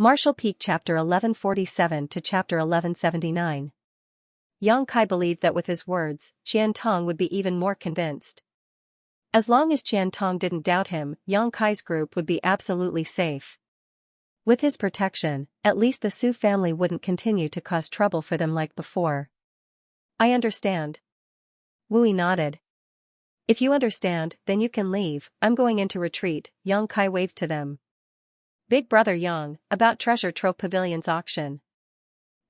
Martial Peak Chapter 1147 to Chapter 1179. Yang Kai believed that with his words, Qian Tong would be even more convinced. As long as Qian Tong didn't doubt him, Yang Kai's group would be absolutely safe. With his protection, at least the Su family wouldn't continue to cause trouble for them like before. I understand. Wu Yi nodded. If you understand, then you can leave. I'm going into retreat. Yang Kai waved to them. Big brother Yang, about Treasure Trove Pavilion's auction.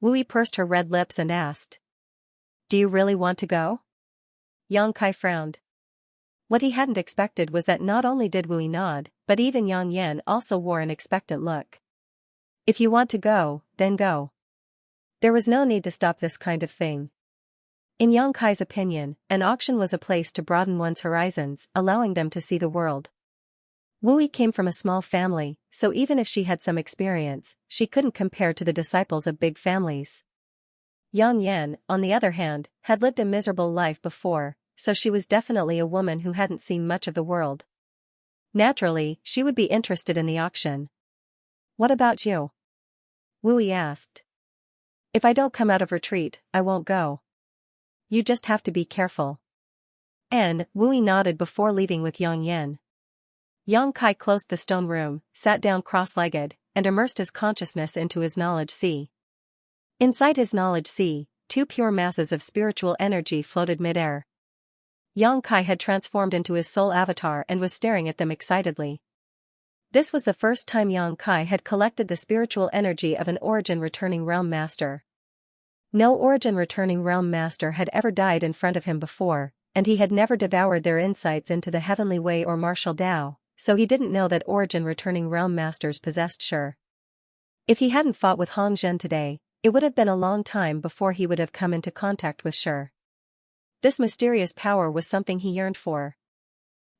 Wu Yi pursed her red lips and asked. Do you really want to go? Yang Kai frowned. What he hadn't expected was that not only did Wu Yi nod, but even Yang Yan also wore an expectant look. If you want to go, then go. There was no need to stop this kind of thing. In Yang Kai's opinion, an auction was a place to broaden one's horizons, allowing them to see the world. Wu Yi came from a small family, so even if she had some experience, she couldn't compare to the disciples of big families. Yang Yan, on the other hand, had lived a miserable life before, so she was definitely a woman who hadn't seen much of the world. Naturally, she would be interested in the auction. What about you? Wu Yi asked. If I don't come out of retreat, I won't go. You just have to be careful. And Wu Yi nodded before leaving with Yang Yan. Yang Kai closed the stone room, sat down cross-legged, and immersed his consciousness into his knowledge sea. Inside his knowledge sea, two pure masses of spiritual energy floated mid-air. Yang Kai had transformed into his soul avatar and was staring at them excitedly. This was the first time Yang Kai had collected the spiritual energy of an origin-returning realm master. No origin-returning realm master had ever died in front of him before, and he had never devoured their insights into the heavenly way or martial Tao, so he didn't know that origin-returning realm masters possessed Shi. If he hadn't fought with Hong Zhen today, it would have been a long time before he would have come into contact with Shi. This mysterious power was something he yearned for.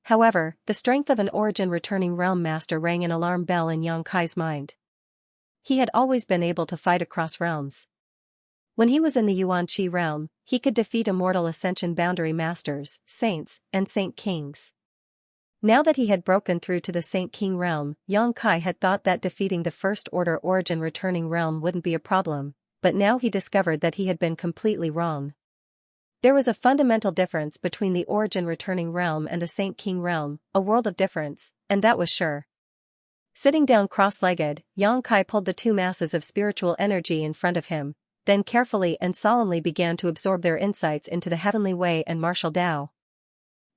However, the strength of an origin-returning realm master rang an alarm bell in Yang Kai's mind. He had always been able to fight across realms. When he was in the Yuan Qi realm, he could defeat immortal ascension boundary masters, saints, and saint kings. Now that he had broken through to the Saint King realm, Yang Kai had thought that defeating the First Order origin-returning realm wouldn't be a problem, but now he discovered that he had been completely wrong. There was a fundamental difference between the origin-returning realm and the Saint King realm, a world of difference, and that was Shi. Sitting down cross-legged, Yang Kai pulled the two masses of spiritual energy in front of him, then carefully and solemnly began to absorb their insights into the heavenly way and martial Tao.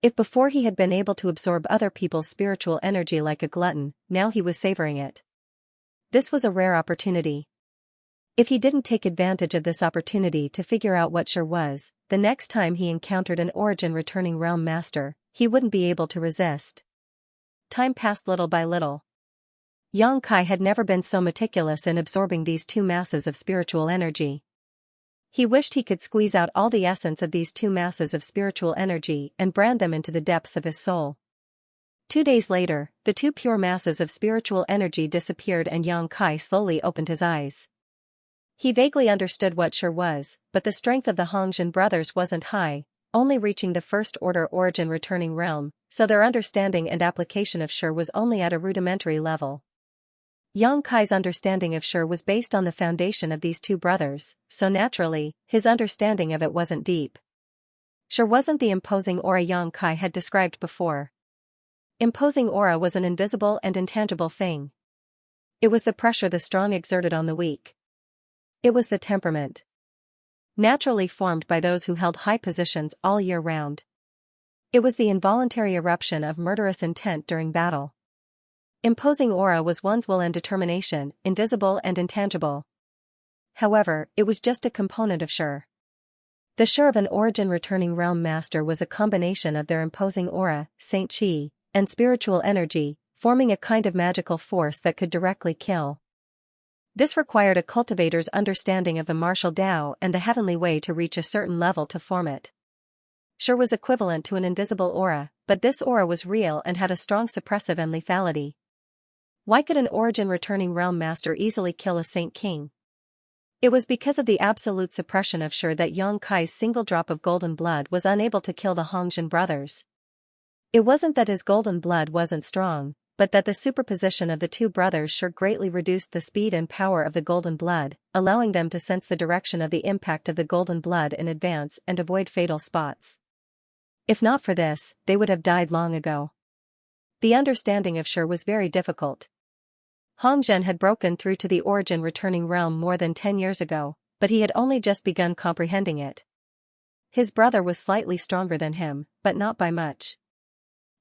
If before he had been able to absorb other people's spiritual energy like a glutton, now he was savoring it. This was a rare opportunity. If he didn't take advantage of this opportunity to figure out what Shi was, the next time he encountered an origin-returning realm master, he wouldn't be able to resist. Time passed little by little. Yang Kai had never been so meticulous in absorbing these two masses of spiritual energy. He wished he could squeeze out all the essence of these two masses of spiritual energy and brand them into the depths of his soul. 2 days later, the two pure masses of spiritual energy disappeared and Yang Kai slowly opened his eyes. He vaguely understood what Shi was, but the strength of the Hongzhen brothers wasn't high, only reaching the First Order origin-returning realm, so their understanding and application of Shi was only at a rudimentary level. Yang Kai's understanding of Shi was based on the foundation of these two brothers, so naturally, his understanding of it wasn't deep. Shi wasn't the imposing aura Yang Kai had described before. Imposing aura was an invisible and intangible thing. It was the pressure the strong exerted on the weak. It was the temperament naturally formed by those who held high positions all year round. It was the involuntary eruption of murderous intent during battle. Imposing aura was one's will and determination, invisible and intangible. However, it was just a component of Shi. The Shi of an origin-returning realm master was a combination of their imposing aura, Saint Qi, and spiritual energy, forming a kind of magical force that could directly kill. This required a cultivator's understanding of the martial Tao and the heavenly way to reach a certain level to form it. Shi was equivalent to an invisible aura, but this aura was real and had a strong suppressive and lethality. Why could an origin-returning realm master easily kill a Saint King? It was because of the absolute suppression of Shi that Yang Kai's single drop of golden blood was unable to kill the Hongzhen brothers. It wasn't that his golden blood wasn't strong, but that the superposition of the two brothers sure greatly reduced the speed and power of the golden blood, allowing them to sense the direction of the impact of the golden blood in advance and avoid fatal spots. If not for this, they would have died long ago. The understanding of Shi was very difficult. Hongzhen had broken through to the origin returning realm more than 10 years ago, but he had only just begun comprehending it. His brother was slightly stronger than him, but not by much.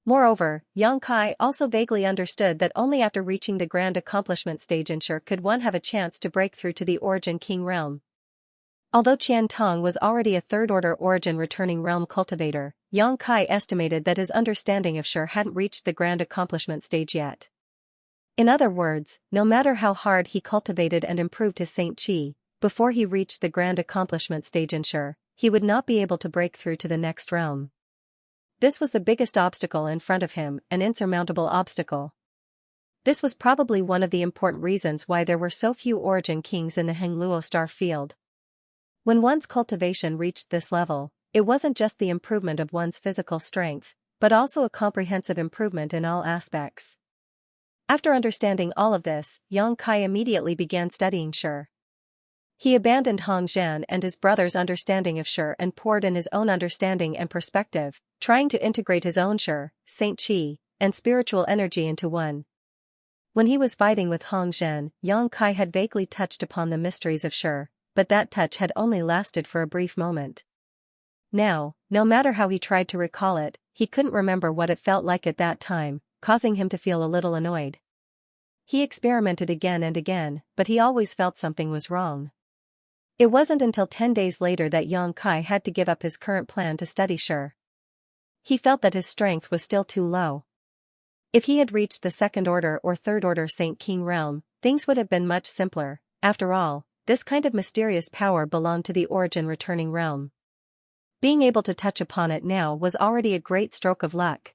Moreover, Yang Kai also vaguely understood that only after reaching the grand accomplishment stage in Shi could one have a chance to break through to the origin king realm. Although Qian Tong was already a third-order origin returning realm cultivator, Yang Kai estimated that his understanding of Shi hadn't reached the grand accomplishment stage yet. In other words, no matter how hard he cultivated and improved his Saint Qi, before he reached the grand accomplishment stage in Shi, he would not be able to break through to the next realm. This was the biggest obstacle in front of him, an insurmountable obstacle. This was probably one of the important reasons why there were so few origin kings in the Hengluo star field. When one's cultivation reached this level, it wasn't just the improvement of one's physical strength, but also a comprehensive improvement in all aspects. After understanding all of this, Yang Kai immediately began studying Shi. He abandoned Hongzhen and his brother's understanding of Shi and poured in his own understanding and perspective, trying to integrate his own Shi, Saint Qi, and spiritual energy into one. When he was fighting with Hongzhen, Yang Kai had vaguely touched upon the mysteries of Shi, but that touch had only lasted for a brief moment. Now, no matter how he tried to recall it, he couldn't remember what it felt like at that time, causing him to feel a little annoyed. He experimented again and again, but he always felt something was wrong. It wasn't until 10 days later that Yang Kai had to give up his current plan to study Shi. He felt that his strength was still too low. If he had reached the second-order or third-order Saint King realm, things would have been much simpler. After all, this kind of mysterious power belonged to the origin returning realm. Being able to touch upon it now was already a great stroke of luck.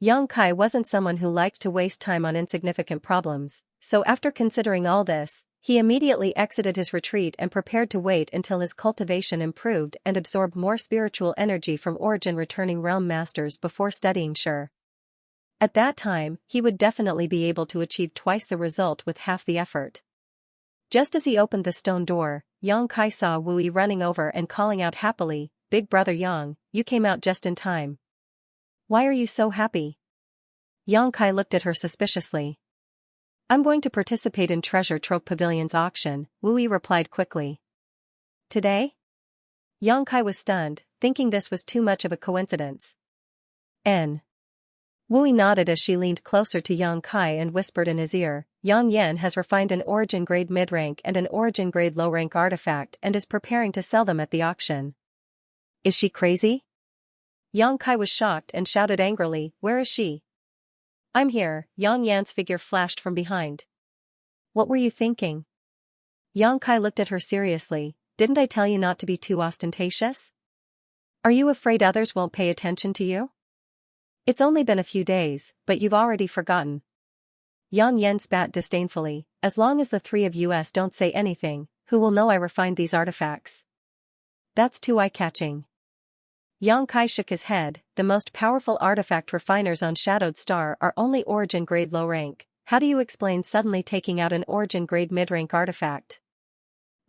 Yang Kai wasn't someone who liked to waste time on insignificant problems, so after considering all this, he immediately exited his retreat and prepared to wait until his cultivation improved and absorbed more spiritual energy from origin returning realm masters before studying Shi. At that time, he would definitely be able to achieve twice the result with half the effort. Just as he opened the stone door, Yang Kai saw Wu Yi running over and calling out happily, "Big brother Yang, you came out just in time. Why are you so happy?" Yang Kai looked at her suspiciously. "I'm going to participate in Treasure Trove Pavilion's auction," Wu Yi replied quickly. "Today?" Yang Kai was stunned, thinking this was too much of a coincidence. N. Wu Yi nodded as she leaned closer to Yang Kai and whispered in his ear, "Yang Yan has refined an origin grade mid-rank and an origin grade low-rank artifact and is preparing to sell them at the auction." "Is she crazy?" Yang Kai was shocked and shouted angrily, "Where is she?" "I'm here," Yang Yan's figure flashed from behind. "What were you thinking?" Yang Kai looked at her seriously. "Didn't I tell you not to be too ostentatious? Are you afraid others won't pay attention to you? It's only been a few days, but you've already forgotten." Yang Yan spat disdainfully, "As long as the three of us don't say anything, who will know I refined these artifacts? That's too eye-catching." Yang Kai shook his head. "The most powerful artifact refiners on Shadowed Star are only origin grade low rank. How do you explain suddenly taking out an origin grade mid-rank artifact?"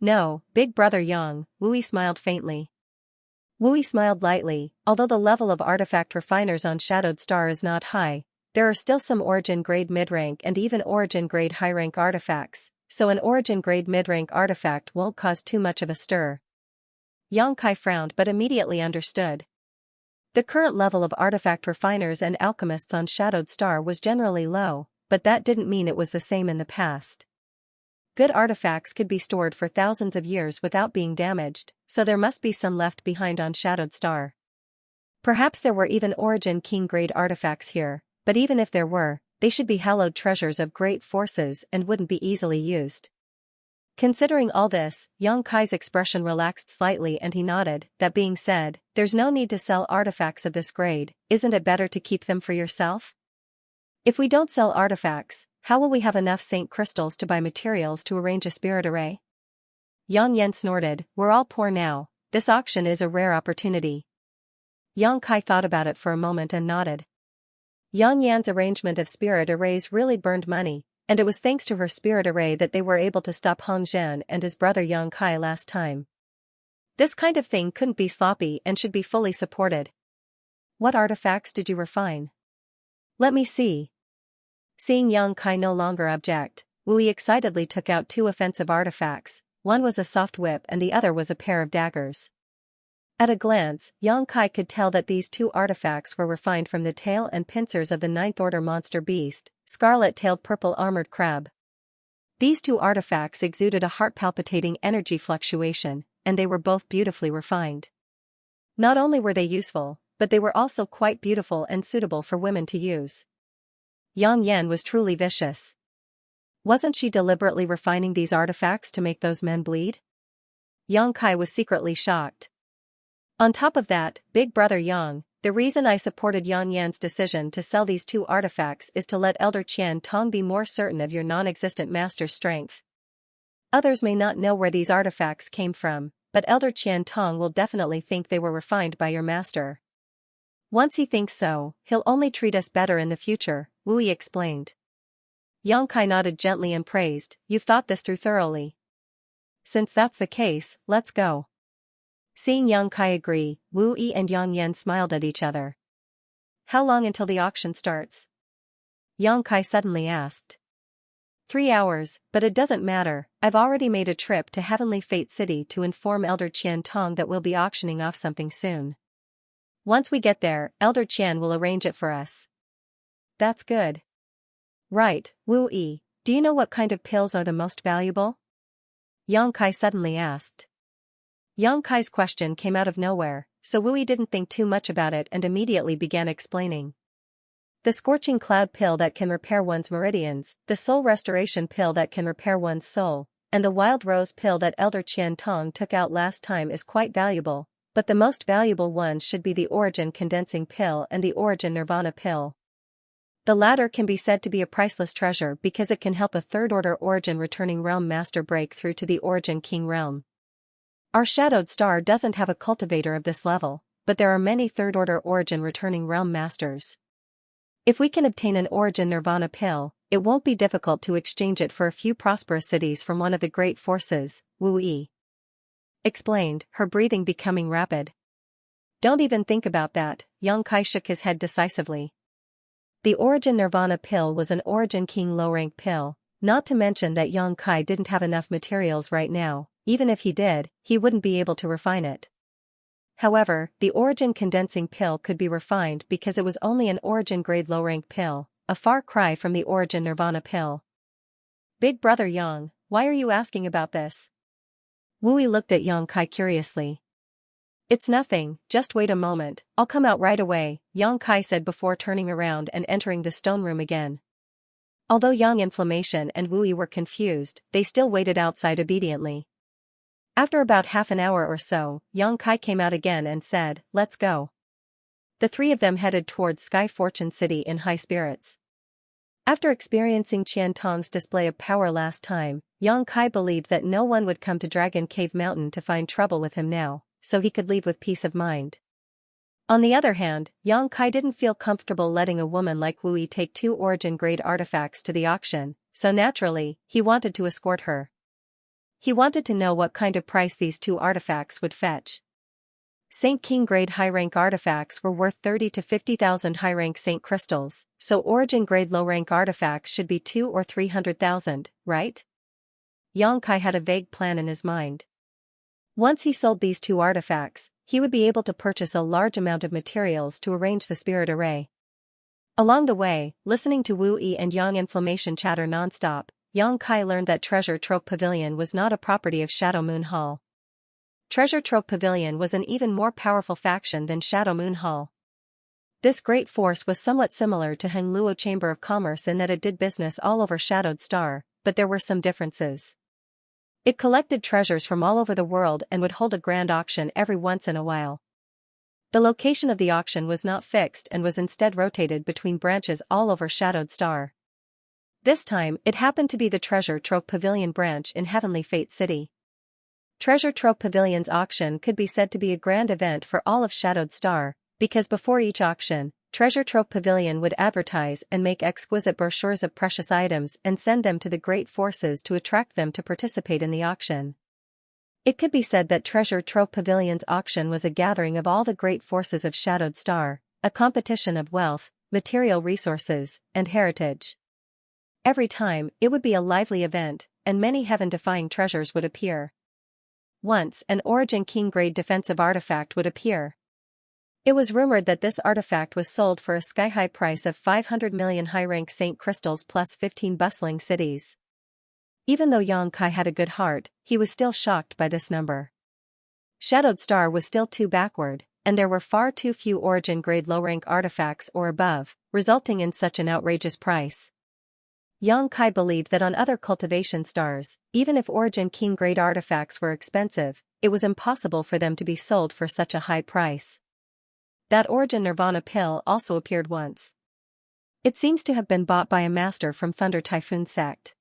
"No, big brother Yang," Wu Yi smiled faintly. Wu Yi smiled lightly. "Although the level of artifact refiners on Shadowed Star is not high, there are still some origin grade mid-rank and even origin grade high-rank artifacts, so an origin grade mid-rank artifact won't cause too much of a stir." Yang Kai frowned but immediately understood. The current level of artifact refiners and alchemists on Shadowed Star was generally low, but that didn't mean it was the same in the past. Good artifacts could be stored for thousands of years without being damaged, so there must be some left behind on Shadowed Star. Perhaps there were even Origin King grade artifacts here, but even if there were, they should be hallowed treasures of great forces and wouldn't be easily used. Considering all this, Yang Kai's expression relaxed slightly and he nodded. "That being said, there's no need to sell artifacts of this grade, isn't it better to keep them for yourself? If we don't sell artifacts, how will we have enough Saint crystals to buy materials to arrange a spirit array?" Yang Yan snorted, "We're all poor now, this auction is a rare opportunity." Yang Kai thought about it for a moment and nodded. Yang Yan's arrangement of spirit arrays really burned money, and it was thanks to her spirit array that they were able to stop Hong Zhen and his brother Yang Kai last time. This kind of thing couldn't be sloppy and should be fully supported. What artifacts did you refine? Let me see. Seeing Yang Kai no longer object, Wu Yi excitedly took out 2 offensive artifacts. One was a soft whip and the other was a pair of daggers. At a glance, Yang Kai could tell that these 2 artifacts were refined from the tail and pincers of the 9th order monster beast, scarlet-tailed purple armored crab. These 2 artifacts exuded a heart-palpitating energy fluctuation, and they were both beautifully refined. Not only were they useful, but they were also quite beautiful and suitable for women to use. Yang Yan was truly vicious. Wasn't she deliberately refining these artifacts to make those men bleed? Yang Kai was secretly shocked. On top of that, Big Brother Yang, the reason I supported Yang Yan's decision to sell these 2 artifacts is to let Elder Qian Tong be more certain of your non-existent master's strength. Others may not know where these artifacts came from, but Elder Qian Tong will definitely think they were refined by your master. Once he thinks so, he'll only treat us better in the future, Wu Yi explained. Yang Kai nodded gently and praised, "You've thought this through thoroughly. Since that's the case, let's go." Seeing Yang Kai agree, Wu Yi and Yang Yan smiled at each other. "How long until the auction starts?" Yang Kai suddenly asked. 3 hours, but it doesn't matter, I've already made a trip to Heavenly Fate City to inform Elder Qian Tong that we'll be auctioning off something soon. Once we get there, Elder Qian will arrange it for us. That's good. Right, Wu Yi, do you know what kind of pills are the most valuable? Yang Kai suddenly asked. Yang Kai's question came out of nowhere, so Wu Yi didn't think too much about it and immediately began explaining. The Scorching Cloud pill that can repair one's meridians, the Soul Restoration pill that can repair one's soul, and the Wild Rose pill that Elder Qian Tong took out last time is quite valuable, but the most valuable ones should be the Origin Condensing pill and the Origin Nirvana pill. The latter can be said to be a priceless treasure because it can help a third-order Origin Returning Realm Master break through to the Origin King Realm. Our Shadowed Star doesn't have a cultivator of this level, but there are many third-order Origin Returning Realm Masters. If we can obtain an Origin Nirvana pill, it won't be difficult to exchange it for a few prosperous cities from one of the great forces, Wu Yi explained, her breathing becoming rapid. Don't even think about that, Yang Kai shook his head decisively. The Origin Nirvana pill was an Origin King low-rank pill, not to mention that Yang Kai didn't have enough materials right now, even if he did, he wouldn't be able to refine it. However, the Origin Condensing pill could be refined because it was only an Origin-grade low-rank pill, a far cry from the Origin Nirvana pill. Big Brother Yang, why are you asking about this? Wu Yi looked at Yang Kai curiously. It's nothing, just wait a moment, I'll come out right away, Yang Kai said before turning around and entering the stone room again. Although Yang Inflammation and Wu Yi were confused, they still waited outside obediently. After about half an hour or so, Yang Kai came out again and said, "Let's go." The 3 of them headed towards Sky Fortune City in high spirits. After experiencing Qian Tong's display of power last time, Yang Kai believed that no one would come to Dragon Cave Mountain to find trouble with him now, so he could leave with peace of mind. On the other hand, Yang Kai didn't feel comfortable letting a woman like Wu Yi take 2 Origin-grade artifacts to the auction, so naturally, he wanted to escort her. He wanted to know what kind of price these 2 artifacts would fetch. Saint King-grade high-rank artifacts were worth 30 to 50,000 high-rank Saint crystals, so Origin-grade low-rank artifacts should be 2 or 300,000, right? Yang Kai had a vague plan in his mind. Once he sold these 2 artifacts, he would be able to purchase a large amount of materials to arrange the spirit array. Along the way, listening to Wu Yi and Yang Inflammation chatter non-stop, Yang Kai learned that Treasure Trove Pavilion was not a property of Shadow Moon Hall. Treasure Trove Pavilion was an even more powerful faction than Shadow Moon Hall. This great force was somewhat similar to Heng Luo Chamber of Commerce in that it did business all over Shadowed Star, but there were some differences. It collected treasures from all over the world and would hold a grand auction every once in a while. The location of the auction was not fixed and was instead rotated between branches all over Shadowed Star. This time, it happened to be the Treasure Trove Pavilion branch in Heavenly Fate City. Treasure Trove Pavilion's auction could be said to be a grand event for all of Shadowed Star, because before each auction, Treasure Trove Pavilion would advertise and make exquisite brochures of precious items and send them to the great forces to attract them to participate in the auction. It could be said that Treasure Trove Pavilion's auction was a gathering of all the great forces of Shadowed Star, a competition of wealth, material resources, and heritage. Every time, it would be a lively event, and many heaven-defying treasures would appear. Once, an Origin King-grade defensive artifact would appear. It was rumored that this artifact was sold for a sky-high price of 500 million high-rank Saint crystals plus 15 bustling cities. Even though Yang Kai had a good heart, he was still shocked by this number. Shadowed Star was still too backward, and there were far too few Origin-grade low-rank artifacts or above, resulting in such an outrageous price. Yang Kai believed that on other cultivation stars, even if Origin King-grade artifacts were expensive, it was impossible for them to be sold for such a high price. That Origin Nirvana pill also appeared once. It seems to have been bought by a master from Thunder Typhoon sect.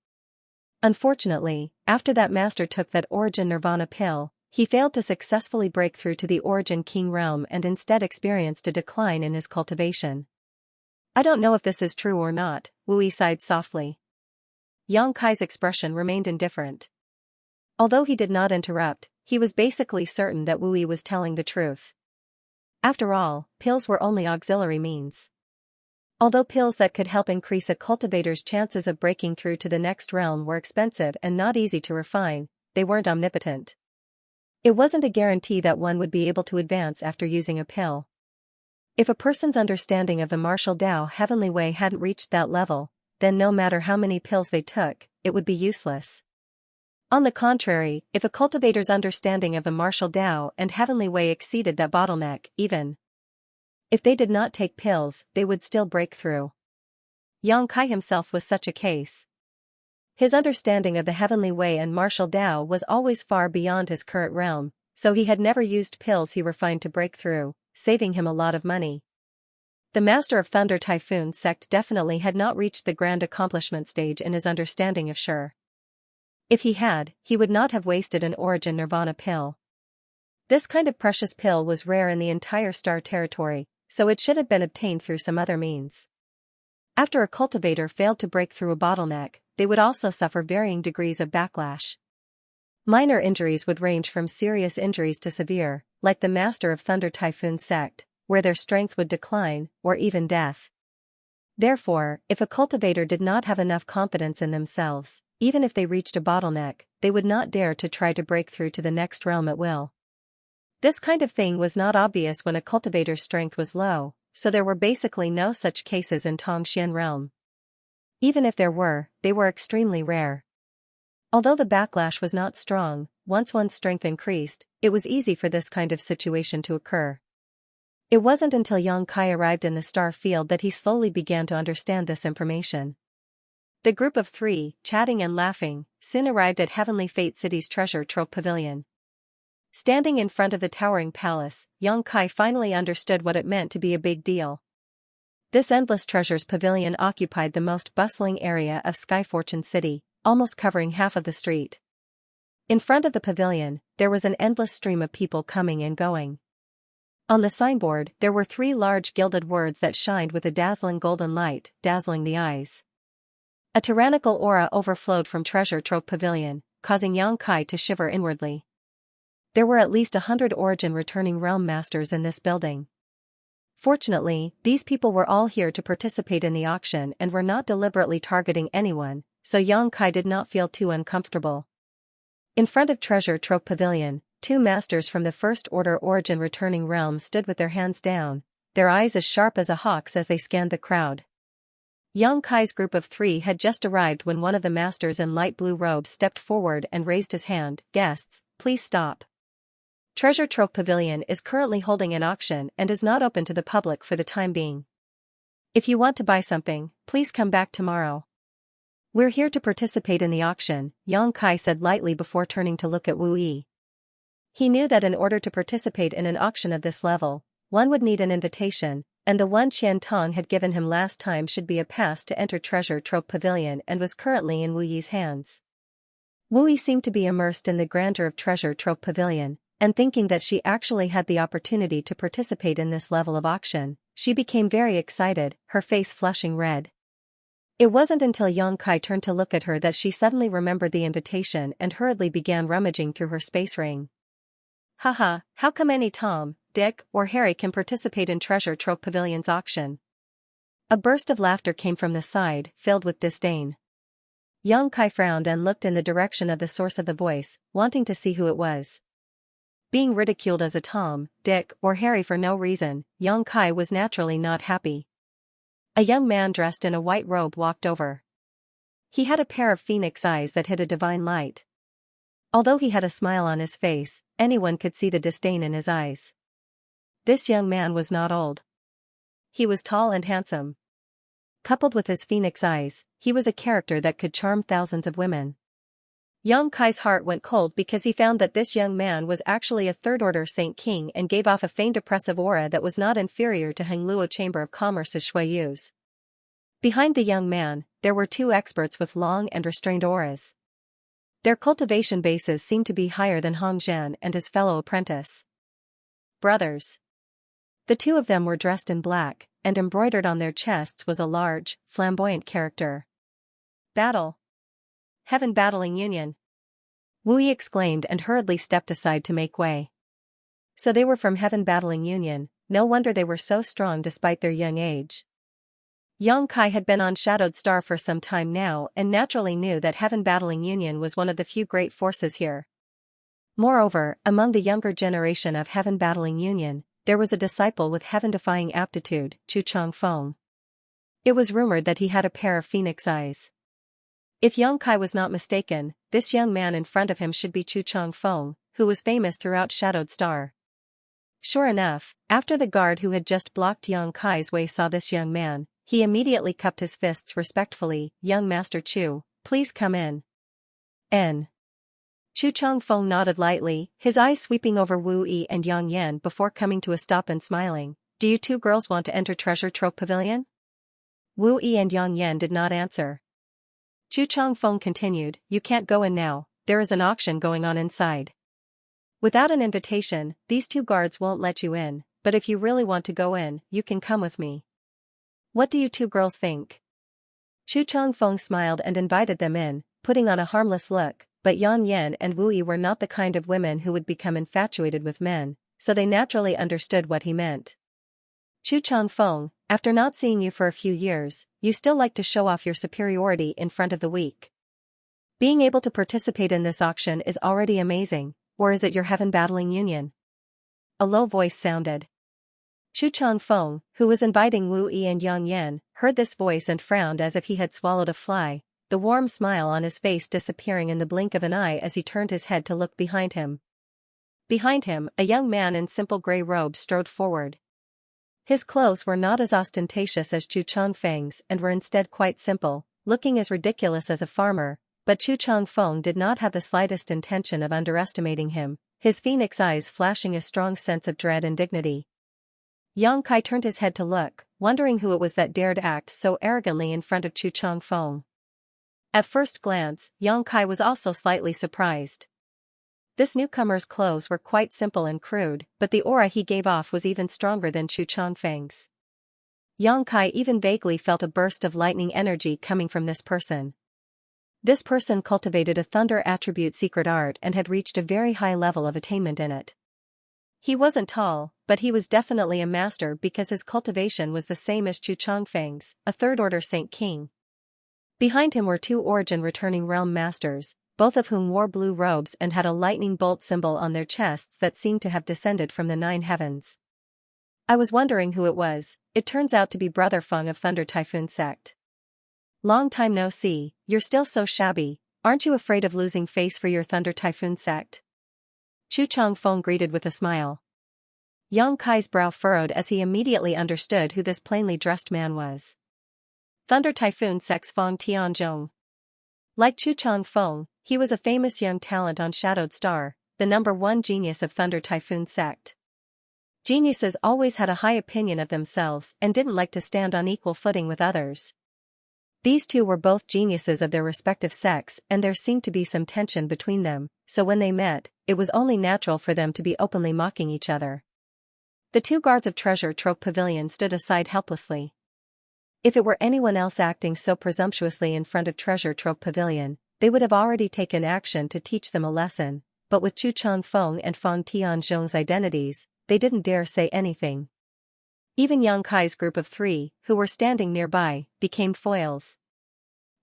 Unfortunately, after that master took that Origin Nirvana pill, he failed to successfully break through to the Origin King realm and instead experienced a decline in his cultivation. I don't know if this is true or not, Wu Yi sighed softly. Yang Kai's expression remained indifferent. Although he did not interrupt, he was basically certain that Wu Yi was telling the truth. After all, pills were only auxiliary means. Although pills that could help increase a cultivator's chances of breaking through to the next realm were expensive and not easy to refine, they weren't omnipotent. It wasn't a guarantee that one would be able to advance after using a pill. If a person's understanding of the martial Dao Heavenly Way hadn't reached that level, then no matter how many pills they took, it would be useless. On the contrary, if a cultivator's understanding of the martial Dao and Heavenly Way exceeded that bottleneck, even if they did not take pills, they would still break through. Yang Kai himself was such a case. His understanding of the Heavenly Way and martial Dao was always far beyond his current realm, so he had never used pills he refined to break through, saving him a lot of money. The Master of Thunder Typhoon sect definitely had not reached the grand accomplishment stage in his understanding of Sure. If he had, he would not have wasted an Origin Nirvana pill. This kind of precious pill was rare in the entire star territory, so it should have been obtained through some other means. After a cultivator failed to break through a bottleneck, they would also suffer varying degrees of backlash. Minor injuries would range from serious injuries to severe, like the Master of Thunder Typhoon sect, where their strength would decline, or even death. Therefore, if a cultivator did not have enough confidence in themselves, even if they reached a bottleneck, they would not dare to try to break through to the next realm at will. This kind of thing was not obvious when a cultivator's strength was low, so there were basically no such cases in Tongxian realm. Even if there were, they were extremely rare. Although the backlash was not strong, once one's strength increased, it was easy for this kind of situation to occur. It wasn't until Yang Kai arrived in the star field that he slowly began to understand this information. The group of three, chatting and laughing, soon arrived at Heavenly Fate City's Treasure Trove Pavilion. Standing in front of the towering palace, Yang Kai finally understood what it meant to be a big deal. This Endless Treasures Pavilion occupied the most bustling area of Sky Fortune City, almost covering half of the street. In front of the pavilion, there was an endless stream of people coming and going. On the signboard, there were 3 large gilded words that shined with a dazzling golden light, dazzling the eyes. A tyrannical aura overflowed from Treasure Trove Pavilion, causing Yang Kai to shiver inwardly. There were at least 100 Origin returning realm masters in this building. Fortunately, these people were all here to participate in the auction and were not deliberately targeting anyone, so Yang Kai did not feel too uncomfortable. In front of Treasure Trove Pavilion, 2 masters from the First Order Origin returning realm stood with their hands down, their eyes as sharp as a hawk's as they scanned the crowd. Yang Kai's group of 3 had just arrived when one of the masters in light blue robes stepped forward and raised his hand. "Guests, please stop. Treasure Trove Pavilion is currently holding an auction and is not open to the public for the time being. If you want to buy something, please come back tomorrow. We're here to participate in the auction," Yang Kai said lightly before turning to look at Wu Yi. He knew that in order to participate in an auction of this level, one would need an invitation, and the one Qian Tong had given him last time should be a pass to enter Treasure Trove Pavilion and was currently in Wu Yi's hands. Wu Yi seemed to be immersed in the grandeur of Treasure Trove Pavilion, and thinking that she actually had the opportunity to participate in this level of auction, she became very excited, her face flushing red. It wasn't until Yang Kai turned to look at her that she suddenly remembered the invitation and hurriedly began rummaging through her space ring. Haha, how come any Tom, Dick, or Harry can participate in Treasure Trove Pavilion's auction? A burst of laughter came from the side, filled with disdain. Yang Kai frowned and looked in the direction of the source of the voice, wanting to see who it was. Being ridiculed as a Tom, Dick, or Harry for no reason, Yang Kai was naturally not happy. A young man dressed in a white robe walked over. He had a pair of phoenix eyes that hid a divine light. Although he had a smile on his face, anyone could see the disdain in his eyes. This young man was not old. He was tall and handsome. Coupled with his phoenix eyes, he was a character that could charm thousands of women. Yang Kai's heart went cold because he found that this young man was actually a third-order Saint King and gave off a faint oppressive aura that was not inferior to Heng Luo Chamber of Commerce's Shui Yu's. Behind the young man, there were two experts with long and restrained auras. Their cultivation bases seemed to be higher than Hong Zhan and his fellow apprentice. Brothers. The two of them were dressed in black, and embroidered on their chests was a large, flamboyant character. Battle. Heaven Battling Union. Wu Yi exclaimed and hurriedly stepped aside to make way. So they were from Heaven Battling Union, no wonder they were so strong despite their young age. Yang Kai had been on Shadowed Star for some time now and naturally knew that Heaven Battling Union was one of the few great forces here. Moreover, among the younger generation of Heaven Battling Union, there was a disciple with heaven-defying aptitude, Chu Changfeng. It was rumored that he had a pair of phoenix eyes. If Yang Kai was not mistaken, this young man in front of him should be Chu Changfeng, who was famous throughout Shadowed Star. Sure enough, after the guard who had just blocked Yang Kai's way saw this young man, he immediately cupped his fists respectfully. "Young Master Chu, please come in." N. Chu Changfeng nodded lightly, his eyes sweeping over Wu Yi and Yang Yan before coming to a stop and smiling. "Do you two girls want to enter Treasure Trove Pavilion?" Wu Yi and Yang Yan did not answer. Chu Changfeng continued, "You can't go in now, there is an auction going on inside. Without an invitation, these two guards won't let you in, but if you really want to go in, you can come with me. What do you two girls think?" Chu Changfeng smiled and invited them in, putting on a harmless look, but Yang Yan and Wu Yi were not the kind of women who would become infatuated with men, so they naturally understood what he meant. "Chu Changfeng, after not seeing you for a few years, you still like to show off your superiority in front of the weak. Being able to participate in this auction is already amazing, or is it your Heaven Battling Union?" A low voice sounded. Chu Changfeng, who was inviting Wu Yi and Yang Yan, heard this voice and frowned as if he had swallowed a fly, the warm smile on his face disappearing in the blink of an eye as he turned his head to look behind him. Behind him, a young man in simple grey robes strode forward. His clothes were not as ostentatious as Chu Changfeng's and were instead quite simple, looking as ridiculous as a farmer, but Chu Changfeng did not have the slightest intention of underestimating him, his phoenix eyes flashing a strong sense of dread and dignity. Yang Kai turned his head to look, wondering who it was that dared act so arrogantly in front of Chu Changfeng. At first glance, Yang Kai was also slightly surprised. This newcomer's clothes were quite simple and crude, but the aura he gave off was even stronger than Chu Changfeng's. Yang Kai even vaguely felt a burst of lightning energy coming from this person. This person cultivated a thunder attribute secret art and had reached a very high level of attainment in it. He wasn't tall, but he was definitely a master because his cultivation was the same as Chu Changfeng's, a third-order Saint King. Behind him were two Origin returning realm masters, both of whom wore blue robes and had a lightning bolt symbol on their chests that seemed to have descended from the 9 heavens. "I was wondering who it was, it turns out to be Brother Feng of Thunder Typhoon Sect. Long time no see, you're still so shabby, aren't you afraid of losing face for your Thunder Typhoon Sect?" Chu Changfeng greeted with a smile. Yang Kai's brow furrowed as he immediately understood who this plainly dressed man was. Thunder Typhoon Sect's Feng Tianzhong. Like Chu Changfeng, he was a famous young talent on Shadowed Star, the #1 genius of Thunder Typhoon Sect. Geniuses always had a high opinion of themselves and didn't like to stand on equal footing with others. These two were both geniuses of their respective sects and there seemed to be some tension between them, so when they met, it was only natural for them to be openly mocking each other. The two guards of Treasure Trove Pavilion stood aside helplessly. If it were anyone else acting so presumptuously in front of Treasure Trove Pavilion, they would have already taken action to teach them a lesson, but with Chu Changfeng and Fang Tianzhong's identities, they didn't dare say anything. Even Yang Kai's group of 3, who were standing nearby, became foils.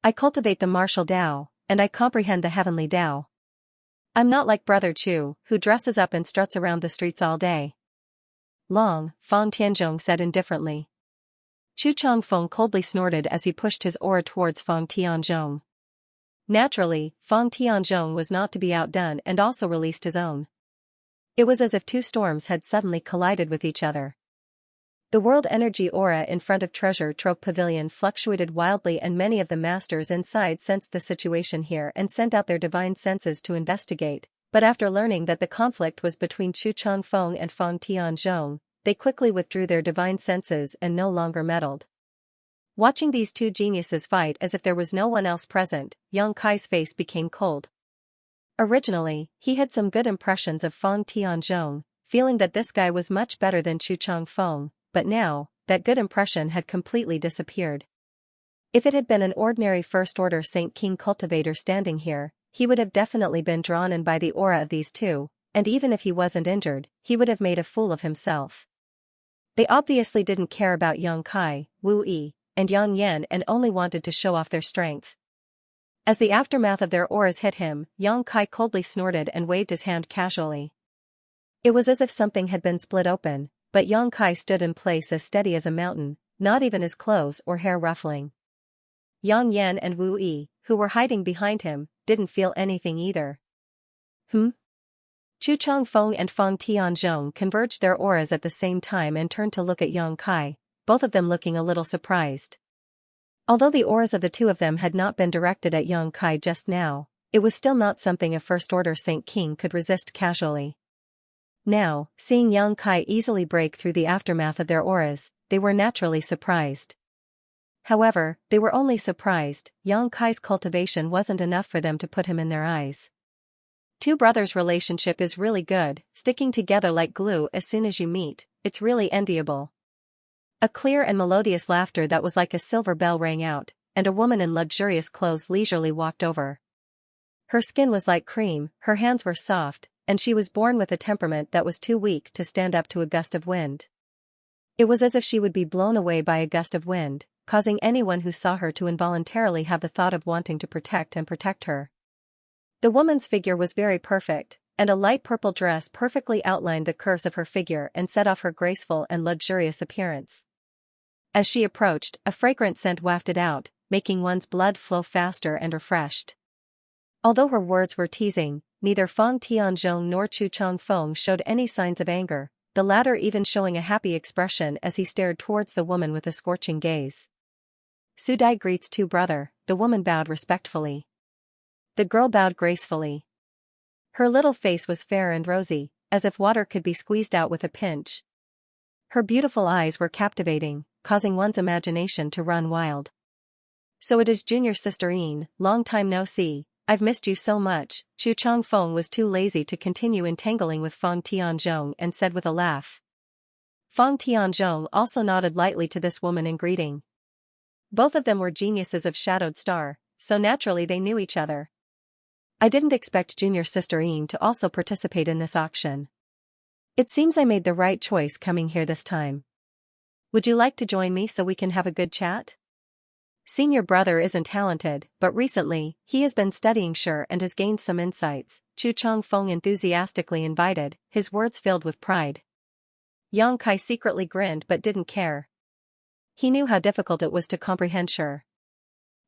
I cultivate the martial Tao, and I comprehend the heavenly Tao. I'm not like Brother Chu, who dresses up and struts around the streets all day long, Fang Tianzhong said indifferently. Chu Changfeng coldly snorted as he pushed his aura towards Fang Tianzhong. Naturally, Fang Tianzhong was not to be outdone and also released his own. It was as if two storms had suddenly collided with each other. The world energy aura in front of Treasure Trove Pavilion fluctuated wildly, and many of the masters inside sensed the situation here and sent out their divine senses to investigate, but after learning that the conflict was between Chu Changfeng and Fang Tianzhong, they quickly withdrew their divine senses and no longer meddled. Watching these two geniuses fight as if there was no one else present, Yang Kai's face became cold. Originally, he had some good impressions of Fang Tianzhong, feeling that this guy was much better than Chu Changfeng, but now, that good impression had completely disappeared. If it had been an ordinary first-order Saint King cultivator standing here, he would have definitely been drawn in by the aura of these two, and even if he wasn't injured, he would have made a fool of himself. They obviously didn't care about Yang Kai, Wu Yi, and Yang Yan and only wanted to show off their strength. As the aftermath of their auras hit him, Yang Kai coldly snorted and waved his hand casually. It was as if something had been split open, but Yang Kai stood in place as steady as a mountain, not even his clothes or hair ruffling. Yang Yan and Wu Yi, who were hiding behind him, didn't feel anything either. Chu Changfeng and Fang Tianzhong converged their auras at the same time and turned to look at Yang Kai, both of them looking a little surprised. Although the auras of the two of them had not been directed at Yang Kai just now, it was still not something a first-order Saint King could resist casually. Now, seeing Yang Kai easily break through the aftermath of their auras, they were naturally surprised. However, they were only surprised. Yang Kai's cultivation wasn't enough for them to put him in their eyes. Two brothers' relationship is really good, sticking together like glue as soon as you meet, it's really enviable. A clear and melodious laughter that was like a silver bell rang out, and a woman in luxurious clothes leisurely walked over. Her skin was like cream, her hands were soft, and she was born with a temperament that was too weak to stand up to a gust of wind. It was as if she would be blown away by a gust of wind, causing anyone who saw her to involuntarily have the thought of wanting to protect her. The woman's figure was very perfect, and a light purple dress perfectly outlined the curves of her figure and set off her graceful and luxurious appearance. As she approached, a fragrant scent wafted out, making one's blood flow faster and refreshed. Although her words were teasing, neither Fang Tianzhong nor Chu Changfeng showed any signs of anger, the latter even showing a happy expression as he stared towards the woman with a scorching gaze. Sudai greets two brother, the woman bowed respectfully. The girl bowed gracefully. Her little face was fair and rosy, as if water could be squeezed out with a pinch. Her beautiful eyes were captivating, causing one's imagination to run wild. So it is junior sister Yin, long time no see, I've missed you so much. Chu Changfeng was too lazy to continue entangling with Fang Tianzhong and said with a laugh. Fang Tianzhong also nodded lightly to this woman in greeting. Both of them were geniuses of Shadowed Star, so naturally they knew each other. I didn't expect junior sister Yin to also participate in this auction. It seems I made the right choice coming here this time. Would you like to join me so we can have a good chat? Senior brother isn't talented, but recently, he has been studying Shi and has gained some insights. Chu Changfeng enthusiastically invited, his words filled with pride. Yang Kai secretly grinned but didn't care. He knew how difficult it was to comprehend Shi.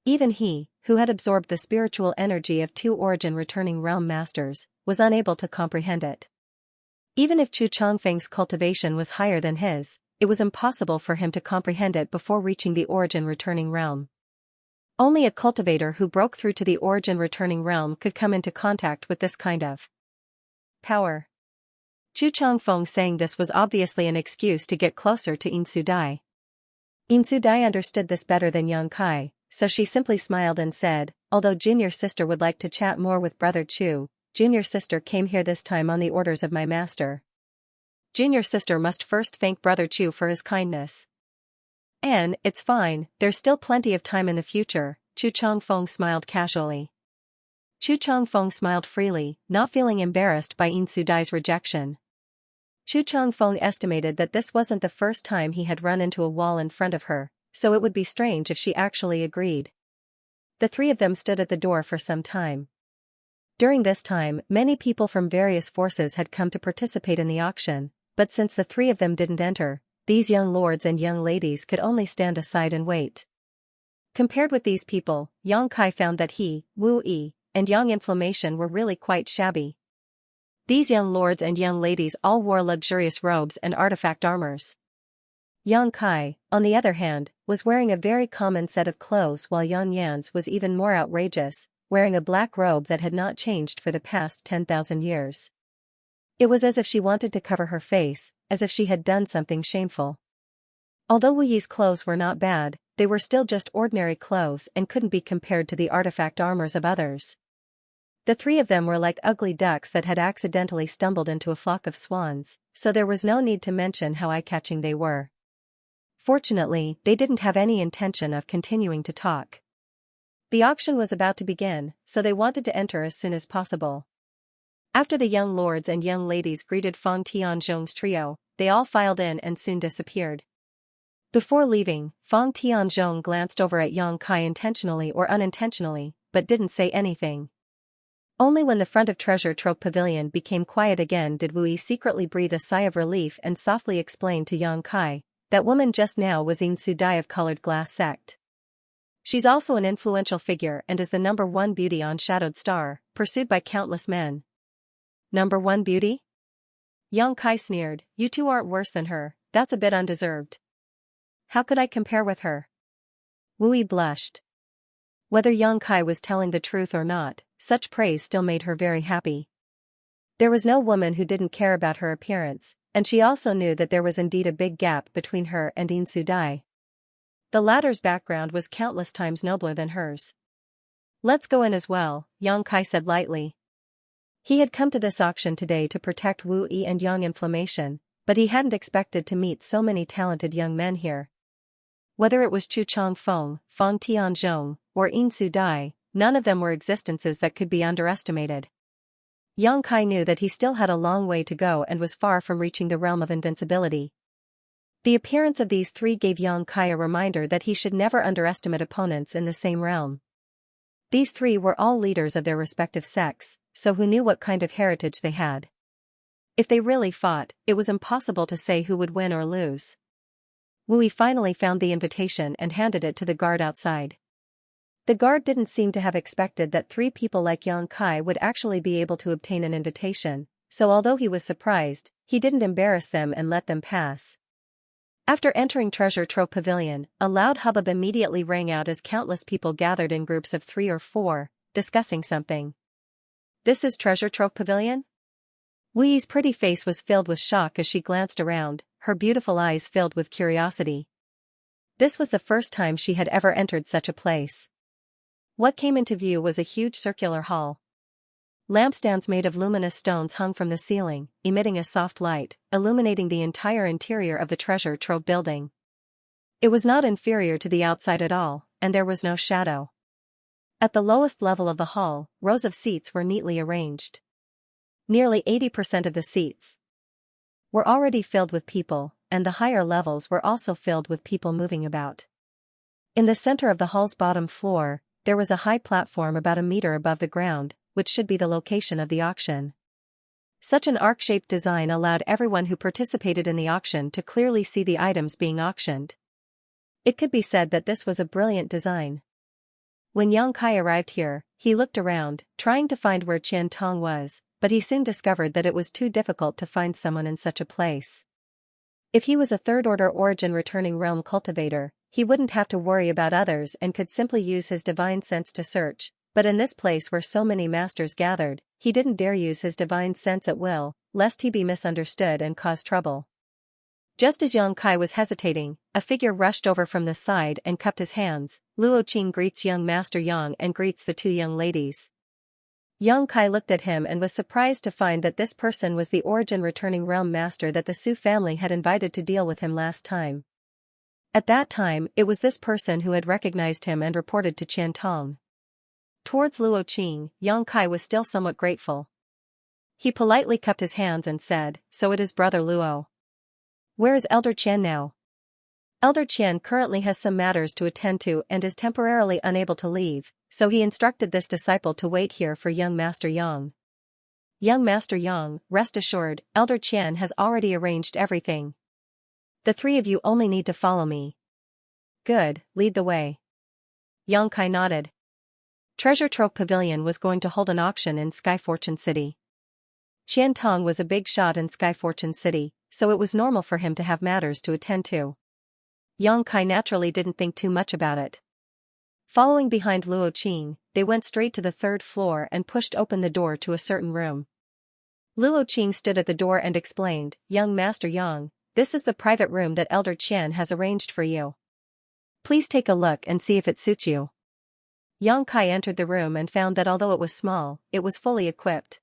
Even he, who had absorbed the spiritual energy of two origin returning realm masters, was unable to comprehend it. Even if Chu Changfeng's cultivation was higher than his, it was impossible for him to comprehend it before reaching the origin returning realm. Only a cultivator who broke through to the origin returning realm could come into contact with this kind of power. Chu Changfeng saying this was obviously an excuse to get closer to Yin Sudai. Yin Sudai understood this better than Yang Kai, so she simply smiled and said, although junior sister would like to chat more with brother Chu, junior sister came here this time on the orders of my master. Junior sister must first thank brother Chu for his kindness. And, it's fine, there's still plenty of time in the future, Chu Chongfeng smiled casually. Chu Chongfeng smiled freely, not feeling embarrassed by Yin Sudai's rejection. Chu Chongfeng estimated that this wasn't the first time he had run into a wall in front of her, so it would be strange if she actually agreed. The three of them stood at the door for some time. During this time, many people from various forces had come to participate in the auction, but since the three of them didn't enter, these young lords and young ladies could only stand aside and wait. Compared with these people, Yang Kai found that he, Wu Yi, and Yang Inflammation were really quite shabby. These young lords and young ladies all wore luxurious robes and artifact armors. Yang Kai, on the other hand, was wearing a very common set of clothes, while Yang Yan's was even more outrageous, wearing a black robe that had not changed for the past 10,000 years. It was as if she wanted to cover her face, as if she had done something shameful. Although Wu Yi's clothes were not bad, they were still just ordinary clothes and couldn't be compared to the artifact armors of others. The three of them were like ugly ducks that had accidentally stumbled into a flock of swans, so there was no need to mention how eye-catching they were. Fortunately, they didn't have any intention of continuing to talk. The auction was about to begin, so they wanted to enter as soon as possible. After the young lords and young ladies greeted Fang Tianzhong's trio, they all filed in and soon disappeared. Before leaving, Fang Tianzhong glanced over at Yang Kai intentionally or unintentionally, but didn't say anything. Only when the front of Treasure Trove Pavilion became quiet again did Wu Yi secretly breathe a sigh of relief and softly explain to Yang Kai, that woman just now was Yin Sudai of Colored Glass Sect. She's also an influential figure and is the #1 beauty on Shadowed Star, pursued by countless men. #1 beauty? Yang Kai sneered, you two aren't worse than her, that's a bit undeserved. How could I compare with her? Wu Yi blushed. Whether Yang Kai was telling the truth or not, such praise still made her very happy. There was no woman who didn't care about her appearance, and she also knew that there was indeed a big gap between her and Yin Sudai. The latter's background was countless times nobler than hers. Let's go in as well, Yang Kai said lightly. He had come to this auction today to protect Wu Yi and Yang Inflammation, but he hadn't expected to meet so many talented young men here. Whether it was Chu Chongfeng, Fang Tianzhong, or Yin Sudai, none of them were existences that could be underestimated. Yang Kai knew that he still had a long way to go and was far from reaching the realm of invincibility. The appearance of these three gave Yang Kai a reminder that he should never underestimate opponents in the same realm. These three were all leaders of their respective sects, so who knew what kind of heritage they had? If they really fought, it was impossible to say who would win or lose. Wu Yi finally found the invitation and handed it to the guard outside. The guard didn't seem to have expected that three people like Yang Kai would actually be able to obtain an invitation, so although he was surprised, he didn't embarrass them and let them pass. After entering Treasure Trove Pavilion, a loud hubbub immediately rang out as countless people gathered in groups of 3 or 4, discussing something. This is Treasure Trove Pavilion? Wu Yi's pretty face was filled with shock as she glanced around, her beautiful eyes filled with curiosity. This was the first time she had ever entered such a place. What came into view was a huge circular hall. Lampstands made of luminous stones hung from the ceiling, emitting a soft light, illuminating the entire interior of the Treasure Trove building. It was not inferior to the outside at all, and there was no shadow. At the lowest level of the hall, rows of seats were neatly arranged. Nearly 80% of the seats were already filled with people, and the higher levels were also filled with people moving about. In the center of the hall's bottom floor, there was a high platform about a meter above the ground, which should be the location of the auction. Such an arc-shaped design allowed everyone who participated in the auction to clearly see the items being auctioned. It could be said that this was a brilliant design. When Yang Kai arrived here, he looked around, trying to find where Qian Tong was, but he soon discovered that it was too difficult to find someone in such a place. If he was a third-order origin returning realm cultivator, he wouldn't have to worry about others and could simply use his divine sense to search, but in this place where so many masters gathered, he didn't dare use his divine sense at will, lest he be misunderstood and cause trouble. Just as Yang Kai was hesitating, a figure rushed over from the side and cupped his hands. Luo Qing greets young Master Yang and greets the two young ladies. Yang Kai looked at him and was surprised to find that this person was the origin returning realm master that the Su family had invited to deal with him last time. At that time, it was this person who had recognized him and reported to Qian Tong. Towards Luo Qing, Yang Kai was still somewhat grateful. He politely cupped his hands and said, "So it is Brother Luo. Where is Elder Qian now?" Elder Qian currently has some matters to attend to and is temporarily unable to leave, so he instructed this disciple to wait here for young Master Yang. Young Master Yang, rest assured, Elder Qian has already arranged everything. The three of you only need to follow me. Good, lead the way. Yang Kai nodded. Treasure Trove Pavilion was going to hold an auction in Sky Fortune City. Qian Tong was a big shot in Sky Fortune City, so it was normal for him to have matters to attend to. Yang Kai naturally didn't think too much about it. Following behind Luo Qing, they went straight to the third floor and pushed open the door to a certain room. Luo Qing stood at the door and explained, "Young Master Yang, this is the private room that Elder Qian has arranged for you. Please take a look and see if it suits you." Yang Kai entered the room and found that although it was small, it was fully equipped.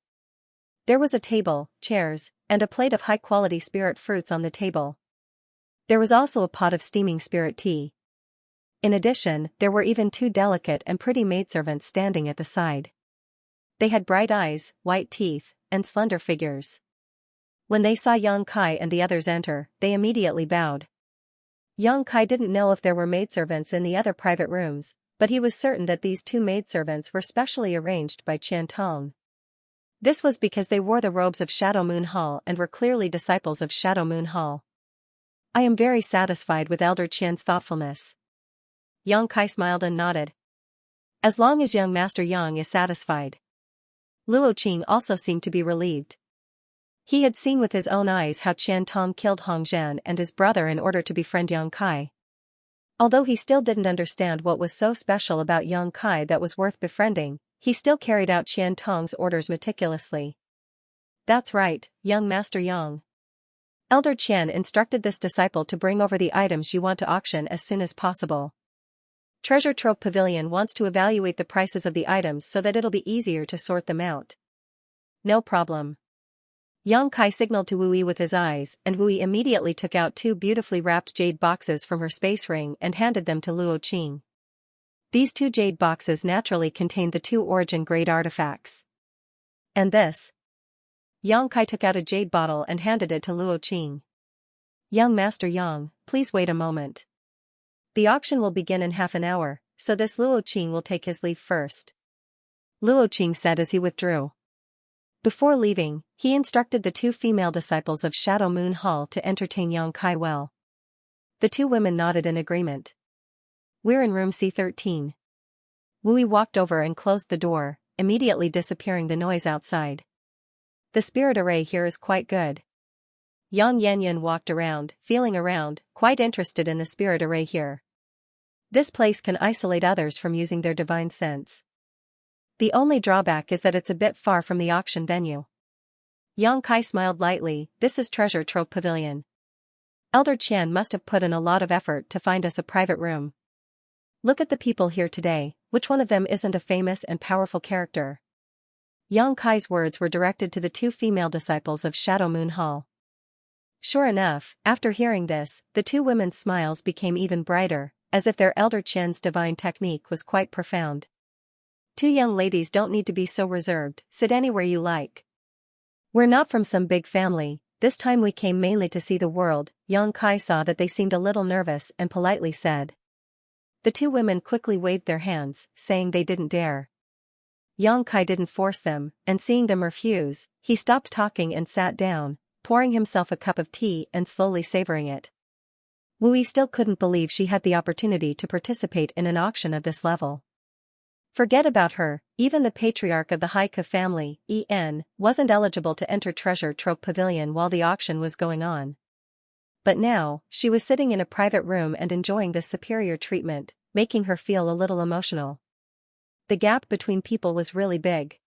There was a table, chairs, and a plate of high-quality spirit fruits on the table. There was also a pot of steaming spirit tea. In addition, there were even two delicate and pretty maidservants standing at the side. They had bright eyes, white teeth, and slender figures. When they saw Yang Kai and the others enter, they immediately bowed. Yang Kai didn't know if there were maidservants in the other private rooms, but he was certain that these two maidservants were specially arranged by Qian Tong. This was because they wore the robes of Shadow Moon Hall and were clearly disciples of Shadow Moon Hall. I am very satisfied with Elder Qian's thoughtfulness. Yang Kai smiled and nodded. As long as young Master Yang is satisfied. Luo Qing also seemed to be relieved. He had seen with his own eyes how Qian Tong killed Hong Zhan and his brother in order to befriend Yang Kai. Although he still didn't understand what was so special about Yang Kai that was worth befriending, he still carried out Qian Tong's orders meticulously. That's right, young Master Yang. Elder Qian instructed this disciple to bring over the items you want to auction as soon as possible. Treasure Trove Pavilion wants to evaluate the prices of the items so that it'll be easier to sort them out. No problem. Yang Kai signaled to Wu Yi with his eyes, and Wu Yi immediately took out two beautifully wrapped jade boxes from her space ring and handed them to Luo Qing. These two jade boxes naturally contained the two origin grade artifacts. And this? Yang Kai took out a jade bottle and handed it to Luo Qing. Young Master Yang, please wait a moment. The auction will begin in half an hour, so this Luo Qing will take his leave first. Luo Qing said as he withdrew. Before leaving, he instructed the two female disciples of Shadow Moon Hall to entertain Yang Kai well. The two women nodded in agreement. We're in room C13. Wu Yi walked over and closed the door, immediately disappearing the noise outside. The spirit array here is quite good. Yang Yanyan walked around, feeling around, quite interested in the spirit array here. This place can isolate others from using their divine sense. The only drawback is that it's a bit far from the auction venue. Yang Kai smiled lightly, this is Treasure Trove Pavilion. Elder Qian must have put in a lot of effort to find us a private room. Look at the people here today, which one of them isn't a famous and powerful character? Yang Kai's words were directed to the two female disciples of Shadow Moon Hall. Sure enough, after hearing this, the two women's smiles became even brighter, as if their Elder Qian's divine technique was quite profound. Two young ladies don't need to be so reserved, sit anywhere you like. We're not from some big family, this time we came mainly to see the world. Yang Kai saw that they seemed a little nervous and politely said. The two women quickly waved their hands, saying they didn't dare. Yang Kai didn't force them, and seeing them refuse, he stopped talking and sat down, pouring himself a cup of tea and slowly savoring it. Wu Yi still couldn't believe she had the opportunity to participate in an auction of this level. Forget about her, even the patriarch of the Haiku family, En, wasn't eligible to enter Treasure Trove Pavilion while the auction was going on. But now, she was sitting in a private room and enjoying this superior treatment, making her feel a little emotional. The gap between people was really big.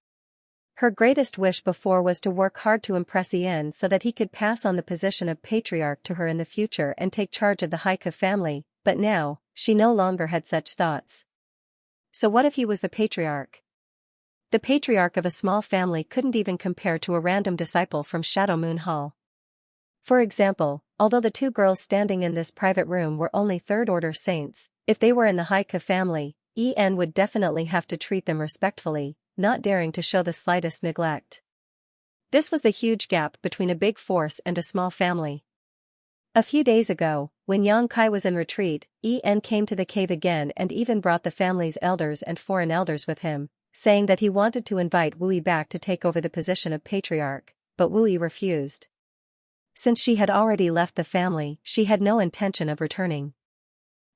Her greatest wish before was to work hard to impress En so that he could pass on the position of patriarch to her in the future and take charge of the Haiku family, but now, she no longer had such thoughts. So what if he was the patriarch? The patriarch of a small family couldn't even compare to a random disciple from Shadow Moon Hall. For example, although the two girls standing in this private room were only third-order saints, if they were in the Haika family, En would definitely have to treat them respectfully, not daring to show the slightest neglect. This was the huge gap between a big force and a small family. A few days ago, when Yang Kai was in retreat, En came to the cave again and even brought the family's elders and foreign elders with him, saying that he wanted to invite Wu Yi back to take over the position of patriarch, but Wu Yi refused. Since she had already left the family, she had no intention of returning.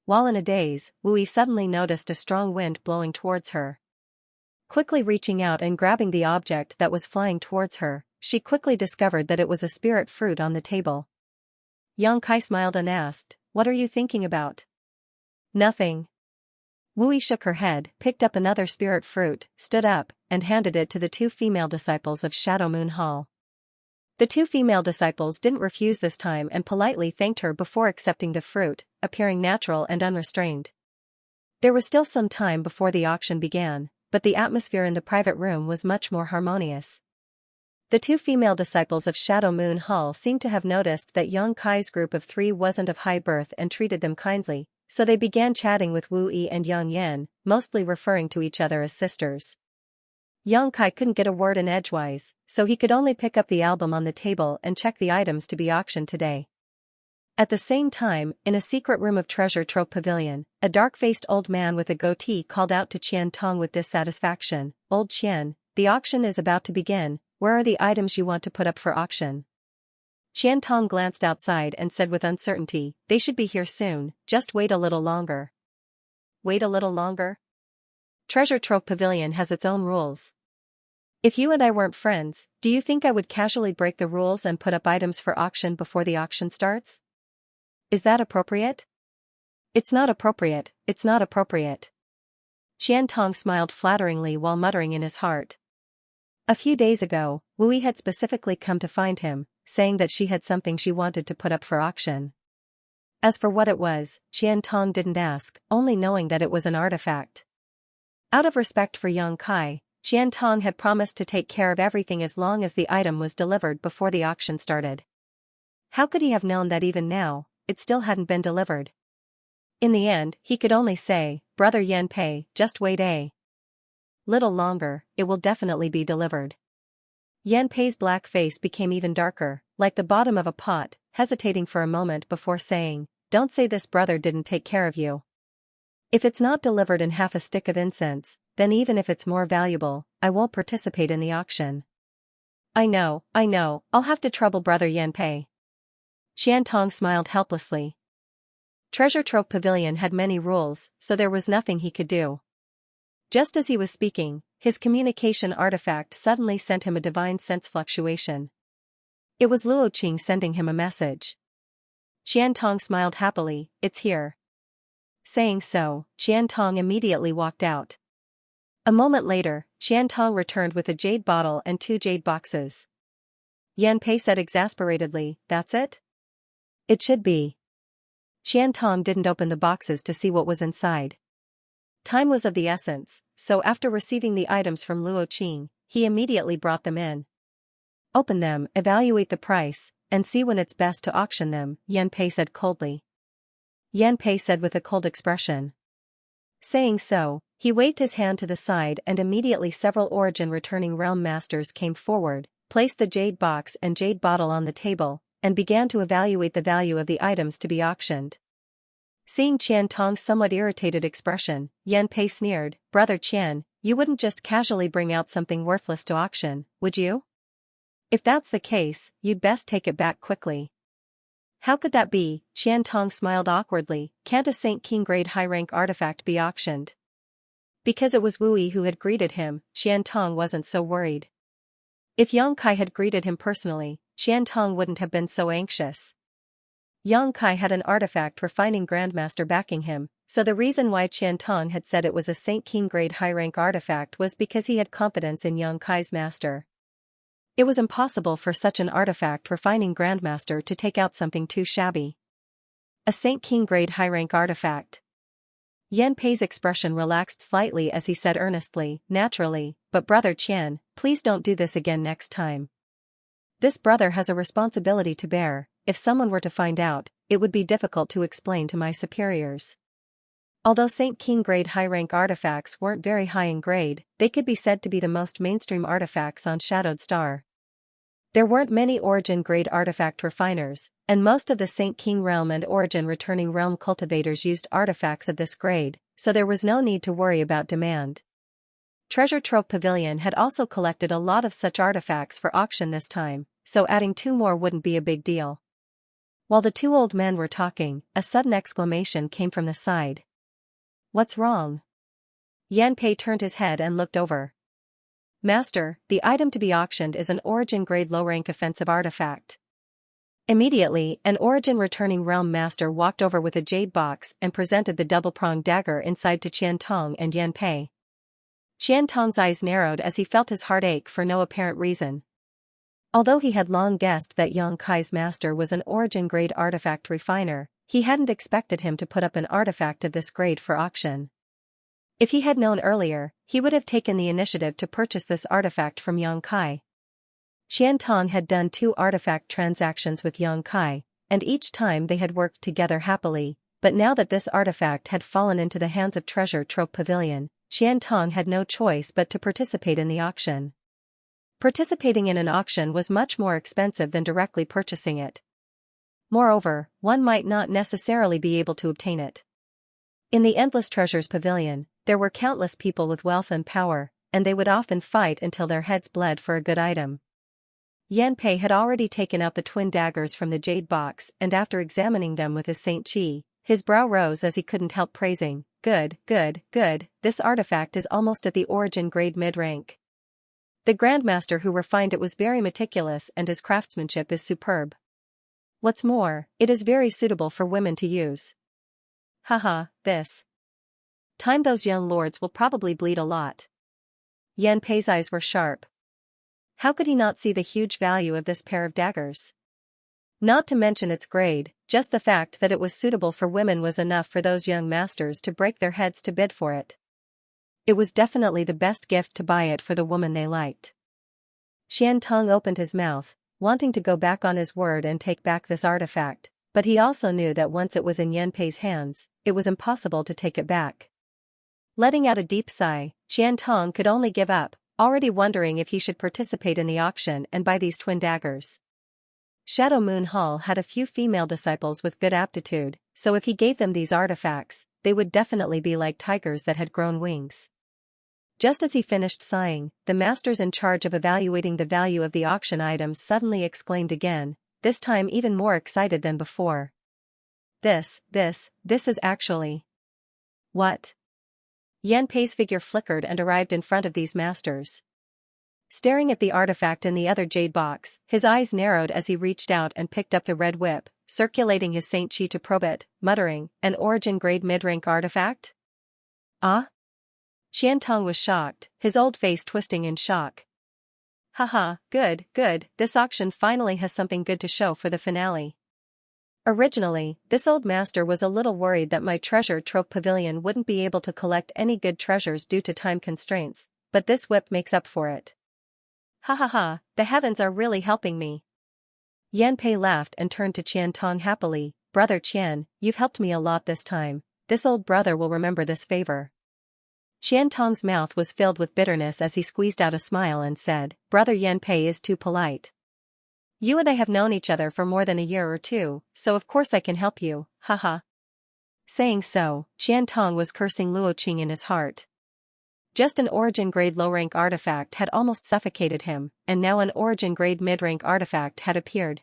While in a daze, Wu Yi suddenly noticed a strong wind blowing towards her. Quickly reaching out and grabbing the object that was flying towards her, she quickly discovered that it was a spirit fruit on the table. Yang Kai smiled and asked, "What are you thinking about?" "Nothing." Wu Yi shook her head, picked up another spirit fruit, stood up, and handed it to the two female disciples of Shadow Moon Hall. The two female disciples didn't refuse this time and politely thanked her before accepting the fruit, appearing natural and unrestrained. There was still some time before the auction began, but the atmosphere in the private room was much more harmonious. The two female disciples of Shadow Moon Hall seemed to have noticed that Yang Kai's group of three wasn't of high birth and treated them kindly, so they began chatting with Wu Yi and Yang Yan, mostly referring to each other as sisters. Yang Kai couldn't get a word in edgewise, so he could only pick up the album on the table and check the items to be auctioned today. At the same time, in a secret room of Treasure Trove Pavilion, a dark-faced old man with a goatee called out to Qian Tong with dissatisfaction, "Old Qian, the auction is about to begin, where are the items you want to put up for auction?" Qian Tong glanced outside and said with uncertainty, "They should be here soon, just wait a little longer." Wait a little longer? Treasure Trove Pavilion has its own rules. If you and I weren't friends, do you think I would casually break the rules and put up items for auction before the auction starts? Is that appropriate? It's not appropriate, it's not appropriate. Qian Tong smiled flatteringly while muttering in his heart. A few days ago, Wu Yi had specifically come to find him, saying that she had something she wanted to put up for auction. As for what it was, Qian Tong didn't ask, only knowing that it was an artifact. Out of respect for Yang Kai, Qian Tong had promised to take care of everything as long as the item was delivered before the auction started. How could he have known that even now, it still hadn't been delivered? In the end, he could only say, "Brother Yan Pei, just wait a little longer, it will definitely be delivered." Yan Pei's black face became even darker, like the bottom of a pot, hesitating for a moment before saying, "Don't say this brother didn't take care of you. If it's not delivered in half a stick of incense, then even if it's more valuable, I won't participate in the auction." I know, I'll have to trouble Brother Yan Pei." Qian Tong smiled helplessly. Treasure Trove Pavilion had many rules, so there was nothing he could do. Just as he was speaking, his communication artifact suddenly sent him a divine sense fluctuation. It was Luo Qing sending him a message. Qian Tong smiled happily, "It's here." Saying so, Qian Tong immediately walked out. A moment later, Qian Tong returned with a jade bottle and 2 jade boxes. Yan Pei said exasperatedly, "That's it? It should be." Qian Tong didn't open the boxes to see what was inside. Time was of the essence, so after receiving the items from Luo Qing, he immediately brought them in. "Open them, evaluate the price, and see when it's best to auction them," Yan Pei said coldly. Yan Pei said with a cold expression. Saying so, he waved his hand to the side and immediately several origin returning realm masters came forward, placed the jade box and jade bottle on the table, and began to evaluate the value of the items to be auctioned. Seeing Qian Tong's somewhat irritated expression, Yan Pei sneered, "Brother Qian, you wouldn't just casually bring out something worthless to auction, would you? If that's the case, you'd best take it back quickly." "How could that be?" Qian Tong smiled awkwardly. "Can't a Saint King grade high rank artifact be auctioned?" Because it was Wu Yi who had greeted him, Qian Tong wasn't so worried. If Yang Kai had greeted him personally, Qian Tong wouldn't have been so anxious. Yang Kai had an artifact refining grandmaster backing him, so the reason why Qian Tong had said it was a Saint King grade high rank artifact was because he had confidence in Yang Kai's master. It was impossible for such an artifact refining grandmaster to take out something too shabby. A Saint King grade high rank artifact. Yan Pei's expression relaxed slightly as he said earnestly, naturally, but Brother Qian, please don't do this again next time. This brother has a responsibility to bear. If someone were to find out, it would be difficult to explain to my superiors. Although Saint King grade high-rank artifacts weren't very high in grade, they could be said to be the most mainstream artifacts on Shadowed Star. There weren't many Origin grade artifact refiners, and most of the Saint King realm and Origin returning realm cultivators used artifacts of this grade, so there was no need to worry about demand. Treasure Trove Pavilion had also collected a lot of such artifacts for auction this time, so adding 2 more wouldn't be a big deal. While the 2 old men were talking, a sudden exclamation came from the side. What's wrong? Yan Pei turned his head and looked over. Master, the item to be auctioned is an Origin grade low-rank offensive artifact. Immediately, an Origin returning realm master walked over with a jade box and presented the double-pronged dagger inside to Qian Tong and Yan Pei. Qian Tong's eyes narrowed as he felt his heart ache for no apparent reason. Although he had long guessed that Yang Kai's master was an Origin grade artifact refiner, he hadn't expected him to put up an artifact of this grade for auction. If he had known earlier, he would have taken the initiative to purchase this artifact from Yang Kai. Qian Tong had done 2 artifact transactions with Yang Kai, and each time they had worked together happily, but now that this artifact had fallen into the hands of Treasure Trove Pavilion, Qian Tong had no choice but to participate in the auction. Participating in an auction was much more expensive than directly purchasing it. Moreover, one might not necessarily be able to obtain it. In the Endless Treasures Pavilion, there were countless people with wealth and power, and they would often fight until their heads bled for a good item. Yan Pei had already taken out the twin daggers from the jade box, and after examining them with his Saint Qi, his brow rose as he couldn't help praising, good, good, good, this artifact is almost at the Origin grade mid-rank. The Grandmaster who refined it was very meticulous and his craftsmanship is superb. What's more, it is very suitable for women to use. Haha, this time those young lords will probably bleed a lot. Yan Pei's eyes were sharp. How could he not see the huge value of this pair of daggers? Not to mention its grade, just the fact that it was suitable for women was enough for those young masters to break their heads to bid for it. It was definitely the best gift to buy it for the woman they liked. Qian Tong opened his mouth, wanting to go back on his word and take back this artifact, but he also knew that once it was in Yan Pei's hands, it was impossible to take it back. Letting out a deep sigh, Qian Tong could only give up, already wondering if he should participate in the auction and buy these twin daggers. Shadow Moon Hall had a few female disciples with good aptitude, so if he gave them these artifacts, they would definitely be like tigers that had grown wings. Just as he finished sighing, the masters in charge of evaluating the value of the auction items suddenly exclaimed again, this time even more excited than before. This is actually... What? Yan Pei's figure flickered and arrived in front of these masters. Staring at the artifact in the other jade box, his eyes narrowed as he reached out and picked up the red whip, circulating his Saint Qi to probe it, muttering, an Origin grade mid-rank artifact? Ah? Qian Tong was shocked, his old face twisting in shock. Haha, good, good, this auction finally has something good to show for the finale. Originally, this old master was a little worried that my Treasure Trove Pavilion wouldn't be able to collect any good treasures due to time constraints, but this whip makes up for it. Ha ha ha, the heavens are really helping me. Yan Pei laughed and turned to Qian Tong happily, Brother Qian, you've helped me a lot this time, this old brother will remember this favor. Qian Tong's mouth was filled with bitterness as he squeezed out a smile and said, Brother Yan Pei is too polite. You and I have known each other for more than a year or 2, so of course I can help you, haha. Saying so, Qian Tong was cursing Luo Qing in his heart. Just an Origin grade low-rank artifact had almost suffocated him, and now an Origin grade mid-rank artifact had appeared.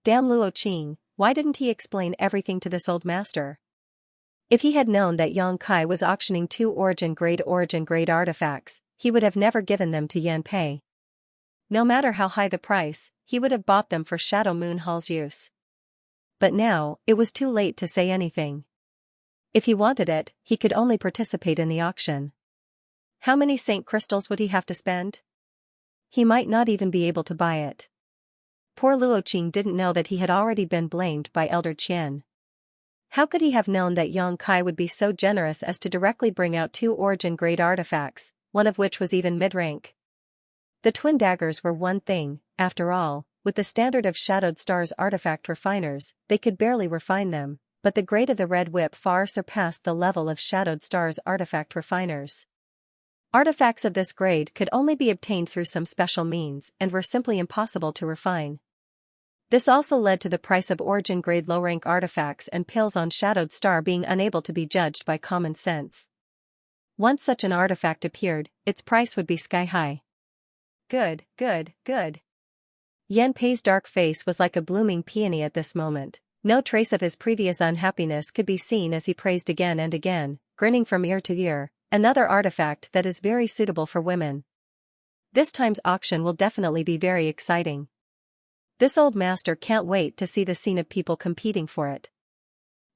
Damn Luo Qing, why didn't he explain everything to this old master? If he had known that Yang Kai was auctioning 2 Origin grade artifacts, he would have never given them to Yan Pei. No matter how high the price, he would have bought them for Shadow Moon Hall's use. But now, it was too late to say anything. If he wanted it, he could only participate in the auction. How many Saint Crystals would he have to spend? He might not even be able to buy it. Poor Luo Qing didn't know that he had already been blamed by Elder Qian. How could he have known that Yang Kai would be so generous as to directly bring out 2 origin-grade artifacts, one of which was even mid-rank? The twin daggers were one thing, after all, with the standard of Shadowed Star's artifact refiners, they could barely refine them, but the grade of the red whip far surpassed the level of Shadowed Star's artifact refiners. Artifacts of this grade could only be obtained through some special means and were simply impossible to refine. This also led to the price of origin-grade low-rank artifacts and pills on Shadowed Star being unable to be judged by common sense. Once such an artifact appeared, its price would be sky-high. Good. Yan Pei's dark face was like a blooming peony at this moment. No trace of his previous unhappiness could be seen as he praised again and again, grinning from ear to ear, another artifact that is very suitable for women. This time's auction will definitely be very exciting. This old master can't wait to see the scene of people competing for it.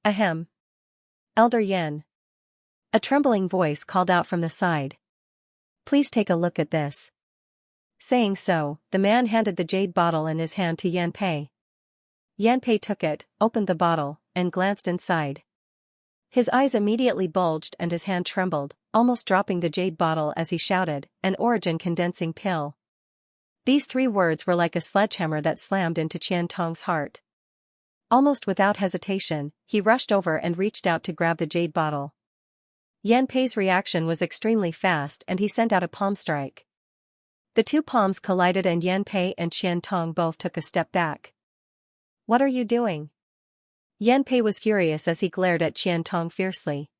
Ahem. Elder Yan. A trembling voice called out from the side. Please take a look at this. Saying so, the man handed the jade bottle in his hand to Yan Pei. Yan Pei took it, opened the bottle, and glanced inside. His eyes immediately bulged and his hand trembled, almost dropping the jade bottle as he shouted, "An origin condensing pill." These 3 words were like a sledgehammer that slammed into Qian Tong's heart. Almost without hesitation, he rushed over and reached out to grab the jade bottle. Yan Pei's reaction was extremely fast and he sent out a palm strike. The 2 palms collided and Yan Pei and Qian Tong both took a step back. "What are you doing?" Yan Pei was furious as he glared at Qian Tong fiercely.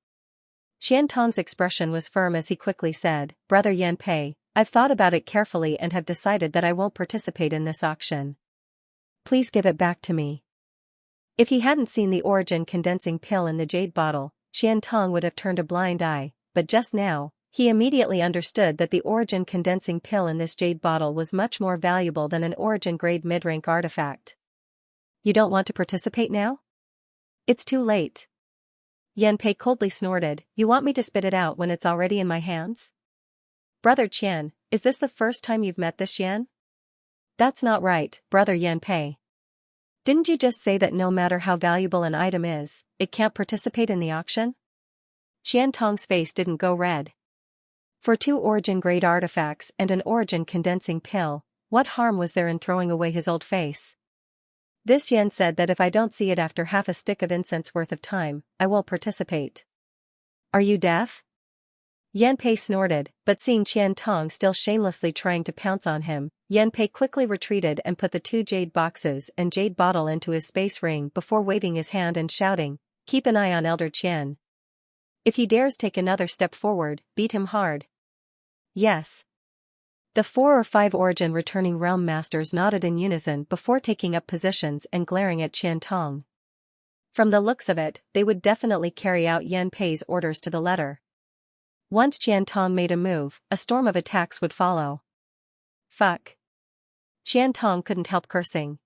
Qian Tong's expression was firm as he quickly said, "Brother Yan Pei, I've thought about it carefully and have decided that I won't participate in this auction. Please give it back to me." If he hadn't seen the origin condensing pill in the jade bottle, Qian Tong would have turned a blind eye, but just now, he immediately understood that the origin condensing pill in this jade bottle was much more valuable than an origin-grade mid-rank artifact. "You don't want to participate now? It's too late." Yan Pei coldly snorted, "You want me to spit it out when it's already in my hands? Brother Qian, is this the first time you've met this Yan?" "That's not right, Brother Yan Pei. Didn't you just say that no matter how valuable an item is, it can't participate in the auction?" Qian Tong's face didn't go red. For 2 origin-grade artifacts and an origin condensing pill, what harm was there in throwing away his old face? This Yan said that if I don't see it after half a stick of incense worth of time, I won't participate. Are you deaf? Yan Pei snorted, but seeing Qian Tong still shamelessly trying to pounce on him, Yan Pei quickly retreated and put the 2 jade boxes and jade bottle into his space ring before waving his hand and shouting, "Keep an eye on Elder Qian. If he dares take another step forward, beat him hard." "Yes." The 4 or 5 origin returning realm masters nodded in unison before taking up positions and glaring at Qian Tong. From the looks of it, they would definitely carry out Yan Pei's orders to the letter. Once Qian Tong made a move, a storm of attacks would follow. Fuck. Qian Tong couldn't help cursing.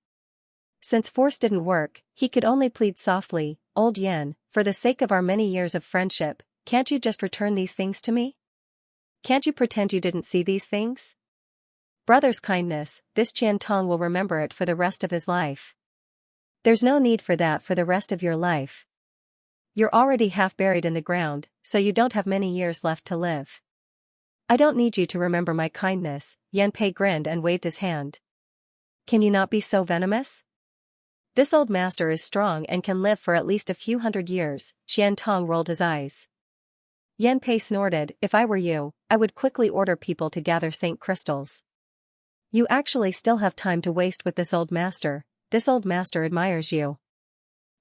Since force didn't work, he could only plead softly, "Old Yan, for the sake of our many years of friendship, can't you just return these things to me? Can't you pretend you didn't see these things?" Brother's kindness, this Qian Tong will remember it for the rest of his life. There's no need for that for the rest of your life. You're already half buried in the ground, so you don't have many years left to live. I don't need you to remember my kindness. Yan Pei grinned and waved his hand. Can you not be so venomous? This old master is strong and can live for at least a few hundred years. Qian Tong rolled his eyes. Yan Pei snorted, "If I were you, I would quickly order people to gather Saint crystals. You actually still have time to waste with this old master. This old master admires you.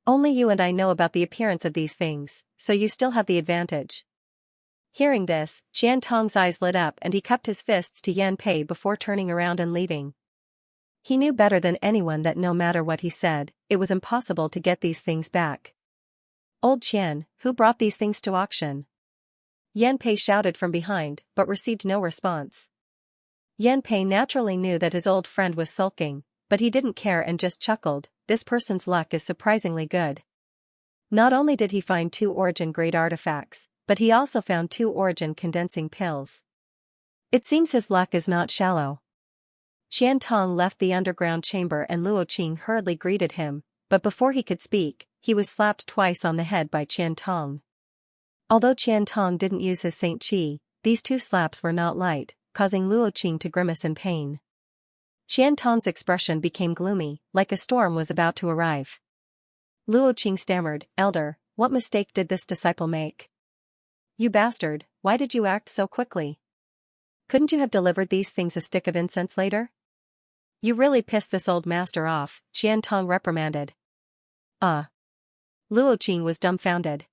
Only you and I know about the appearance of these things, so you still have the advantage." Hearing this, Qian Tong's eyes lit up and he cupped his fists to Yan Pei before turning around and leaving. He knew better than anyone that no matter what he said, it was impossible to get these things back. "Old Qian, who brought these things to auction?" Yan Pei shouted from behind, but received no response. Yan Pei naturally knew that his old friend was sulking, but he didn't care and just chuckled. This person's luck is surprisingly good. Not only did he find 2 origin-grade artifacts, but he also found 2 origin condensing pills. It seems his luck is not shallow. Qian Tong left the underground chamber and Luo Qing hurriedly greeted him, but before he could speak, he was slapped twice on the head by Qiantong. Although Qiantong didn't use his Saint Qi, these two slaps were not light, causing Luo Qing to grimace in pain. Qiantong's expression became gloomy, like a storm was about to arrive. Luo Qing stammered, "Elder, what mistake did this disciple make? You bastard, why did you act so quickly? Couldn't you have delivered these things a stick of incense later? You really pissed this old master off," Qiantong reprimanded. Luo Qing was dumbfounded.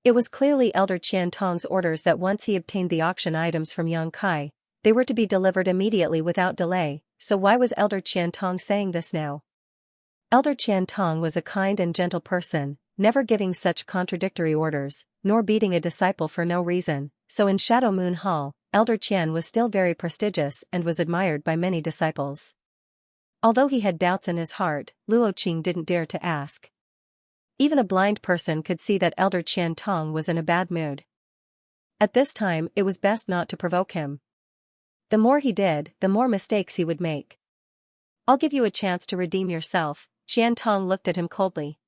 It was clearly Elder Qiantong's orders that once he obtained the auction items from Yang Kai, they were to be delivered immediately without delay, so why was Elder Qiantong saying this now? Elder Qiantong was a kind and gentle person, never giving such contradictory orders, nor beating a disciple for no reason, so in Shadow Moon Hall, Elder Qian was still very prestigious and was admired by many disciples. Although he had doubts in his heart, Luo Qing didn't dare to ask. Even a blind person could see that Elder Qiantong was in a bad mood. At this time, it was best not to provoke him. The more he did, the more mistakes he would make. "I'll give you a chance to redeem yourself," Qiantong looked at him coldly.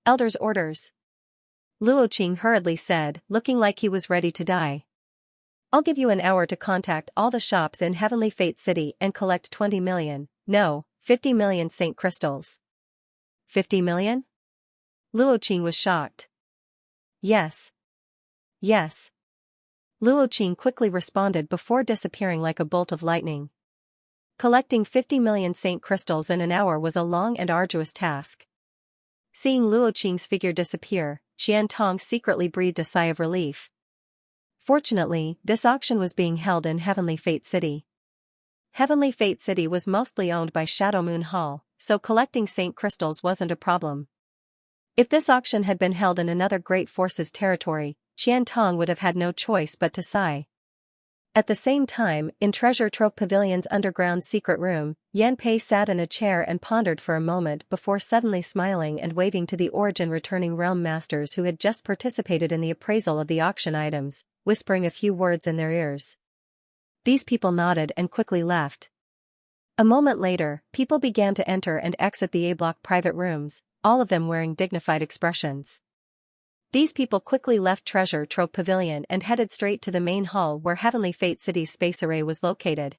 "Elder's orders," Luo Qing hurriedly said, looking like he was ready to die. "I'll give you an hour to contact all the shops in Heavenly Fate City and collect 20 million, no, 50 million Saint crystals." 50 million? Luo Qing was shocked. Yes. Yes. Luo Qing quickly responded before disappearing like a bolt of lightning. Collecting 50 million Saint crystals in an hour was a long and arduous task. Seeing Luo Qing's figure disappear, Qiantong secretly breathed a sigh of relief. Fortunately, this auction was being held in Heavenly Fate City. Heavenly Fate City was mostly owned by Shadow Moon Hall, so collecting Saint crystals wasn't a problem. If this auction had been held in another Great Forces territory, Qiantong would have had no choice but to sigh. At the same time, in Treasure Trove Pavilion's underground secret room, Yan Pei sat in a chair and pondered for a moment before suddenly smiling and waving to the Origin returning realm masters who had just participated in the appraisal of the auction items, whispering a few words in their ears. These people nodded and quickly left. A moment later, people began to enter and exit the A-block private rooms, all of them wearing dignified expressions. These people quickly left Treasure Trove Pavilion and headed straight to the main hall where Heavenly Fate City's space array was located.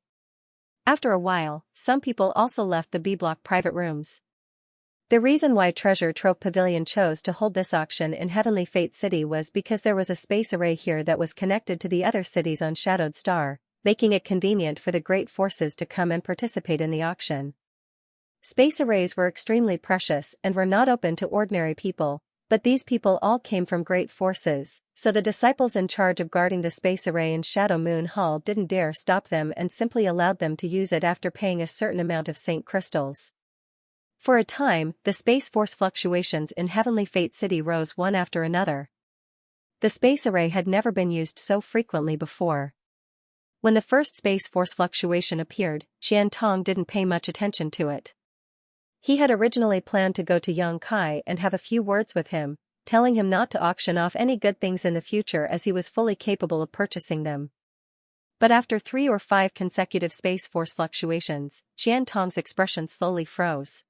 After a while, some people also left the B-block private rooms. The reason why Treasure Trove Pavilion chose to hold this auction in Heavenly Fate City was because there was a space array here that was connected to the other cities on Shadowed Star, making it convenient for the Great Forces to come and participate in the auction. Space arrays were extremely precious and were not open to ordinary people, but these people all came from Great Forces, so the disciples in charge of guarding the space array in Shadow Moon Hall didn't dare stop them and simply allowed them to use it after paying a certain amount of Saint crystals. For a time, the space force fluctuations in Heavenly Fate City rose one after another. The space array had never been used so frequently before. When the first space force fluctuation appeared, Qiantong didn't pay much attention to it. He had originally planned to go to Yang Kai and have a few words with him, telling him not to auction off any good things in the future as he was fully capable of purchasing them. But after 3 or 5 consecutive space force fluctuations, Qiantong's expression slowly froze.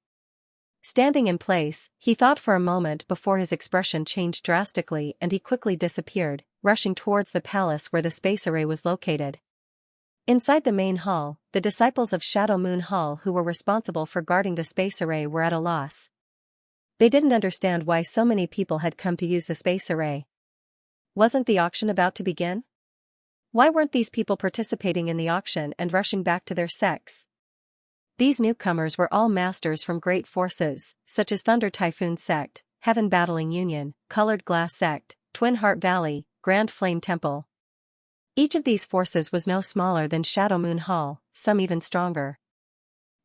Standing in place, he thought for a moment before his expression changed drastically and he quickly disappeared, rushing towards the palace where the space array was located. Inside the main hall, the disciples of Shadow Moon Hall who were responsible for guarding the space array were at a loss. They didn't understand why so many people had come to use the space array. Wasn't the auction about to begin? Why weren't these people participating in the auction and rushing back to their sects? These newcomers were all masters from Great Forces, such as Thunder Typhoon Sect, Heaven Battling Union, Colored Glass Sect, Twin Heart Valley, Grand Flame Temple. Each of these forces was no smaller than Shadow Moon Hall, some even stronger.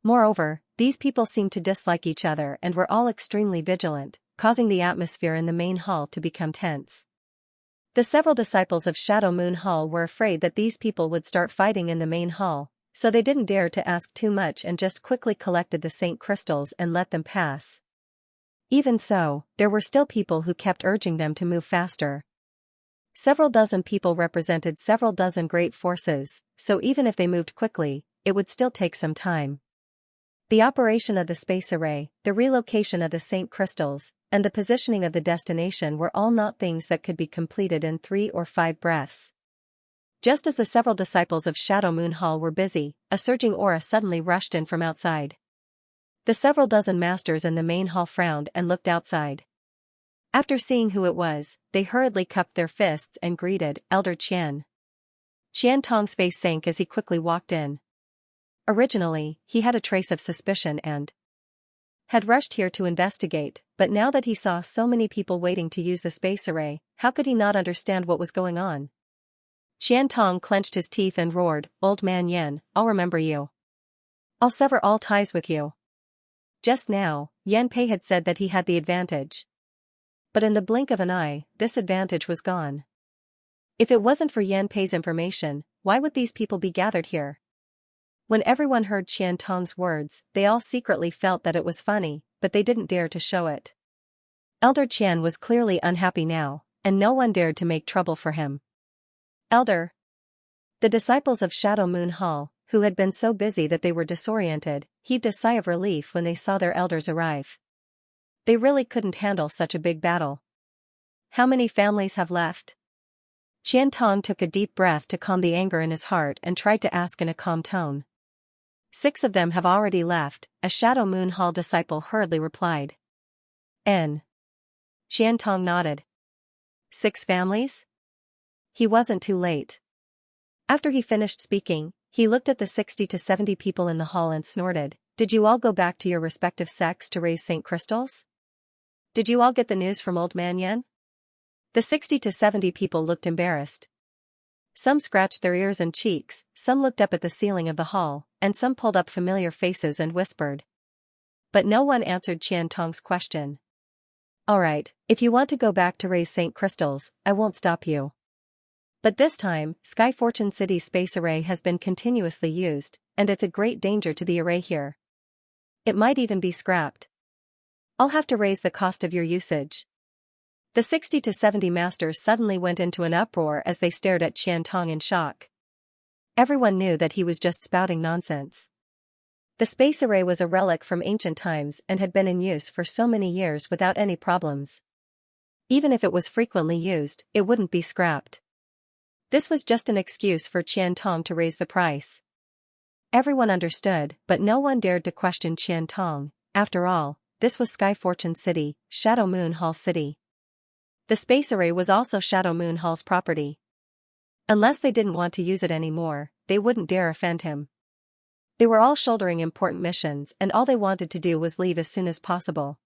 Moreover, these people seemed to dislike each other and were all extremely vigilant, causing the atmosphere in the main hall to become tense. The several disciples of Shadow Moon Hall were afraid that these people would start fighting in the main hall, so they didn't dare to ask too much and just quickly collected the Saint crystals and let them pass. Even so, there were still people who kept urging them to move faster. Several dozen people represented several dozen great forces, so even if they moved quickly, it would still take some time. The operation of the space array, the relocation of the Saint crystals, and the positioning of the destination were all not things that could be completed in 3 or 5 breaths. Just as the several disciples of Shadow Moon Hall were busy, a surging aura suddenly rushed in from outside. The several dozen masters in the main hall frowned and looked outside. After seeing who it was, they hurriedly cupped their fists and greeted Elder Qian. Xiantong's face sank as he quickly walked in. Originally, he had a trace of suspicion and had rushed here to investigate, but now that he saw so many people waiting to use the space array, how could he not understand what was going on? Xiantong clenched his teeth and roared, "Old man Yan, I'll remember you. I'll sever all ties with you." Just now, Yan Pei had said that he had the advantage. But in the blink of an eye, this advantage was gone. If it wasn't for Yan Pei's information, why would these people be gathered here? When everyone heard Xiantong's words, they all secretly felt that it was funny, but they didn't dare to show it. Elder Qian was clearly unhappy now, and no one dared to make trouble for him. "Elder." The disciples of Shadow Moon Hall, who had been so busy that they were disoriented, heaved a sigh of relief when they saw their elders arrive. They really couldn't handle such a big battle. "How many families have left?" Xiantong took a deep breath to calm the anger in his heart and tried to ask in a calm tone. "6 of them have already left," a Shadow Moon Hall disciple hurriedly replied. "N." Xiantong nodded. 6 families? He wasn't too late. After he finished speaking, he looked at the 60 to 70 people in the hall and snorted, "Did you all go back to your respective sects to raise Saint crystals? Did you all get the news from Old Man Yan?" The 60 to 70 people looked embarrassed. Some scratched their ears and cheeks, some looked up at the ceiling of the hall, and some pulled up familiar faces and whispered. But no one answered Xiantong's question. "Alright, if you want to go back to raise Saint crystals, I won't stop you. But this time, Sky Fortune City's space array has been continuously used, and it's a great danger to the array here. It might even be scrapped. I'll have to raise the cost of your usage." The 60 to 70 masters suddenly went into an uproar as they stared at Xiantong in shock. Everyone knew that he was just spouting nonsense. The space array was a relic from ancient times and had been in use for so many years without any problems. Even if it was frequently used, it wouldn't be scrapped. This was just an excuse for Xiantong to raise the price. Everyone understood, but no one dared to question Xiantong. After all, this was Sky Fortune City, Shadow Moon Hall City. The space array was also Shadow Moon Hall's property. Unless they didn't want to use it anymore, they wouldn't dare offend him. They were all shouldering important missions and all they wanted to do was leave as soon as possible.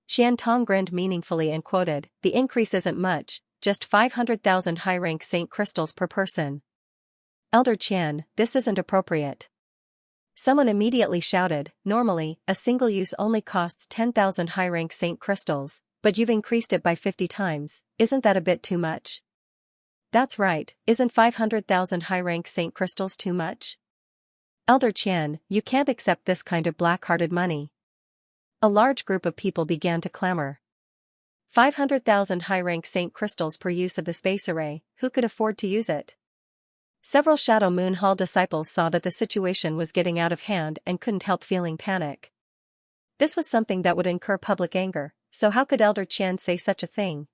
Xiantong grinned meaningfully and quoted, "The increase isn't much, just 500,000 high-rank Saint crystals per person." "Elder Qian, this isn't appropriate." Someone immediately shouted, "Normally, a single use only costs 10,000 high-rank Saint crystals, but you've increased it by 50 times, isn't that a bit too much?" "That's right, isn't 500,000 high-rank Saint crystals too much?" "Elder Qian, you can't accept this kind of black-hearted money." A large group of people began to clamor. 500,000 high-rank Saint crystals per use of the space array, who could afford to use it? Several Shadow Moon Hall disciples saw that the situation was getting out of hand and couldn't help feeling panic. This was something that would incur public anger, so how could Elder Qian say such a thing?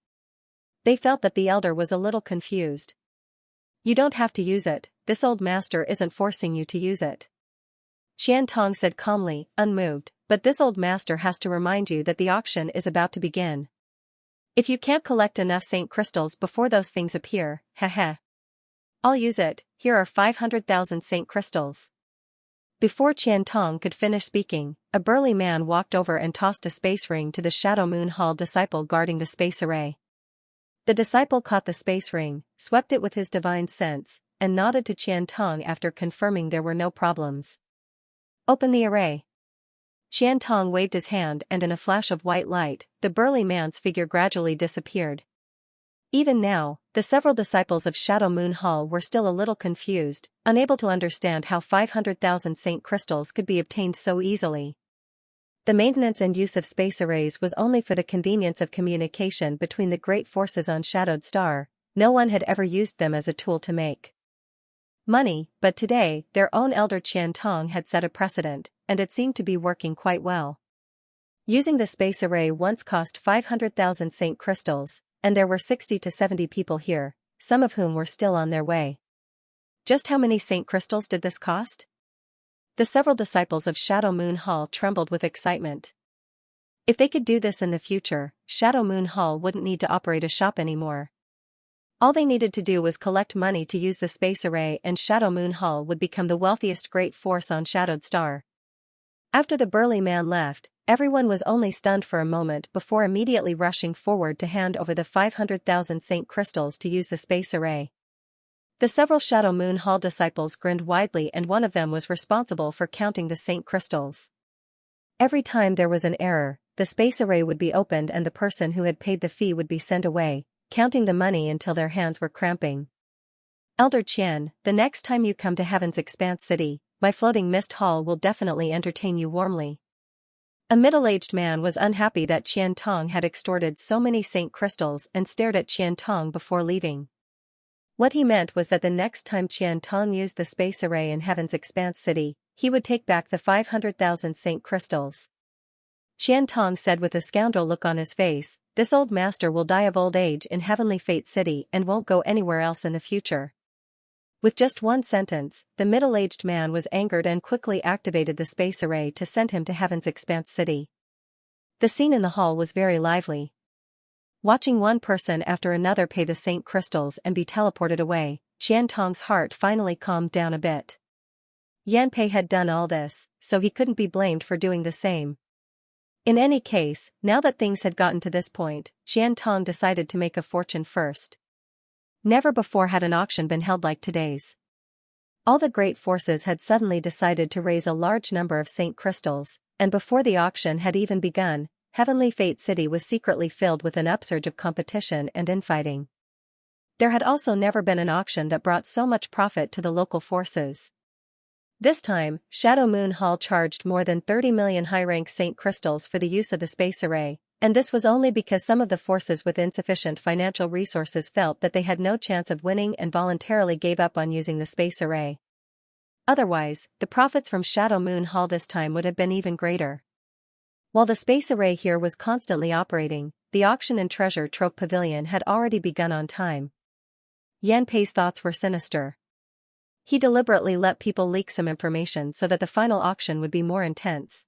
They felt that the elder was a little confused. "You don't have to use it, this old master isn't forcing you to use it." Xiantong said calmly, unmoved, "But this old master has to remind you that the auction is about to begin. If you can't collect enough Saint crystals before those things appear, heh. I'll use it, here are 500,000 Saint crystals." Before Xiantong could finish speaking, a burly man walked over and tossed a space ring to the Shadow Moon Hall disciple guarding the space array. The disciple caught the space ring, swept it with his divine sense, and nodded to Xiantong after confirming there were no problems. "Open the array." Xiantong waved his hand and in a flash of white light, the burly man's figure gradually disappeared. Even now, the several disciples of Shadow Moon Hall were still a little confused, unable to understand how 500,000 Saint crystals could be obtained so easily. The maintenance and use of space arrays was only for the convenience of communication between the great forces on Shadowed Star. No one had ever used them as a tool to make money, but today, their own elder Xiantong had set a precedent, and it seemed to be working quite well. Using the space array once cost 500,000 Saint crystals, and there were 60 to 70 people here, some of whom were still on their way. Just how many Saint crystals did this cost? The several disciples of Shadow Moon Hall trembled with excitement. If they could do this in the future, Shadow Moon Hall wouldn't need to operate a shop anymore. All they needed to do was collect money to use the space array, and Shadow Moon Hall would become the wealthiest great force on Shadowed Star. After the burly man left, everyone was only stunned for a moment before immediately rushing forward to hand over the 500,000 Saint crystals to use the space array. The several Shadow Moon Hall disciples grinned widely, and one of them was responsible for counting the Saint crystals. Every time there was an error, the space array would be opened and the person who had paid the fee would be sent away, counting the money until their hands were cramping. Elder Qian, the next time you come to Heaven's Expanse City, my floating mist hall will definitely entertain you warmly. A middle-aged man was unhappy that Qian Tong had extorted so many Saint crystals and stared at Qian Tong before leaving. What he meant was that the next time Qian Tong used the space array in Heaven's Expanse City, he would take back the 500,000 Saint crystals. Qian Tong said with a scoundrel look on his face, "This old master will die of old age in Heavenly Fate City and won't go anywhere else in the future." With just one sentence, the middle-aged man was angered and quickly activated the space array to send him to Heaven's Expanse City. The scene in the hall was very lively. Watching one person after another pay the Saint crystals and be teleported away, Qian Tong's heart finally calmed down a bit. Yan Pei had done all this, so he couldn't be blamed for doing the same. In any case, now that things had gotten to this point, Qian Tong decided to make a fortune first. Never before had an auction been held like today's. All the great forces had suddenly decided to raise a large number of Saint crystals, and before the auction had even begun, Heavenly Fate City was secretly filled with an upsurge of competition and infighting. There had also never been an auction that brought so much profit to the local forces. This time, Shadow Moon Hall charged more than 30 million high-rank Saint crystals for the use of the space array, and this was only because some of the forces with insufficient financial resources felt that they had no chance of winning and voluntarily gave up on using the space array. Otherwise, the profits from Shadow Moon Hall this time would have been even greater. While the space array here was constantly operating, the auction and treasure trove pavilion had already begun on time. Yan Pei's thoughts were sinister. He deliberately let people leak some information so that the final auction would be more intense.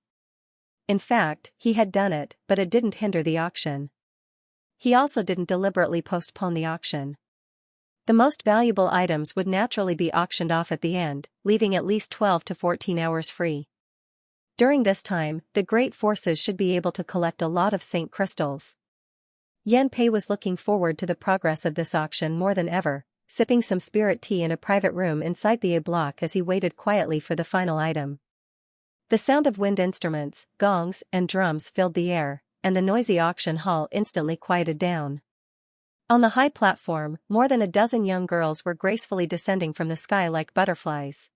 In fact, he had done it, but it didn't hinder the auction. He also didn't deliberately postpone the auction. The most valuable items would naturally be auctioned off at the end, leaving at least 12 to 14 hours free. During this time, the great forces should be able to collect a lot of Saint crystals. Yan Pei was looking forward to the progress of this auction more than ever, sipping some spirit tea in a private room inside the A block as he waited quietly for the final item. The sound of wind instruments, gongs, and drums filled the air, and the noisy auction hall instantly quieted down. On the high platform, more than a dozen young girls were gracefully descending from the sky like butterflies.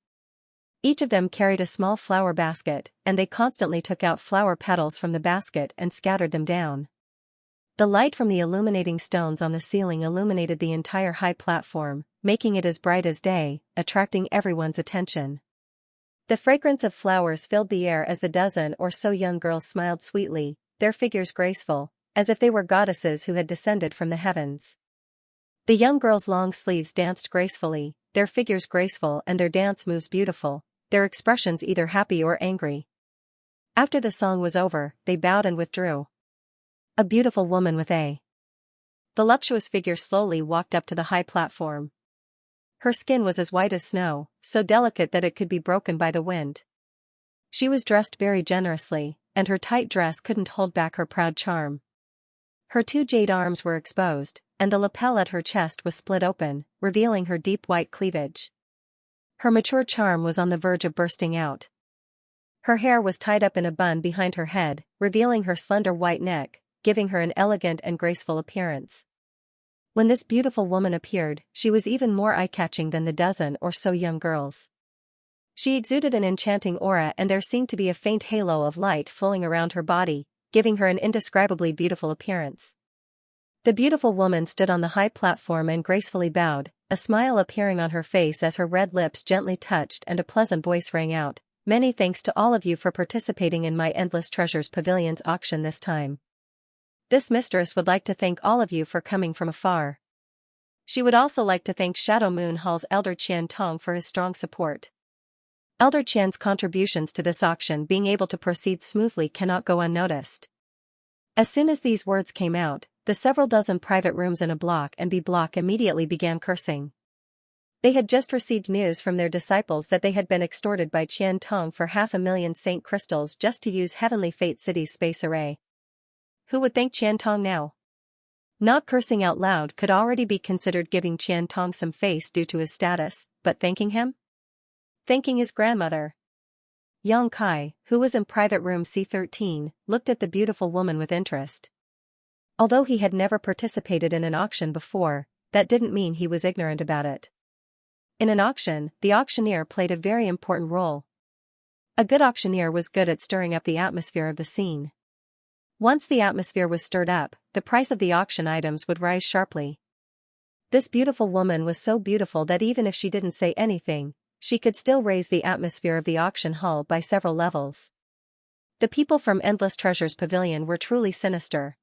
Each of them carried a small flower basket, and they constantly took out flower petals from the basket and scattered them down. The light from the illuminating stones on the ceiling illuminated the entire high platform, making it as bright as day, attracting everyone's attention. The fragrance of flowers filled the air as the dozen or so young girls smiled sweetly, their figures graceful, as if they were goddesses who had descended from the heavens. The young girls' long sleeves danced gracefully, their figures graceful and their dance moves beautiful, their expressions either happy or angry. After the song was over, they bowed and withdrew. A beautiful woman with a voluptuous figure slowly walked up to the high platform. Her skin was as white as snow, so delicate that it could be broken by the wind. She was dressed very generously, and her tight dress couldn't hold back her proud charm. Her two jade arms were exposed, and the lapel at her chest was split open, revealing her deep white cleavage. Her mature charm was on the verge of bursting out. Her hair was tied up in a bun behind her head, revealing her slender white neck, giving her an elegant and graceful appearance. When this beautiful woman appeared, she was even more eye-catching than the dozen or so young girls. She exuded an enchanting aura, and there seemed to be a faint halo of light flowing around her body, giving her an indescribably beautiful appearance. The beautiful woman stood on the high platform and gracefully bowed, a smile appearing on her face as her red lips gently touched and a pleasant voice rang out, Many thanks to all of you for participating in my Endless Treasures Pavilion's auction this time. This mistress would like to thank all of you for coming from afar. She would also like to thank Shadow Moon Hall's Elder Qian Tong for his strong support. Elder Qian's contributions to this auction being able to proceed smoothly cannot go unnoticed. As soon as these words came out, the several dozen private rooms in A block and B block immediately began cursing. They had just received news from their disciples that they had been extorted by Qian Tong for 500,000 saint crystals just to use Heavenly Fate City's space array. Who would thank Qian Tong now? Not cursing out loud could already be considered giving Qian Tong some face due to his status, but thanking him? Thanking his grandmother. Yang Kai, who was in private room C13, looked at the beautiful woman with interest. Although he had never participated in an auction before, that didn't mean he was ignorant about it. In an auction, the auctioneer played a very important role. A good auctioneer was good at stirring up the atmosphere of the scene. Once the atmosphere was stirred up, the price of the auction items would rise sharply. This beautiful woman was so beautiful that even if she didn't say anything, she could still raise the atmosphere of the auction hall by several levels. The people from Endless Treasures Pavilion were truly sinister.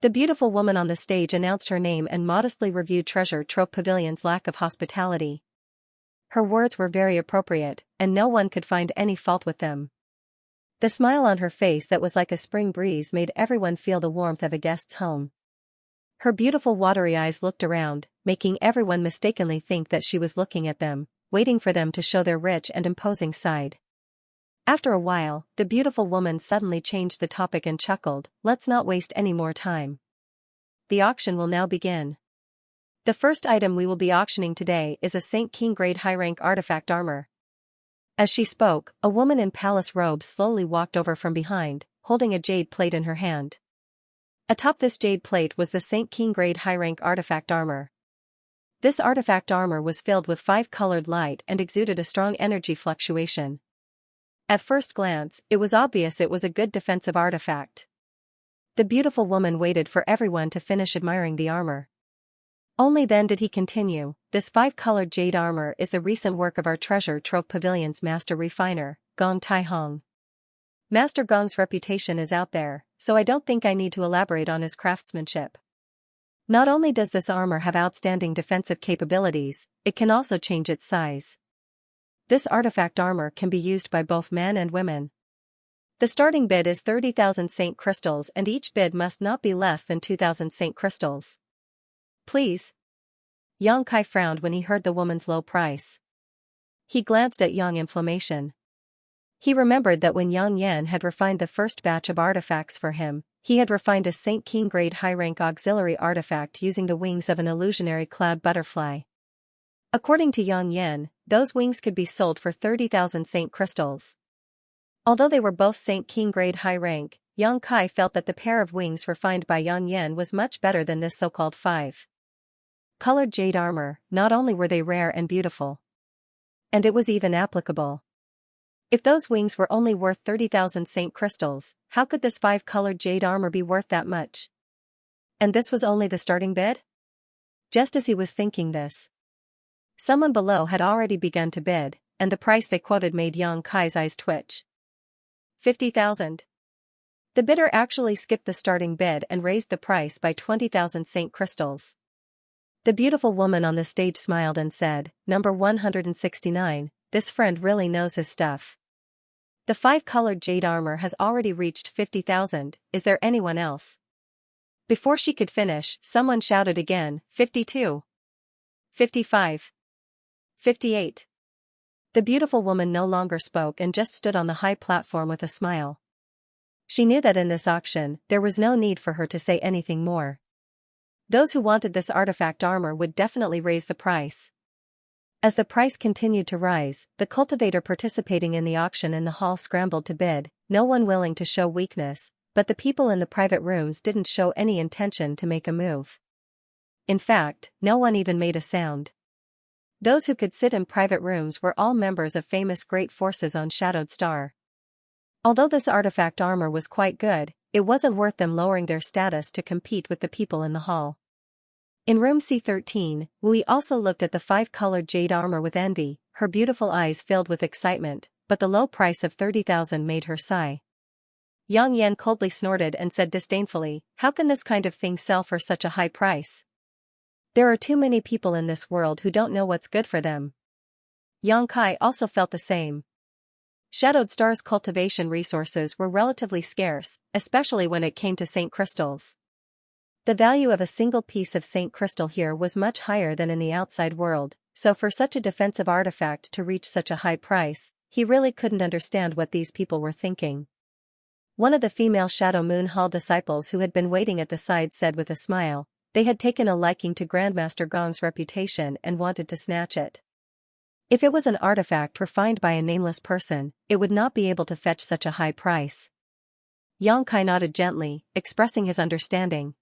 The beautiful woman on the stage announced her name and modestly reviewed Treasure Trove Pavilion's lack of hospitality. Her words were very appropriate, and no one could find any fault with them. The smile on her face that was like a spring breeze made everyone feel the warmth of a guest's home. Her beautiful watery eyes looked around, making everyone mistakenly think that she was looking at them, waiting for them to show their rich and imposing side. After a while, the beautiful woman suddenly changed the topic and chuckled, "Let's not waste any more time. The auction will now begin. The first item we will be auctioning today is a Saint King grade high-rank artifact armor." As she spoke, a woman in palace robes slowly walked over from behind, holding a jade plate in her hand. Atop this jade plate was the Saint King grade high-rank artifact armor. This artifact armor was filled with 5-colored light and exuded a strong energy fluctuation. At first glance, it was obvious it was a good defensive artifact. The beautiful woman waited for everyone to finish admiring the armor. Only then did he continue, "This 5-colored jade armor is the recent work of our Treasure Trove Pavilion's master refiner, Gong Tai Hong. Master Gong's reputation is out there, so I don't think I need to elaborate on his craftsmanship. Not only does this armor have outstanding defensive capabilities, it can also change its size. This artifact armor can be used by both men and women. The starting bid is 30,000 saint crystals and each bid must not be less than 2,000 saint crystals. Please." Yang Kai frowned when he heard the woman's low price. He glanced at Yang Inflammation. He remembered that when Yang Yan had refined the first batch of artifacts for him, he had refined a Saint King grade high-rank auxiliary artifact using the wings of an illusionary cloud butterfly. According to Yang Yan, those wings could be sold for 30,000 saint crystals. Although they were both Saint King grade high rank, Yang Kai felt that the pair of wings refined by Yang Yan was much better than this so-called 5-colored jade armor. Not only were they rare and beautiful, and it was even applicable. If those wings were only worth 30,000 saint crystals, how could this 5-colored jade armor be worth that much? And this was only the starting bid? Just as he was thinking this, someone below had already begun to bid, and the price they quoted made Yang Kai's eyes twitch. 50,000. The bidder actually skipped the starting bid and raised the price by 20,000 saint crystals. The beautiful woman on the stage smiled and said, "Number 169, this friend really knows his stuff. The 5-colored jade armor has already reached 50,000, is there anyone else?" Before she could finish, someone shouted again, 52. 55. 58. The beautiful woman no longer spoke and just stood on the high platform with a smile. She knew that in this auction, there was no need for her to say anything more. Those who wanted this artifact armor would definitely raise the price. As the price continued to rise, the cultivator participating in the auction in the hall scrambled to bid, no one willing to show weakness, but the people in the private rooms didn't show any intention to make a move. In fact, no one even made a sound. Those who could sit in private rooms were all members of famous great forces on Shadowed Star. Although this artifact armor was quite good, it wasn't worth them lowering their status to compete with the people in the hall. In room C13, Wui also looked at the 5-colored jade armor with envy, her beautiful eyes filled with excitement. but the low price of 30,000 made her sigh. Yang Yan coldly snorted and said disdainfully, "How can this kind of thing sell for such a high price? There are too many people in this world who don't know what's good for them." Yang Kai also felt the same. Shadowed Star's cultivation resources were relatively scarce, especially when it came to Saint crystals. The value of a single piece of Saint crystal here was much higher than in the outside world, so for such a defensive artifact to reach such a high price, he really couldn't understand what these people were thinking. One of the female Shadow Moon Hall disciples who had been waiting at the side said with a smile, they had taken a liking to Grandmaster Gong's reputation and wanted to snatch it. If it was an artifact refined by a nameless person, it would not be able to fetch such a high price. Yang Kai nodded gently, expressing his understanding.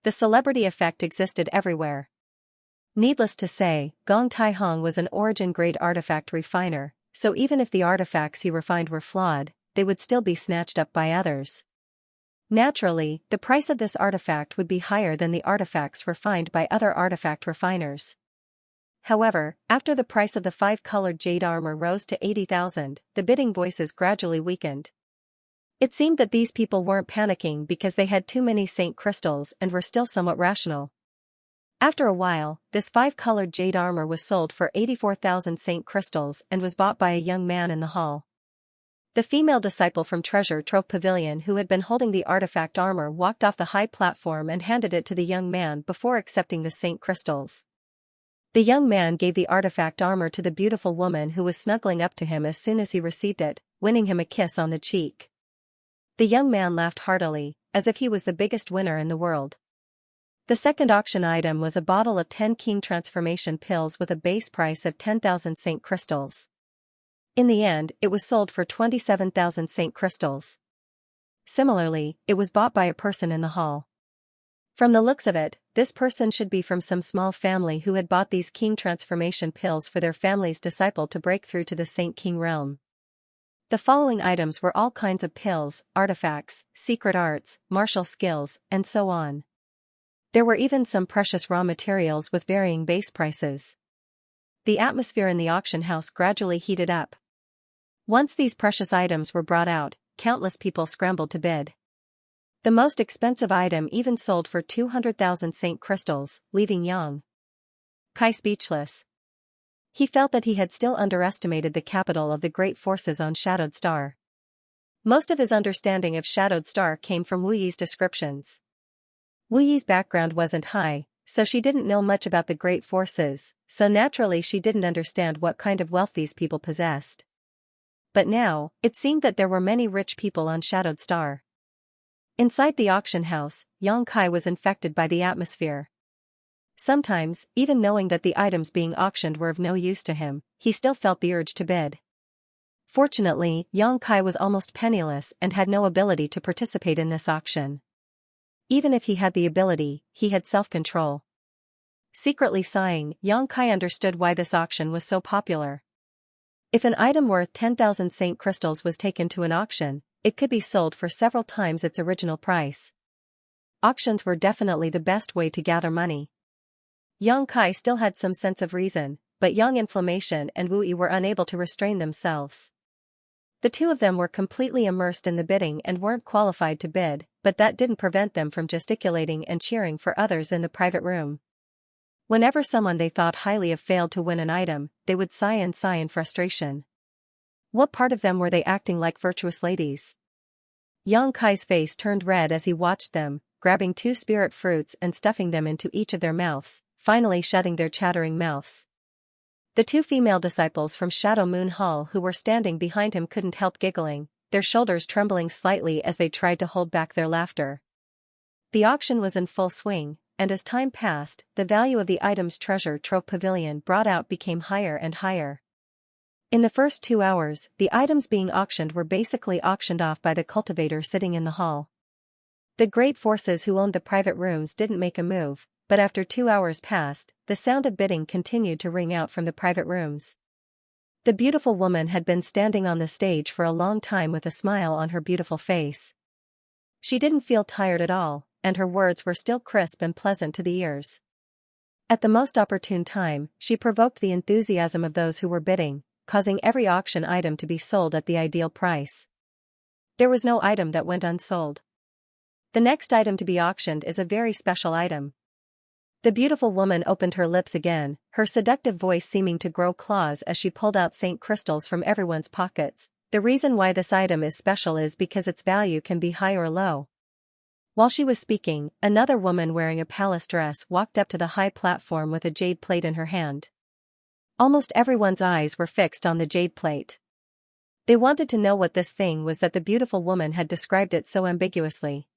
The celebrity effect existed everywhere. Needless to say, Gong Tai Hong was an origin-grade artifact refiner, so even if the artifacts he refined were flawed, they would still be snatched up by others. Naturally, the price of this artifact would be higher than the artifacts refined by other artifact refiners. However, after the price of the 5-colored jade armor rose to 80,000, the bidding voices gradually weakened. It seemed that these people weren't panicking because they had too many Saint crystals and were still somewhat rational. After a while, this 5-colored jade armor was sold for 84,000 Saint crystals and was bought by a young man in the hall. The female disciple from Treasure Trove Pavilion who had been holding the artifact armor walked off the high platform and handed it to the young man before accepting the Saint crystals. The young man gave the artifact armor to the beautiful woman who was snuggling up to him as soon as he received it, winning him a kiss on the cheek. The young man laughed heartily, as if he was the biggest winner in the world. The second auction item was a bottle of 10 King transformation pills with a base price of 10,000 Saint crystals. In the end, it was sold for 27,000 Saint crystals. Similarly, it was bought by a person in the hall. From the looks of it, this person should be from some small family who had bought these King transformation pills for their family's disciple to break through to the Saint King realm. The following items were all kinds of pills, artifacts, secret arts, martial skills, and so on. There were even some precious raw materials with varying base prices. The atmosphere in the auction house gradually heated up. Once these precious items were brought out, countless people scrambled to bid. The most expensive item even sold for 200,000 Saint crystals, leaving Yang Kai speechless. He felt that he had still underestimated the capital of the great forces on Shadowed Star. Most of his understanding of Shadowed Star came from Wu Yi's descriptions. Wu Yi's background wasn't high, so she didn't know much about the great forces, so naturally she didn't understand what kind of wealth these people possessed. But now, it seemed that there were many rich people on Shadowed Star. Inside the auction house, Yang Kai was infected by the atmosphere. Sometimes, even knowing that the items being auctioned were of no use to him, he still felt the urge to bid. Fortunately, Yang Kai was almost penniless and had no ability to participate in this auction. Even if he had the ability, he had self-control. Secretly sighing, Yang Kai understood why this auction was so popular. If an item worth 10,000 Saint crystals was taken to an auction, it could be sold for several times its original price. Auctions were definitely the best way to gather money. Yang Kai still had some sense of reason, but Yang Inflammation and Wu Yi were unable to restrain themselves. The two of them were completely immersed in the bidding and weren't qualified to bid, but that didn't prevent them from gesticulating and cheering for others in the private room. Whenever someone they thought highly of failed to win an item, they would sigh in frustration. What part of them were they acting like virtuous ladies? Yang Kai's face turned red as he watched them, grabbing 2 spirit fruits and stuffing them into each of their mouths, finally shutting their chattering mouths. The 2 female disciples from Shadow Moon Hall who were standing behind him couldn't help giggling, their shoulders trembling slightly as they tried to hold back their laughter. The auction was in full swing, and as time passed, the value of the items Treasure Trove Pavilion brought out became higher and higher. In the first 2 hours, the items being auctioned were basically auctioned off by the cultivator sitting in the hall. The great forces who owned the private rooms didn't make a move, but after 2 hours passed, the sound of bidding continued to ring out from the private rooms. The beautiful woman had been standing on the stage for a long time with a smile on her beautiful face. She didn't feel tired at all, and her words were still crisp and pleasant to the ears. At the most opportune time, she provoked the enthusiasm of those who were bidding, causing every auction item to be sold at the ideal price. There was no item that went unsold. The next item to be auctioned is a very special item. The beautiful woman opened her lips again, her seductive voice seeming to grow claws as she pulled out Saint crystals from everyone's pockets. The reason why this item is special is because its value can be high or low. While she was speaking, another woman wearing a palace dress walked up to the high platform with a jade plate in her hand. Almost everyone's eyes were fixed on the jade plate. They wanted to know what this thing was that the beautiful woman had described it so ambiguously.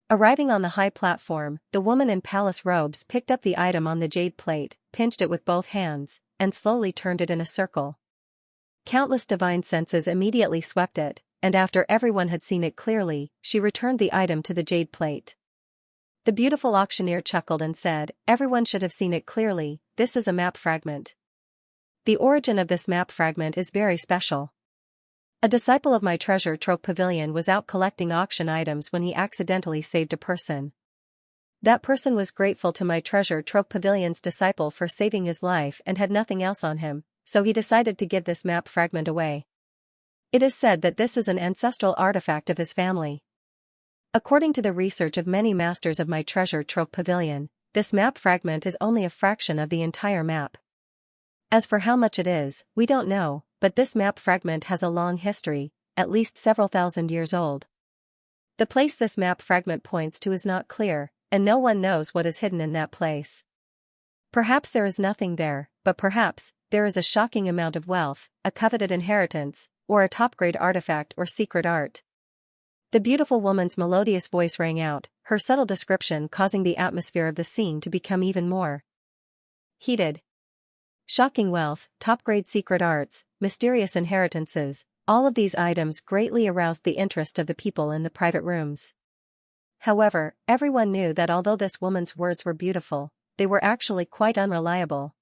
Arriving on the high platform, the woman in palace robes picked up the item on the jade plate, pinched it with both hands, and slowly turned it in a circle. Countless divine senses immediately swept it, and after everyone had seen it clearly, she returned the item to the jade plate. The beautiful auctioneer chuckled and said, "Everyone should have seen it clearly, this is a map fragment. The origin of this map fragment is very special. A disciple of my treasure trove pavilion was out collecting auction items when he accidentally saved a person. That person was grateful to my treasure trove pavilion's disciple for saving his life and had nothing else on him, so he decided to give this map fragment away. It is said that this is an ancestral artifact of his family. According to the research of many masters of my treasure trove pavilion, this map fragment is only a fraction of the entire map. As for how much it is, we don't know, but this map fragment has a long history, at least several thousand years old. The place this map fragment points to is not clear, and no one knows what is hidden in that place. Perhaps there is nothing there, but perhaps there is a shocking amount of wealth, a coveted inheritance, or a top-grade artifact or secret art." The beautiful woman's melodious voice rang out, her subtle description causing the atmosphere of the scene to become even more heated. Shocking wealth, top-grade secret arts, mysterious inheritances, all of these items greatly aroused the interest of the people in the private rooms. However, everyone knew that although this woman's words were beautiful, they were actually quite unreliable.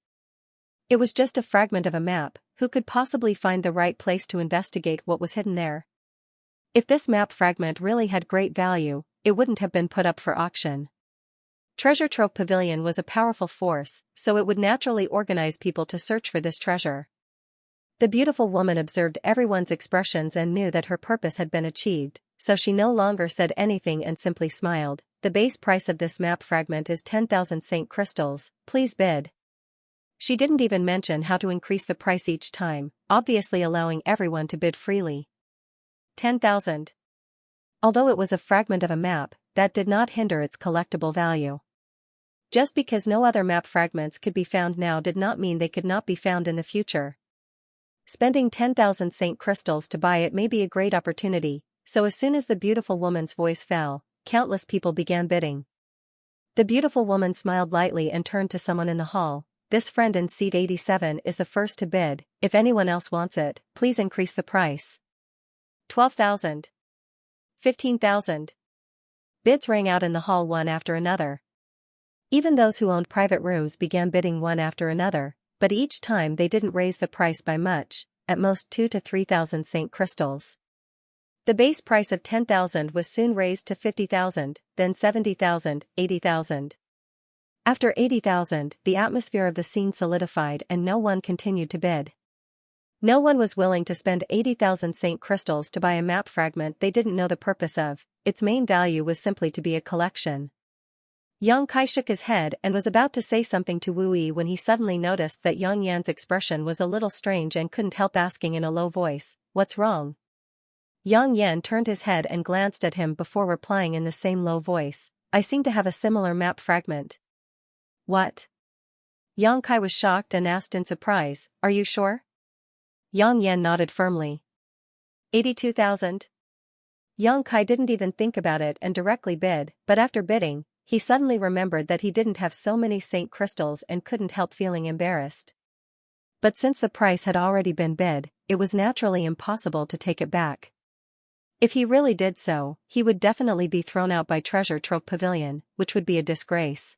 It was just a fragment of a map, who could possibly find the right place to investigate what was hidden there? If this map fragment really had great value, it wouldn't have been put up for auction. Treasure Trove Pavilion was a powerful force, so it would naturally organize people to search for this treasure. The beautiful woman observed everyone's expressions and knew that her purpose had been achieved, so she no longer said anything and simply smiled. "The base price of this map fragment is 10,000 Saint crystals, please bid." She didn't even mention how to increase the price each time, obviously allowing everyone to bid freely. 10,000. Although it was a fragment of a map, that did not hinder its collectible value. Just because no other map fragments could be found now did not mean they could not be found in the future. Spending 10,000 Saint crystals to buy it may be a great opportunity, so as soon as the beautiful woman's voice fell, countless people began bidding. The beautiful woman smiled lightly and turned to someone in the hall. "This friend in seat 87 is the first to bid. If anyone else wants it, please increase the price." 12,000. 15,000. Bids rang out in the hall one after another. Even those who owned private rooms began bidding one after another, but each time they didn't raise the price by much, at most 2,000 to 3,000 Saint crystals. The base price of 10,000 was soon raised to 50,000, then 70,000, 80,000. After 80,000, the atmosphere of the scene solidified and no one continued to bid. No one was willing to spend 80,000 Saint crystals to buy a map fragment they didn't know the purpose of. Its main value was simply to be a collection. Yang Kai shook his head and was about to say something to Wu Yi when he suddenly noticed that Yang Yan's expression was a little strange and couldn't help asking in a low voice, "What's wrong?" Yang Yan turned his head and glanced at him before replying in the same low voice, "I seem to have a similar map fragment." "What?" Yang Kai was shocked and asked in surprise, "Are you sure?" Yang Yan nodded firmly. 82,000. Yang Kai didn't even think about it and directly bid, but after bidding, he suddenly remembered that he didn't have so many Saint crystals and couldn't help feeling embarrassed. But since the price had already been bid, it was naturally impossible to take it back. If he really did so, he would definitely be thrown out by Treasure Trove Pavilion, which would be a disgrace.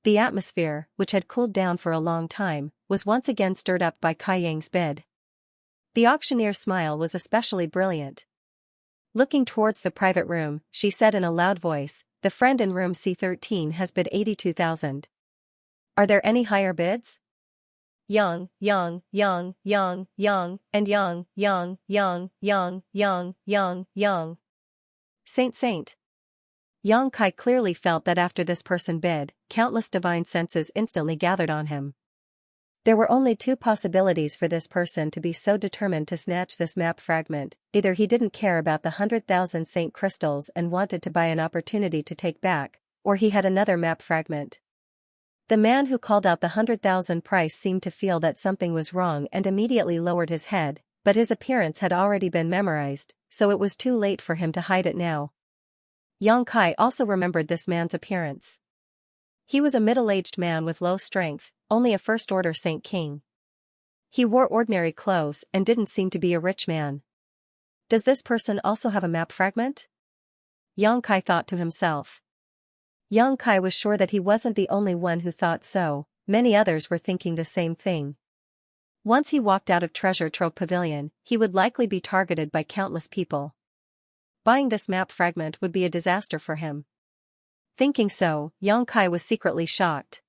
The atmosphere, which had cooled down for a long time, was once again stirred up by Kai Yang's bid. The auctioneer's smile was especially brilliant. Looking towards the private room, she said in a loud voice, "The friend in room C13 has bid 82,000. Are there any higher bids?" yang, yang, yang, yang, yang, and yang, yang, yang, yang, yang, yang, yang. Saint. Yang Kai clearly felt that after this person bid, countless divine senses instantly gathered on him. There were only two possibilities for this person to be so determined to snatch this map fragment: either he didn't care about the 100,000 saint crystals and wanted to buy an opportunity to take back, or he had another map fragment. The man who called out the 100,000 price seemed to feel that something was wrong and immediately lowered his head, but his appearance had already been memorized, so it was too late for him to hide it now. Yang Kai also remembered this man's appearance. He was a middle-aged man with low strength, only a first-order Saint King. He wore ordinary clothes and didn't seem to be a rich man. Does this person also have a map fragment? Yang Kai thought to himself. Yang Kai was sure that he wasn't the only one who thought so, many others were thinking the same thing. Once he walked out of Treasure Trove Pavilion, he would likely be targeted by countless people. Buying this map fragment would be a disaster for him. Thinking so, Yang Kai was secretly shocked.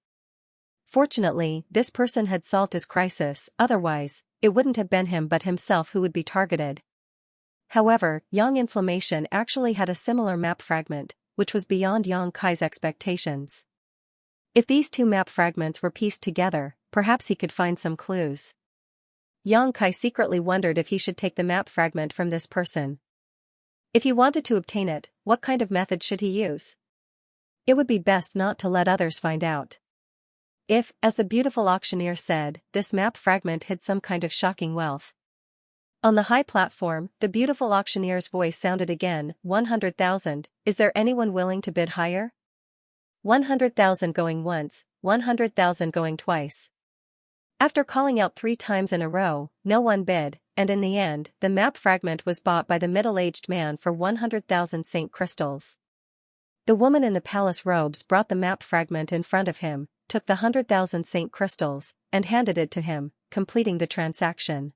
Fortunately, this person had solved his crisis, otherwise, it wouldn't have been him but himself who would be targeted. However, Yang Inflammation actually had a similar map fragment, which was beyond Yang Kai's expectations. If these two map fragments were pieced together, perhaps he could find some clues. Yang Kai secretly wondered if he should take the map fragment from this person. If he wanted to obtain it, what kind of method should he use? It would be best not to let others find out. If, as the beautiful auctioneer said, this map fragment hid some kind of shocking wealth. On the high platform, the beautiful auctioneer's voice sounded again, 100,000, is there anyone willing to bid higher? 100,000 going once, 100,000 going twice. After calling out 3 times in a row, no one bid, and in the end, the map fragment was bought by the middle-aged man for 100,000 saint crystals. The woman in the palace robes brought the map fragment in front of him, took the 100,000 saint crystals, and handed it to him, completing the transaction.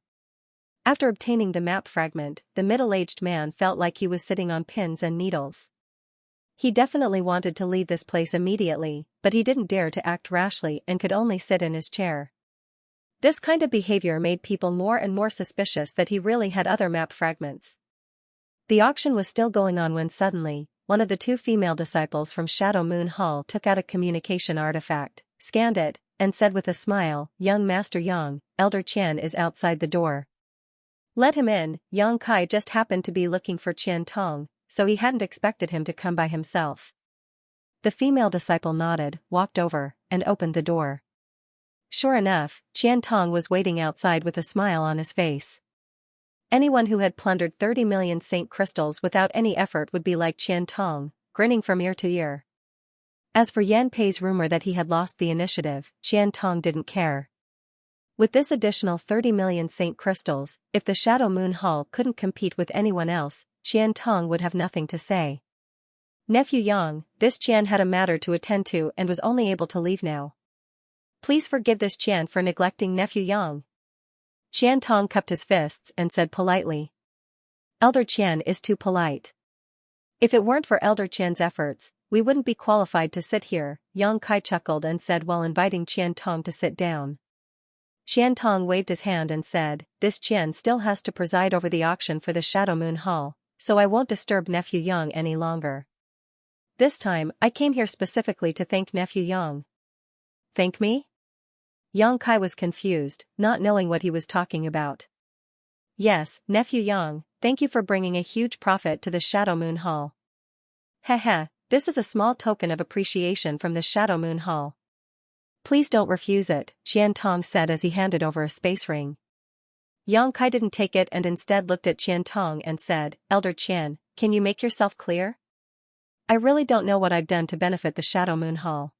After obtaining the map fragment, the middle-aged man felt like he was sitting on pins and needles. He definitely wanted to leave this place immediately, but he didn't dare to act rashly and could only sit in his chair. This kind of behavior made people more and more suspicious that he really had other map fragments. The auction was still going on when suddenly, one of the 2 female disciples from Shadow Moon Hall took out a communication artifact, scanned it, and said with a smile, "Young Master Yang, Elder Qian is outside the door." Let him in. Yang Kai just happened to be looking for Qian Tong, so he hadn't expected him to come by himself. The female disciple nodded, walked over, and opened the door. Sure enough, Qian Tong was waiting outside with a smile on his face. Anyone who had plundered 30 million saint crystals without any effort would be like Qian Tong, grinning from ear to ear. As for Yan Pei's rumor that he had lost the initiative, Qian Tong didn't care. With this additional 30 million saint crystals, if the Shadow Moon Hall couldn't compete with anyone else, Qian Tong would have nothing to say. Nephew Yang, this Qian had a matter to attend to and was only able to leave now. Please forgive this Qian for neglecting Nephew Yang. Qian Tong cupped his fists and said politely. Elder Qian is too polite. If it weren't for Elder Qian's efforts, we wouldn't be qualified to sit here, Yang Kai chuckled and said while inviting Qian Tong to sit down. Qian Tong waved his hand and said, this Qian still has to preside over the auction for the Shadow Moon Hall, so I won't disturb Nephew Yang any longer. This time, I came here specifically to thank Nephew Yang. Thank me? Yang Kai was confused, not knowing what he was talking about. Yes, Nephew Yang, thank you for bringing a huge profit to the Shadow Moon Hall. Heh, this is a small token of appreciation from the Shadow Moon Hall. Please don't refuse it, Qian Tong said as he handed over a space ring. Yang Kai didn't take it and instead looked at Qian Tong and said, Elder Qian, can you make yourself clear? I really don't know what I've done to benefit the Shadow Moon Hall.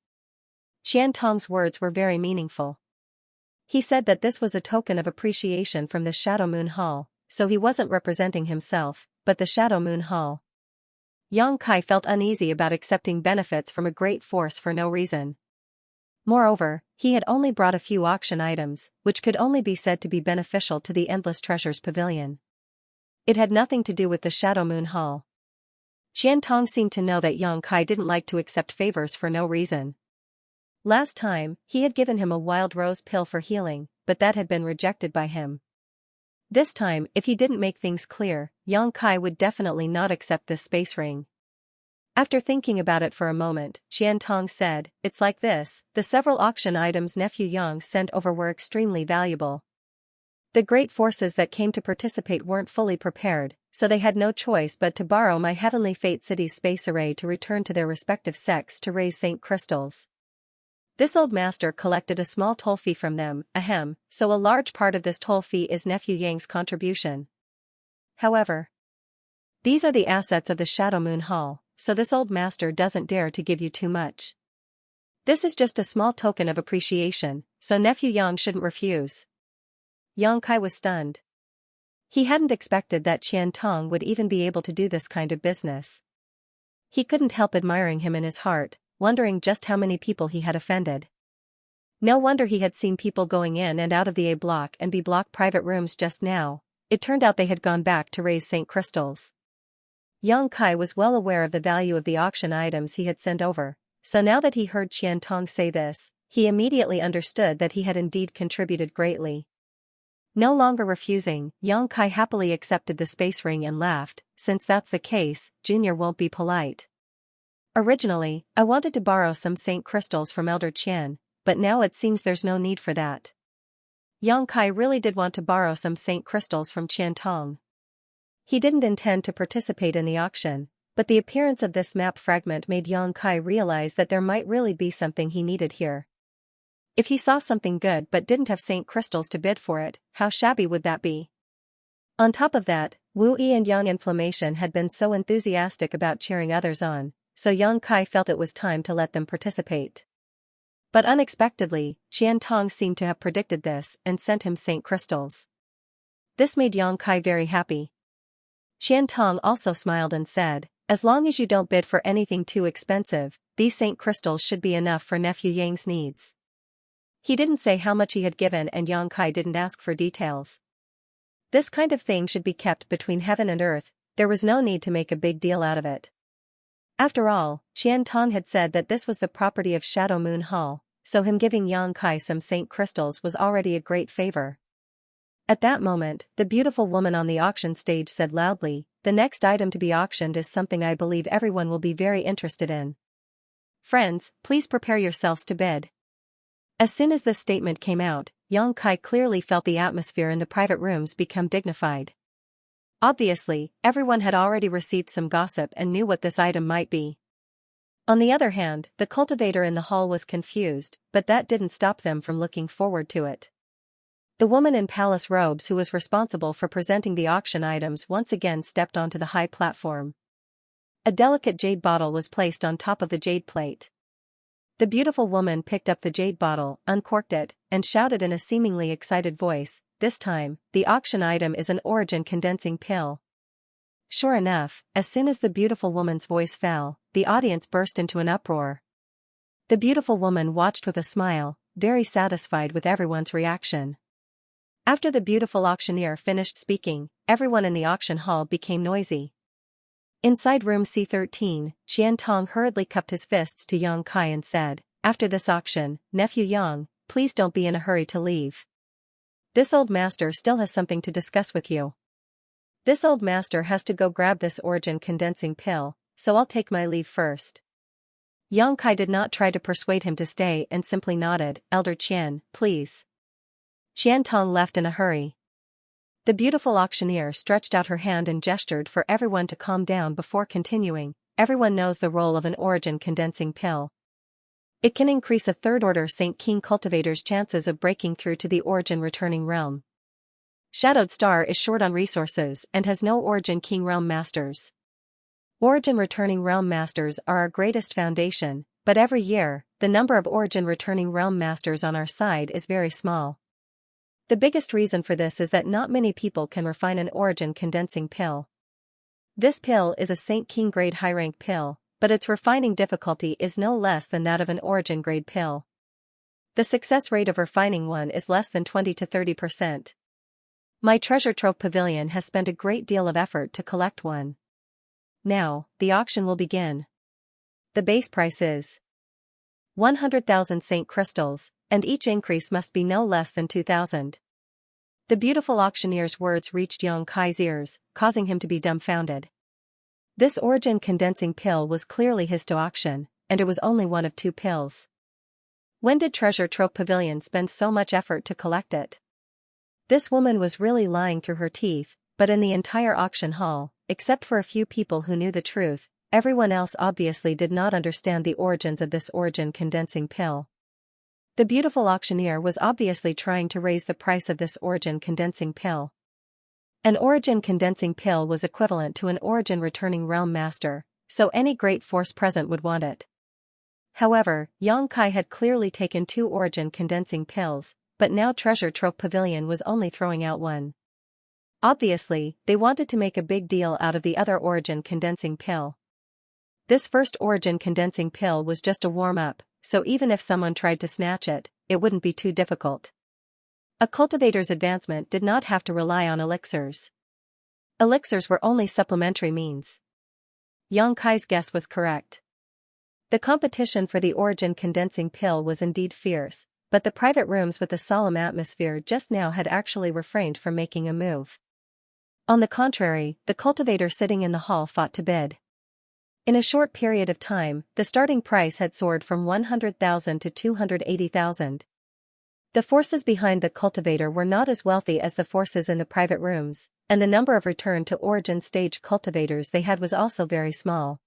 Qian Tong's words were very meaningful. He said that this was a token of appreciation from the Shadow Moon Hall, so he wasn't representing himself, but the Shadow Moon Hall. Yang Kai felt uneasy about accepting benefits from a great force for no reason. Moreover, he had only brought a few auction items, which could only be said to be beneficial to the Endless Treasures Pavilion. It had nothing to do with the Shadow Moon Hall. Qian Tong seemed to know that Yang Kai didn't like to accept favors for no reason. Last time, he had given him a wild rose pill for healing, but that had been rejected by him. This time, if he didn't make things clear, Yang Kai would definitely not accept this space ring. After thinking about it for a moment, Xianxia said, "It's like this, the several auction items nephew Yang sent over were extremely valuable. The great forces that came to participate weren't fully prepared, so they had no choice but to borrow my Heavenly Fate City's space array to return to their respective sects to raise Saint crystals. This old master collected a small toll fee from them, so a large part of this toll fee is nephew Yang's contribution. However, these are the assets of the Shadow Moon Hall, so this old master doesn't dare to give you too much. This is just a small token of appreciation, so nephew Yang shouldn't refuse." Yang Kai was stunned. He hadn't expected that Xianxia would even be able to do this kind of business. He couldn't help admiring him in his heart, wondering just how many people he had offended. No wonder he had seen people going in and out of the A block and B block private rooms just now. It turned out they had gone back to raise Saint crystals. Yang Kai was well aware of the value of the auction items he had sent over, so now that he heard Xianxia say this, he immediately understood that he had indeed contributed greatly. No longer refusing, Yang Kai happily accepted the space ring and laughed, "Since that's the case, Junior won't be polite. Originally, I wanted to borrow some Saint crystals from Elder Qian, but now it seems there's no need for that." Yang Kai really did want to borrow some Saint crystals from Qiantong. He didn't intend to participate in the auction, but the appearance of this map fragment made Yang Kai realize that there might really be something he needed here. If he saw something good but didn't have Saint crystals to bid for it, how shabby would that be? On top of that, Wu Yi and Yang Inflammation had been so enthusiastic about cheering others on, so Yang Kai felt it was time to let them participate. But unexpectedly, Qiantong seemed to have predicted this and sent him Saint crystals. This made Yang Kai very happy. Qiantong also smiled and said, "As long as you don't bid for anything too expensive, these Saint crystals should be enough for nephew Yang's needs." He didn't say how much he had given and Yang Kai didn't ask for details. This kind of thing should be kept between heaven and earth, there was no need to make a big deal out of it. After all, Qiantong had said that this was the property of Shadow Moon Hall, so him giving Yang Kai some Saint crystals was already a great favor. At that moment, the beautiful woman on the auction stage said loudly, "The next item to be auctioned is something I believe everyone will be very interested in. Friends, please prepare yourselves to bid." As soon as this statement came out, Yang Kai clearly felt the atmosphere in the private rooms become dignified. Obviously, everyone had already received some gossip and knew what this item might be. On the other hand, the cultivator in the hall was confused, but that didn't stop them from looking forward to it. The woman in palace robes who was responsible for presenting the auction items once again stepped onto the high platform. A delicate jade bottle was placed on top of the jade plate. The beautiful woman picked up the jade bottle, uncorked it, and shouted in a seemingly excited voice, "This time, the auction item is an origin condensing pill." Sure enough, as soon as the beautiful woman's voice fell, the audience burst into an uproar. The beautiful woman watched with a smile, very satisfied with everyone's reaction. After the beautiful auctioneer finished speaking, everyone in the auction hall became noisy. Inside room C13, Qiantong hurriedly cupped his fists to Yang Kai and said, "After this auction, nephew Yang, please don't be in a hurry to leave. This old master still has something to discuss with you. This old master has to go grab this origin condensing pill, so I'll take my leave first." Yang Kai did not try to persuade him to stay and simply nodded, "Elder Qian, please." Qiantong left in a hurry. The beautiful auctioneer stretched out her hand and gestured for everyone to calm down before continuing, "Everyone knows the role of an origin condensing pill. It can increase a third-order Saint King cultivator's chances of breaking through to the origin returning realm. Shadowed Star is short on resources and has no origin King realm masters. Origin returning realm masters are our greatest foundation, but every year, the number of origin returning realm masters on our side is very small. The biggest reason for this is that not many people can refine an origin condensing pill. This pill is a Saint King grade high rank pill, but its refining difficulty is no less than that of an origin grade pill. The success rate of refining one is less than 20 to 30%. My treasure trove pavilion has spent a great deal of effort to collect one. Now, the auction will begin. The base price is 100,000 Saint crystals, and each increase must be no less than 2,000. The beautiful auctioneer's words reached Yang Kai's ears, causing him to be dumbfounded. This origin condensing pill was clearly his to auction, and it was only one of 2 pills. When did Treasure Trove Pavilion spend so much effort to collect it? This woman was really lying through her teeth, but in the entire auction hall, except for a few people who knew the truth, everyone else obviously did not understand the origins of this origin condensing pill. The beautiful auctioneer was obviously trying to raise the price of this origin condensing pill. An origin condensing pill was equivalent to an origin returning realm master, so any great force present would want it. However, Yang Kai had clearly taken 2 origin condensing pills, but now Treasure Trove Pavilion was only throwing out 1. Obviously, they wanted to make a big deal out of the other origin condensing pill. This first origin condensing pill was just a warm-up, so even if someone tried to snatch it, it wouldn't be too difficult. A cultivator's advancement did not have to rely on elixirs. Elixirs were only supplementary means. Yang Kai's guess was correct. The competition for the origin condensing pill was indeed fierce, but the private rooms with the solemn atmosphere just now had actually refrained from making a move. On the contrary, the cultivator sitting in the hall fought to bid. In a short period of time, the starting price had soared from 100,000 to 280,000. The forces behind the cultivator were not as wealthy as the forces in the private rooms, and the number of return to origin stage cultivators they had was also very small.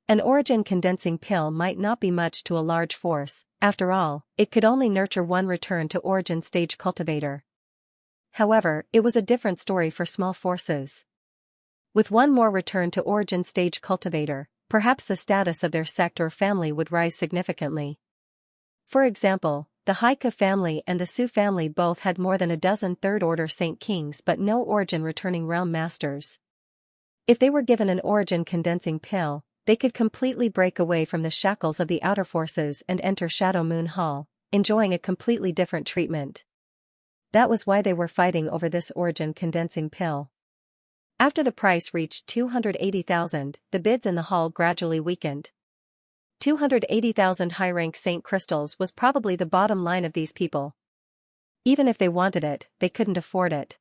An origin condensing pill might not be much to a large force, after all, it could only nurture 1 return to origin stage cultivator. However, it was a different story for small forces. With 1 more return to origin stage cultivator, perhaps the status of their sect or family would rise significantly. For example, the Haika family and the Su family both had more than a dozen third-order Saint Kings but no origin returning realm masters. If they were given an origin condensing pill, they could completely break away from the shackles of the outer forces and enter Shadow Moon Hall, enjoying a completely different treatment. That was why they were fighting over this origin condensing pill. After the price reached 280,000, the bids in the hall gradually weakened. 280,000 high-rank Saint crystals was probably the bottom line of these people. Even if they wanted it, they couldn't afford it.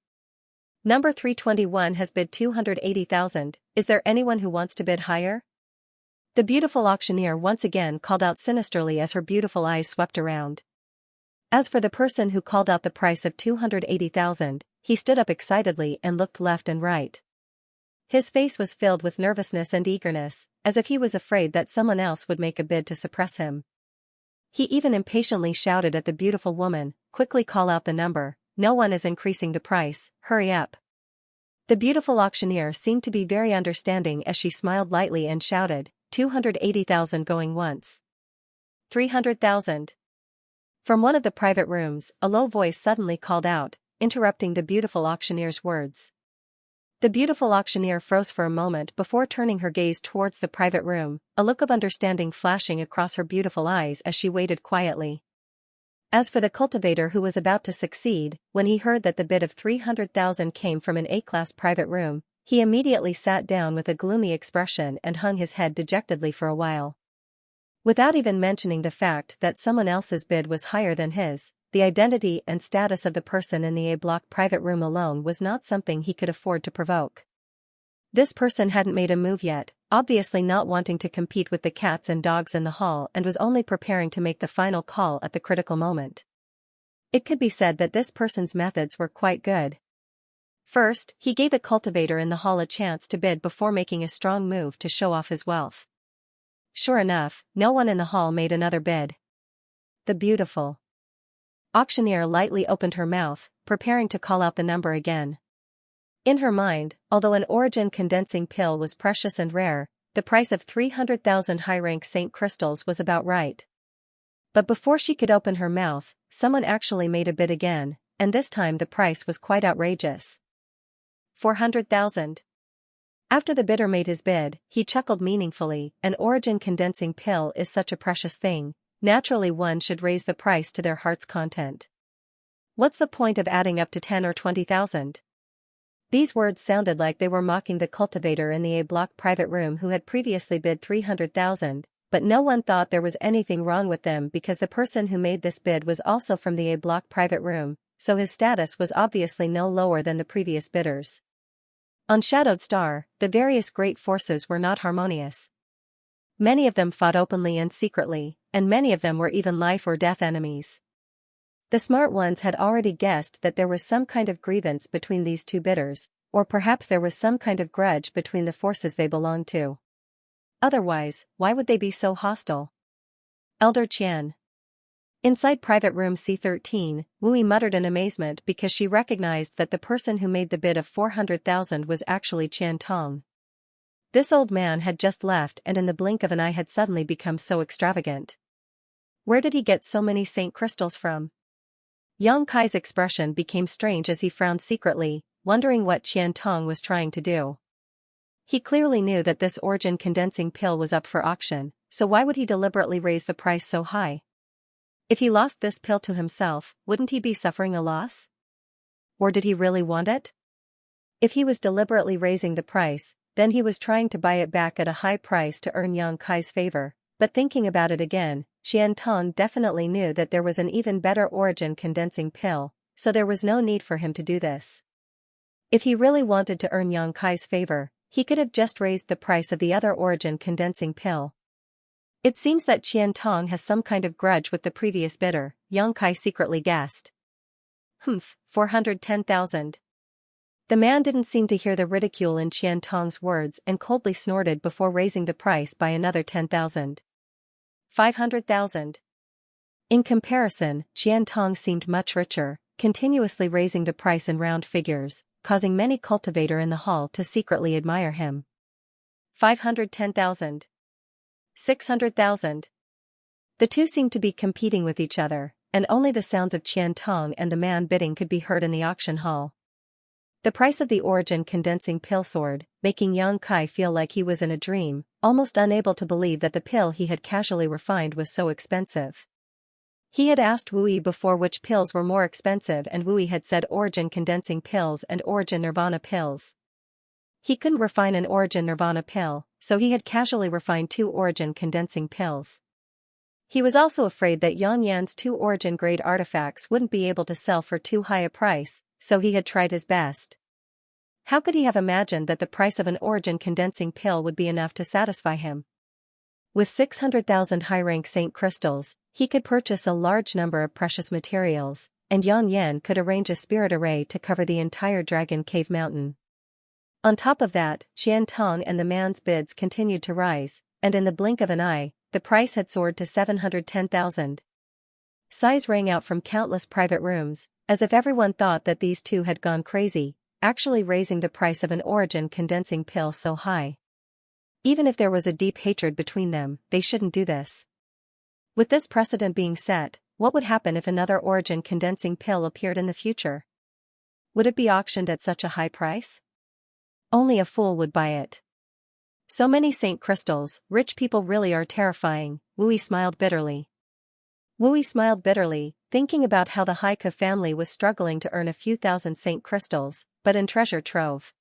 Number 321 has bid 280,000, is there anyone who wants to bid higher? The beautiful auctioneer once again called out sinisterly as her beautiful eyes swept around. As for the person who called out the price of 280,000, he stood up excitedly and looked left and right. His face was filled with nervousness and eagerness, as if he was afraid that someone else would make a bid to suppress him. He even impatiently shouted at the beautiful woman, "Quickly call out the number, no one is increasing the price, hurry up." The beautiful auctioneer seemed to be very understanding as she smiled lightly and shouted, 280,000 going once. 300,000. From one of the private rooms, a low voice suddenly called out, interrupting the beautiful auctioneer's words. The beautiful auctioneer froze for a moment before turning her gaze towards the private room, a look of understanding flashing across her beautiful eyes as she waited quietly. As for the cultivator who was about to succeed, when he heard that the bid of 300,000 came from an A-class private room, he immediately sat down with a gloomy expression and hung his head dejectedly for a while. Without even mentioning the fact that someone else's bid was higher than his, the identity and status of the person in the A-block private room alone was not something he could afford to provoke. This person hadn't made a move yet, obviously not wanting to compete with the cats and dogs in the hall, and was only preparing to make the final call at the critical moment. It could be said that this person's methods were quite good. First, he gave the cultivator in the hall a chance to bid before making a strong move to show off his wealth. Sure enough, no one in the hall made another bid. The beautiful auctioneer lightly opened her mouth, preparing to call out the number again. In her mind, although an origin condensing pill was precious and rare, the price of 300,000 high-rank Saint crystals was about right. But before she could open her mouth, someone actually made a bid again, and this time the price was quite outrageous. 400,000. After the bidder made his bid, he chuckled meaningfully. An origin condensing pill is such a precious thing, naturally one should raise the price to their heart's content. What's the point of adding up to 10 or 20,000? These words sounded like they were mocking the cultivator in the A-block private room who had previously bid 300,000, but no one thought there was anything wrong with them because the person who made this bid was also from the A-block private room, so his status was obviously no lower than the previous bidders. On Shadowed Star, the various great forces were not harmonious. Many of them fought openly and secretly, and many of them were even life-or-death enemies. The smart ones had already guessed that there was some kind of grievance between these two bidders, or perhaps there was some kind of grudge between the forces they belonged to. Otherwise, why would they be so hostile? Elder Qian. Inside private room C13, Wu Yi muttered in amazement because she recognized that the person who made the bid of 400,000 was actually Qian Tong. This old man had just left and in the blink of an eye had suddenly become so extravagant. Where did he get so many saint crystals from? Yang Kai's expression became strange as he frowned secretly, wondering what Qian Tong was trying to do. He clearly knew that this origin condensing pill was up for auction, so why would he deliberately raise the price so high? If he lost this pill to himself, wouldn't he be suffering a loss? Or did he really want it? If he was deliberately raising the price, then he was trying to buy it back at a high price to earn Yang Kai's favor, but thinking about it again, Qian Tong definitely knew that there was an even better origin condensing pill, so there was no need for him to do this. If he really wanted to earn Yang Kai's favor, he could have just raised the price of the other origin condensing pill. It seems that Qian Tong has some kind of grudge with the previous bidder, Yang Kai secretly guessed. 410,000. The man didn't seem to hear the ridicule in Qian Tong's words and coldly snorted before raising the price by another 10,000. 500,000. In comparison, Qian Tong seemed much richer, continuously raising the price in round figures, causing many cultivator in the hall to secretly admire him. 510,000. 600,000. The two seemed to be competing with each other, and only the sounds of Qian Tong and the man bidding could be heard in the auction hall. The price of the origin condensing pill soared, making Yang Kai feel like he was in a dream, almost unable to believe that the pill he had casually refined was so expensive. He had asked Wu Yi before which pills were more expensive and Wu Yi had said origin condensing pills and origin nirvana pills. He couldn't refine an origin nirvana pill, so he had casually refined 2 origin condensing pills. He was also afraid that Yang Yan's 2 origin grade artifacts wouldn't be able to sell for too high a price, so he had tried his best. How could he have imagined that the price of an origin condensing pill would be enough to satisfy him? With 600,000 high-rank saint crystals, he could purchase a large number of precious materials, and Yang Yan could arrange a spirit array to cover the entire Dragon Cave Mountain. On top of that, Qian Tong and the man's bids continued to rise, and in the blink of an eye, the price had soared to 710,000. Sighs rang out from countless private rooms, as if everyone thought that these two had gone crazy, actually raising the price of an origin condensing pill so high. Even if there was a deep hatred between them, they shouldn't do this. With this precedent being set, what would happen if another origin condensing pill appeared in the future? Would it be auctioned at such a high price? Only a fool would buy it. So many saint crystals, rich people really are terrifying, Wu Yi smiled bitterly. Wu Yi smiled bitterly, thinking about how the Haika family was struggling to earn a few thousand saint crystals, but in treasure trove.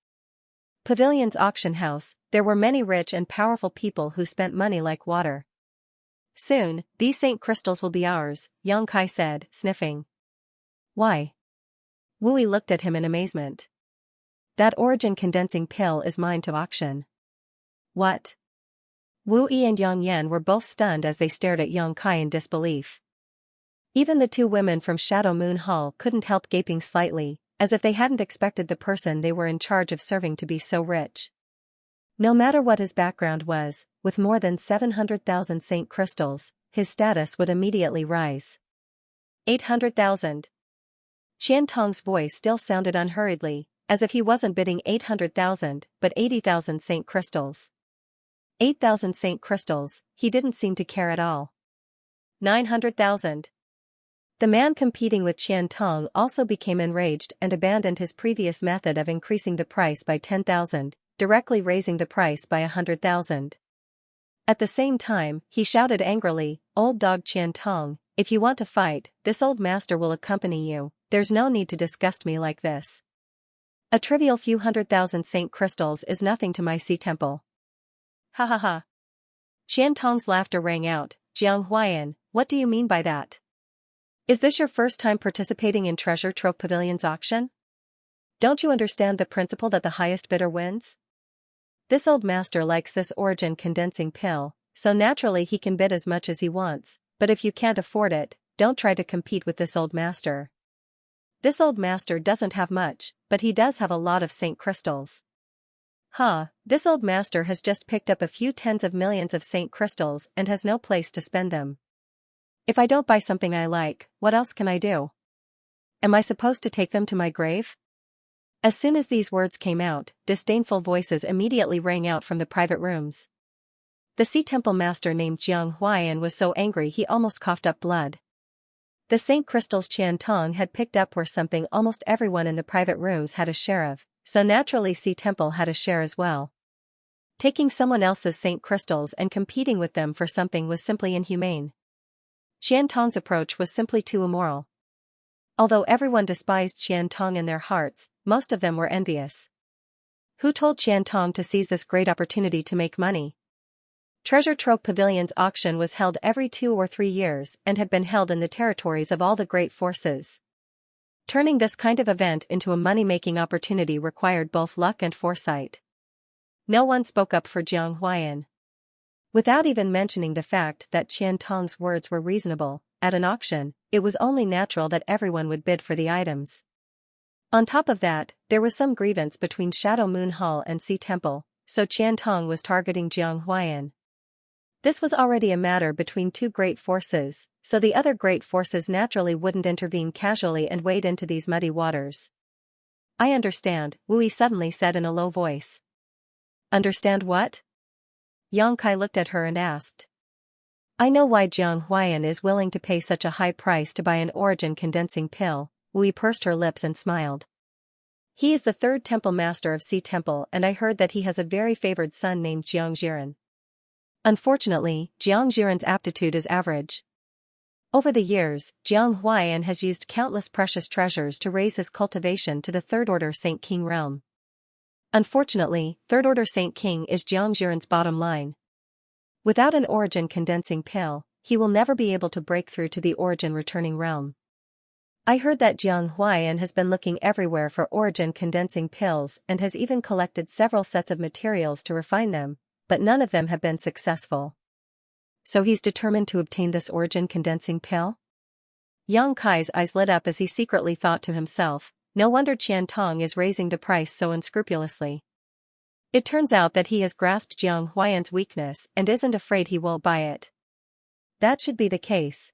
Pavilion's auction house, there were many rich and powerful people who spent money like water. Soon, these saint crystals will be ours, Yang Kai said, sniffing. Why? Wu Yi looked at him in amazement. That origin condensing pill is mine to auction. What? Wu Yi and Yang Yan were both stunned as they stared at Yang Kai in disbelief. Even the 2 women from Shadow Moon Hall couldn't help gaping slightly, as if they hadn't expected the person they were in charge of serving to be so rich. No matter what his background was, with more than 700,000 saint crystals, his status would immediately rise. 800,000. Qian Tong's voice still sounded unhurriedly, as if he wasn't bidding 800,000, but 80,000 saint crystals. 8,000 saint crystals, he didn't seem to care at all. 900,000. The man competing with Qian Tong also became enraged and abandoned his previous method of increasing the price by 10,000, directly raising the price by 100,000. At the same time, he shouted angrily, "Old dog Qian Tong, if you want to fight, this old master will accompany you, there's no need to disgust me like this. A trivial few 100,000 saint crystals is nothing to my sea temple." Ha ha ha. Qian Tong's laughter rang out. Jiang Huaiyan, what do you mean by that? Is this your first time participating in Treasure Trove Pavilion's auction? Don't you understand the principle that the highest bidder wins? This old master likes this origin condensing pill, so naturally he can bid as much as he wants, but if you can't afford it, don't try to compete with this old master. This old master doesn't have much, but he does have a lot of Saint crystals. This old master has just picked up a few tens of millions of Saint crystals and has no place to spend them. If I don't buy something I like, what else can I do? Am I supposed to take them to my grave? As soon as these words came out, disdainful voices immediately rang out from the private rooms. The Sea Temple master named Jiang Huaiyan was so angry he almost coughed up blood. The Saint crystals Qian Tong had picked up were something almost everyone in the private rooms had a share of, so naturally Sea Temple had a share as well. Taking someone else's Saint crystals and competing with them for something was simply inhumane. Qian Tong's approach was simply too immoral. Although everyone despised Qian Tong in their hearts, most of them were envious. Who told Qian Tong to seize this great opportunity to make money? Treasure Trove Pavilion's auction was held every 2 or 3 years and had been held in the territories of all the great forces. Turning this kind of event into a money-making opportunity required both luck and foresight. No one spoke up for Jiang Huaiyan. Without even mentioning the fact that Qian Tong's words were reasonable, at an auction, it was only natural that everyone would bid for the items. On top of that, there was some grievance between Shadow Moon Hall and Sea Temple, so Qian Tong was targeting Jiang Huaiyan. This was already a matter between 2 great forces, so the other great forces naturally wouldn't intervene casually and wade into these muddy waters. I understand, Wu Yi suddenly said in a low voice. Understand what? Yang Kai looked at her and asked. I know why Jiang Huaiyan is willing to pay such a high price to buy an origin condensing pill. Wu Yi pursed her lips and smiled. He is the 3rd temple master of Sea Temple and I heard that he has a very favored son named Jiang Jiren. Unfortunately, Jiang Jiren's aptitude is average. Over the years, Jiang Huaiyan has used countless precious treasures to raise his cultivation to the 3rd Order Saint King realm. Unfortunately, 3rd Order Saint King is Jiang Jiren's bottom line. Without an origin condensing pill, he will never be able to break through to the origin returning realm. I heard that Jiang Huaiyan has been looking everywhere for origin condensing pills and has even collected several sets of materials to refine them, but none of them have been successful. So he's determined to obtain this origin condensing pill? Yang Kai's eyes lit up as he secretly thought to himself, no wonder Qian Tong is raising the price so unscrupulously. It turns out that he has grasped Jiang Huaiyan's weakness and isn't afraid he won't buy it. That should be the case.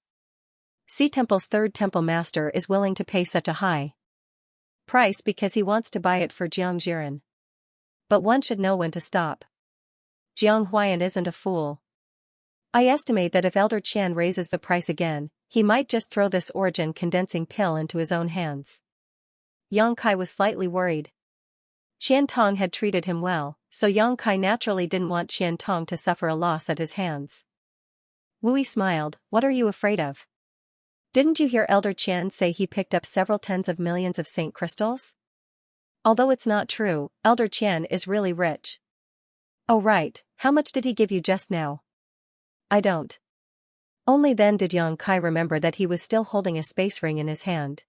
Sea Temple's 3rd temple master is willing to pay such a high price because he wants to buy it for Jiang Jiren. But one should know when to stop. Jiang Huaiyan isn't a fool. I estimate that if Elder Qian raises the price again, he might just throw this origin condensing pill into his own hands. Yang Kai was slightly worried. Qian Tong had treated him well, so Yang Kai naturally didn't want Qian Tong to suffer a loss at his hands. Wu Yi smiled, what are you afraid of? Didn't you hear Elder Qian say he picked up several tens of millions of Saint crystals? Although it's not true, Elder Qian is really rich. Oh right, how much did he give you just now? I don't. Only then did Yang Kai remember that he was still holding a space ring in his hand.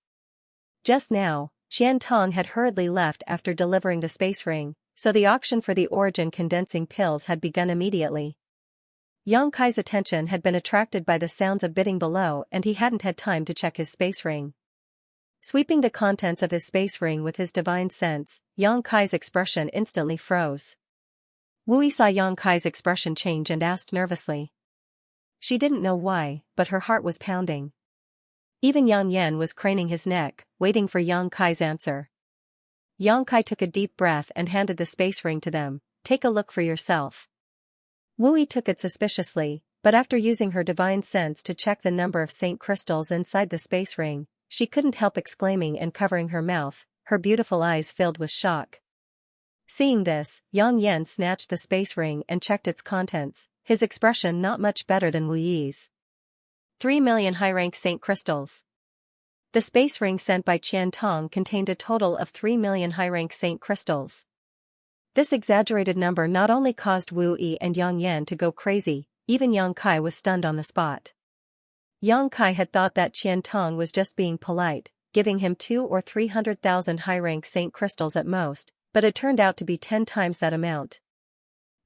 Just now, Qian Tong had hurriedly left after delivering the space ring, so the auction for the origin condensing pills had begun immediately. Yang Kai's attention had been attracted by the sounds of bidding below and he hadn't had time to check his space ring. Sweeping the contents of his space ring with his divine sense, Yang Kai's expression instantly froze. Wu Yi saw Yang Kai's expression change and asked nervously. She didn't know why, but her heart was pounding. Even Yang Yan was craning his neck, waiting for Yang Kai's answer. Yang Kai took a deep breath and handed the space ring to them. Take a look for yourself. Wu Yi took it suspiciously, but after using her divine sense to check the number of Saint crystals inside the space ring, she couldn't help exclaiming and covering her mouth, her beautiful eyes filled with shock. Seeing this, Yang Yan snatched the space ring and checked its contents, his expression not much better than Wu Yi's. 3 million high-rank Saint crystals. The space ring sent by Qian Tong contained a total of 3 million high-rank Saint crystals. This exaggerated number not only caused Wu Yi and Yang Yan to go crazy, even Yang Kai was stunned on the spot. Yang Kai had thought that Qian Tong was just being polite, giving him 2 or 300,000 high-rank saint crystals at most, but it turned out to be 10 times that amount.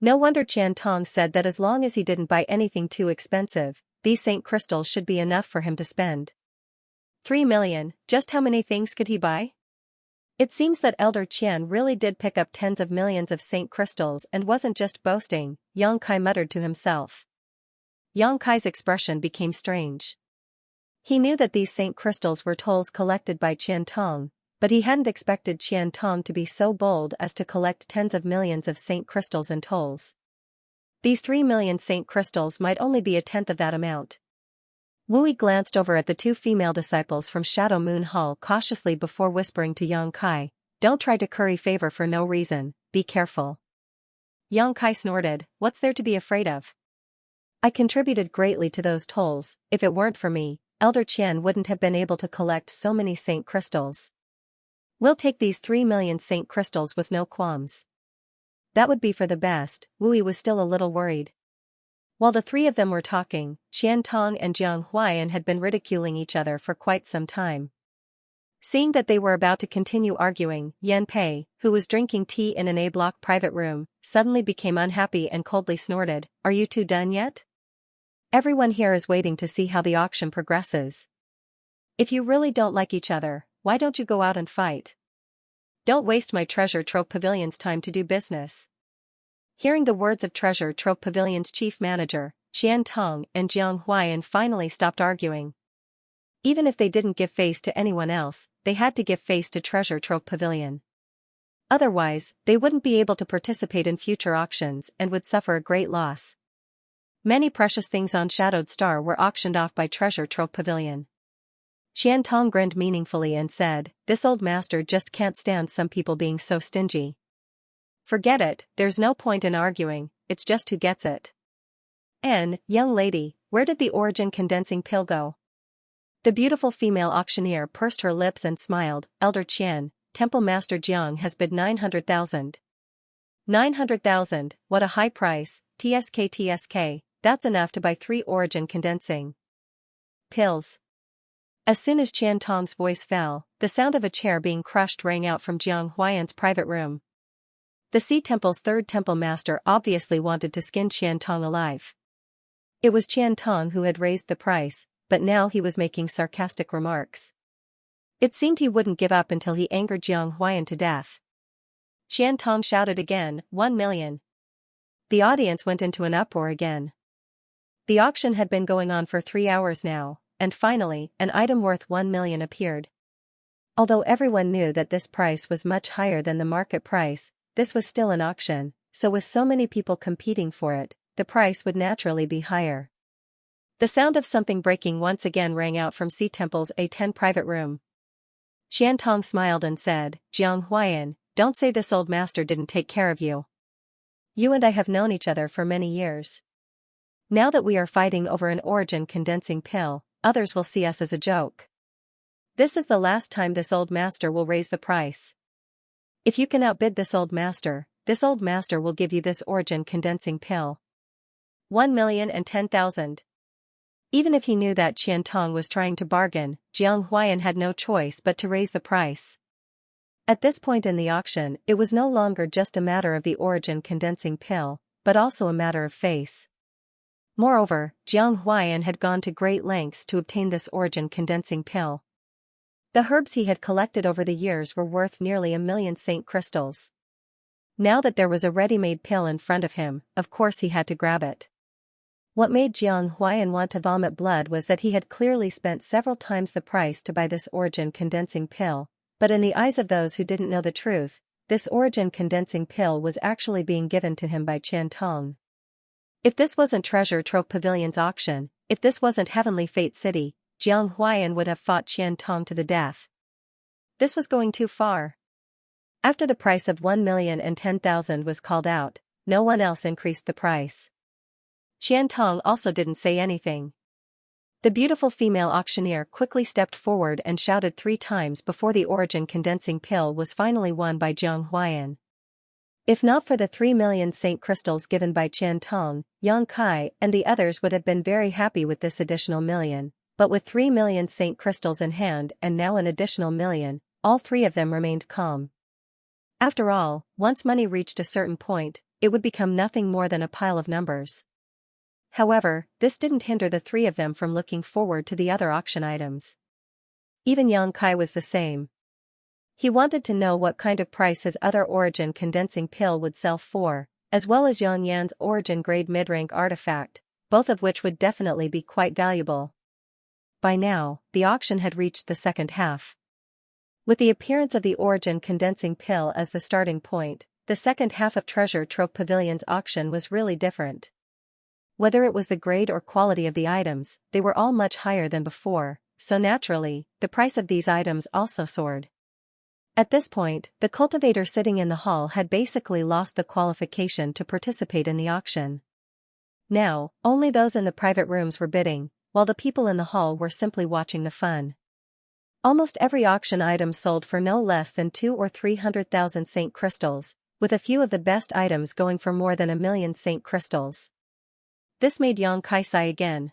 No wonder Qian Tong said that as long as he didn't buy anything too expensive, these saint crystals should be enough for him to spend. 3 million, just how many things could he buy? It seems that Elder Qian really did pick up tens of millions of saint crystals and wasn't just boasting, Yang Kai muttered to himself. Yang Kai's expression became strange. He knew that these saint crystals were tolls collected by Qian Tong, but he hadn't expected Qian Tong to be so bold as to collect tens of millions of saint crystals in tolls. These 3 million saint crystals might only be a tenth of that amount. Wu Yi glanced over at the 2 female disciples from Shadow Moon Hall cautiously before whispering to Yang Kai, "Don't try to curry favor for no reason, be careful." Yang Kai snorted, "What's there to be afraid of? I contributed greatly to those tolls. If it weren't for me, Elder Qian wouldn't have been able to collect so many saint crystals. We'll take these 3 million saint crystals with no qualms." That would be for the best. Wu Yi was still a little worried. While the 3 of them were talking, Qian Tong and Jiang Huaiyan had been ridiculing each other for quite some time. Seeing that they were about to continue arguing, Yan Pei, who was drinking tea in an A-block private room, suddenly became unhappy and coldly snorted, "Are you two done yet? Everyone here is waiting to see how the auction progresses. If you really don't like each other, why don't you go out and fight? Don't waste my Treasure Trove Pavilion's time to do business." Hearing the words of Treasure Trove Pavilion's chief manager, Qian Tong and Jiang Huaiyan finally stopped arguing. Even if they didn't give face to anyone else, they had to give face to Treasure Trove Pavilion. Otherwise, they wouldn't be able to participate in future auctions and would suffer a great loss. Many precious things on Shadowed Star were auctioned off by Treasure Trove Pavilion. Qian Tong grinned meaningfully and said, "This old master just can't stand some people being so stingy. Forget it, there's no point in arguing, it's just who gets it." Young lady, where did the origin condensing pill go?" The beautiful female auctioneer pursed her lips and smiled. "Elder Qian, Temple Master Jiang has bid 900,000. 900,000, what a high price, TSK, that's enough to buy 3 origin condensing pills." As soon as Qian Tong's voice fell, the sound of a chair being crushed rang out from Jiang Huaiyan's private room. The Sea Temple's 3rd temple master obviously wanted to skin Qian Tong alive. It was Qian Tong who had raised the price, but now he was making sarcastic remarks. It seemed he wouldn't give up until he angered Jiang Huaiyan to death. Qian Tong shouted again, 1 million. The audience went into an uproar again. The auction had been going on for 3 hours now, and finally, an item worth 1 million appeared. Although everyone knew that this price was much higher than the market price, this was still an auction, so with so many people competing for it, the price would naturally be higher. The sound of something breaking once again rang out from Sea Temple's A10 private room. Qian Tong smiled and said, "Jiang Huaiyan, don't say this old master didn't take care of you. You and I have known each other for many years. Now that we are fighting over an origin condensing pill, others will see us as a joke. This is the last time this old master will raise the price. If you can outbid this old master will give you this origin condensing pill. 1,010,000. Even if he knew that Qian Tong was trying to bargain, Jiang Huaiyan had no choice but to raise the price. At this point in the auction, it was no longer just a matter of the origin condensing pill, but also a matter of face. Moreover, Jiang Huaiyan had gone to great lengths to obtain this origin condensing pill. The herbs he had collected over the years were worth nearly 1 million saint crystals. Now that there was a ready-made pill in front of him, of course he had to grab it. What made Jiang Huaiyan want to vomit blood was that he had clearly spent several times the price to buy this origin condensing pill, but in the eyes of those who didn't know the truth, this origin condensing pill was actually being given to him by Qian Tong. If this wasn't Treasure Trove Pavilion's auction, if this wasn't Heavenly Fate City, Jiang Huaiyan would have fought Qian Tong to the death. This was going too far. After the price of 1,010,000 was called out, no one else increased the price. Qian Tong also didn't say anything. The beautiful female auctioneer quickly stepped forward and shouted 3 times before the origin condensing pill was finally won by Jiang Huaiyan. If not for the 3 million saint crystals given by Qian Tong, Yang Kai and the others would have been very happy with this additional million, but with 3 million saint crystals in hand and now an additional million, all three of them remained calm. After all, once money reached a certain point, it would become nothing more than a pile of numbers. However, this didn't hinder the three of them from looking forward to the other auction items. Even Yang Kai was the same. He wanted to know what kind of price his other origin condensing pill would sell for, as well as Yang Yan's origin grade mid-rank artifact, both of which would definitely be quite valuable. By now, the auction had reached the second half. With the appearance of the origin condensing pill as the starting point, the second half of Treasure Trove Pavilion's auction was really different. Whether it was the grade or quality of the items, they were all much higher than before, so naturally, the price of these items also soared. At this point, the cultivator sitting in the hall had basically lost the qualification to participate in the auction. Now, only those in the private rooms were bidding, while the people in the hall were simply watching the fun. Almost every auction item sold for no less than 200,000 or 300,000 saint crystals, with a few of the best items going for more than 1 million saint crystals. This made Yang Kai sigh again.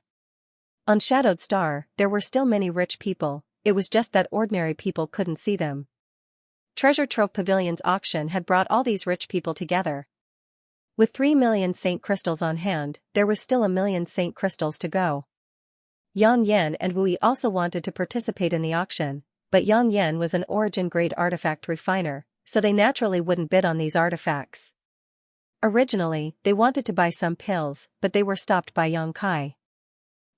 On Shadowed Star, there were still many rich people, it was just that ordinary people couldn't see them. Treasure Trove Pavilion's auction had brought all these rich people together. With 3 million saint crystals on hand, there was still 1 million saint crystals to go. Yang Yan and Wu Yi also wanted to participate in the auction, but Yang Yan was an origin-grade artifact refiner, so they naturally wouldn't bid on these artifacts. Originally, they wanted to buy some pills, but they were stopped by Yang Kai.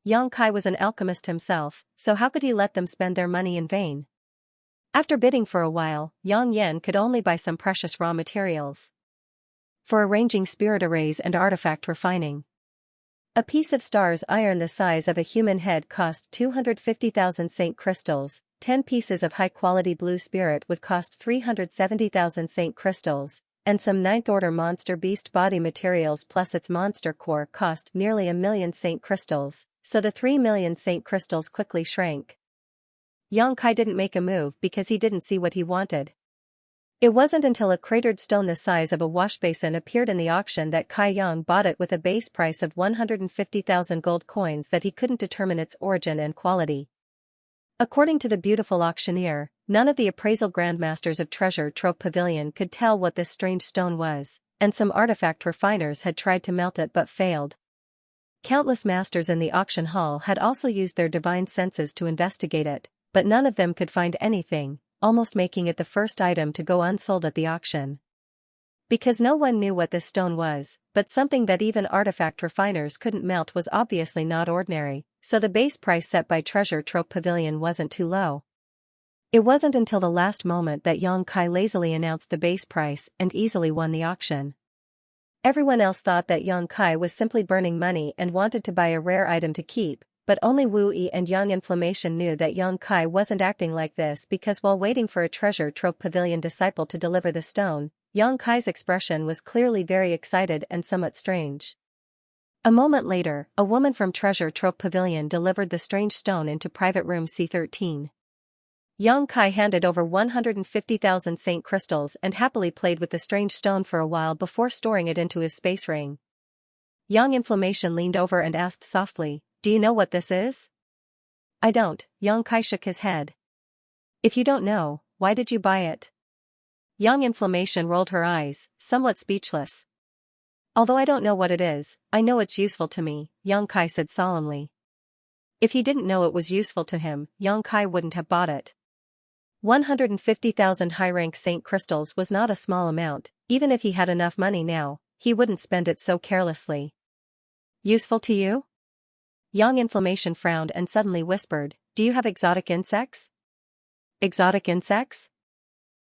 Yang Kai was an alchemist himself, so how could he let them spend their money in vain? After bidding for a while, Yang Yan could only buy some precious raw materials for arranging spirit arrays and artifact refining. A piece of star's iron the size of a human head cost 250,000 saint crystals, 10 pieces of high-quality blue spirit would cost 370,000 saint crystals, and some ninth-order monster beast body materials plus its monster core cost nearly 1 million saint crystals, so the 3 million saint crystals quickly shrank. Yang Kai didn't make a move because he didn't see what he wanted. It wasn't until a cratered stone the size of a washbasin appeared in the auction that Kai Yang bought it with a base price of 150,000 gold coins that he couldn't determine its origin and quality. According to the beautiful auctioneer, none of the appraisal grandmasters of Treasure Trove Pavilion could tell what this strange stone was, and some artifact refiners had tried to melt it but failed. Countless masters in the auction hall had also used their divine senses to investigate it, but none of them could find anything, almost making it the first item to go unsold at the auction. Because no one knew what this stone was, but something that even artifact refiners couldn't melt was obviously not ordinary, so the base price set by Treasure Trove Pavilion wasn't too low. It wasn't until the last moment that Yang Kai lazily announced the base price and easily won the auction. Everyone else thought that Yang Kai was simply burning money and wanted to buy a rare item to keep, but only Wu Yi and Yang Inflammation knew that Yang Kai wasn't acting like this because while waiting for a Treasure Trove Pavilion disciple to deliver the stone, Yang Kai's expression was clearly very excited and somewhat strange. A moment later, a woman from Treasure Trove Pavilion delivered the strange stone into private room C13. Yang Kai handed over 150,000 saint crystals and happily played with the strange stone for a while before storing it into his space ring. Yang Inflammation leaned over and asked softly, "Do you know what this is?" "I don't," Yang Kai shook his head. "If you don't know, why did you buy it?" Yang Inflammation rolled her eyes, somewhat speechless. "Although I don't know what it is, I know it's useful to me," Yang Kai said solemnly. If he didn't know it was useful to him, Yang Kai wouldn't have bought it. 150,000 high-rank saint crystals was not a small amount, even if he had enough money now, he wouldn't spend it so carelessly. "Useful to you?" Yang Inflammation frowned and suddenly whispered, "Do you have exotic insects?" "Exotic insects?"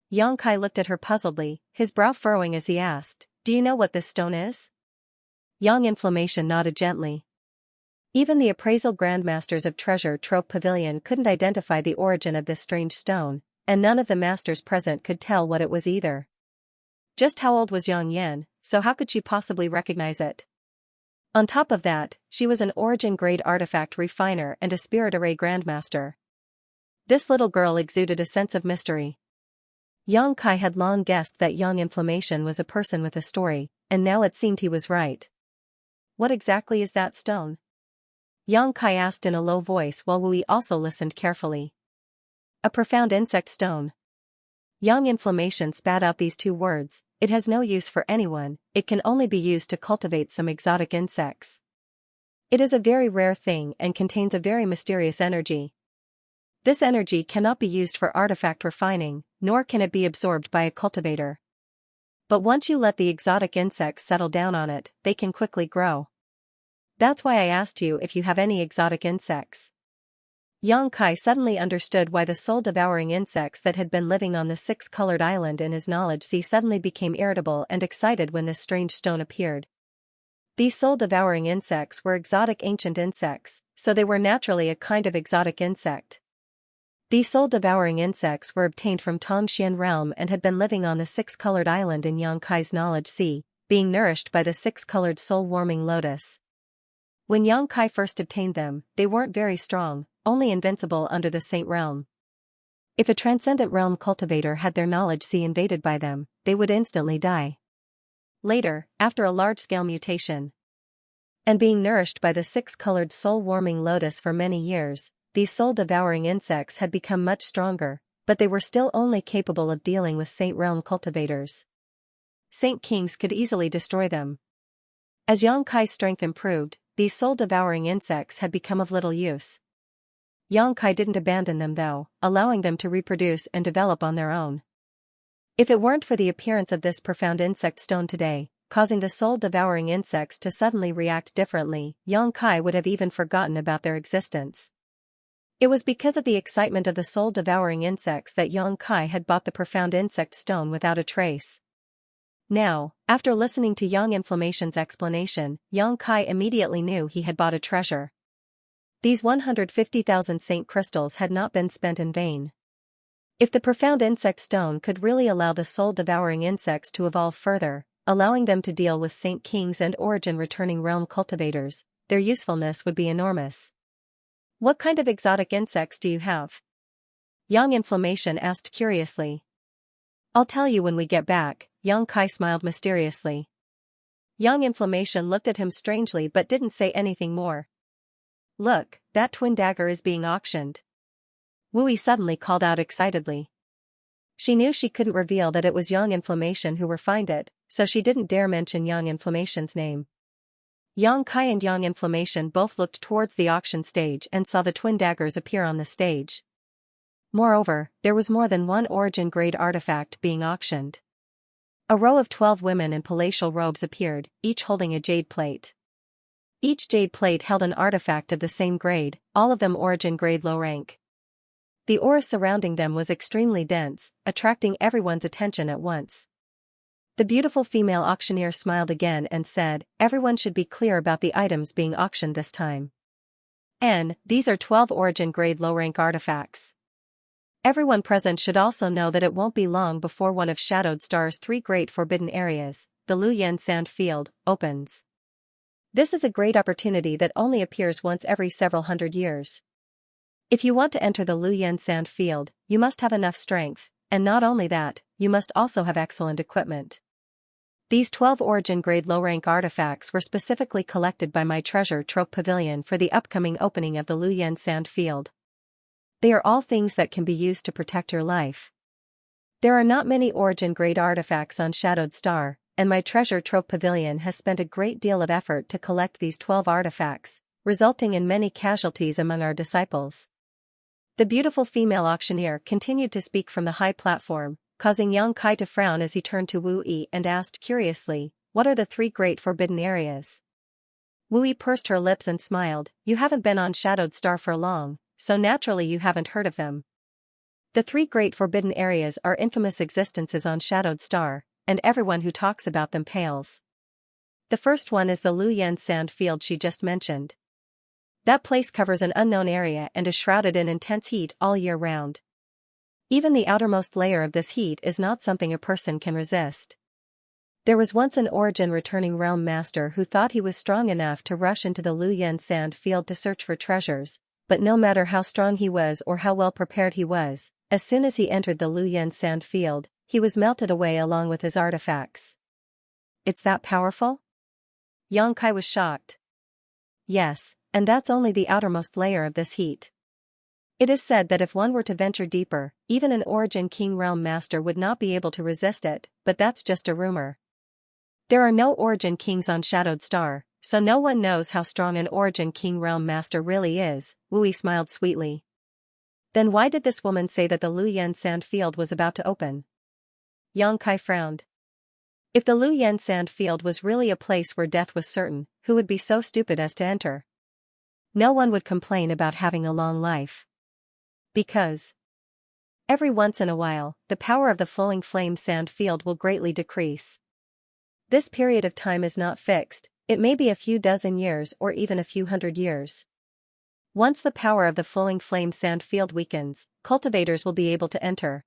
Yang Kai looked at her puzzledly, his brow furrowing as he asked, "Do you know what this stone is?" Yang Inflammation nodded gently. Even the appraisal grandmasters of Treasure Trove Pavilion couldn't identify the origin of this strange stone, and none of the masters present could tell what it was either. Just how old was Yang Yan, so how could she possibly recognize it? On top of that, she was an origin-grade artifact refiner and a spirit array grandmaster. This little girl exuded a sense of mystery. Yang Kai had long guessed that Yang Inflammation was a person with a story, and now it seemed he was right. What exactly is that stone? Yang Kai asked in a low voice while Wui also listened carefully. A profound insect stone. Yang Inflammation spat out these two words. It has no use for anyone, it can only be used to cultivate some exotic insects. It is a very rare thing and contains a very mysterious energy. This energy cannot be used for artifact refining, nor can it be absorbed by a cultivator. But once you let the exotic insects settle down on it, they can quickly grow. That's why I asked you if you have any exotic insects. Yang Kai suddenly understood why the soul-devouring insects that had been living on the six-colored island in his knowledge sea suddenly became irritable and excited when this strange stone appeared. These soul-devouring insects were exotic ancient insects, so they were naturally a kind of exotic insect. These soul-devouring insects were obtained from Tongxian realm and had been living on the six-colored island in Yang Kai's knowledge sea, being nourished by the six-colored soul-warming lotus. When Yang Kai first obtained them, they weren't very strong, only invincible under the Saint realm. If a transcendent realm cultivator had their knowledge sea invaded by them, they would instantly die. Later, after a large-scale mutation, and being nourished by the six-colored soul-warming lotus for many years, these soul-devouring insects had become much stronger, but they were still only capable of dealing with Saint realm cultivators. Saint kings could easily destroy them. As Yang Kai's strength improved, these soul-devouring insects had become of little use. Yang Kai didn't abandon them though, allowing them to reproduce and develop on their own. If it weren't for the appearance of this profound insect stone today, causing the soul-devouring insects to suddenly react differently, Yang Kai would have even forgotten about their existence. It was because of the excitement of the soul-devouring insects that Yang Kai had bought the profound insect stone without a trace. Now, after listening to Yang Inflammation's explanation, Yang Kai immediately knew he had bought a treasure. These 150,000 saint crystals had not been spent in vain. If the profound insect stone could really allow the soul-devouring insects to evolve further, allowing them to deal with saint kings and origin-returning realm cultivators, their usefulness would be enormous. What kind of exotic insects do you have? Yang Inflammation asked curiously. I'll tell you when we get back, Yang Kai smiled mysteriously. Yang Inflammation looked at him strangely but didn't say anything more. Look, that twin dagger is being auctioned. Wui suddenly called out excitedly. She knew she couldn't reveal that it was Yang Inflammation who refined it, so she didn't dare mention Yang Inflammation's name. Yang Kai and Yang Inflammation both looked towards the auction stage and saw the twin daggers appear on the stage. Moreover, there was more than one origin-grade artifact being auctioned. A row of 12 women in palatial robes appeared, each holding a jade plate. Each jade plate held an artifact of the same grade, all of them origin-grade low rank. The aura surrounding them was extremely dense, attracting everyone's attention at once. The beautiful female auctioneer smiled again and said, everyone should be clear about the items being auctioned this time. These are 12 origin-grade low-rank artifacts. Everyone present should also know that it won't be long before one of Shadowed Star's 3 great forbidden areas, the Luyan Sand Field, opens. This is a great opportunity that only appears once every several hundred years. If you want to enter the Luyan Sand Field, you must have enough strength, and not only that, you must also have excellent equipment. These 12 origin-grade low-rank artifacts were specifically collected by my treasure trove pavilion for the upcoming opening of the Luyan Sand Field. They are all things that can be used to protect your life. There are not many origin-grade artifacts on Shadowed Star, and my treasure trove pavilion has spent a great deal of effort to collect these 12 artifacts, resulting in many casualties among our disciples. The beautiful female auctioneer continued to speak from the high platform, causing Yang Kai to frown as he turned to Wu Yi and asked curiously, what are the 3 great forbidden areas? Wu Yi pursed her lips and smiled, you haven't been on Shadowed Star for long, so naturally you haven't heard of them. The 3 great forbidden areas are infamous existences on Shadowed Star, and everyone who talks about them pales. The first one is the Luyan Sand Field she just mentioned. That place covers an unknown area and is shrouded in intense heat all year round. Even the outermost layer of this heat is not something a person can resist. There was once an origin-returning realm master who thought he was strong enough to rush into the Luyan Sand Field to search for treasures, but no matter how strong he was or how well prepared he was, as soon as he entered the Luyan Sand Field, he was melted away along with his artifacts. It's that powerful? Yang Kai was shocked. Yes, and that's only the outermost layer of this heat. It is said that if one were to venture deeper, even an Origin King Realm Master would not be able to resist it, but that's just a rumor. There are no Origin Kings on Shadowed Star, so no one knows how strong an Origin King Realm Master really is. Wu Yi smiled sweetly. Then why did this woman say that the Luyan Sand Field was about to open? Yang Kai frowned. If the Luyan Sand Field was really a place where death was certain, who would be so stupid as to enter? No one would complain about having a long life. Because every once in a while, the power of the flowing flame sand field will greatly decrease. This period of time is not fixed, it may be a few dozen years or even a few hundred years. Once the power of the flowing flame sand field weakens, cultivators will be able to enter.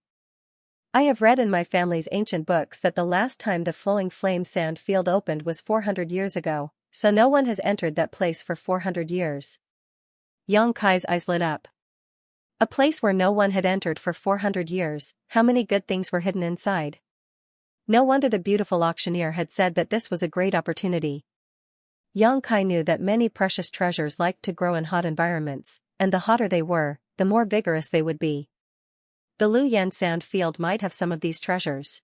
I have read in my family's ancient books that the last time the flowing flame sand field opened was 400 years ago, so no one has entered that place for 400 years. Yang Kai's eyes lit up. A place where no one had entered for 400 years, how many good things were hidden inside? No wonder the beautiful auctioneer had said that this was a great opportunity. Yang Kai knew that many precious treasures liked to grow in hot environments, and the hotter they were, the more vigorous they would be. The Luyan Sand Field might have some of these treasures.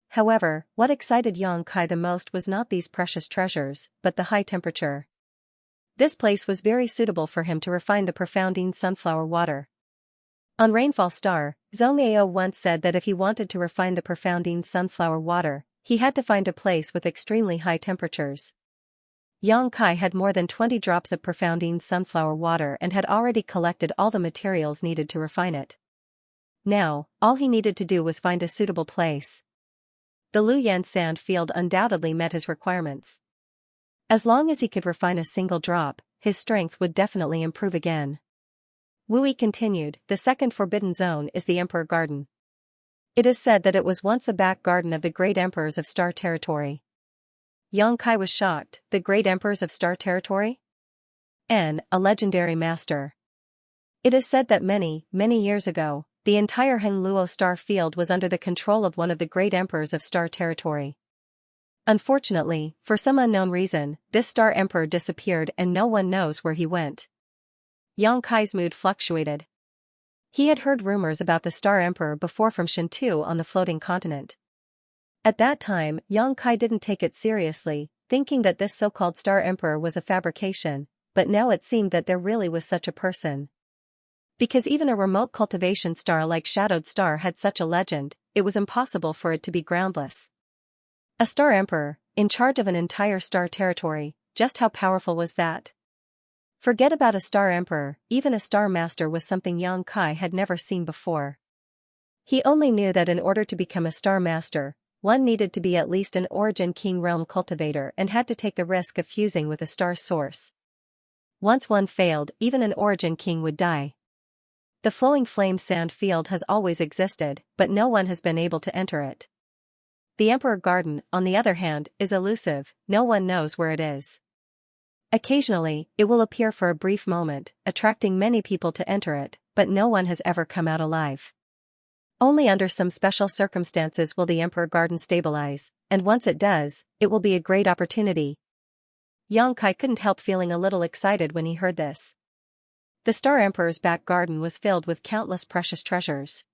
However, what excited Yang Kai the most was not these precious treasures, but the high temperature. This place was very suitable for him to refine the profounding sunflower water. On Rainfall Star, Zhong Ao once said that if he wanted to refine the profounding sunflower water, he had to find a place with extremely high temperatures. Yang Kai had more than 20 drops of profounding sunflower water and had already collected all the materials needed to refine it. Now, all he needed to do was find a suitable place. The Luyan Sand Field undoubtedly met his requirements. As long as he could refine a single drop, his strength would definitely improve again. Wu Yi continued, the second forbidden zone is the Emperor Garden. It is said that it was once the back garden of the great emperors of Star Territory. Yang Kai was shocked, the great emperors of Star Territory? A legendary master. It is said that many years ago, the entire Hengluo Star Field was under the control of one of the great emperors of Star Territory. Unfortunately, for some unknown reason, this Star Emperor disappeared and no one knows where he went. Yang Kai's mood fluctuated. He had heard rumors about the Star Emperor before from Shintu on the floating continent. At that time, Yang Kai didn't take it seriously, thinking that this so-called Star Emperor was a fabrication, but now it seemed that there really was such a person. Because even a remote cultivation star like Shadowed Star had such a legend, it was impossible for it to be groundless. A Star Emperor, in charge of an entire star territory, just how powerful was that? Forget about a Star Emperor, even a Star Master was something Yang Kai had never seen before. He only knew that in order to become a Star Master, one needed to be at least an Origin King Realm cultivator and had to take the risk of fusing with a star source. Once one failed, even an Origin King would die. The flowing flame sand field has always existed, but no one has been able to enter it. The Emperor Garden, on the other hand, is elusive, no one knows where it is. Occasionally, it will appear for a brief moment, attracting many people to enter it, but no one has ever come out alive. Only under some special circumstances will the Emperor Garden stabilize, and once it does, it will be a great opportunity. Yang Kai couldn't help feeling a little excited when he heard this. The Star Emperor's back garden was filled with countless precious treasures.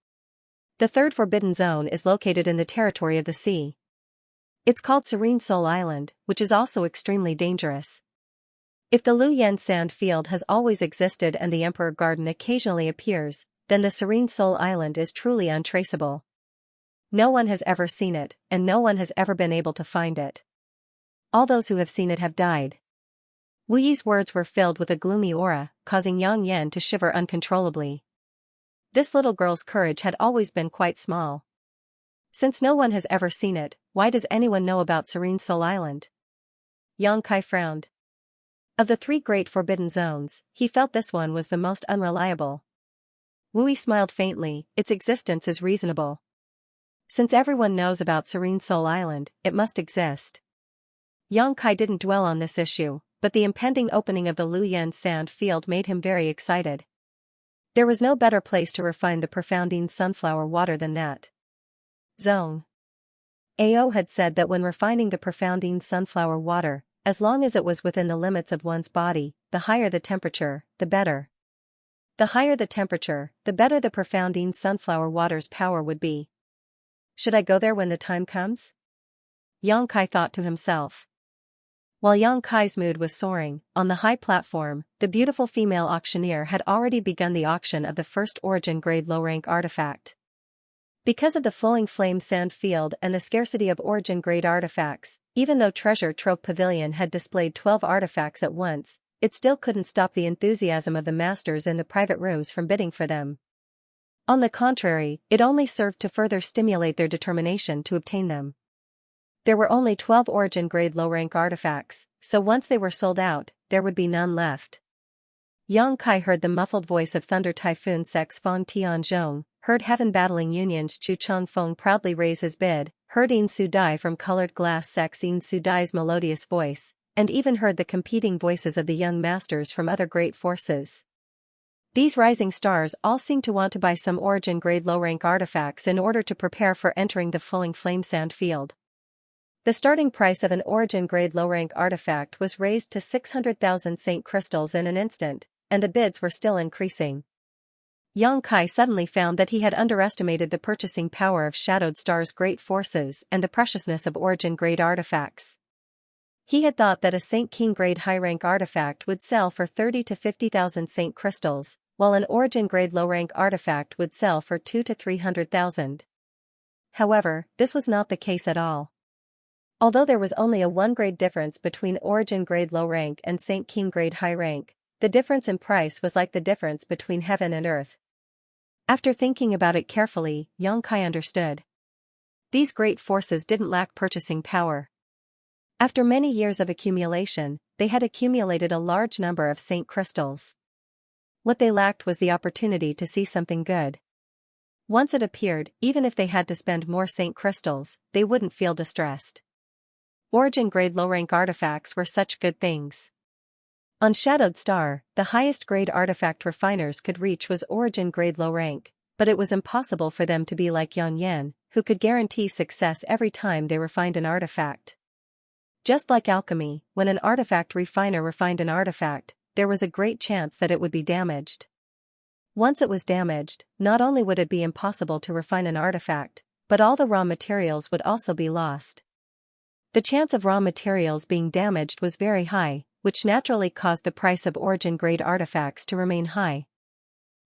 The third forbidden zone is located in the territory of the sea. It's called Serene Soul Island, which is also extremely dangerous. If the Luyan Sand Field has always existed and the Emperor Garden occasionally appears, then the Serene Soul Island is truly untraceable. No one has ever seen it, and no one has ever been able to find it. All those who have seen it have died. Wu Yi's words were filled with a gloomy aura, causing Yang Yan to shiver uncontrollably. This little girl's courage had always been quite small. Since no one has ever seen it, why does anyone know about Serene Soul Island? Yang Kai frowned. Of the three great forbidden zones, he felt this one was the most unreliable. Wu Yi smiled faintly, its existence is reasonable. Since everyone knows about Serene Soul Island, it must exist. Yang Kai didn't dwell on this issue, but the impending opening of the Luyan Sand Field made him very excited. There was no better place to refine the profounding sunflower water than that. Zone. Ao had said that when refining the profounding sunflower water, as long as it was within the limits of one's body, the higher the temperature, the better. The higher the temperature, the better the profounding sunflower water's power would be. Should I go there when the time comes? Yang Kai thought to himself. While Yang Kai's mood was soaring, on the high platform, the beautiful female auctioneer had already begun the auction of the first origin-grade low-rank artifact. Because of the flowing flame sand field and the scarcity of origin-grade artifacts, even though Treasure Trove Pavilion had displayed 12 artifacts at once, it still couldn't stop the enthusiasm of the masters in the private rooms from bidding for them. On the contrary, it only served to further stimulate their determination to obtain them. There were only 12 origin-grade low-rank artifacts, so once they were sold out, there would be none left. Yang Kai heard the muffled voice of Thunder Typhoon Sex Fong Tianzhong, heard Heaven Battling Union's Chu Changfeng proudly raise his bid, heard In Su Dai from Colored Glass Sex In Su Dai's melodious voice, and even heard the competing voices of the young masters from other great forces. These rising stars all seemed to want to buy some origin-grade low-rank artifacts in order to prepare for entering the flowing flame sand field. The starting price of an origin-grade low-rank artifact was raised to 600,000 Saint crystals in an instant, and the bids were still increasing. Yang Kai suddenly found that he had underestimated the purchasing power of Shadowed Star's great forces and the preciousness of origin-grade artifacts. He had thought that a Saint King-grade high-rank artifact would sell for 30 to 50,000 Saint crystals, while an origin-grade low-rank artifact would sell for 2 to 300,000. However, this was not the case at all. Although there was only a 1-grade difference between origin-grade low-rank and Saint King-grade high-rank, the difference in price was like the difference between heaven and earth. After thinking about it carefully, Yang Kai understood. These great forces didn't lack purchasing power. After many years of accumulation, they had accumulated a large number of Saint crystals. What they lacked was the opportunity to see something good. Once it appeared, even if they had to spend more Saint crystals, they wouldn't feel distressed. Origin-grade low-rank artifacts were such good things. On Shadowed Star, the highest grade artifact refiners could reach was origin-grade low-rank, but it was impossible for them to be like Yang Yan, who could guarantee success every time they refined an artifact. Just like alchemy, when an artifact refiner refined an artifact, there was a great chance that it would be damaged. Once it was damaged, not only would it be impossible to refine an artifact, but all the raw materials would also be lost. The chance of raw materials being damaged was very high, which naturally caused the price of origin-grade artifacts to remain high.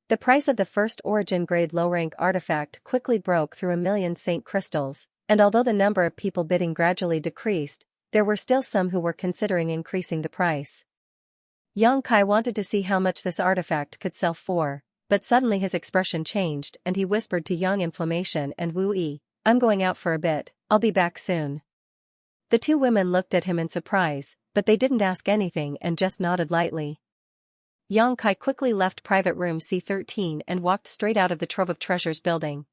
The price of the first origin-grade low-rank artifact quickly broke through 1 million Saint crystals, and although the number of people bidding gradually decreased, there were still some who were considering increasing the price. Yang Kai wanted to see how much this artifact could sell for, but suddenly his expression changed and he whispered to Yang Inflammation and Wu Yi, "I'm going out for a bit, I'll be back soon." The two women looked at him in surprise, but they didn't ask anything and just nodded lightly. Yang Kai quickly left private room C13 and walked straight out of the Trove of Treasures building.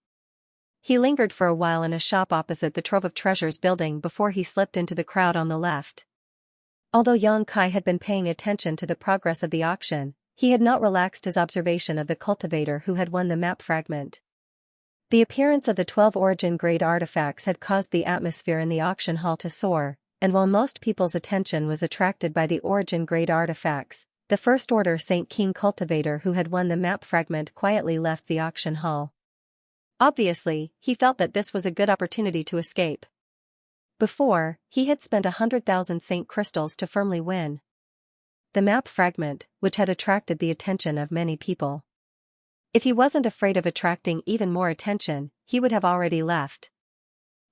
He lingered for a while in a shop opposite the Trove of Treasures building before he slipped into the crowd on the left. Although Yang Kai had been paying attention to the progress of the auction, he had not relaxed his observation of the cultivator who had won the map fragment. The appearance of the 12 origin-grade artifacts had caused the atmosphere in the auction hall to soar, and while most people's attention was attracted by the origin-grade artifacts, the First Order Saint King cultivator who had won the map fragment quietly left the auction hall. Obviously, he felt that this was a good opportunity to escape. Before, he had spent 100,000 Saint crystals to firmly win the map fragment, which had attracted the attention of many people. If he wasn't afraid of attracting even more attention, he would have already left.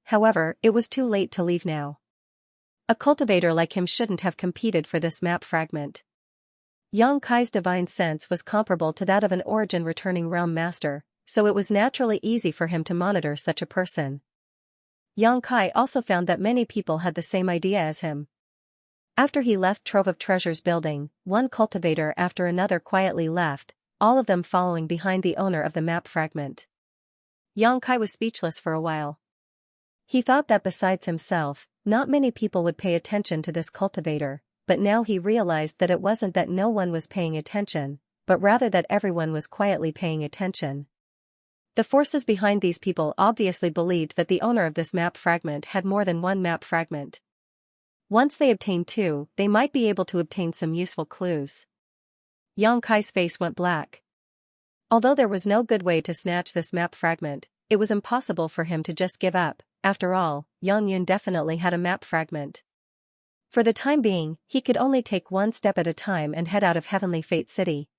However, it was too late to leave now. A cultivator like him shouldn't have competed for this map fragment. Yang Kai's divine sense was comparable to that of an origin returning realm master, so it was naturally easy for him to monitor such a person. Yang Kai also found that many people had the same idea as him. After he left Trove of Treasures building, one cultivator after another quietly left, all of them following behind the owner of the map fragment. Yang Kai was speechless for a while. He thought that besides himself, not many people would pay attention to this cultivator, but now he realized that it wasn't that no one was paying attention, but rather that everyone was quietly paying attention. The forces behind these people obviously believed that the owner of this map fragment had more than one map fragment. Once they obtained two, they might be able to obtain some useful clues. Yang Kai's face went black. Although there was no good way to snatch this map fragment, it was impossible for him to just give up. After all, Yang Yun definitely had a map fragment. For the time being, he could only take one step at a time and head out of Heavenly Fate City.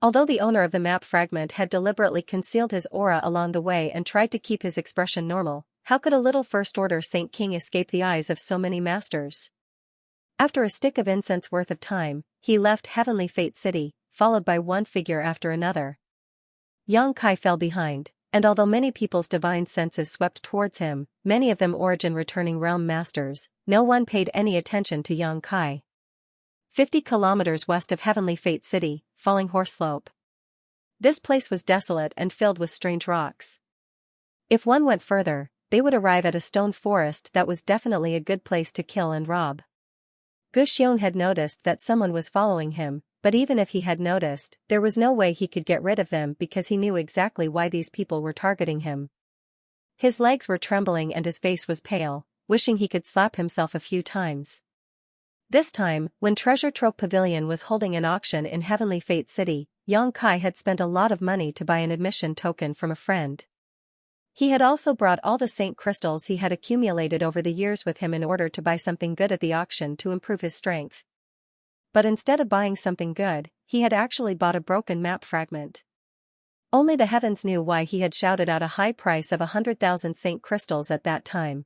Although the owner of the map fragment had deliberately concealed his aura along the way and tried to keep his expression normal, how could a little First-Order Saint King escape the eyes of so many masters? After a stick of incense worth of time, he left Heavenly Fate City, followed by one figure after another. Yang Kai fell behind, and although many people's divine senses swept towards him, many of them origin-returning realm masters, no one paid any attention to Yang Kai. 50 kilometers west of Heavenly Fate City, Falling Horse Slope. This place was desolate and filled with strange rocks. If one went further, they would arrive at a stone forest that was definitely a good place to kill and rob. Gu Xiong had noticed that someone was following him, but even if he had noticed, there was no way he could get rid of them because he knew exactly why these people were targeting him. His legs were trembling and his face was pale, wishing he could slap himself a few times. This time, when Treasure Trove Pavilion was holding an auction in Heavenly Fate City, Yang Kai had spent a lot of money to buy an admission token from a friend. He had also brought all the saint crystals he had accumulated over the years with him in order to buy something good at the auction to improve his strength. But instead of buying something good, he had actually bought a broken map fragment. Only the heavens knew why he had shouted out a high price of 100,000 saint crystals at that time.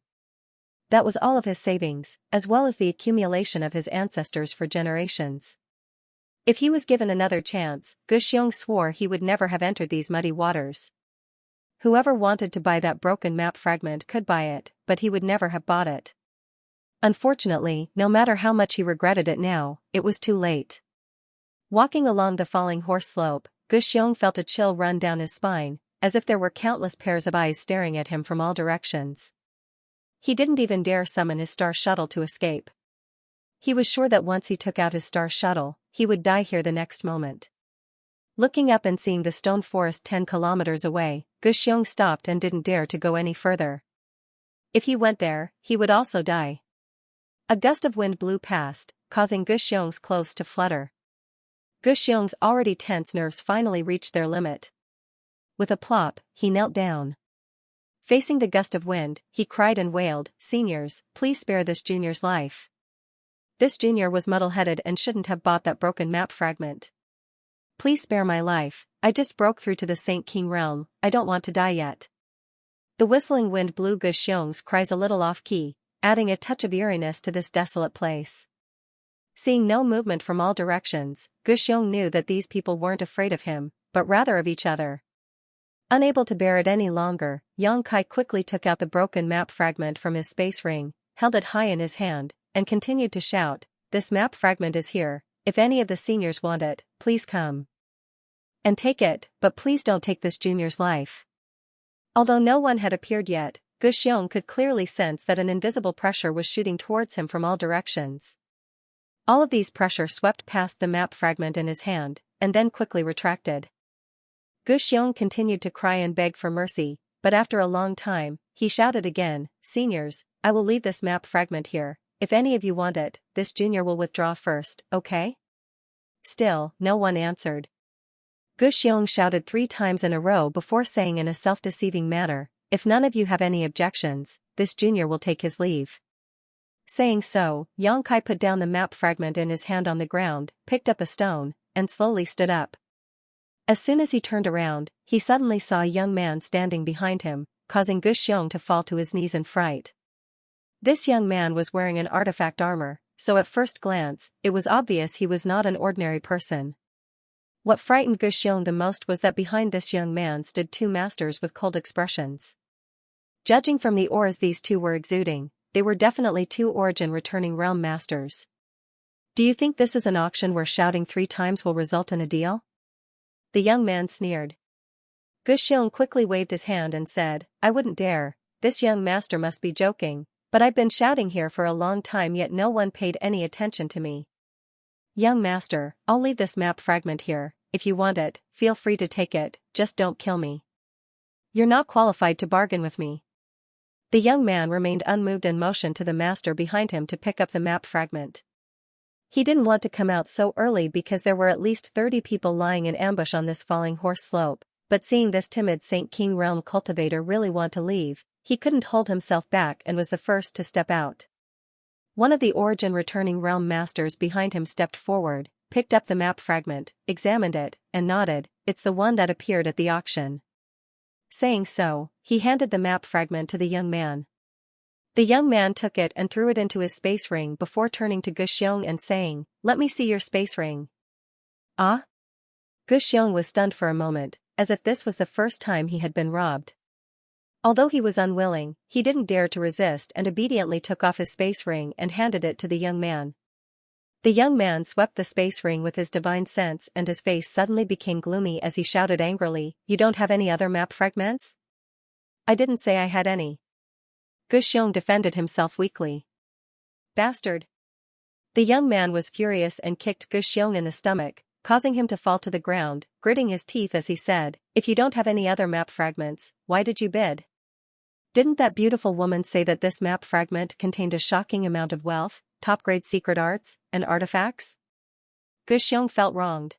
That was all of his savings, as well as the accumulation of his ancestors for generations. If he was given another chance, Gu Xiong swore he would never have entered these muddy waters. Whoever wanted to buy that broken map fragment could buy it, but he would never have bought it. Unfortunately, no matter how much he regretted it now, it was too late. Walking along the Falling Horse Slope, Gu Xiong felt a chill run down his spine, as if there were countless pairs of eyes staring at him from all directions. He didn't even dare summon his star shuttle to escape. He was sure that once he took out his star shuttle, he would die here the next moment. Looking up and seeing the stone forest 10 kilometers away, Gu Xiong stopped and didn't dare to go any further. If he went there, he would also die. A gust of wind blew past, causing Gu Xiong's clothes to flutter. Gu Xiong's already tense nerves finally reached their limit. With a plop, he knelt down. Facing the gust of wind, he cried and wailed, "Seniors, please spare this junior's life. This junior was muddle-headed and shouldn't have bought that broken map fragment. Please spare my life, I just broke through to the Saint King realm, I don't want to die yet." The whistling wind blew Gu Xiong's cries a little off-key, adding a touch of eeriness to this desolate place. Seeing no movement from all directions, Gu Xiong knew that these people weren't afraid of him, but rather of each other. Unable to bear it any longer, Yang Kai quickly took out the broken map fragment from his space ring, held it high in his hand, and continued to shout, "This map fragment is here, if any of the seniors want it, please come and take it, but please don't take this junior's life." Although no one had appeared yet, Gu Xiong could clearly sense that an invisible pressure was shooting towards him from all directions. All of these pressure swept past the map fragment in his hand, and then quickly retracted. Gu Xiong continued to cry and beg for mercy, but after a long time, he shouted again, "Seniors, I will leave this map fragment here, if any of you want it, this junior will withdraw first, okay?" Still, no one answered. Gu Xiong shouted 3 times in a row before saying in a self-deceiving manner, "If none of you have any objections, this junior will take his leave." Saying so, Yang Kai put down the map fragment in his hand on the ground, picked up a stone, and slowly stood up. As soon as he turned around, he suddenly saw a young man standing behind him, causing Gu Xiong to fall to his knees in fright. This young man was wearing an artifact armor, so at first glance, it was obvious he was not an ordinary person. What frightened Gu Xiong the most was that behind this young man stood 2 masters with cold expressions. Judging from the auras these 2 were exuding, they were definitely 2 origin-returning realm masters. "Do you think this is an auction where shouting 3 times will result in a deal?" The young man sneered. Gu Xiong quickly waved his hand and said, "I wouldn't dare, this young master must be joking, but I've been shouting here for a long time yet no one paid any attention to me. Young master, I'll leave this map fragment here, if you want it, feel free to take it, just don't kill me." You're not qualified to bargain with me. The young man remained unmoved and motioned to the master behind him to pick up the map fragment. He didn't want to come out so early because there were at least 30 people lying in ambush on this falling horse slope, but seeing this timid Saint King realm cultivator really want to leave, he couldn't hold himself back and was the first to step out. One of the origin returning realm masters behind him stepped forward, picked up the map fragment, examined it, and nodded, "It's the one that appeared at the auction." Saying so, he handed the map fragment to the young man. The young man took it and threw it into his space ring before turning to Guxiong and saying, "Let me see your space ring." Ah? Guxiong was stunned for a moment, as if this was the first time he had been robbed. Although he was unwilling, he didn't dare to resist and obediently took off his space ring and handed it to the young man. The young man swept the space ring with his divine sense and his face suddenly became gloomy as he shouted angrily, "You don't have any other map fragments?" "I didn't say I had any." Guxiong defended himself weakly. "Bastard!" The young man was furious and kicked Guxiong in the stomach, causing him to fall to the ground, gritting his teeth as he said, "If you don't have any other map fragments, why did you bid? Didn't that beautiful woman say that this map fragment contained a shocking amount of wealth, top-grade secret arts, and artifacts?" Guxiong felt wronged.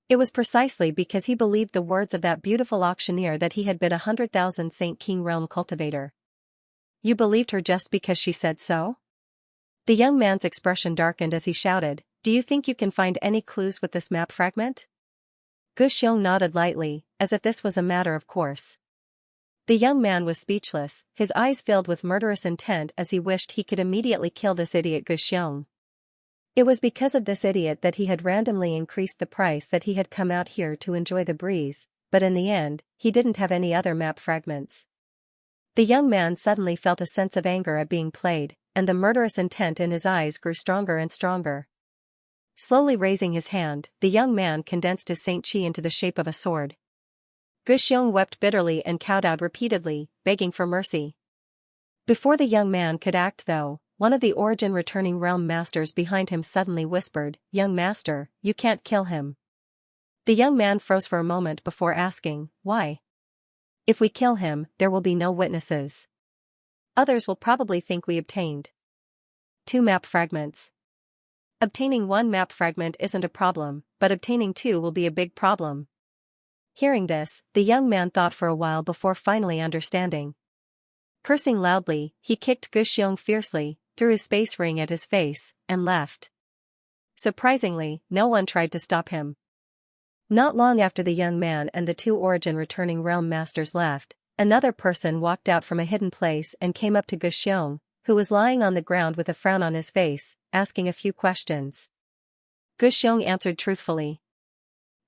It was precisely because he believed the words of that beautiful auctioneer that he had bid 100,000 Saint King realm cultivator. "You believed her just because she said so?" The young man's expression darkened as he shouted, "Do you think you can find any clues with this map fragment?" Guxiong nodded lightly, as if this was a matter of course. The young man was speechless, his eyes filled with murderous intent as he wished he could immediately kill this idiot Guxiong. It was because of this idiot that he had randomly increased the price that he had come out here to enjoy the breeze, but in the end, he didn't have any other map fragments. The young man suddenly felt a sense of anger at being played, and the murderous intent in his eyes grew stronger and stronger. Slowly raising his hand, the young man condensed his Saint Chi into the shape of a sword. Guxiong wept bitterly and kowtowed repeatedly, begging for mercy. Before the young man could act though, one of the origin returning realm masters behind him suddenly whispered, "Young master, you can't kill him." The young man froze for a moment before asking, "Why?" "If we kill him, there will be no witnesses. Others will probably think we obtained 2 map fragments. Obtaining 1 map fragment isn't a problem, but obtaining 2 will be a big problem." Hearing this, the young man thought for a while before finally understanding. Cursing loudly, he kicked Guxiong fiercely, threw his space ring at his face, and left. Surprisingly, no one tried to stop him. Not long after the young man and the 2 origin returning realm masters left, another person walked out from a hidden place and came up to Guxiong, who was lying on the ground with a frown on his face, asking a few questions. Guxiong answered truthfully.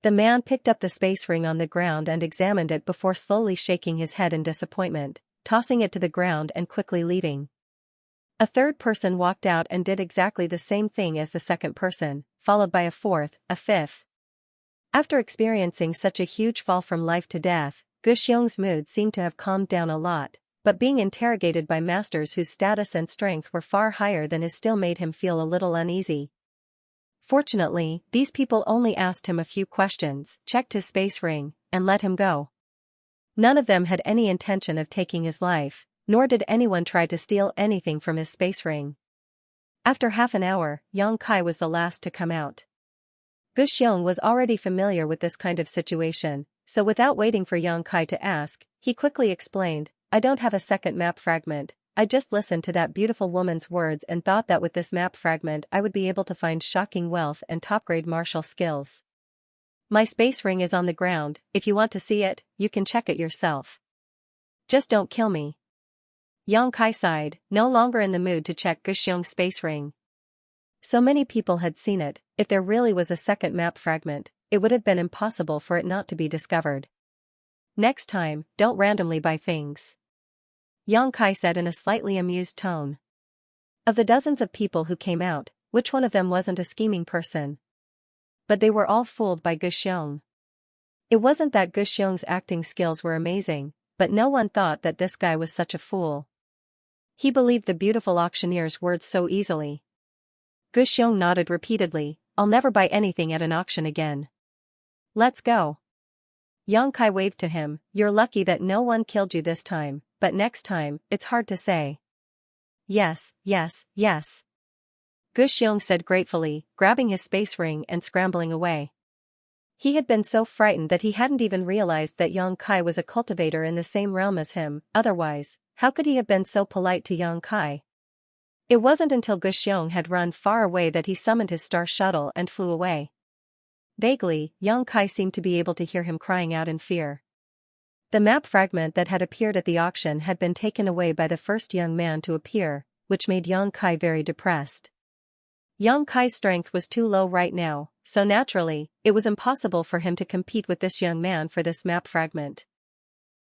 The man picked up the space ring on the ground and examined it before slowly shaking his head in disappointment, tossing it to the ground and quickly leaving. A third person walked out and did exactly the same thing as the second person, followed by a fourth, a fifth. After experiencing such a huge fall from life to death, Guxiong's mood seemed to have calmed down a lot, but being interrogated by masters whose status and strength were far higher than his still made him feel a little uneasy. Fortunately, these people only asked him a few questions, checked his space ring, and let him go. None of them had any intention of taking his life, nor did anyone try to steal anything from his space ring. After half an hour, Xianxia was the last to come out. Guxiong was already familiar with this kind of situation, so without waiting for Xianxia to ask, he quickly explained, "I don't have a second map fragment. I just listened to that beautiful woman's words and thought that with this map fragment I would be able to find shocking wealth and top-grade martial skills. My space ring is on the ground, if you want to see it, you can check it yourself. Just don't kill me." Xianxia sighed, no longer in the mood to check Guxiong's space ring. So many people had seen it, if there really was a second map fragment, it would have been impossible for it not to be discovered. "Next time, don't randomly buy things," Xianxia said in a slightly amused tone. Of the dozens of people who came out, which one of them wasn't a scheming person? But they were all fooled by Guxiong. It wasn't that Guxiong's acting skills were amazing, but no one thought that this guy was such a fool. He believed the beautiful auctioneer's words so easily. Guxiong nodded repeatedly, "I'll never buy anything at an auction again. Let's go." Yang Kai waved to him. You're lucky that no one killed you this time, but next time, it's hard to say. Yes, yes, yes. Gu Xiong said gratefully, grabbing his space ring and scrambling away. He had been so frightened that he hadn't even realized that Yang Kai was a cultivator in the same realm as him, otherwise, how could he have been so polite to Yang Kai? It wasn't until Gu Xiong had run far away that he summoned his star shuttle and flew away. Vaguely, Yang Kai seemed to be able to hear him crying out in fear. The map fragment that had appeared at the auction had been taken away by the first young man to appear, which made Yang Kai very depressed. Yang Kai's strength was too low right now, so naturally, it was impossible for him to compete with this young man for this map fragment.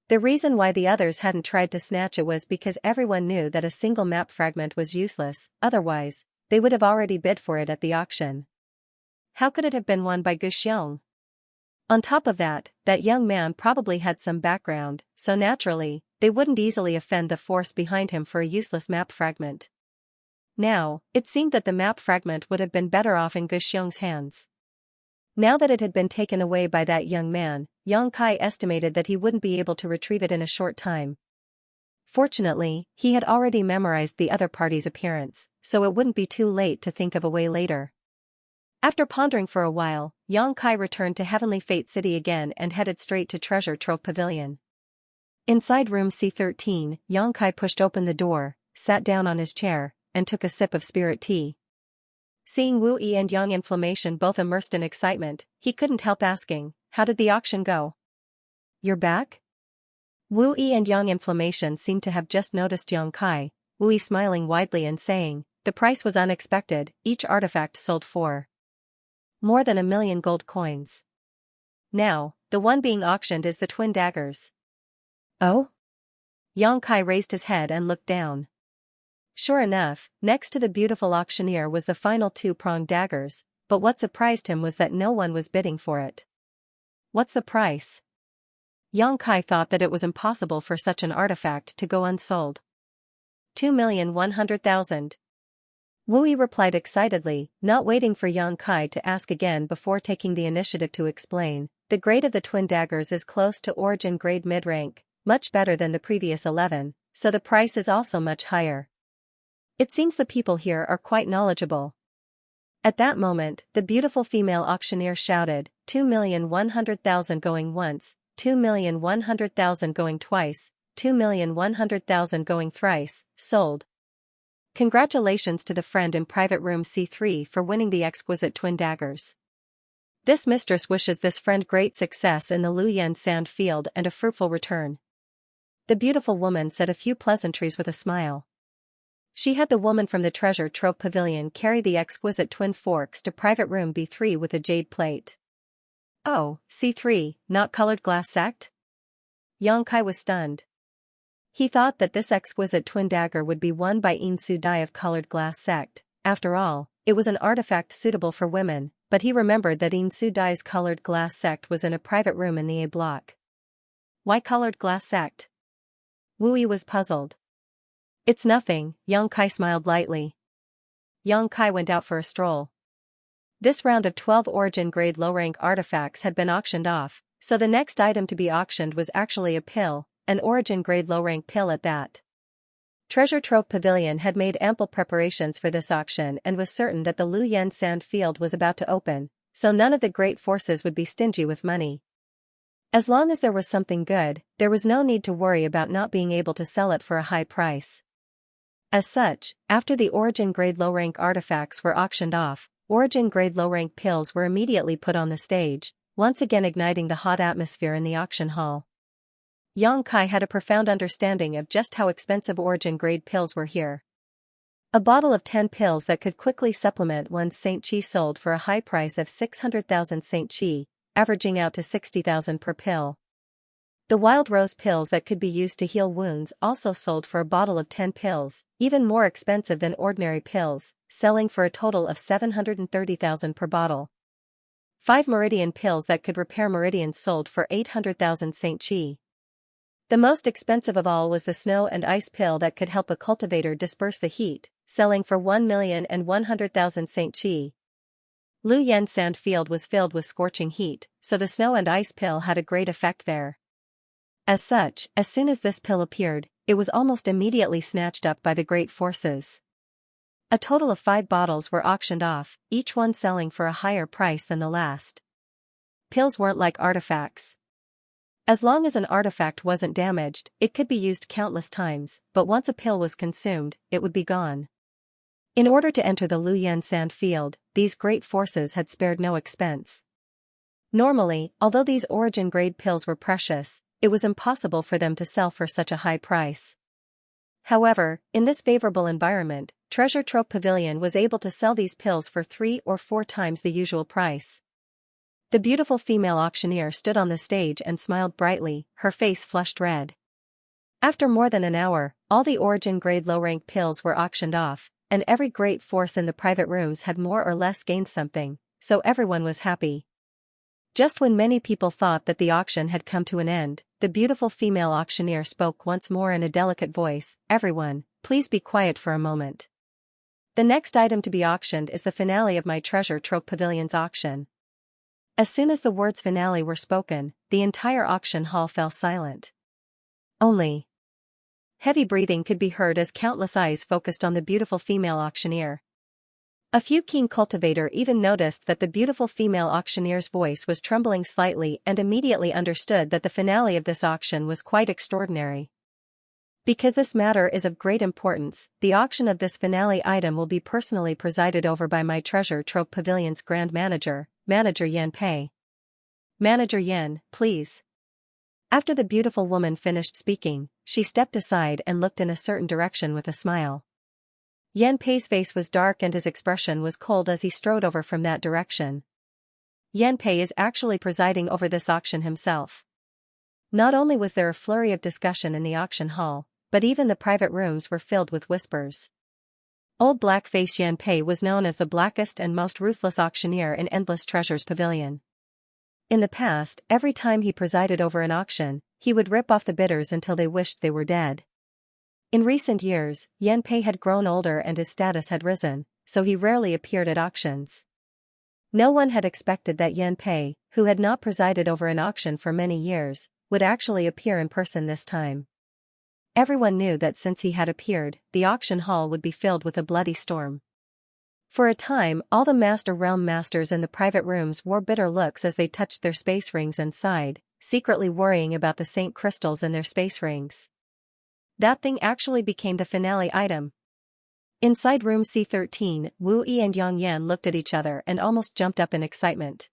The reason why the others hadn't tried to snatch it was because everyone knew that a single map fragment was useless, otherwise, they would have already bid for it at the auction. How could it have been won by Gu Xiong? On top of that, that young man probably had some background, so naturally, they wouldn't easily offend the force behind him for a useless map fragment. Now, it seemed that the map fragment would have been better off in Gu Xiong's hands. Now that it had been taken away by that young man, Yang Kai estimated that he wouldn't be able to retrieve it in a short time. Fortunately, he had already memorized the other party's appearance, so it wouldn't be too late to think of a way later. After pondering for a while, Yang Kai returned to Heavenly Fate City again and headed straight to Treasure Trove Pavilion. Inside room C13, Yang Kai pushed open the door, sat down on his chair, and took a sip of spirit tea. Seeing Wu Yi and Yang Inflammation both immersed in excitement, he couldn't help asking, how did the auction go? You're back? Wu Yi and Yang Inflammation seemed to have just noticed Yang Kai, Wu Yi smiling widely and saying, the price was unexpected, each artifact sold for more than 1 million gold coins. Now, the one being auctioned is the twin daggers. Oh? Yang Kai raised his head and looked down. Sure enough, next to the beautiful auctioneer was the final 2-pronged daggers, but what surprised him was that no one was bidding for it. What's the price? Yang Kai thought that it was impossible for such an artifact to go unsold. 2,100,000. Wu Yi replied excitedly, not waiting for Yang Kai to ask again before taking the initiative to explain. The grade of the twin daggers is close to origin grade mid-rank, much better than the previous 11, so the price is also much higher. It seems the people here are quite knowledgeable. At that moment, the beautiful female auctioneer shouted, 2,100,000 going once, 2,100,000 going twice, 2,100,000 going thrice, sold. Congratulations to the friend in private room C3 for winning the exquisite twin daggers. This mistress wishes this friend great success in the Luyan sand field and a fruitful return. The beautiful woman said a few pleasantries with a smile. She had the woman from the Treasure Trove Pavilion carry the exquisite twin forks to private room B3 with a jade plate. Oh, C3, not colored glass sect? Yang Kai was stunned. He thought that this exquisite twin dagger would be won by Insu Dai of colored glass sect. After all, it was an artifact suitable for women, but he remembered that Insu Dai's colored glass sect was in a private room in the A block. Why colored glass sect? Wu Yi was puzzled. It's nothing, Yang Kai smiled lightly. Yang Kai went out for a stroll. This round of 12 origin grade low-rank artifacts had been auctioned off, so the next item to be auctioned was actually a pill, an origin grade low-rank pill at that. Treasure Trove Pavilion had made ample preparations for this auction and was certain that the Luyan sand field was about to open, so none of the great forces would be stingy with money. As long as there was something good, there was no need to worry about not being able to sell it for a high price. As such, after the origin grade low-rank artifacts were auctioned off, origin grade low-rank pills were immediately put on the stage, once again igniting the hot atmosphere in the auction hall. Yang Kai had a profound understanding of just how expensive origin grade pills were here. A bottle of 10 pills that could quickly supplement one's Saint Chi sold for a high price of 600,000 Saint Chi, averaging out to 60,000 per pill. The wild rose pills that could be used to heal wounds also sold for a bottle of 10 pills, even more expensive than ordinary pills, selling for a total of 730,000 per bottle. 5 meridian pills that could repair meridians sold for 800,000 Saint Chi. The most expensive of all was the snow and ice pill that could help a cultivator disperse the heat, selling for 1,100,000 Saint Chi. Lu Yen sand field was filled with scorching heat, so the snow and ice pill had a great effect there. As such, as soon as this pill appeared, it was almost immediately snatched up by the great forces. A total of 5 bottles were auctioned off, each one selling for a higher price than the last. Pills weren't like artifacts. As long as an artifact wasn't damaged, it could be used countless times, but once a pill was consumed, it would be gone. In order to enter the Lu Yen sand field, these great forces had spared no expense. Normally, although these origin-grade pills were precious, it was impossible for them to sell for such a high price. However, in this favorable environment, Treasure Trove Pavilion was able to sell these pills for 3 or 4 times the usual price. The beautiful female auctioneer stood on the stage and smiled brightly, her face flushed red. After more than an hour, all the origin-grade low-rank pills were auctioned off, and every great force in the private rooms had more or less gained something, so everyone was happy. Just when many people thought that the auction had come to an end, the beautiful female auctioneer spoke once more in a delicate voice, "Everyone, please be quiet for a moment. The next item to be auctioned is the finale of my Treasure Trove Pavilion's auction." As soon as the words finale were spoken, the entire auction hall fell silent. Only heavy breathing could be heard as countless eyes focused on the beautiful female auctioneer. A few keen cultivators even noticed that the beautiful female auctioneer's voice was trembling slightly and immediately understood that the finale of this auction was quite extraordinary. Because this matter is of great importance, the auction of this finale item will be personally presided over by my Treasure Trove Pavilion's Grand Manager, Manager Yan Pei. Manager Yan, please. After the beautiful woman finished speaking, she stepped aside and looked in a certain direction with a smile. Yan Pei's face was dark and his expression was cold as he strode over from that direction. Yan Pei is actually presiding over this auction himself. Not only was there a flurry of discussion in the auction hall, but even the private rooms were filled with whispers. Old Blackface Yan Pei was known as the blackest and most ruthless auctioneer in Endless Treasures Pavilion. In the past, every time he presided over an auction, he would rip off the bidders until they wished they were dead. In recent years, Yan Pei had grown older and his status had risen, so he rarely appeared at auctions. No one had expected that Yan Pei, who had not presided over an auction for many years, would actually appear in person this time. Everyone knew that since he had appeared, the auction hall would be filled with a bloody storm. For a time, all the Master Realm Masters in the private rooms wore bitter looks as they touched their space rings and sighed, secretly worrying about the Saint crystals in their space rings. That thing actually became the finale item. Inside room C13, Wu Yi and Yang Yan looked at each other and almost jumped up in excitement.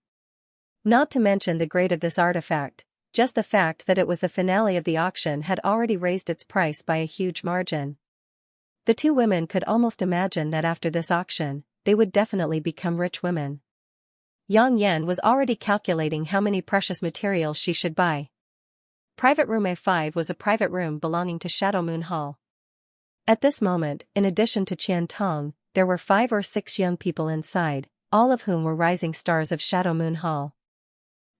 Not to mention the grade of this artifact, just the fact that it was the finale of the auction had already raised its price by a huge margin. The two women could almost imagine that after this auction, they would definitely become rich women. Yang Yan was already calculating how many precious materials she should buy. Private room A5 was a private room belonging to Shadow Moon Hall. At this moment, in addition to Qian Tong, there were 5 or 6 young people inside, all of whom were rising stars of Shadow Moon Hall.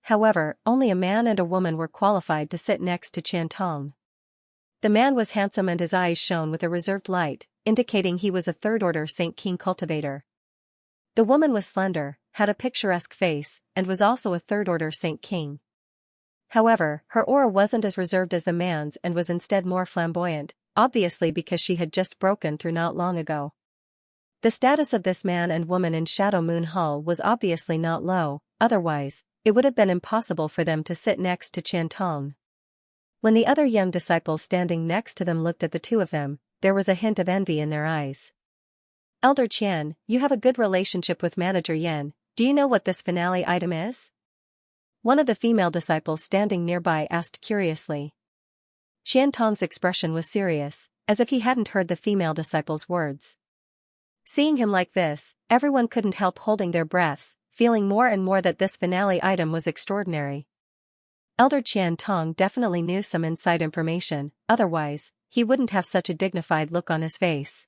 However, only a man and a woman were qualified to sit next to Qian Tong. The man was handsome and his eyes shone with a reserved light, indicating he was a third-order Saint King cultivator. The woman was slender, had a picturesque face, and was also a third-order Saint King. However, her aura wasn't as reserved as the man's and was instead more flamboyant, obviously because she had just broken through not long ago. The status of this man and woman in Shadow Moon Hall was obviously not low, otherwise, it would have been impossible for them to sit next to Qian Tong. When the other young disciples standing next to them looked at the two of them, there was a hint of envy in their eyes. Elder Qian, you have a good relationship with Manager Yan, do you know what this finale item is? One of the female disciples standing nearby asked curiously. Qian Tong's expression was serious, as if he hadn't heard the female disciple's words. Seeing him like this, everyone couldn't help holding their breaths, feeling more and more that this finale item was extraordinary. Elder Qian Tong definitely knew some inside information, otherwise, he wouldn't have such a dignified look on his face.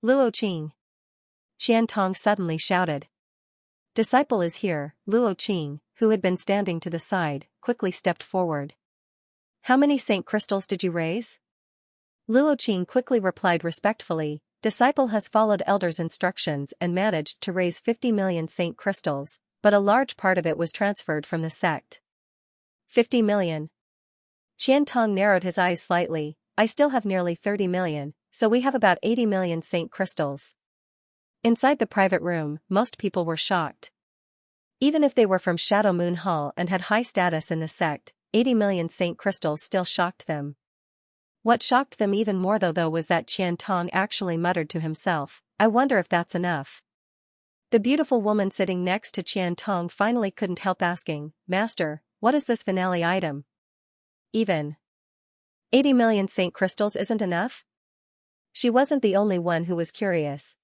Luo Qing! Qian Tong suddenly shouted. Disciple is here. Luo Qing, who had been standing to the side, quickly stepped forward. How many Saint crystals did you raise? Luo Qing quickly replied respectfully, Disciple has followed elder's instructions and managed to raise 50 million saint crystals, but a large part of it was transferred from the sect. 50 million. Xianxia narrowed his eyes slightly. I still have nearly 30 million, so we have about 80 million saint crystals. Inside the private room, most people were shocked. Even if they were from Shadow Moon Hall and had high status in the sect, 80 million saint crystals still shocked them. What shocked them even more though was that Xianxia actually muttered to himself, I wonder if that's enough. The beautiful woman sitting next to Xianxia finally couldn't help asking, Master, what is this finale item? Even 80 million saint crystals isn't enough? She wasn't the only one who was curious.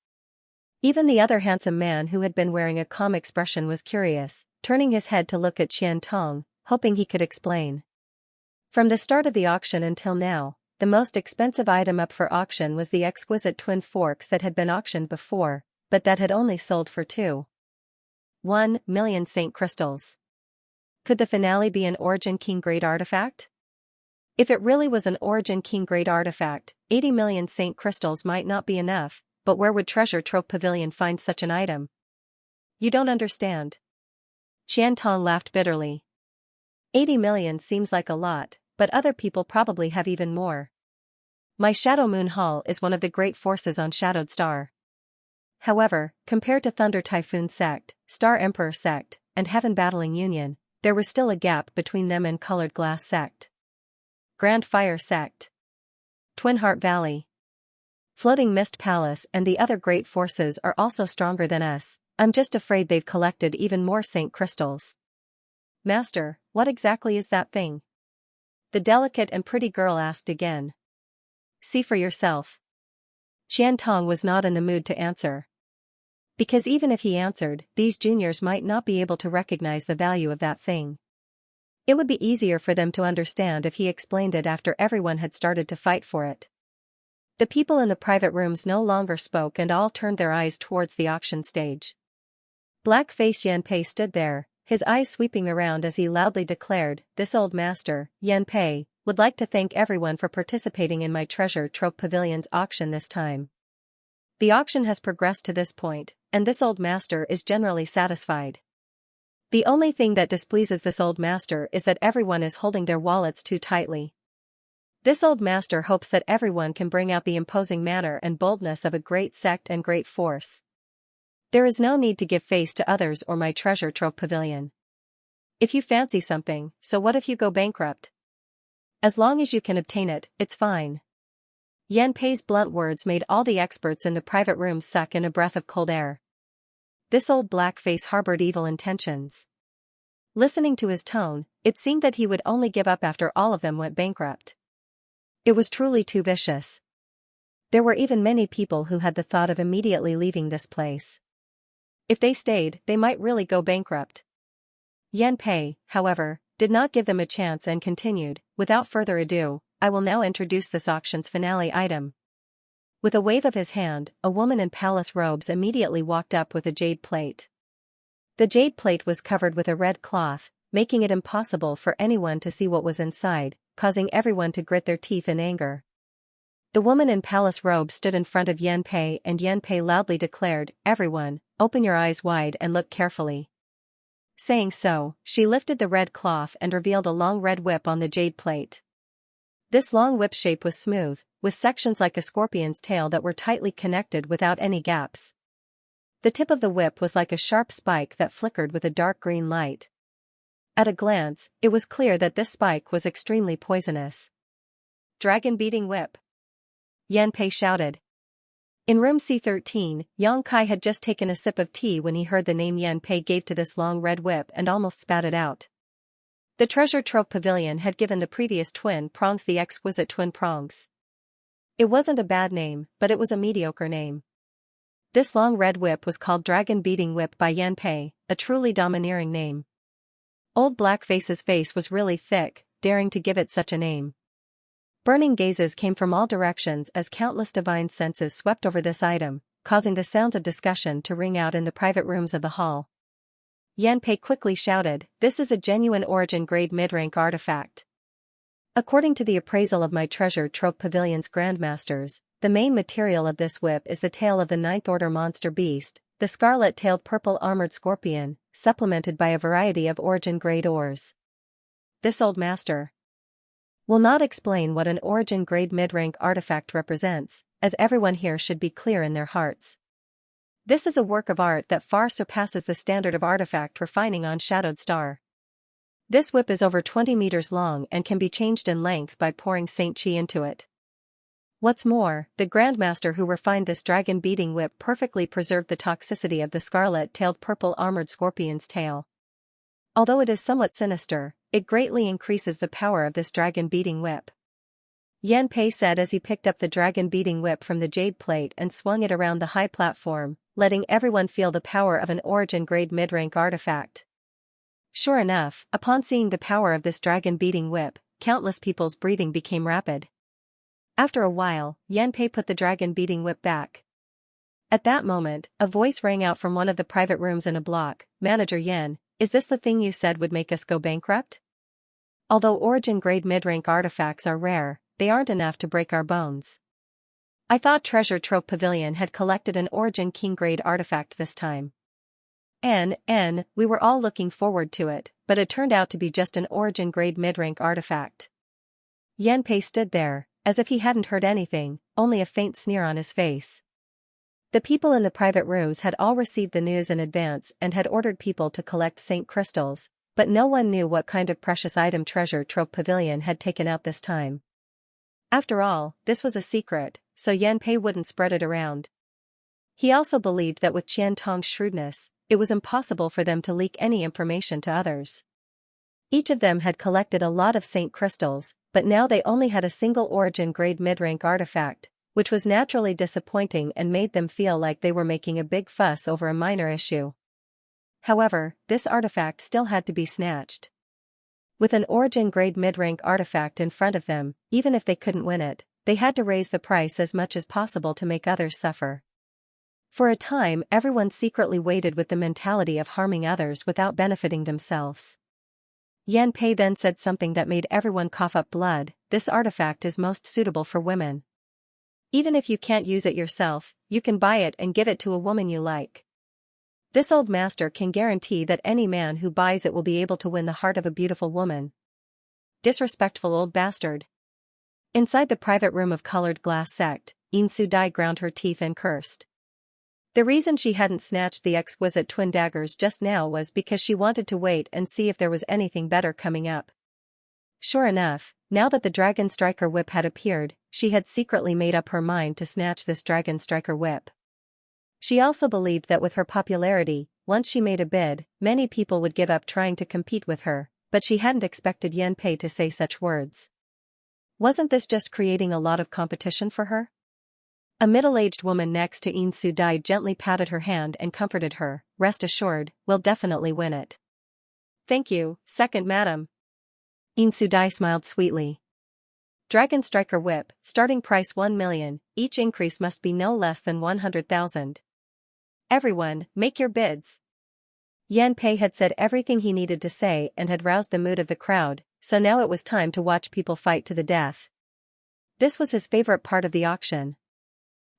Even the other handsome man who had been wearing a calm expression was curious, turning his head to look at Xianxia, hoping he could explain. From the start of the auction until now, the most expensive item up for auction was the exquisite twin forks that had been auctioned before, but that had only sold for 1 million saint crystals. Could the finale be an Origin King grade artifact? If it really was an Origin King grade artifact, 80 million saint crystals might not be enough, but where would Treasure Trove Pavilion find such an item? You don't understand. Xianxia laughed bitterly. 80 million seems like a lot, but other people probably have even more. My Shadow Moon Hall is one of the great forces on Shadowed Star. However, compared to Thunder Typhoon Sect, Star Emperor Sect, and Heaven Battling Union, there was still a gap between them and Colored Glass Sect. Grand Fire Sect, Twin Heart Valley, Floating Mist Palace and the other great forces are also stronger than us. I'm just afraid they've collected even more saint crystals. Master, what exactly is that thing? The delicate and pretty girl asked again. See for yourself. Xianxia was not in the mood to answer. Because even if he answered, these juniors might not be able to recognize the value of that thing. It would be easier for them to understand if he explained it after everyone had started to fight for it. The people in the private rooms no longer spoke and all turned their eyes towards the auction stage. Black-faced Yanpei stood there, his eyes sweeping around as he loudly declared, This old master, Yanpei, would like to thank everyone for participating in my Treasure Trove Pavilion's auction this time. The auction has progressed to this point, and this old master is generally satisfied. The only thing that displeases this old master is that everyone is holding their wallets too tightly. This old master hopes that everyone can bring out the imposing manner and boldness of a great sect and great force. There is no need to give face to others or my Treasure Trove Pavilion. If you fancy something, so what if you go bankrupt? As long as you can obtain it, it's fine. Yanpei's blunt words made all the experts in the private room suck in a breath of cold air. This old blackface harbored evil intentions. Listening to his tone, it seemed that he would only give up after all of them went bankrupt. It was truly too vicious. There were even many people who had the thought of immediately leaving this place. If they stayed, they might really go bankrupt. Yanpei, however, did not give them a chance and continued, without further ado, I will now introduce this auction's finale item. With a wave of his hand, a woman in palace robes immediately walked up with a jade plate. The jade plate was covered with a red cloth, making it impossible for anyone to see what was inside, causing everyone to grit their teeth in anger. The woman in palace robes stood in front of Yanpei and Yanpei loudly declared, Everyone, open your eyes wide and look carefully. Saying so, she lifted the red cloth and revealed a long red whip on the jade plate. This long whip shape was smooth, with sections like a scorpion's tail that were tightly connected without any gaps. The tip of the whip was like a sharp spike that flickered with a dark green light. At a glance, it was clear that this spike was extremely poisonous. Dragon-beating whip! Yanpei shouted. In room C13, Yang Kai had just taken a sip of tea when he heard the name Yanpei gave to this long red whip and almost spat it out. The Treasure Trove Pavilion had given the previous twin prongs the exquisite twin prongs. It wasn't a bad name, but it was a mediocre name. This long red whip was called Dragon Beating Whip by Yanpei, a truly domineering name. Old Blackface's face was really thick, daring to give it such a name. Burning gazes came from all directions as countless divine senses swept over this item, causing the sounds of discussion to ring out in the private rooms of the hall. Yanpei quickly shouted, This is a genuine Origin grade mid-rank artifact. According to the appraisal of my Treasure Trove Pavilion's grandmasters, The main material of this whip is the tail of the ninth order monster beast, the scarlet-tailed purple armored scorpion, supplemented by a variety of origin-grade ores. This old master will not explain what an origin-grade mid-rank artifact represents, as everyone here should be clear in their hearts. This is a work of art that far surpasses the standard of artifact refining on Shadowed Star. This whip is over 20 meters long and can be changed in length by pouring Saint Chi into it. What's more, the Grandmaster who refined this dragon-beating whip perfectly preserved the toxicity of the scarlet-tailed purple armored scorpion's tail. Although it is somewhat sinister, it greatly increases the power of this dragon-beating whip. Yan Pei said as he picked up the dragon-beating whip from the jade plate and swung it around the high platform, letting everyone feel the power of an origin-grade mid-rank artifact. Sure enough, upon seeing the power of this dragon-beating whip, countless people's breathing became rapid. After a while, Yan Pei put the dragon-beating whip back. At that moment, a voice rang out from one of the private rooms in a block. "Manager Yan, is this the thing you said would make us go bankrupt? Although origin-grade mid-rank artifacts are rare, they aren't enough to break our bones. I thought Treasure Trove Pavilion had collected an Origin King-grade artifact this time. We were all looking forward to it, but it turned out to be just an Origin-grade mid-rank artifact." Yan Pei stood there, as if he hadn't heard anything, only a faint sneer on his face. The people in the private rooms had all received the news in advance and had ordered people to collect Saint crystals, but no one knew what kind of precious item Treasure Trove Pavilion had taken out this time. After all, this was a secret, so Yan Pei wouldn't spread it around. He also believed that with Qian Tong's shrewdness, it was impossible for them to leak any information to others. Each of them had collected a lot of Saint crystals, but now they only had a single origin-grade mid-rank artifact, which was naturally disappointing and made them feel like they were making a big fuss over a minor issue. However, this artifact still had to be snatched. With an origin-grade mid-rank artifact in front of them, even if they couldn't win it, they had to raise the price as much as possible to make others suffer. For a time, everyone secretly waited with the mentality of harming others without benefiting themselves. Yan Pei then said something that made everyone cough up blood. "This artifact is most suitable for women. Even if you can't use it yourself, you can buy it and give it to a woman you like. This old master can guarantee that any man who buys it will be able to win the heart of a beautiful woman." Disrespectful old bastard. Inside the private room of Colored Glass Sect, Xianxia Dai ground her teeth and cursed. The reason she hadn't snatched the exquisite twin daggers just now was because she wanted to wait and see if there was anything better coming up. Sure enough, now that the Dragon Striker whip had appeared, she had secretly made up her mind to snatch this Dragon Striker whip. She also believed that with her popularity, once she made a bid, many people would give up trying to compete with her, but she hadn't expected Yan Pei to say such words. Wasn't this just creating a lot of competition for her? A middle-aged woman next to Xianxia Dai gently patted her hand and comforted her. "Rest assured, we'll definitely win it." "Thank you, second madam." Xianxia Dai smiled sweetly. Dragon Striker whip, starting price 1 million, each increase must be no less than 100,000. Everyone, make your bids. Yan Pei had said everything he needed to say and had roused the mood of the crowd, so now it was time to watch people fight to the death. This was his favorite part of the auction.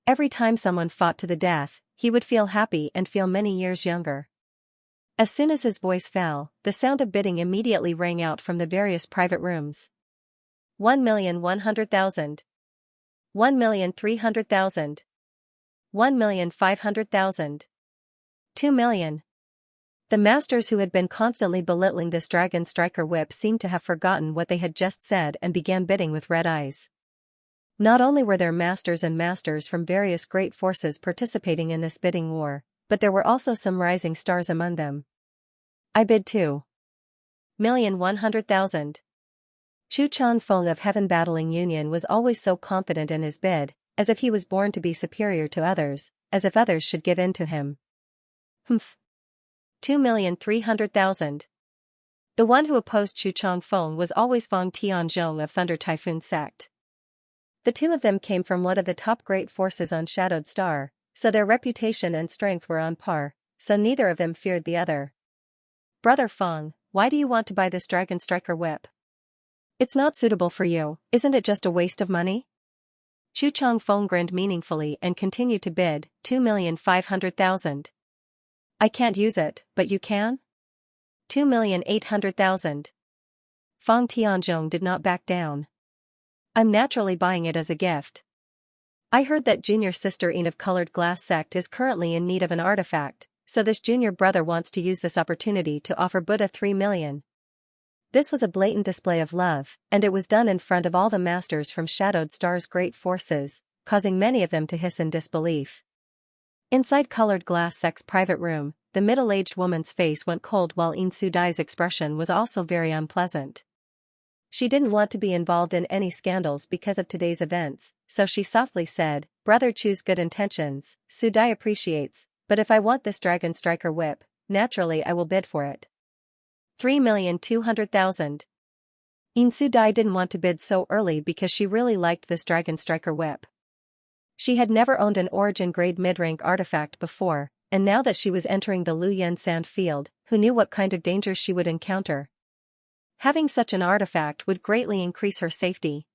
Every time someone fought to the death, he would feel happy and feel many years younger. As soon as his voice fell, the sound of bidding immediately rang out from the various private rooms. 1,100,000. 1,300,000. 1,500,000. 2 million. The masters who had been constantly belittling this Dragon Striker whip seemed to have forgotten what they had just said and began bidding with red eyes. Not only were there masters and masters from various great forces participating in this bidding war, but there were also some rising stars among them. "I bid 2,100,000. Chu Changfeng of Heaven Battling Union was always so confident in his bid, as if he was born to be superior to others, as if others should give in to him. 2,300,000. The one who opposed Chu Changfeng was always Fang Tianzhong of Thunder Typhoon Sect. The two of them came from one of the top great forces on Shadowed Star, so their reputation and strength were on par, so neither of them feared the other. "Brother Fang, why do you want to buy this Dragon Striker whip? It's not suitable for you, isn't it just a waste of money?" Chu Changfeng grinned meaningfully and continued to bid, 2,500,000. I can't use it, but you can? 2,800,000. Fang Tianzhong did not back down. I'm naturally buying it as a gift. I heard that junior sister Yin of Colored Glass sect is currently in need of an artifact, so this junior brother wants to use this opportunity to offer Buddha 3 million. This was a blatant display of love, and it was done in front of all the masters from Shadowed Star's great forces, causing many of them to hiss in disbelief. Inside Colored Glass sect's private room, the middle-aged woman's face went cold while Yin Sudai's expression was also very unpleasant. She didn't want to be involved in any scandals because of today's events, so she softly said, "Brother choose good intentions, Sudai appreciates, but if I want this Dragon Striker whip, naturally I will bid for it. 3,200,000. Yin Sudai didn't want to bid so early because she really liked this Dragon Striker whip. She had never owned an origin grade mid-rank artifact before, and now that she was entering the Luyan Sand field, who knew what kind of dangers she would encounter? Having such an artifact would greatly increase her safety.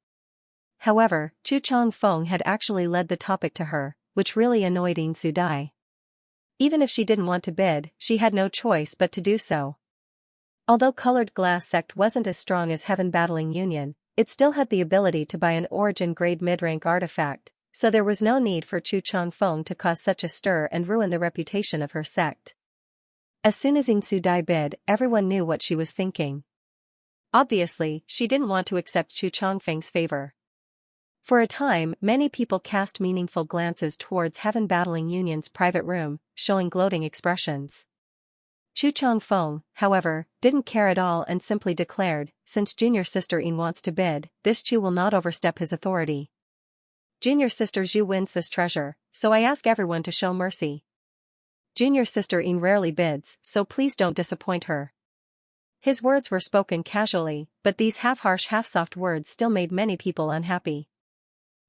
However, Chu Changfeng had actually led the topic to her, which really annoyed Yin Sudai. Even if she didn't want to bid, she had no choice but to do so. Although Colored Glass sect wasn't as strong as Heaven Battling Union, it still had the ability to buy an origin grade mid-rank artifact, so there was no need for Chu Changfeng to cause such a stir and ruin the reputation of her sect. As soon as Yin Sudai bid, everyone knew what she was thinking. Obviously, she didn't want to accept Chu Changfeng's favor. For a time, many people cast meaningful glances towards Heaven Battling Union's private room, showing gloating expressions. Chu Changfeng, however, didn't care at all and simply declared, "Since junior sister Yin wants to bid, this Chu will not overstep his authority. Junior sister Zhu wins this treasure, so I ask everyone to show mercy. Junior sister Yin rarely bids, so please don't disappoint her." His words were spoken casually, but these half-harsh half-soft words still made many people unhappy.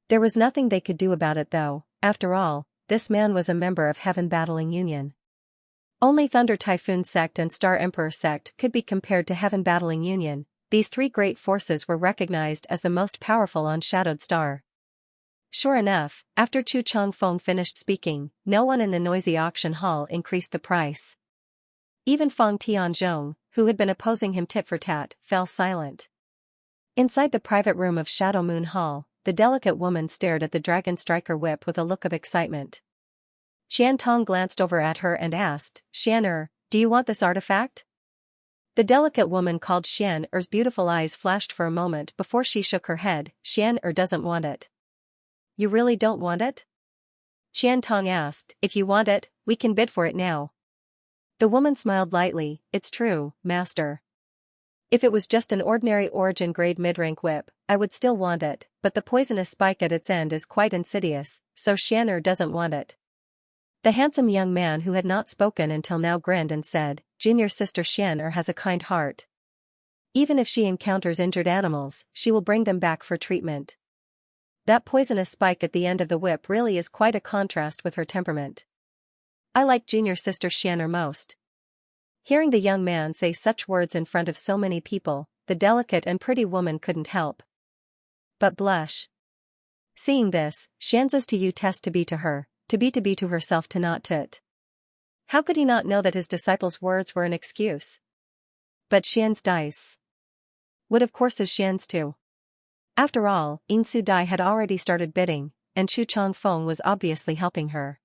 There was nothing they could do about it though. After all, this man was a member of Heaven Battling Union. Only Thunder Typhoon sect and Star Emperor sect could be compared to Heaven Battling Union. These three great forces were recognized as the most powerful on Shadowed Star. Sure enough, after Chu Changfeng finished speaking, no one in the noisy auction hall increased the price. Even Fang Tianzhong, who had been opposing him tit for tat, fell silent. Inside the private room of Shadow Moon Hall, the delicate woman stared at the Dragon Striker whip with a look of excitement. Qian Tong glanced over at her and asked, "Xian do you want this artifact?" The delicate woman called Xian Er's beautiful eyes flashed for a moment before she shook her head. "Xian doesn't want it." "You really don't want it?" Qian Tong asked. "If you want it, we can bid for it now." The woman smiled lightly. "It's true, master. If it was just an ordinary origin grade mid-rank whip, I would still want it, but the poisonous spike at its end is quite insidious, so Xian doesn't want it." The handsome young man who had not spoken until now grinned and said, "Junior sister Xian has a kind heart. Even if she encounters injured animals, she will bring them back for treatment. That poisonous spike at the end of the whip really is quite a contrast with her temperament. I like junior sister Xian most." Hearing the young man say such words in front of so many people, the delicate and pretty woman couldn't help but blush. Seeing this, Xian's to you test to be to her, to be to herself to not tit. How could he not know that his disciple's words were an excuse? But Xian's dice would of course is Xian's too. After all, Yin Sudai had already started bidding, and Chu Changfeng was obviously helping her.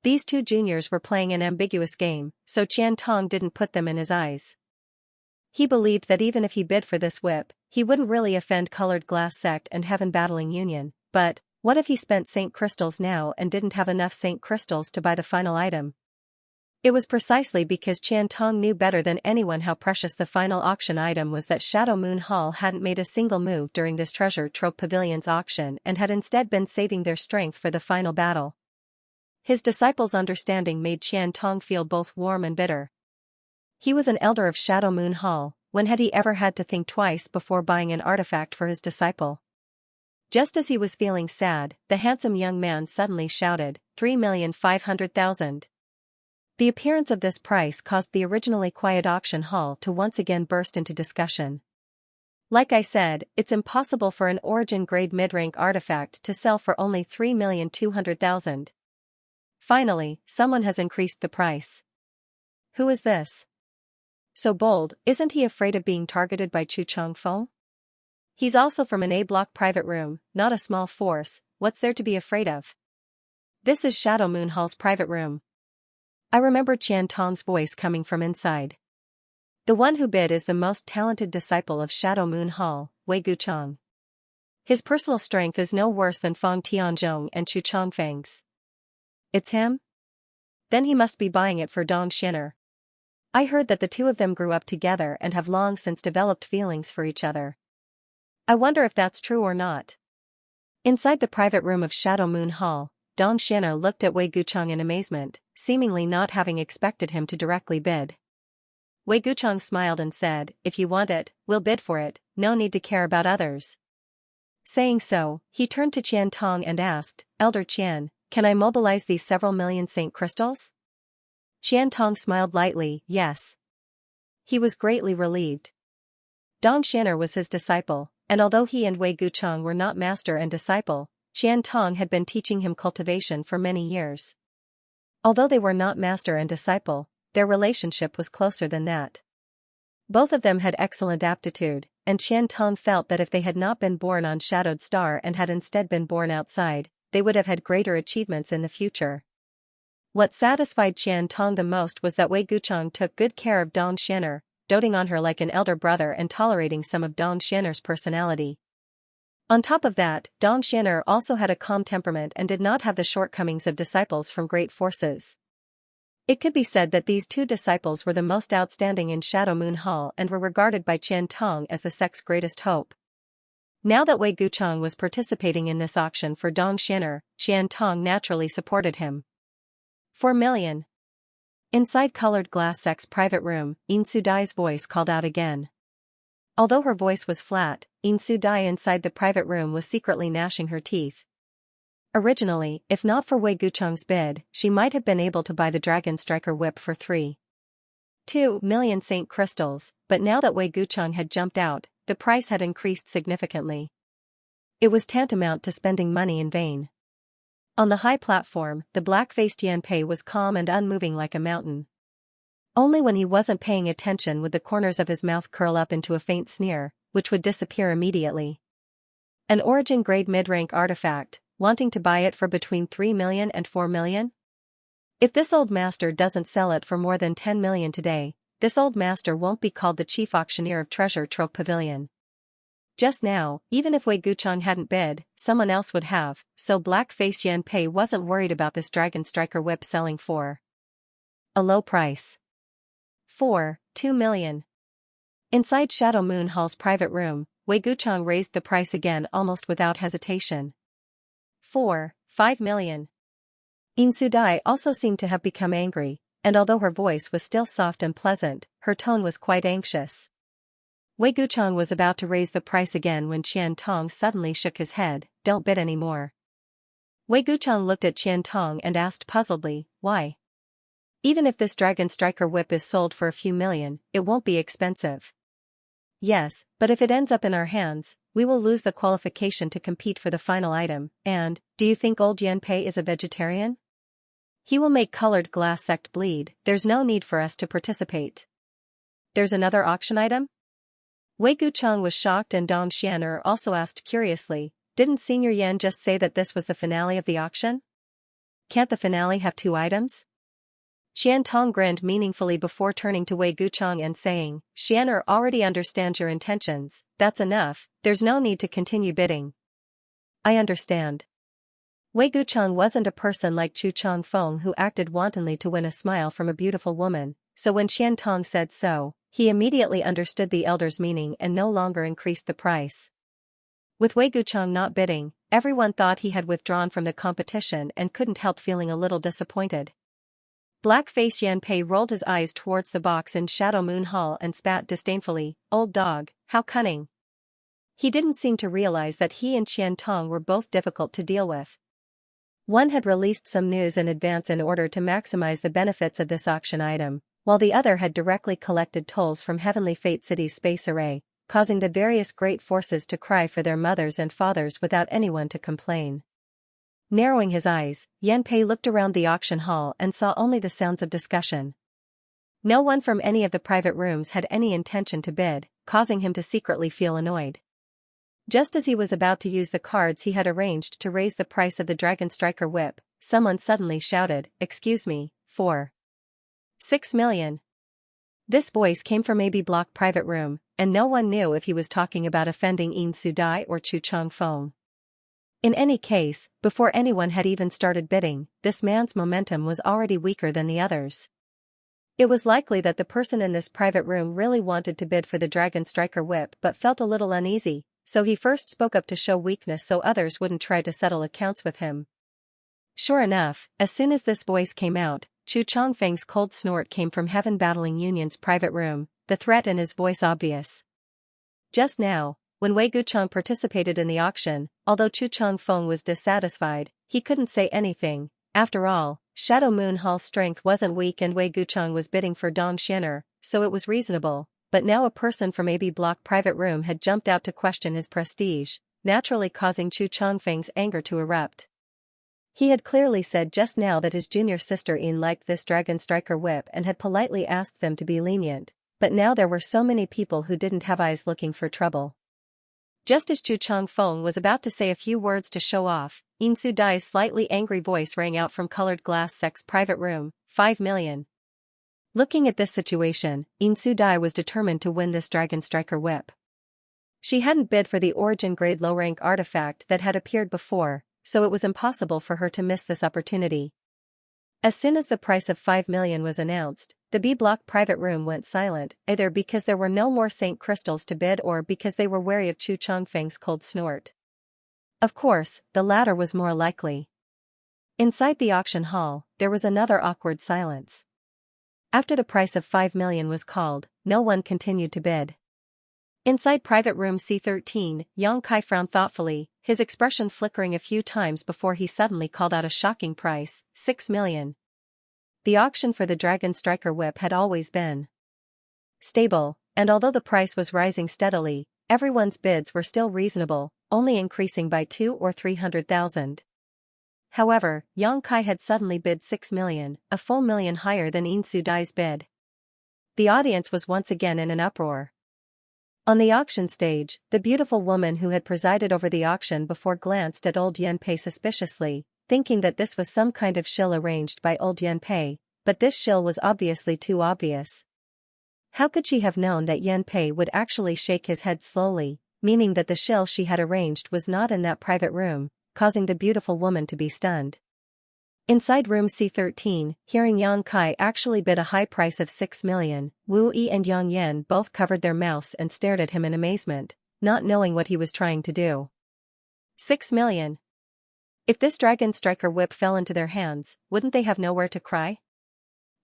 These two juniors were playing an ambiguous game, so Qian Tong didn't put them in his eyes. He believed that even if he bid for this whip, he wouldn't really offend Colored Glass sect and Heaven Battling Union, but what if he spent Saint Crystals now and didn't have enough Saint Crystals to buy the final item? It was precisely because Qian Tong knew better than anyone how precious the final auction item was that Shadow Moon Hall hadn't made a single move during this treasure trove pavilion's auction and had instead been saving their strength for the final battle. His disciple's understanding made Qian Tong feel both warm and bitter. He was an elder of Shadow Moon Hall. When had he ever had to think twice before buying an artifact for his disciple? Just as he was feeling sad, the handsome young man suddenly shouted, 3,500,000. The appearance of this price caused the originally quiet auction hall to once again burst into discussion. Like I said, it's impossible for an origin-grade mid-rank artifact to sell for only 3,200,000. Finally, someone has increased the price. Who is this? So bold, isn't he afraid of being targeted by Chu Changfeng? He's also from an A-block private room, not a small force. What's there to be afraid of? This is Shadow Moon Hall's private room. I remember Qian Tong's voice coming from inside. The one who bid is the most talented disciple of Shadow Moon Hall, Wei Guchang. His personal strength is no worse than Fang Tianzhong and Chu Changfeng's. It's him? Then he must be buying it for Dong Xiner. I heard that the two of them grew up together and have long since developed feelings for each other. I wonder if that's true or not. Inside the private room of Shadow Moon Hall, Dong Xiner looked at Wei Guchang in amazement, seemingly not having expected him to directly bid. Wei Guchang smiled and said, "If you want it, we'll bid for it, no need to care about others." Saying so, he turned to Qian Tong and asked, "Elder Qian, can I mobilize these several million saint crystals?" Qian Tong smiled lightly, "Yes." He was greatly relieved. Dong Xiner was his disciple, and although he and Wei Guchang were not master and disciple, Qian Tong had been teaching him cultivation for many years. Although they were not master and disciple, their relationship was closer than that. Both of them had excellent aptitude, and Qian Tong felt that if they had not been born on Shadowed Star and had instead been born outside, they would have had greater achievements in the future. What satisfied Qian Tong the most was that Wei Guchang took good care of Dong Xiner, doting on her like an elder brother and tolerating some of Dong Xiner's personality. On top of that, Dong Xiner also had a calm temperament and did not have the shortcomings of disciples from great forces. It could be said that these two disciples were the most outstanding in Shadow Moon Hall and were regarded by Qian Tong as the sect's greatest hope. Now that Wei Guchang was participating in this auction for Dong Xiner, Qian Tong naturally supported him. 4 million. Inside colored glass sect's private room, Yin Sudai's voice called out again. Although her voice was flat, Yin Sudai inside the private room was secretly gnashing her teeth. Originally, if not for Wei Guchang's bid, she might have been able to buy the Dragon Striker whip for 3.2 million saint crystals, but now that Wei Guchang had jumped out, the price had increased significantly. It was tantamount to spending money in vain. On the high platform, the black-faced Yanpei was calm and unmoving like a mountain. Only when he wasn't paying attention would the corners of his mouth curl up into a faint sneer, which would disappear immediately. An origin-grade mid-rank artifact, wanting to buy it for between 3 million and 4 million? If this old master doesn't sell it for more than 10 million today, this old master won't be called the chief auctioneer of Treasure Trove Pavilion. Just now, even if Wei Guchang hadn't bid, someone else would have, so black-faced Yanpei wasn't worried about this Dragon Striker whip selling for a low price. 4.2 million. Inside Shadow Moon Hall's private room, Wei Guchang raised the price again almost without hesitation. 4.5 million. Yin Sudai also seemed to have become angry, and although her voice was still soft and pleasant, her tone was quite anxious. Wei Guchang was about to raise the price again when Qian Tong suddenly shook his head, "Don't bid any more." Wei Guchang looked at Qian Tong and asked puzzledly, "Why? Even if this Dragon Striker whip is sold for a few million, it won't be expensive." "Yes, but if it ends up in our hands, we will lose the qualification to compete for the final item, and, do you think old Yanpei is a vegetarian? He will make colored glass sect bleed, there's no need for us to participate." "There's another auction item?" Wei Guchang was shocked and Dong Xiner also asked curiously, "Didn't Senior Yan just say that this was the finale of the auction? Can't the finale have 2 items? Qian Tong grinned meaningfully before turning to Wei Guchang and saying, "Xian'er already understands your intentions, that's enough, there's no need to continue bidding." "I understand." Wei Guchang wasn't a person like Chu Changfeng who acted wantonly to win a smile from a beautiful woman, so when Qian Tong said so, he immediately understood the elder's meaning and no longer increased the price. With Wei Guchang not bidding, everyone thought he had withdrawn from the competition and couldn't help feeling a little disappointed. Black-faced Yanpei rolled his eyes towards the box in Shadow Moon Hall and spat disdainfully, "Old dog, how cunning." He didn't seem to realize that he and Qian Tong were both difficult to deal with. One had released some news in advance in order to maximize the benefits of this auction item, while the other had directly collected tolls from Heavenly Fate City's space array, causing the various great forces to cry for their mothers and fathers without anyone to complain. Narrowing his eyes, Yan Pei looked around the auction hall and saw only the sounds of discussion. No one from any of the private rooms had any intention to bid, causing him to secretly feel annoyed. Just as he was about to use the cards he had arranged to raise the price of the Dragon Striker whip, someone suddenly shouted, "Excuse me, for 6 million. This voice came from a B-block private room, and no one knew if he was talking about offending Yin Sudai or Chu Changfeng. In any case, before anyone had even started bidding, this man's momentum was already weaker than the others. It was likely that the person in this private room really wanted to bid for the Dragon Striker whip but felt a little uneasy, so he first spoke up to show weakness so others wouldn't try to settle accounts with him. Sure enough, as soon as this voice came out, Chu Changfeng's cold snort came from Heaven Battling Union's private room, the threat in his voice obvious. Just now, when Wei Gucheng participated in the auction, although Chu Changfeng was dissatisfied, he couldn't say anything. After all, Shadow Moon Hall's strength wasn't weak and Wei Gucheng was bidding for Dong Xianer, so it was reasonable, but now a person from a B-block private room had jumped out to question his prestige, naturally causing Chu Changfeng's anger to erupt. He had clearly said just now that his junior sister Yin liked this Dragon Striker whip and had politely asked them to be lenient, but now there were so many people who didn't have eyes looking for trouble. Just as Chu Changfeng was about to say a few words to show off, Yin Sudai's slightly angry voice rang out from Colored Glass Sec's private room, 5 million. Looking at this situation, Yin Sudai was determined to win this Dragon Striker whip. She hadn't bid for the origin grade low-rank artifact that had appeared before, so it was impossible for her to miss this opportunity. As soon as the price of 5 million was announced, the B-block private room went silent, either because there were no more Saint Crystals to bid or because they were wary of Chu Changfeng's cold snort. Of course, the latter was more likely. Inside the auction hall, there was another awkward silence. After the price of 5 million was called, no one continued to bid. Inside private room C13, Yang Kai frowned thoughtfully, his expression flickering a few times before he suddenly called out a shocking price, 6 million. The auction for the Dragon Striker whip had always been stable, and although the price was rising steadily, everyone's bids were still reasonable, only increasing by 200,000 or 300,000. However, Yang Kai had suddenly bid 6 million, a full million higher than Yin Sudai's bid. The audience was once again in an uproar. On the auction stage, the beautiful woman who had presided over the auction before glanced at old Yan Pei suspiciously, thinking that this was some kind of shill arranged by old Yan Pei, but this shill was obviously too obvious. How could she have known that Yan Pei would actually shake his head slowly, meaning that the shill she had arranged was not in that private room, causing the beautiful woman to be stunned. Inside room C13, hearing Yang Kai actually bid a high price of 6 million, Wu Yi and Yang Yan both covered their mouths and stared at him in amazement, not knowing what he was trying to do. 6 million. If this Dragon Striker whip fell into their hands, wouldn't they have nowhere to cry?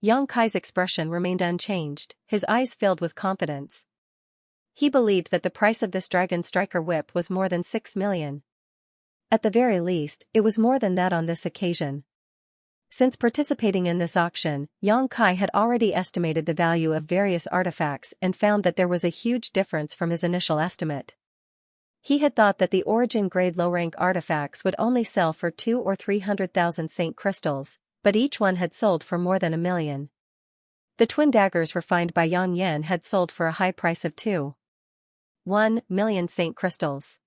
Yang Kai's expression remained unchanged, his eyes filled with confidence. He believed that the price of this Dragon Striker whip was more than 6 million. At the very least, it was more than that on this occasion. Since participating in this auction, Yang Kai had already estimated the value of various artifacts and found that there was a huge difference from his initial estimate. He had thought that the origin-grade low-rank artifacts would only sell for 200,000 or 300,000 Saint Crystals, but each one had sold for more than 1 million. The twin daggers refined by Yang Yan had sold for a high price of 2.1 million Saint Crystals.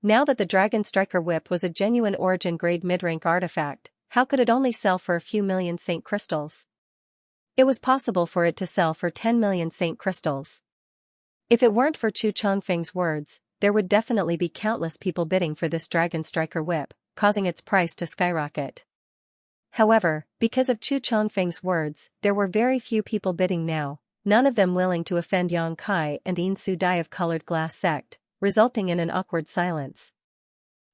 Now that the Dragon Striker whip was a genuine origin-grade mid-rank artifact, how could it only sell for a few million Saint Crystals? It was possible for it to sell for 10 million Saint Crystals. If it weren't for Chu Changfeng's words, there would definitely be countless people bidding for this Dragon Striker whip, causing its price to skyrocket. However, because of Chu Changfeng's words, there were very few people bidding now, none of them willing to offend Yang Kai and Yin Sudai of Colored Glass Sect, resulting in an awkward silence.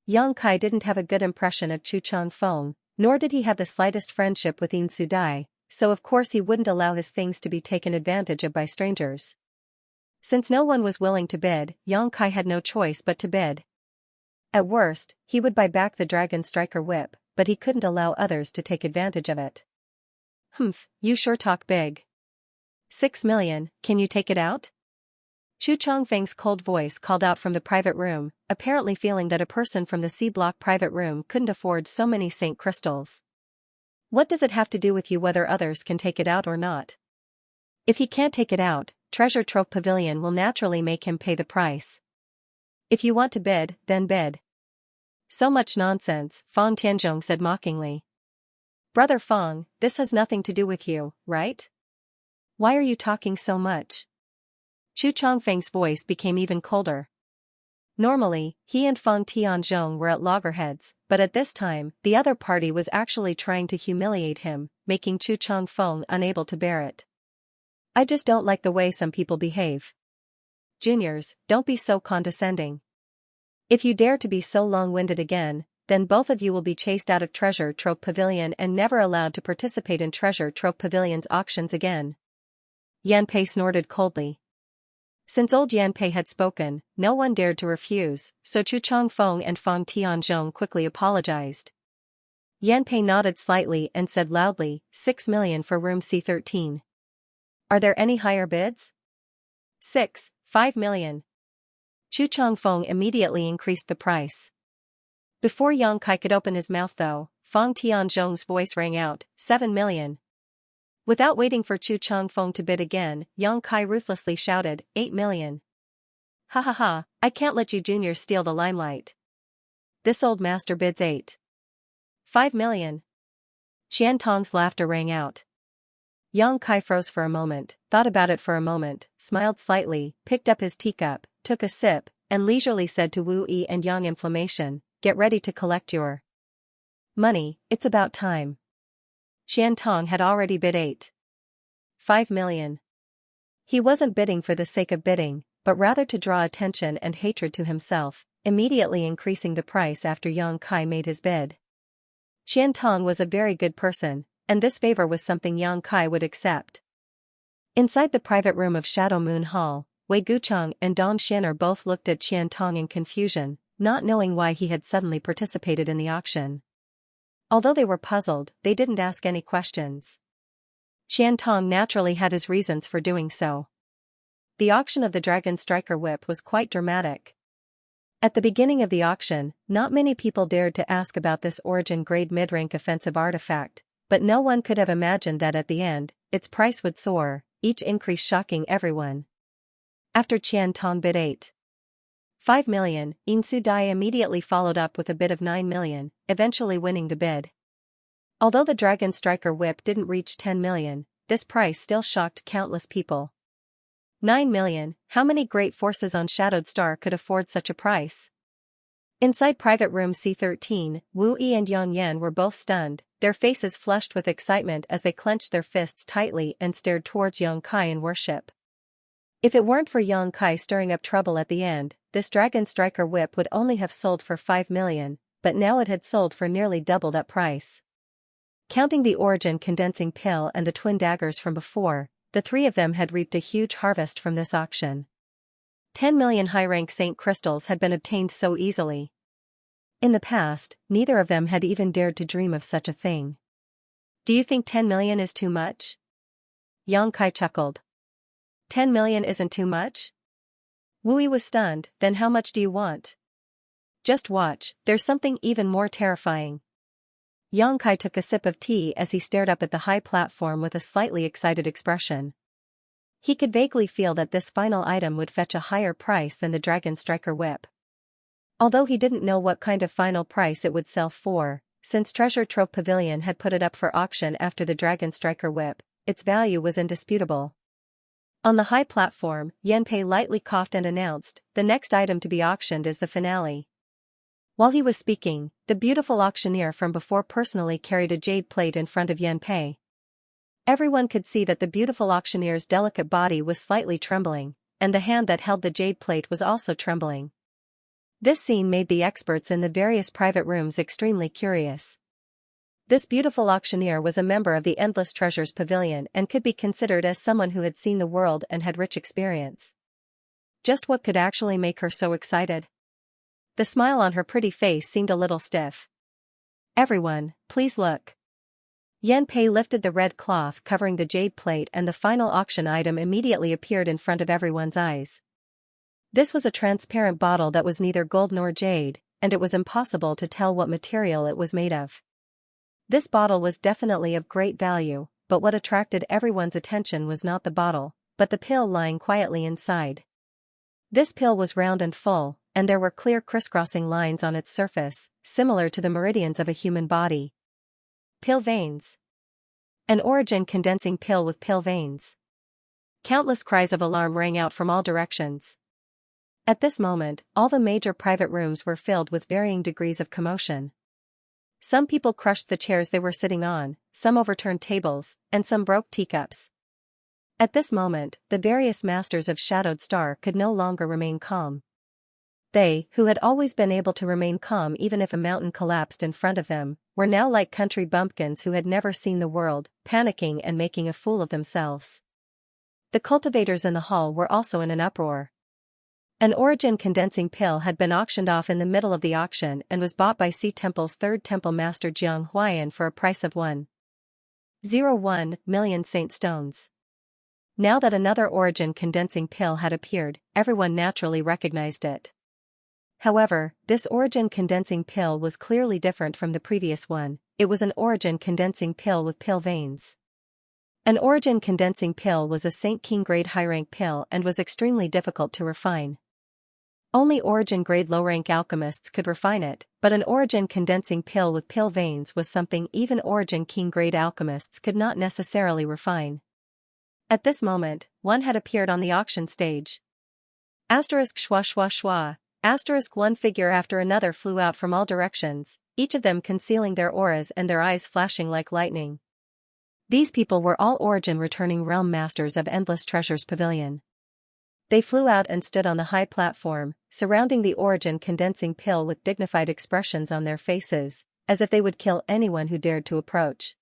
Yang Kai didn't have a good impression of Chu Changfeng, nor did he have the slightest friendship with Yin Sudai, so of course he wouldn't allow his things to be taken advantage of by strangers. Since no one was willing to bid, Yang Kai had no choice but to bid. At worst, he would buy back the Dragon Striker whip, but he couldn't allow others to take advantage of it. "Humph, you sure talk big. 6 million, can you take it out?" Chu Chongfeng's cold voice called out from the private room, apparently feeling that a person from the C-block private room couldn't afford so many Saint crystals. What does it have to do with you whether others can take it out or not? If he can't take it out, Treasure Trove Pavilion will naturally make him pay the price. If you want to bid, then bid. So much nonsense, Fong Tianzhong said mockingly. Brother Fong, this has nothing to do with you, right? Why are you talking so much? Chu Chongfeng's voice became even colder. Normally, he and Fong Tianzhong were at loggerheads, but at this time, the other party was actually trying to humiliate him, making Chu Chongfeng unable to bear it. I just don't like the way some people behave. Juniors, don't be so condescending. If you dare to be so long-winded again, then both of you will be chased out of Treasure Trove Pavilion and never allowed to participate in Treasure Trove Pavilion's auctions again. Yanpei snorted coldly. Since old Yanpei had spoken, no one dared to refuse, so Chu Chongfeng and Fong Tianzhong quickly apologized. Yanpei nodded slightly and said loudly, 6 million for room C13. Are there any higher bids? 5 million. Chu Chongfeng immediately increased the price. Before Yang Kai could open his mouth though, Fong Tianzhong's voice rang out, 7 million. Without waiting for Chu Chongfeng to bid again, Yang Kai ruthlessly shouted, 8 million. Ha ha ha, I can't let you juniors steal the limelight. This old master bids 5 million. Qian Tong's laughter rang out. Yang Kai froze for a moment, thought about it for a moment, smiled slightly, picked up his teacup, took a sip, and leisurely said to Wu Yi and Yang Inflammation, get ready to collect your money, it's about time. Qian Tong had already bid 5 million. He wasn't bidding for the sake of bidding, but rather to draw attention and hatred to himself, immediately increasing the price after Yang Kai made his bid. Qian Tong was a very good person, and this favor was something Yang Kai would accept. Inside the private room of Shadow Moon Hall, Wei Gucheng and Dong Xianer both looked at Qian Tong in confusion, not knowing why he had suddenly participated in the auction. Although they were puzzled, they didn't ask any questions. Qian Tong naturally had his reasons for doing so. The auction of the Dragon Striker Whip was quite dramatic. At the beginning of the auction, not many people dared to ask about this origin-grade mid-rank offensive artifact, but no one could have imagined that at the end, its price would soar, each increase shocking everyone. After Qian Tong bid 5 million, Insu Dai immediately followed up with a bid of 9 million, eventually winning the bid. Although the Dragon Striker Whip didn't reach 10 million, this price still shocked countless people. 9 million, how many great forces on Shadowed Star could afford such a price? Inside private room C13, Wu Yi and Yang Yan were both stunned, their faces flushed with excitement as they clenched their fists tightly and stared towards Yang Kai in worship. If it weren't for Yang Kai stirring up trouble at the end, this Dragon Striker Whip would only have sold for 5 million, but now it had sold for nearly double that price. Counting the Origin Condensing Pill and the Twin Daggers from before, the three of them had reaped a huge harvest from this auction. 10 million high-rank Saint crystals had been obtained so easily. In the past, neither of them had even dared to dream of such a thing. Do you think 10 million is too much? Yang Kai chuckled. 10 million isn't too much? Wu Yi was stunned, then how much do you want? Just watch, there's something even more terrifying. Yang Kai took a sip of tea as he stared up at the high platform with a slightly excited expression. He could vaguely feel that this final item would fetch a higher price than the Dragon Striker Whip. Although he didn't know what kind of final price it would sell for, since Treasure Trove Pavilion had put it up for auction after the Dragon Striker Whip, its value was indisputable. On the high platform, Yanpei lightly coughed and announced, the next item to be auctioned is the finale. While he was speaking, the beautiful auctioneer from before personally carried a jade plate in front of Yanpei. Everyone could see that the beautiful auctioneer's delicate body was slightly trembling, and the hand that held the jade plate was also trembling. This scene made the experts in the various private rooms extremely curious. This beautiful auctioneer was a member of the Endless Treasures Pavilion and could be considered as someone who had seen the world and had rich experience. Just what could actually make her so excited? The smile on her pretty face seemed a little stiff. Everyone, please look. Yanpei lifted the red cloth covering the jade plate and the final auction item immediately appeared in front of everyone's eyes. This was a transparent bottle that was neither gold nor jade, and it was impossible to tell what material it was made of. This bottle was definitely of great value, but what attracted everyone's attention was not the bottle, but the pill lying quietly inside. This pill was round and full, and there were clear crisscrossing lines on its surface, similar to the meridians of a human body. Pill veins. An origin-condensing pill with pill veins. Countless cries of alarm rang out from all directions. At this moment, all the major private rooms were filled with varying degrees of commotion. Some people crushed the chairs they were sitting on, some overturned tables, and some broke teacups. At this moment, the various masters of Shadowed Star could no longer remain calm. They, who had always been able to remain calm even if a mountain collapsed in front of them, were now like country bumpkins who had never seen the world, panicking and making a fool of themselves. The cultivators in the hall were also in an uproar. An origin condensing pill had been auctioned off in the middle of the auction and was bought by Sea Temple's third temple master Jiang Huayan for a price of 1.01 million saint stones. Now that another origin condensing pill had appeared, everyone naturally recognized it. However, this origin condensing pill was clearly different from the previous one. It was an origin condensing pill with pill veins. An origin condensing pill was a Saint King grade high rank pill and was extremely difficult to refine. Only origin grade low rank alchemists could refine it, but an origin condensing pill with pill veins was something even origin king grade alchemists could not necessarily refine. At this moment, one had appeared on the auction stage. Asterisk schwa schwa schwa. Asterisk one figure after another flew out from all directions, each of them concealing their auras and their eyes flashing like lightning. These people were all origin returning realm masters of Endless Treasures Pavilion. They flew out and stood on the high platform, surrounding the origin condensing pill with dignified expressions on their faces, as if they would kill anyone who dared to approach.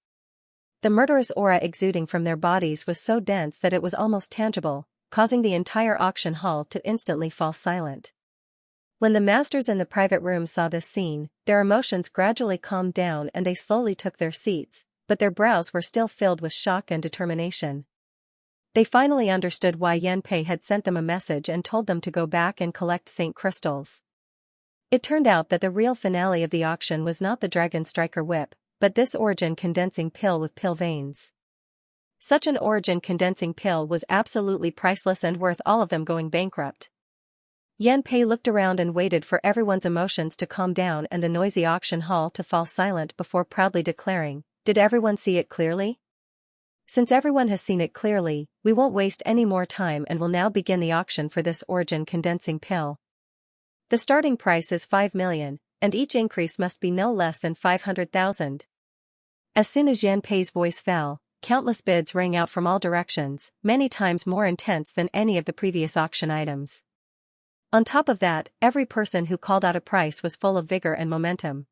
The murderous aura exuding from their bodies was so dense that it was almost tangible, causing the entire auction hall to instantly fall silent. When the masters in the private room saw this scene, their emotions gradually calmed down and they slowly took their seats, but their brows were still filled with shock and determination. They finally understood why Yan Pei had sent them a message and told them to go back and collect Saint Crystals. It turned out that the real finale of the auction was not the Dragon Striker whip, but this origin condensing pill with pill veins. Such an origin condensing pill was absolutely priceless and worth all of them going bankrupt. Yan Pei looked around and waited for everyone's emotions to calm down and the noisy auction hall to fall silent before proudly declaring, "Did everyone see it clearly? Since everyone has seen it clearly, we won't waste any more time and will now begin the auction for this origin condensing pill. The starting price is 5 million, and each increase must be no less than 500,000. As soon as Yan Pei's voice fell, countless bids rang out from all directions, many times more intense than any of the previous auction items. On top of that, every person who called out a price was full of vigor and momentum.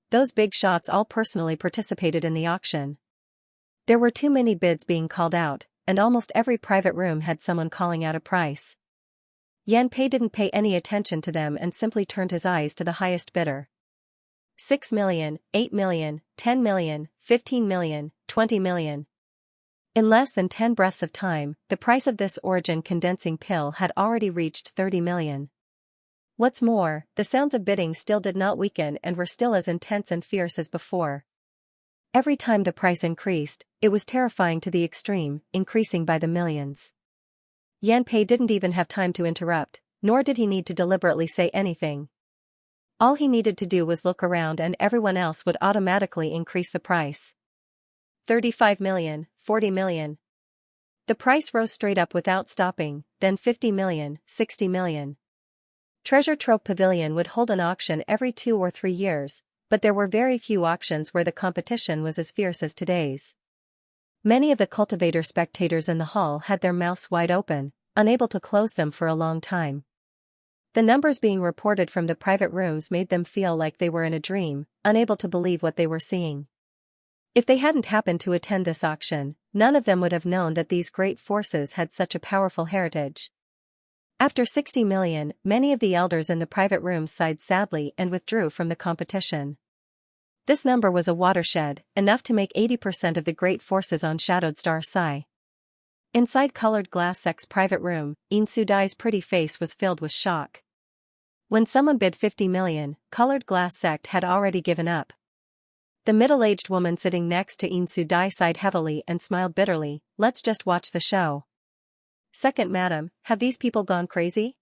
Those big shots all personally participated in the auction. There were too many bids being called out, and almost every private room had someone calling out a price. Yan Pei didn't pay any attention to them and simply turned his eyes to the highest bidder. 6 million, 8 million, 10 million, 15 million, 20 million. In less than 10 breaths of time, the price of this origin condensing pill had already reached 30 million. What's more, the sounds of bidding still did not weaken and were still as intense and fierce as before. Every time the price increased, it was terrifying to the extreme, increasing by the millions. Yan Pei didn't even have time to interrupt, nor did he need to deliberately say anything. All he needed to do was look around and everyone else would automatically increase the price. 35 million, 40 million. The price rose straight up without stopping, then 50 million, 60 million. Treasure Trove Pavilion would hold an auction every 2 or 3 years, but there were very few auctions where the competition was as fierce as today's. Many of the cultivator spectators in the hall had their mouths wide open, unable to close them for a long time. The numbers being reported from the private rooms made them feel like they were in a dream, unable to believe what they were seeing. If they hadn't happened to attend this auction, none of them would have known that these great forces had such a powerful heritage. After 60 million, many of the elders in the private rooms sighed sadly and withdrew from the competition. This number was a watershed, enough to make 80% of the great forces on Shadowed Star sigh. Inside colored glass sect's private room, In Sudai's pretty face was filled with shock. When someone bid 50 million, colored glass sect had already given up. The middle-aged woman sitting next to In Sudai sighed heavily and smiled bitterly. Let's just watch the show. Second, madam, have these people gone crazy?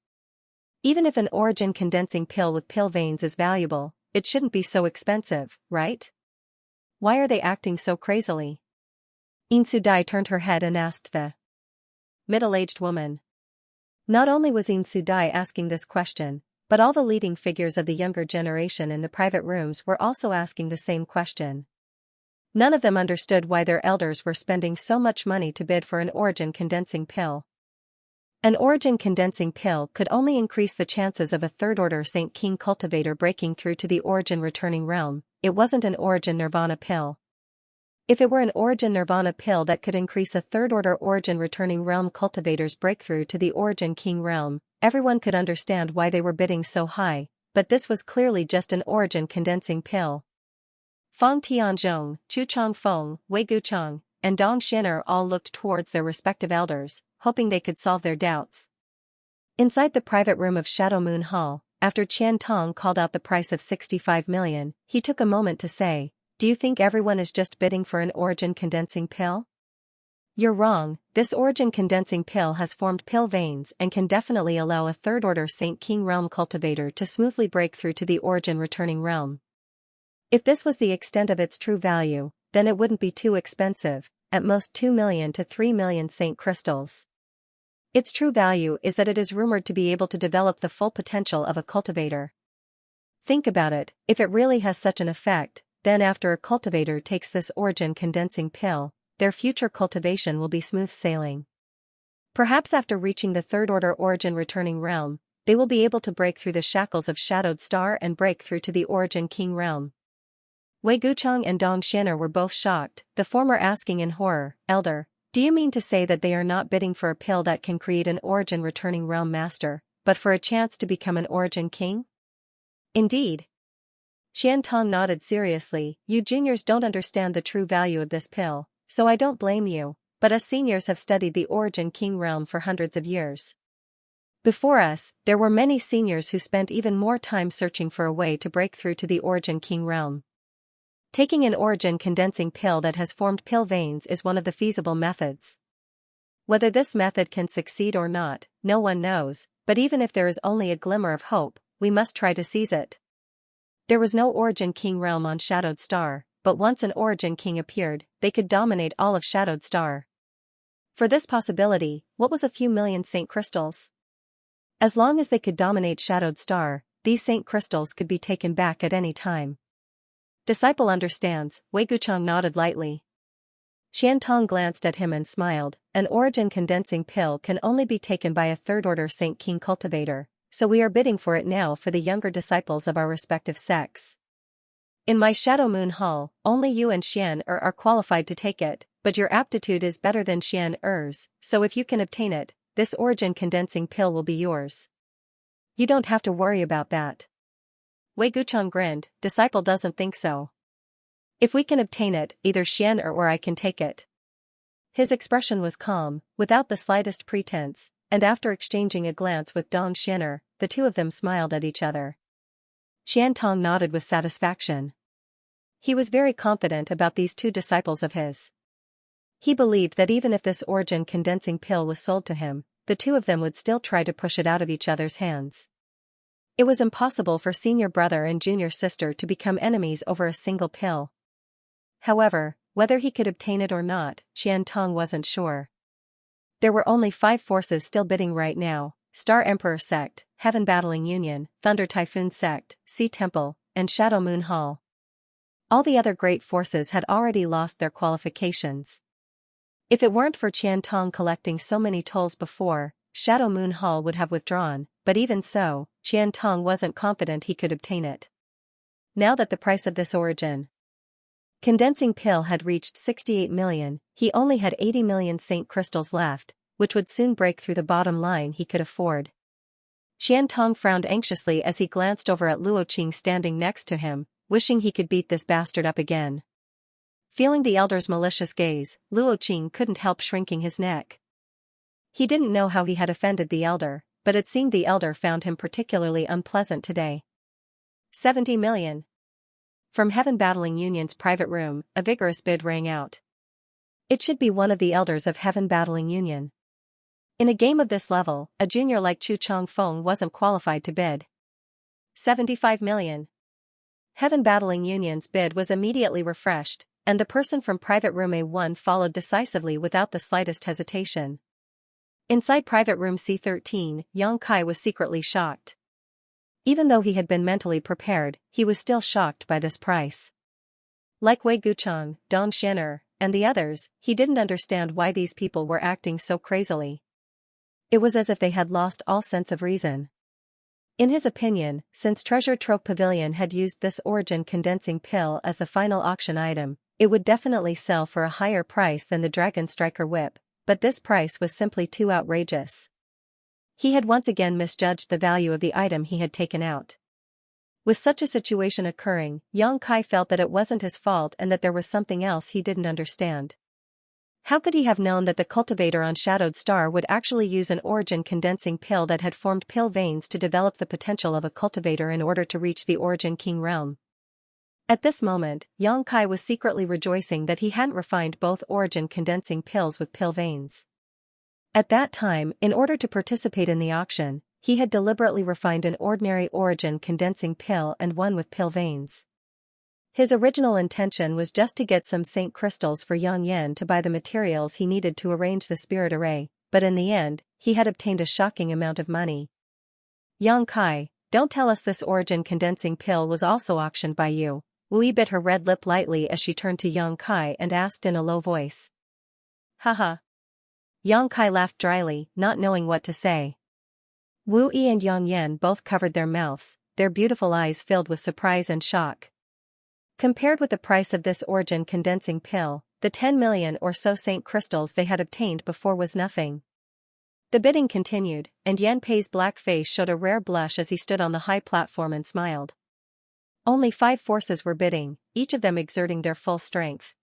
Even if an origin condensing pill with pill veins is valuable, it shouldn't be so expensive, right? Why are they acting so crazily? In Sudai turned her head and asked the middle-aged woman. Not only was In Sudai asking this question, but all the leading figures of the younger generation in the private rooms were also asking the same question. None of them understood why their elders were spending so much money to bid for an origin condensing pill. An origin condensing pill could only increase the chances of a third-order Saint King cultivator breaking through to the origin returning realm. It wasn't an origin nirvana pill. If it were an origin nirvana pill that could increase a third-order origin returning realm cultivator's breakthrough to the origin king realm, everyone could understand why they were bidding so high, but this was clearly just an origin condensing pill. Fang Tianzhong, Chu Changfeng, Wei Guchang, and Dong Xian'er all looked towards their respective elders, hoping they could solve their doubts. Inside the private room of Shadow Moon Hall, after Qian Tong called out the price of 65 million, he took a moment to say, "Do you think everyone is just bidding for an origin condensing pill? You're wrong. This origin condensing pill has formed pill veins and can definitely allow a third-order Saint King realm cultivator to smoothly break through to the origin returning realm. If this was the extent of its true value, then it wouldn't be too expensive, at most 2 million to 3 million Saint crystals. Its true value is that it is rumored to be able to develop the full potential of a cultivator. Think about it, if it really has such an effect, then after a cultivator takes this origin condensing pill, their future cultivation will be smooth sailing. Perhaps after reaching the third-order origin returning realm, they will be able to break through the shackles of Shadowed Star and break through to the origin king realm." Wei Guchang and Dong Xian'er were both shocked, the former asking in horror, "Elder, do you mean to say that they are not bidding for a pill that can create an origin returning realm master, but for a chance to become an origin king?" "Indeed." Qian Tong nodded seriously. "You juniors don't understand the true value of this pill, so I don't blame you, but us seniors have studied the origin king realm for hundreds of years. Before us, there were many seniors who spent even more time searching for a way to break through to the origin king realm. Taking an origin condensing pill that has formed pill veins is one of the feasible methods. Whether this method can succeed or not, no one knows, but even if there is only a glimmer of hope, we must try to seize it. There was no origin king realm on Shadowed Star, but once an origin king appeared, they could dominate all of Shadowed Star. For this possibility, what was a few million Saint crystals? As long as they could dominate Shadowed Star, these Saint crystals could be taken back at any time." "Disciple understands," Wei Guchang nodded lightly. Qian Tong glanced at him and smiled. "An origin condensing pill can only be taken by a third-order Saint King cultivator, so we are bidding for it now for the younger disciples of our respective sects. In my Shadow Moon Hall, only you and Xian'er are qualified to take it, but your aptitude is better than Xian'er's, so if you can obtain it, this origin condensing pill will be yours. You don't have to worry about that." Wei Guchang grinned. "Disciple doesn't think so. If we can obtain it, either Xian'er or I can take it." His expression was calm, without the slightest pretense, and after exchanging a glance with Dong Xian'er, the two of them smiled at each other. Qian Tong nodded with satisfaction. He was very confident about these two disciples of his. He believed that even if this origin condensing pill was sold to him, the two of them would still try to push it out of each other's hands. It was impossible for senior brother and junior sister to become enemies over a single pill. However, whether he could obtain it or not, Qian Tong wasn't sure. There were only 5 forces still bidding right now: Star Emperor Sect, Heaven Battling Union, Thunder Typhoon Sect, Sea Temple, and Shadow Moon Hall. All the other great forces had already lost their qualifications. If it weren't for Qian Tong collecting so many tolls before, Shadow Moon Hall would have withdrawn, but even so, Qian Tong wasn't confident he could obtain it. Now that the price of this origin condensing pill had reached 68 million, he only had 80 million Saint crystals left, which would soon break through the bottom line he could afford. Qian Tong frowned anxiously as he glanced over at Luo Qing standing next to him, wishing he could beat this bastard up again. Feeling the elder's malicious gaze, Luo Qing couldn't help shrinking his neck. He didn't know how he had offended the elder, but it seemed the elder found him particularly unpleasant today. 70 million. From Heaven Battling Union's private room, a vigorous bid rang out. It should be one of the elders of Heaven Battling Union. In a game of this level, a junior like Chu Chongfeng wasn't qualified to bid. 75 million. Heaven Battling Union's bid was immediately refreshed, and the person from private room A1 followed decisively without the slightest hesitation. Inside private room C13, Yang Kai was secretly shocked. Even though he had been mentally prepared, he was still shocked by this price. Like Wei Gucheng, Dong Xianer, and the others, he didn't understand why these people were acting so crazily. It was as if they had lost all sense of reason. In his opinion, since Treasure Trove Pavilion had used this origin condensing pill as the final auction item, it would definitely sell for a higher price than the Dragon Striker whip, but this price was simply too outrageous. He had once again misjudged the value of the item he had taken out. With such a situation occurring, Yang Kai felt that it wasn't his fault and that there was something else he didn't understand. How could he have known that the cultivator on Shadowed Star would actually use an origin condensing pill that had formed pill veins to develop the potential of a cultivator in order to reach the Origin King realm? At this moment, Yang Kai was secretly rejoicing that he hadn't refined both origin condensing pills with pill veins. At that time, in order to participate in the auction, he had deliberately refined an ordinary origin condensing pill and one with pill veins. His original intention was just to get some Saint crystals for Yang Yan to buy the materials he needed to arrange the spirit array, but in the end, he had obtained a shocking amount of money. Yang Kai, don't tell us this origin condensing pill was also auctioned by you. Wu Yi bit her red lip lightly as she turned to Yang Kai and asked in a low voice. Haha. Yang Kai laughed dryly, not knowing what to say. Wu Yi and Yang Yan both covered their mouths, their beautiful eyes filled with surprise and shock. Compared with the price of this origin condensing pill, the 10 million or so Saint crystals they had obtained before was nothing. The bidding continued, and Yan Pei's black face showed a rare blush as he stood on the high platform and smiled. Only 5 forces were bidding, each of them exerting their full strength.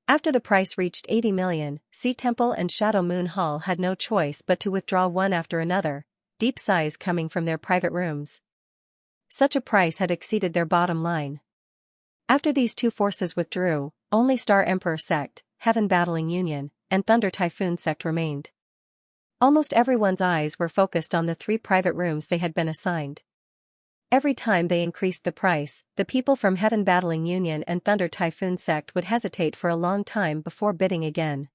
After the price reached 80 million, Sea Temple and Shadow Moon Hall had no choice but to withdraw one after another, deep sighs coming from their private rooms. Such a price had exceeded their bottom line. After these 2 forces withdrew, only Star Emperor Sect, Heaven Battling Union, and Thunder Typhoon Sect remained. Almost everyone's eyes were focused on the 3 private rooms they had been assigned. Every time they increased the price, the people from Heaven Battling Union and Thunder Typhoon Sect would hesitate for a long time before bidding again.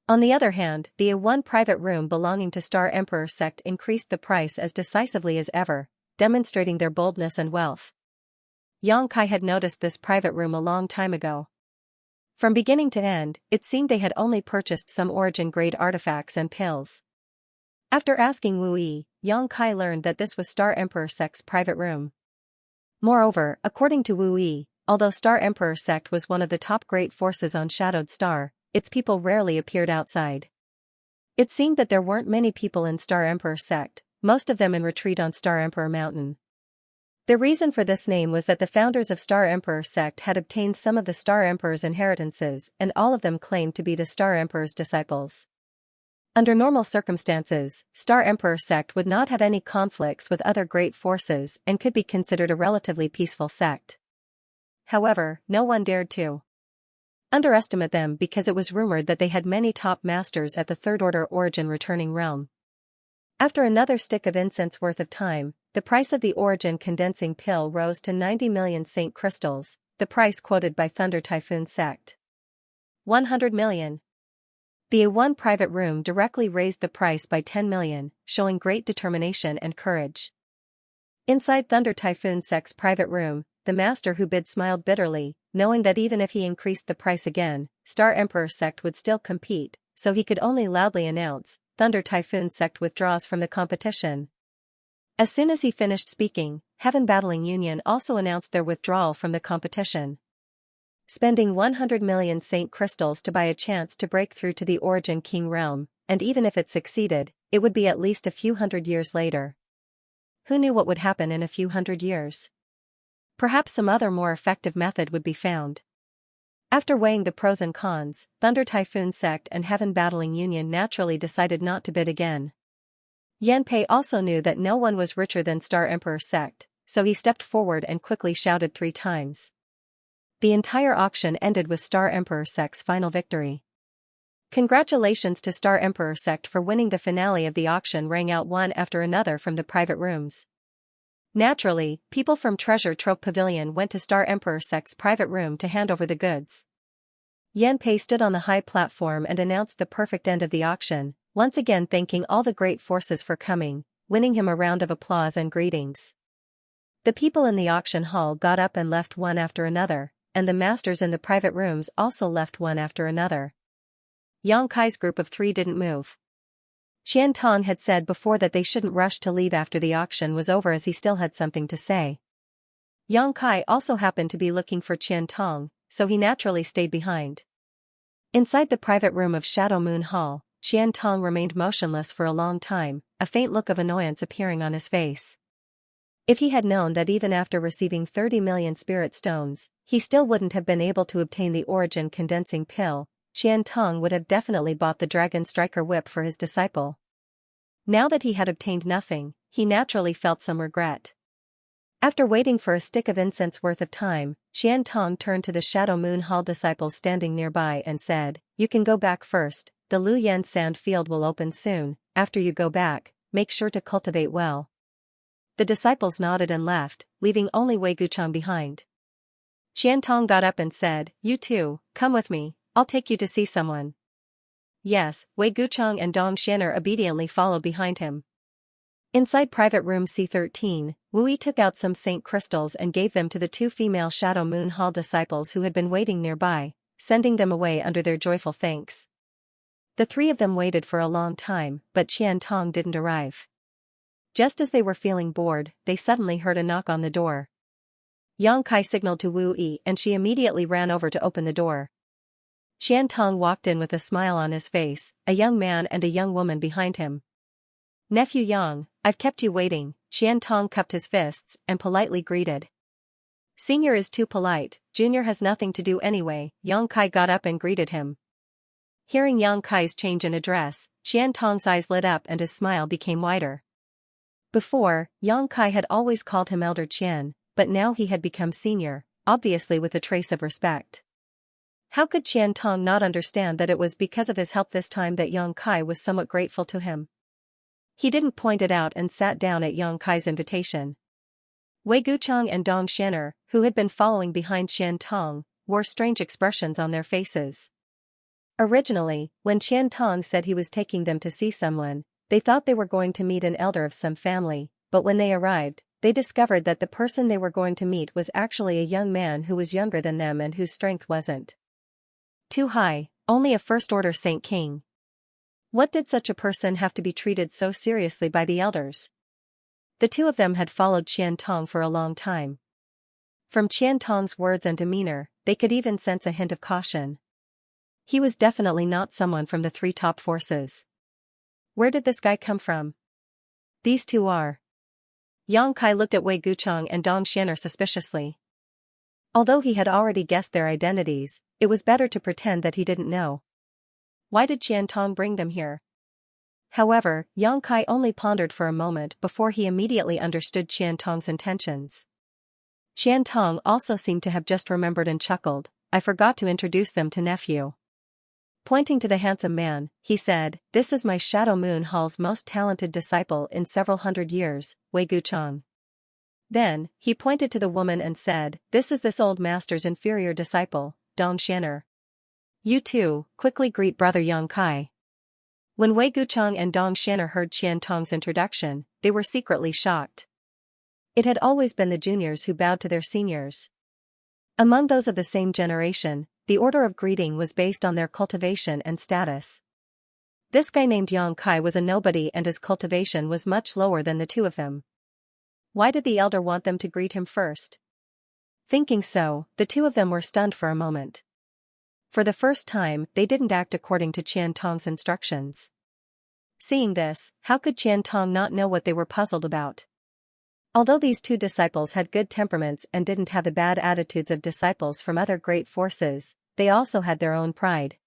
On the other hand, the A1 private room belonging to Star Emperor Sect increased the price as decisively as ever, demonstrating their boldness and wealth. Yang Kai had noticed this private room a long time ago. From beginning to end, it seemed they had only purchased some origin-grade artifacts and pills. After asking Wu Yi, Yang Kai learned that this was Star Emperor Sect's private room. Moreover, according to Wu Yi, although Star Emperor Sect was one of the top great forces on Shadowed Star, its people rarely appeared outside. It seemed that there weren't many people in Star Emperor Sect, most of them in retreat on Star Emperor Mountain. The reason for this name was that the founders of Star Emperor Sect had obtained some of the Star Emperor's inheritances and all of them claimed to be the Star Emperor's disciples. Under normal circumstances, Star Emperor Sect would not have any conflicts with other great forces and could be considered a relatively peaceful sect. However, no one dared to underestimate them because it was rumored that they had many top masters at the Third Order Origin Returning Realm. After another stick of incense worth of time, the price of the origin condensing pill rose to 90 million Saint crystals, the price quoted by Thunder Typhoon Sect. 100 million. The A1 private room directly raised the price by 10 million, showing great determination and courage. Inside Thunder Typhoon Sect's private room, the master who bid smiled bitterly, knowing that even if he increased the price again, Star Emperor Sect would still compete, so he could only loudly announce, Thunder Typhoon Sect withdraws from the competition. As soon as he finished speaking, Heaven Battling Union also announced their withdrawal from the competition. Spending 100 million Saint crystals to buy a chance to break through to the Origin King realm, and even if it succeeded, it would be at least a few hundred years later. Who knew what would happen in a few hundred years? Perhaps some other more effective method would be found. After weighing the pros and cons, Thunder Typhoon Sect and Heaven Battling Union naturally decided not to bid again. Yanpei also knew that no one was richer than Star Emperor Sect, so he stepped forward and quickly shouted 3 times. The entire auction ended with Star Emperor Sect's final victory. Congratulations to Star Emperor Sect for winning. The finale of the auction rang out one after another from the private rooms. Naturally, people from Treasure Trove Pavilion went to Star Emperor Sect's private room to hand over the goods. Yanpei stood on the high platform and announced the perfect end of the auction, once again thanking all the great forces for coming, winning him a round of applause and greetings. The people in the auction hall got up and left one after another, and the masters in the private rooms also left one after another. Yang Kai's group of 3 didn't move. Qian Tong had said before that they shouldn't rush to leave after the auction was over, as he still had something to say. Yang Kai also happened to be looking for Qian Tong, so he naturally stayed behind. Inside the private room of Shadow Moon Hall, Qian Tong remained motionless for a long time, a faint look of annoyance appearing on his face. If he had known that even after receiving 30 million spirit stones, he still wouldn't have been able to obtain the origin condensing pill, Qian Tong would have definitely bought the Dragon Striker whip for his disciple. Now that he had obtained nothing, he naturally felt some regret. After waiting for a stick of incense worth of time, Qian Tong turned to the Shadow Moon Hall disciples standing nearby and said, "You can go back first, the Luyan sand field will open soon. After you go back, make sure to cultivate well." The disciples nodded and left, leaving only Wei Guchang behind. Qian Tong got up and said, "You too, come with me, I'll take you to see someone." Yes, Wei Guchang and Dong Xianer obediently followed behind him. Inside private room C13, Wu Yi took out some saint crystals and gave them to the 2 female Shadow Moon Hall disciples who had been waiting nearby, sending them away under their joyful thanks. The 3 of them waited for a long time, but Qian Tong didn't arrive. Just as they were feeling bored, they suddenly heard a knock on the door. Yang Kai signaled to Wu Yi and she immediately ran over to open the door. Qian Tong walked in with a smile on his face, a young man and a young woman behind him. "Nephew Yang, I've kept you waiting," Qian Tong cupped his fists and politely greeted. "Senior is too polite, Junior has nothing to do anyway," Yang Kai got up and greeted him. Hearing Yang Kai's change in address, Qian Tong's eyes lit up and his smile became wider. Before, Yang Kai had always called him Elder Qian, but now he had become senior, obviously with a trace of respect. How could Qian Tong not understand that it was because of his help this time that Yang Kai was somewhat grateful to him? He didn't point it out and sat down at Yang Kai's invitation. Wei Guchang and Dong Xianer, who had been following behind Qian Tong, wore strange expressions on their faces. Originally, when Qian Tong said he was taking them to see someone, they thought they were going to meet an elder of some family, but when they arrived, they discovered that the person they were going to meet was actually a young man who was younger than them and whose strength wasn't too high, only a first-order Saint King. What did such a person have to be treated so seriously by the elders? The 2 of them had followed Qian Tong for a long time. From Qian Tong's words and demeanor, they could even sense a hint of caution. He was definitely not someone from the 3 top forces. Where did this guy come from? These 2 are. Yang Kai looked at Wei Guchang and Dong Xianer suspiciously. Although he had already guessed their identities, it was better to pretend that he didn't know. Why did Qian Tong bring them here? However, Yang Kai only pondered for a moment before he immediately understood Qian Tong's intentions. Qian Tong also seemed to have just remembered and chuckled, "I forgot to introduce them to nephew." Pointing to the handsome man, he said, "This is my Shadow Moon Hall's most talented disciple in several hundred years, Wei Guchang." Then, he pointed to the woman and said, "This is this old master's inferior disciple, Dong Xianer. You too, quickly greet brother Yang Kai." When Wei Guchang and Dong Xianer heard Qian Tong's introduction, they were secretly shocked. It had always been the juniors who bowed to their seniors. Among those of the same generation, the order of greeting was based on their cultivation and status. This guy named Yang Kai was a nobody and his cultivation was much lower than the 2 of them. Why did the elder want them to greet him first? Thinking so, the 2 of them were stunned for a moment. For the first time, they didn't act according to Qian Tong's instructions. Seeing this, how could Qian Tong not know what they were puzzled about? Although these 2 disciples had good temperaments and didn't have the bad attitudes of disciples from other great forces, they also had their own pride.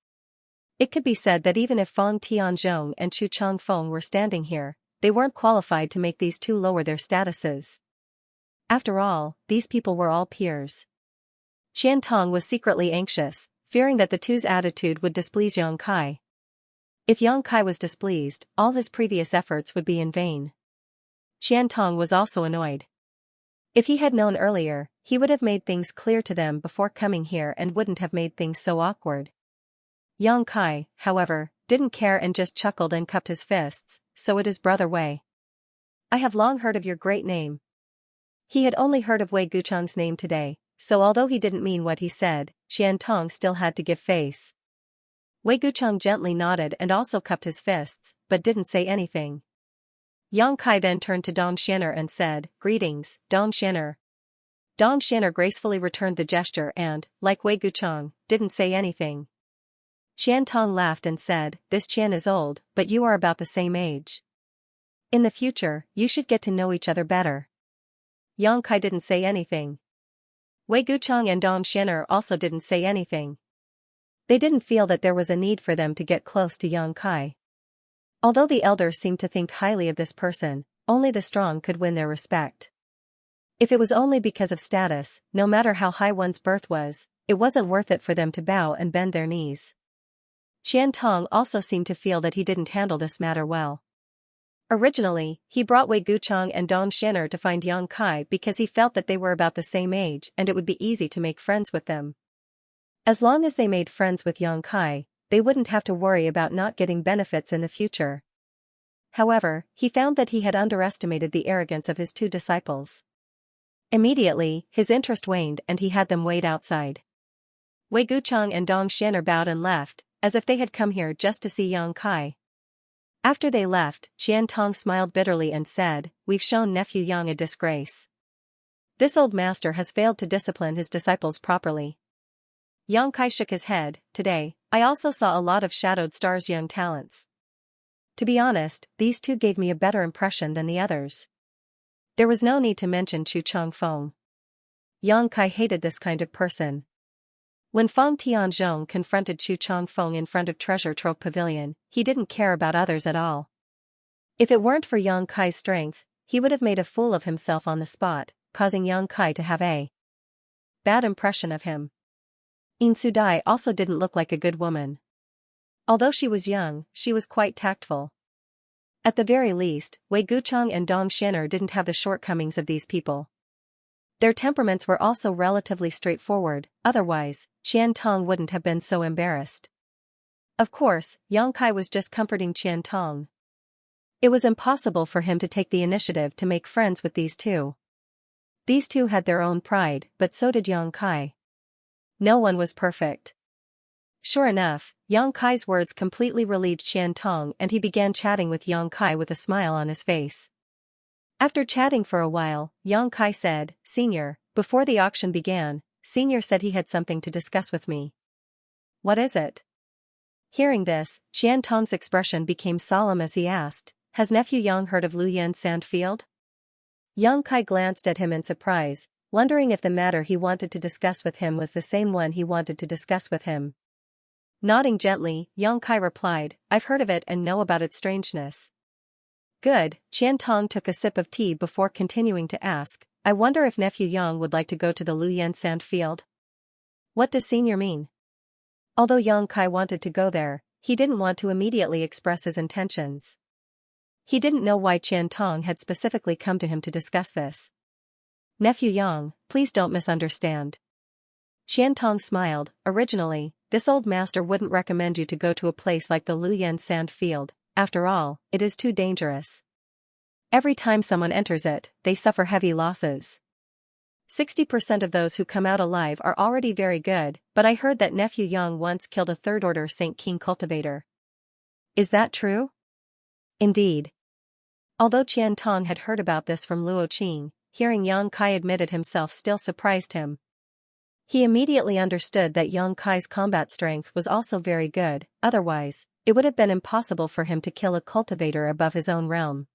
It could be said that even if Fang Tianzhong and Chu Changfeng were standing here, they weren't qualified to make these two lower their statuses. After all, these people were all peers. Xiantong was secretly anxious, fearing that the two's attitude would displease Yang Kai. If Yang Kai was displeased, all his previous efforts would be in vain. Xiantong was also annoyed. If he had known earlier, he would have made things clear to them before coming here and wouldn't have made things so awkward. Yang Kai, however, didn't care and just chuckled and cupped his fists, so it is brother Wei. I have long heard of your great name. He had only heard of Wei Guchang's name today, so although he didn't mean what he said, Xiantong still had to give face. Wei Guchang gently nodded and also cupped his fists, but didn't say anything. Yang Kai then turned to Dong Xianer and said, "Greetings, Dong Xianer." Dong Xianer gracefully returned the gesture and, like Wei Guchang, didn't say anything. Xiantong laughed and said, "This Qian is old, but you are about the same age. In the future, you should get to know each other better." Yang Kai didn't say anything. Wei Guchang and Dong Xianer also didn't say anything. They didn't feel that there was a need for them to get close to Yang Kai. Although the elders seemed to think highly of this person, only the strong could win their respect. If it was only because of status, no matter how high one's birth was, it wasn't worth it for them to bow and bend their knees. Xiantong also seemed to feel that he didn't handle this matter well. Originally, he brought Wei Guchang and Dong Xianer to find Yang Kai because he felt that they were about the same age and it would be easy to make friends with them. As long as they made friends with Yang Kai, they wouldn't have to worry about not getting benefits in the future. However, he found that he had underestimated the arrogance of his two disciples. Immediately, his interest waned and he had them wait outside. Wei Guchang and Dong Xianer bowed and left, as if they had come here just to see Yang Kai. After they left, Xiantong smiled bitterly and said, "We've shown nephew Yang a disgrace. This old master has failed to discipline his disciples properly." Yang Kai shook his head. "Today, I also saw a lot of Shadowed Star's young talents. To be honest, these two gave me a better impression than the others." There was no need to mention Chu Changfeng. Yang Kai hated this kind of person. When Fang Tianzhong confronted Chu Changfeng in front of Treasure Trove Pavilion, he didn't care about others at all. If it weren't for Yang Kai's strength, he would have made a fool of himself on the spot, causing Yang Kai to have a bad impression of him. In Sudai also didn't look like a good woman. Although she was young, she was quite tactful. At the very least, Wei Guchang and Dong Xianer didn't have the shortcomings of these people. Their temperaments were also relatively straightforward, otherwise, Xiantong wouldn't have been so embarrassed. Of course, Yang Kai was just comforting Xiantong. It was impossible for him to take the initiative to make friends with these two. These two had their own pride, but so did Yang Kai. No one was perfect. Sure enough, Yang Kai's words completely relieved Xiantong and he began chatting with Yang Kai with a smile on his face. After chatting for a while, Yang Kai said, "Senior, before the auction began, Senior said he had something to discuss with me." "What is it?" Hearing this, Xiantong's expression became solemn as he asked, "Has nephew Yang heard of Luyan Sandfield?" Yang Kai glanced at him in surprise, wondering if the matter he wanted to discuss with him was the same one he wanted to discuss with him. Nodding gently, Yang Kai replied, "I've heard of it and know about its strangeness." "Good." Xiantong took a sip of tea before continuing to ask, "I wonder if nephew Yang would like to go to the Luyan Sandfield?" "What does Senior mean?" Although Yang Kai wanted to go there, he didn't want to immediately express his intentions. He didn't know why Xiantong had specifically come to him to discuss this. "Nephew Yang, please don't misunderstand." Xiantong smiled. "Originally, this old master wouldn't recommend you to go to a place like the Luyan Sandfield. After all, it is too dangerous. Every time someone enters it, they suffer heavy losses. 60% of those who come out alive are already very good, but I heard that nephew Yang once killed a third-order St. King cultivator. Is that true?" Indeed. Although Xiantong had heard about this from Luo Qing, hearing Yang Kai admit it himself still surprised him. He immediately understood that Yang Kai's combat strength was also very good, otherwise, it would have been impossible for him to kill a cultivator above his own realm.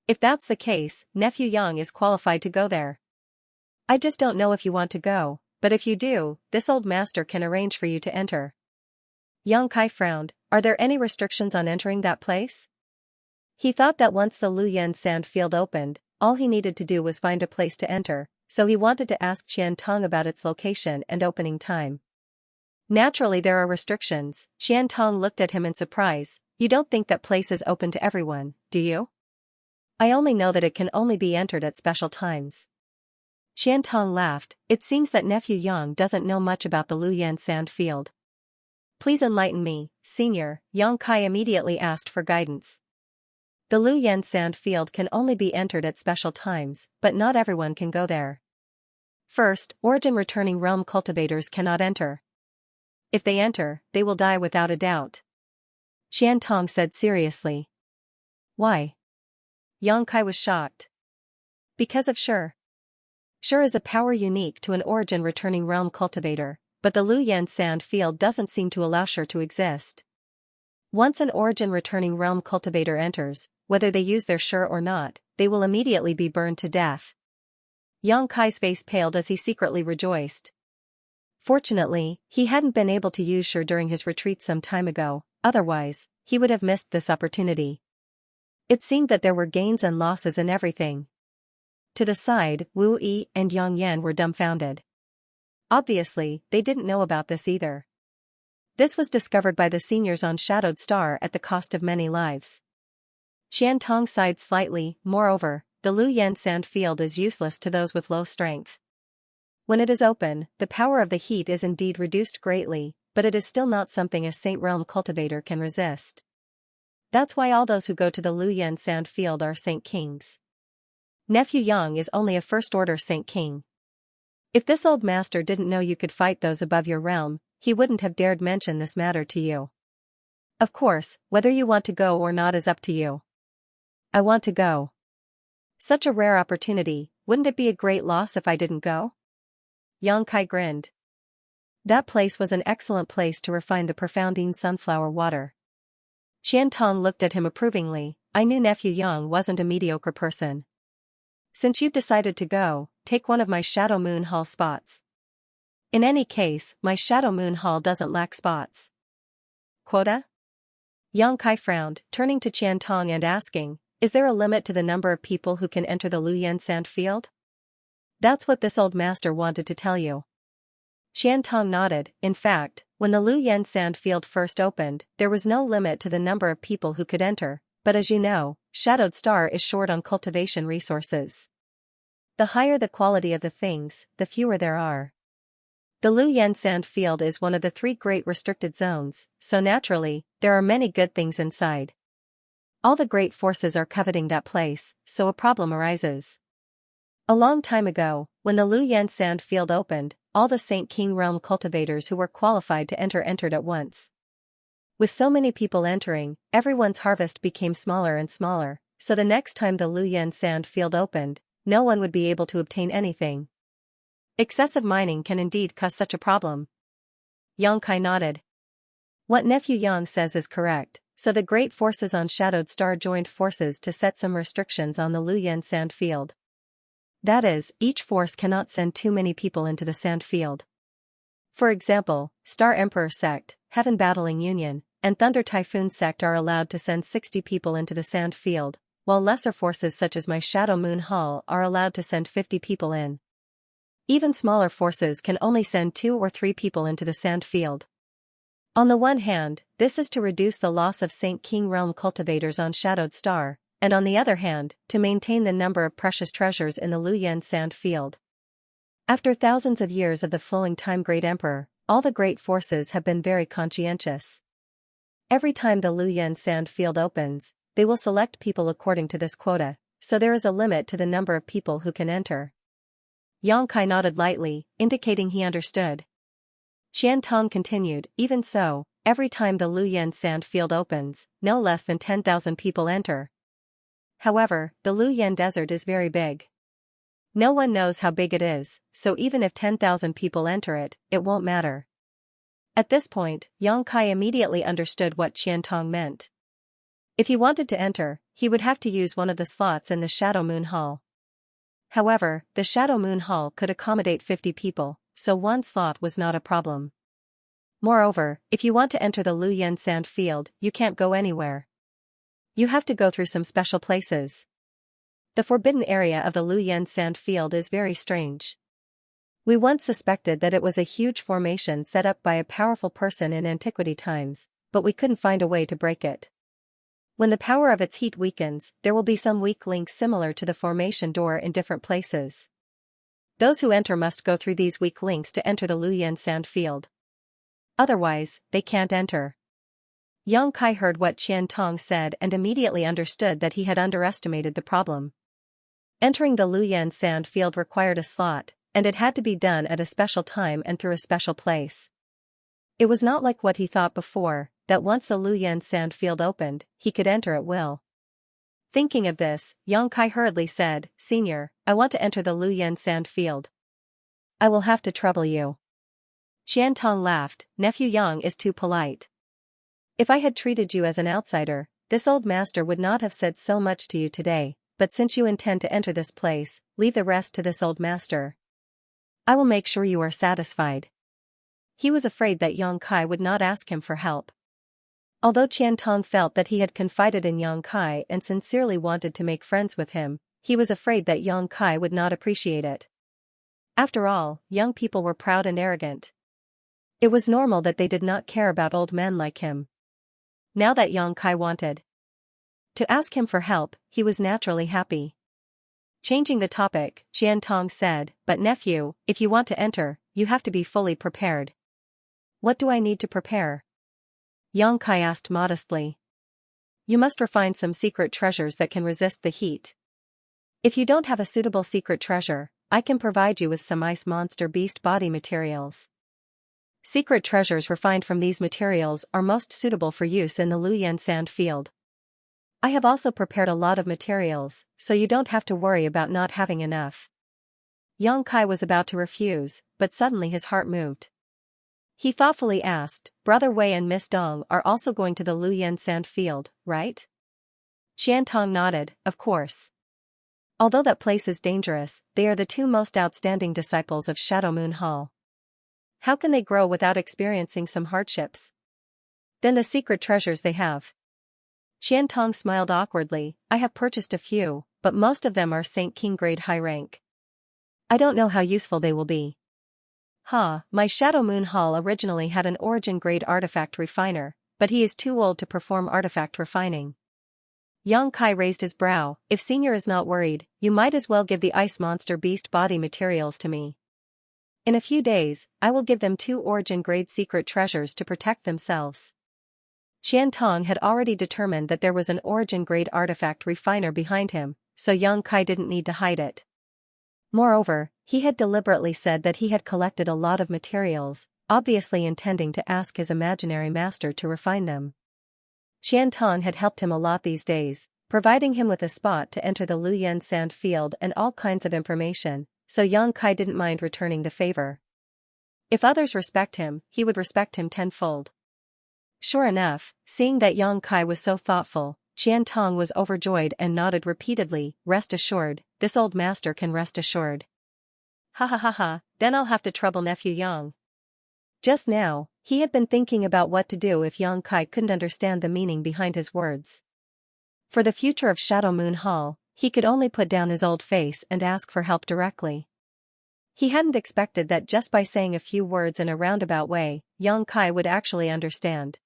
If that's the case, nephew Yang is qualified to go there. "I just don't know if you want to go," but if you do, this old master can arrange for you to enter. Yang Kai frowned. Are there any restrictions on entering that place? He thought that once the Luyan sand field opened, all he needed to do was find a place to enter, so he wanted to ask Qiantong about its location and opening time. Naturally there are restrictions. Qiantong looked at him in surprise. You don't think that place is open to everyone, do you? I only know that it can only be entered at special times. Qiantong laughed. It seems that nephew Yang doesn't know much about the Luyan sand field. Please enlighten me, senior, Yang Kai immediately asked for guidance. The Luyan sand field can only be entered at special times, but not everyone can go there. First, origin-returning realm cultivators cannot enter. If they enter, they will die without a doubt. Qiantong said seriously. Why? Yang Kai was shocked. Because of Shi. Shi is a power unique to an origin-returning realm cultivator, but the Luyan sand field doesn't seem to allow Shi to exist. Once an origin-returning realm cultivator enters, whether they use their Shi or not, they will immediately be burned to death. Yang Kai's face paled as he secretly rejoiced. Fortunately, he hadn't been able to use Shi during his retreat some time ago, otherwise, he would have missed this opportunity. It seemed that there were gains and losses in everything. To the side, Wu Yi and Yang Yan were dumbfounded. Obviously, they didn't know about this either. This was discovered by the seniors on Shadowed Star at the cost of many lives. Qiantong sighed slightly. Moreover, the Luyan sand field is useless to those with low strength. When it is open, the power of the heat is indeed reduced greatly, but it is still not something a Saint Realm cultivator can resist. That's why all those who go to the Luyan sand field are Saint Kings. Nephew Yang is only a first-order Saint King. If this old master didn't know you could fight those above your realm, he wouldn't have dared mention this matter to you. Of course, whether you want to go or not is up to you. I want to go. Such a rare opportunity, wouldn't it be a great loss if I didn't go? Yang Kai grinned. That place was an excellent place to refine the profoundine sunflower water. Qiantong looked at him approvingly. I knew nephew Yang wasn't a mediocre person. Since you've decided to go, take one of my Shadow Moon Hall spots. In any case, my Shadow Moon Hall doesn't lack spots. Quota? Yang Kai frowned, turning to Qiantong and asking, is there a limit to the number of people who can enter the Luyan sand field? That's what this old master wanted to tell you. Qiantong nodded. In fact, when the Luyan sand field first opened, there was no limit to the number of people who could enter, but as you know, Shadowed Star is short on cultivation resources. The higher the quality of the things, the fewer there are. The Luyan sand field is one of the 3 great restricted zones, so naturally, there are many good things inside. All the great forces are coveting that place, so a problem arises. A long time ago, when the Luyan sand field opened, all the Saint King realm cultivators who were qualified to enter entered at once. With so many people entering, everyone's harvest became smaller and smaller, so the next time the Luyan sand field opened, no one would be able to obtain anything. Excessive mining can indeed cause such a problem. Yang Kai nodded. What nephew Yang says is correct, so the great forces on Shadowed Star joined forces to set some restrictions on the Luyan sand field. That is, each force cannot send too many people into the sand field. For example, Star Emperor Sect, Heaven Battling Union, and Thunder Typhoon Sect are allowed to send 60 people into the sand field, while lesser forces such as my Shadow Moon Hall are allowed to send 50 people in. Even smaller forces can only send 2 or 3 people into the sand field. On the one hand, this is to reduce the loss of Saint King realm cultivators on Shadowed Star, and on the other hand, to maintain the number of precious treasures in the Luyan sand field. After thousands of years of the flowing time Great Emperor, all the great forces have been very conscientious. Every time the Luyan sand field opens, they will select people according to this quota, so there is a limit to the number of people who can enter. Yang Kai nodded lightly, indicating he understood. Qiantong continued, even so, every time the Luyan sand field opens, no less than 10,000 people enter. However, the Luyan desert is very big. No one knows how big it is, so even if 10,000 people enter it, it won't matter. At this point, Yang Kai immediately understood what Qiantong meant. If he wanted to enter, he would have to use one of the slots in the Shadow Moon Hall. However, the Shadow Moon Hall could accommodate 50 people, so one slot was not a problem. Moreover, if you want to enter the Luyan sand field, you can't go anywhere. You have to go through some special places. The forbidden area of the Luyan sand field is very strange. We once suspected that it was a huge formation set up by a powerful person in antiquity times, but we couldn't find a way to break it. When the power of its heat weakens, there will be some weak links similar to the formation door in different places. Those who enter must go through these weak links to enter the Luyan sand field. Otherwise, they can't enter. Yang Kai heard what Xianxia said and immediately understood that he had underestimated the problem. Entering the Luyan sand field required a slot, and it had to be done at a special time and through a special place. It was not like what he thought before, that once the Luyan sand field opened, he could enter at will. Thinking of this, Yang Kai hurriedly said, "Senior, I want to enter the Luyan sand field. I will have to trouble you." Xianxia laughed, "Nephew Yang is too polite. If I had treated you as an outsider, this old master would not have said so much to you today, but since you intend to enter this place, leave the rest to this old master. I will make sure you are satisfied." He was afraid that Yang Kai would not ask him for help. Although Xianxia felt that he had confided in Yang Kai and sincerely wanted to make friends with him, he was afraid that Yang Kai would not appreciate it. After all, young people were proud and arrogant. It was normal that they did not care about old men like him. Now that Yang Kai wanted to ask him for help, he was naturally happy. Changing the topic, Xianxia said, "But nephew, if you want to enter, you have to be fully prepared." "What do I need to prepare?" Yang Kai asked modestly. "You must refine some secret treasures that can resist the heat. If you don't have a suitable secret treasure, I can provide you with some ice monster beast body materials. Secret treasures refined from these materials are most suitable for use in the Luyan sand field. I have also prepared a lot of materials, so you don't have to worry about not having enough." Yang Kai was about to refuse, but suddenly his heart moved. He thoughtfully asked, "Brother Wei and Miss Dong are also going to the Luyan sand field, right?" Xianxia nodded, "Of course. Although that place is dangerous, they are the two most outstanding disciples of Shadow Moon Hall. How can they grow without experiencing some hardships? Then the secret treasures they have." Xianxia smiled awkwardly, "I have purchased a few, but most of them are Saint King grade high rank. I don't know how useful they will be." My Shadow Moon Hall originally had an origin grade artifact refiner, but he is too old to perform artifact refining. Yang Kai raised his brow, "If Senior is not worried, you might as well give the ice monster beast body materials to me. In a few days, I will give them 2 origin-grade secret treasures to protect themselves." Xianxia had already determined that there was an origin-grade artifact refiner behind him, so Yang Kai didn't need to hide it. Moreover, he had deliberately said that he had collected a lot of materials, obviously intending to ask his imaginary master to refine them. Xianxia had helped him a lot these days, providing him with a spot to enter the Luyan sand field and all kinds of information, so Yang Kai didn't mind returning the favor. If others respect him, he would respect him tenfold. Sure enough, seeing that Yang Kai was so thoughtful, Xianxia was overjoyed and nodded repeatedly, "Rest assured, this old master can rest assured." Ha ha ha ha, then I'll have to trouble nephew Yang. Just now, he had been thinking about what to do if Yang Kai couldn't understand the meaning behind his words. For the future of Shadow Moon Hall, he could only put down his old face and ask for help directly. He hadn't expected that just by saying a few words in a roundabout way, Yang Kai would actually understand.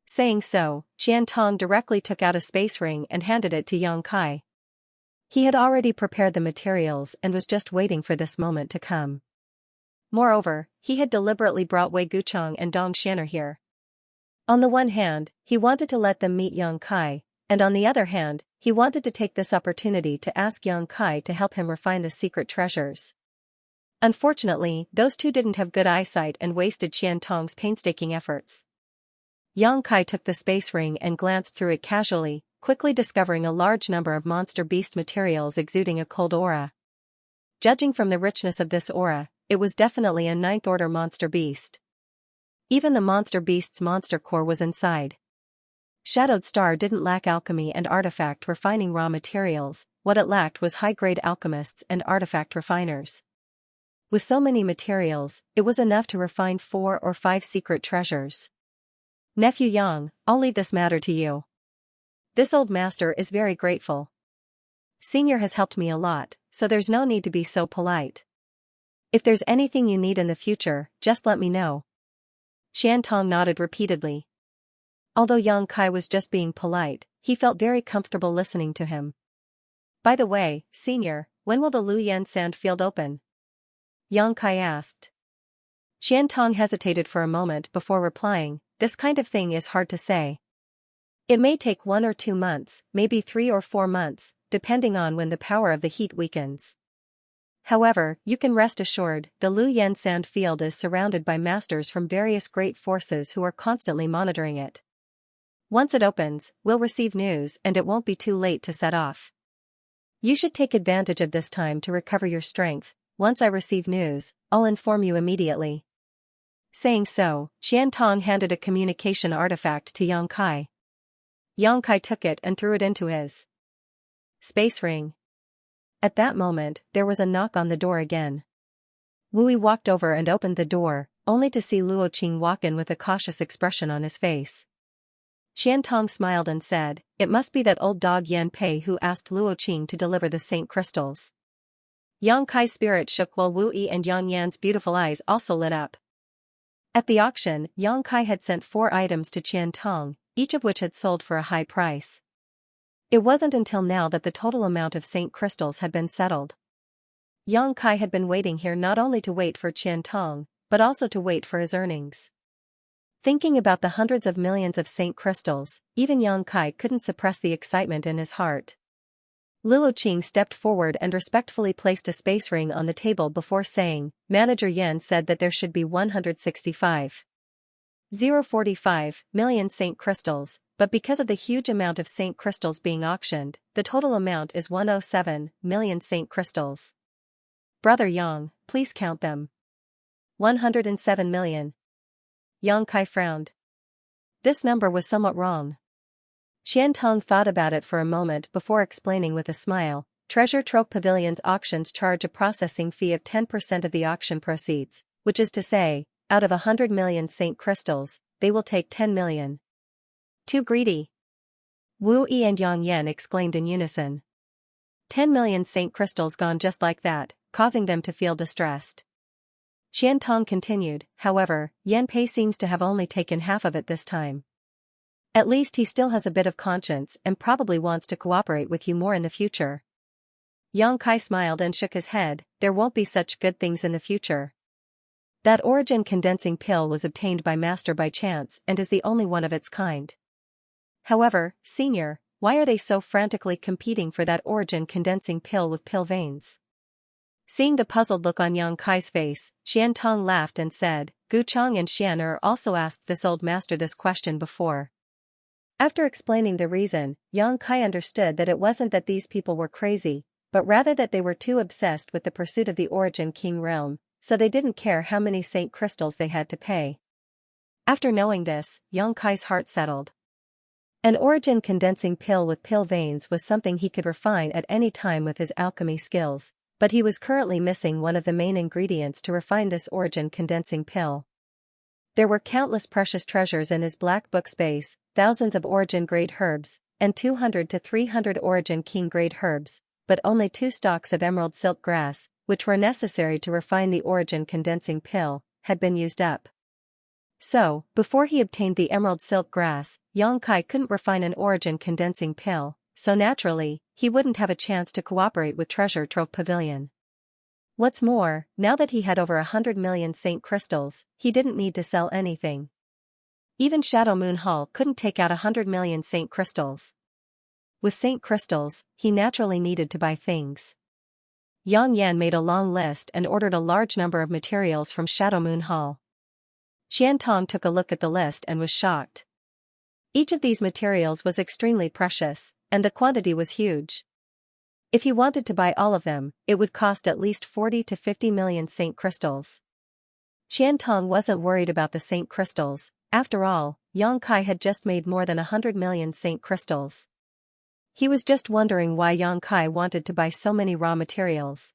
Saying so, Xianxia directly took out a space ring and handed it to Yang Kai. He had already prepared the materials and was just waiting for this moment to come. Moreover, he had deliberately brought Wei Gucheng and Dong Xianer here. On the one hand, he wanted to let them meet Yang Kai, and on the other hand, he wanted to take this opportunity to ask Yang Kai to help him refine the secret treasures. Unfortunately, those two didn't have good eyesight and wasted Xianxia's painstaking efforts. Yang Kai took the space ring and glanced through it casually, quickly discovering a large number of monster beast materials exuding a cold aura. Judging from the richness of this aura, it was definitely a 9th-order monster beast. Even the monster beast's monster core was inside. Shadowed Star didn't lack alchemy and artifact refining raw materials, what it lacked was high-grade alchemists and artifact refiners. With so many materials, it was enough to refine 4 or 5 secret treasures. Nephew Yang, I'll leave this matter to you. This old master is very grateful. Senior has helped me a lot, so there's no need to be so polite. If there's anything you need in the future, just let me know. Xianxia nodded repeatedly. Although Yang Kai was just being polite, he felt very comfortable listening to him. By the way, Senior, when will the Luyan sand field open? Yang Kai asked. Xianxia hesitated for a moment before replying, this kind of thing is hard to say. It may take 1 or 2 months, maybe 3 or 4 months, depending on when the power of the heat weakens. However, you can rest assured, the Luyan sand field is surrounded by masters from various great forces who are constantly monitoring it. Once it opens, we'll receive news and it won't be too late to set off. You should take advantage of this time to recover your strength. Once I receive news, I'll inform you immediately. Saying so, Xianxia handed a communication artifact to Yang Kai. Yang Kai took it and threw it into his space ring. At that moment, there was a knock on the door again. Wu Yi walked over and opened the door, only to see Luo Qing walk in with a cautious expression on his face. Xianxia smiled and said, it must be that old dog Yan Pei who asked Luo Qing to deliver the saint crystals. Yang Kai's spirit shook while Wu Yi and Yang Yan's beautiful eyes also lit up. At the auction, Yang Kai had sent 4 items to Qiantong, each of which had sold for a high price. It wasn't until now that the total amount of saint crystals had been settled. Yang Kai had been waiting here not only to wait for Qiantong, but also to wait for his earnings. Thinking about the hundreds of millions of saint crystals, even Yang Kai couldn't suppress the excitement in his heart. Luo Qing stepped forward and respectfully placed a space ring on the table before saying, Manager Yan said that there should be 165.045 million saint crystals, but because of the huge amount of saint crystals being auctioned, the total amount is 107 million saint crystals. Brother Yang, please count them. 107 million. Yang Kai frowned. This number was somewhat wrong. Qiantong thought about it for a moment before explaining with a smile, Treasure Trove Pavilion's auctions charge a processing fee of 10% of the auction proceeds, which is to say, out of 100 million saint crystals, they will take 10 million. Too greedy. Wu Yi and Yang Yan exclaimed in unison. 10 million saint crystals gone just like that, causing them to feel distressed. Qiantong continued, however, Yan Pei seems to have only taken half of it this time. At least he still has a bit of conscience and probably wants to cooperate with you more in the future. Yang Kai smiled and shook his head, there won't be such good things in the future. That origin condensing pill was obtained by Master by chance and is the only one of its kind. However, Senior, why are they so frantically competing for that origin condensing pill with pill veins? Seeing the puzzled look on Yang Kai's face, Xianxia laughed and said, Gu Chang and Xian also asked this old master this question before. After explaining the reason, Yang Kai understood that it wasn't that these people were crazy, but rather that they were too obsessed with the pursuit of the Origin King realm, so they didn't care how many saint crystals they had to pay. After knowing this, Yang Kai's heart settled. An origin condensing pill with pill veins was something he could refine at any time with his alchemy skills, but he was currently missing one of the main ingredients to refine this origin condensing pill. There were countless precious treasures in his black book space, thousands of origin-grade herbs, and 200 to 300 origin king-grade herbs, but only 2 stalks of emerald silk grass, which were necessary to refine the origin condensing pill, had been used up. So, before he obtained the emerald silk grass, Yang Kai couldn't refine an origin condensing pill, so naturally, he wouldn't have a chance to cooperate with Treasure Trove Pavilion. What's more, now that he had over 100 million saint crystals, he didn't need to sell anything. Even Shadow Moon Hall couldn't take out 100 million saint crystals. With saint crystals, he naturally needed to buy things. Yang Yan made a long list and ordered a large number of materials from Shadow Moon Hall. Qiantong took a look at the list and was shocked. Each of these materials was extremely precious, and the quantity was huge. If he wanted to buy all of them, it would cost at least 40 to 50 million saint crystals. Qiantong wasn't worried about the saint crystals. After all, Yang Kai had just made more than 100 million saint crystals. He was just wondering why Yang Kai wanted to buy so many raw materials.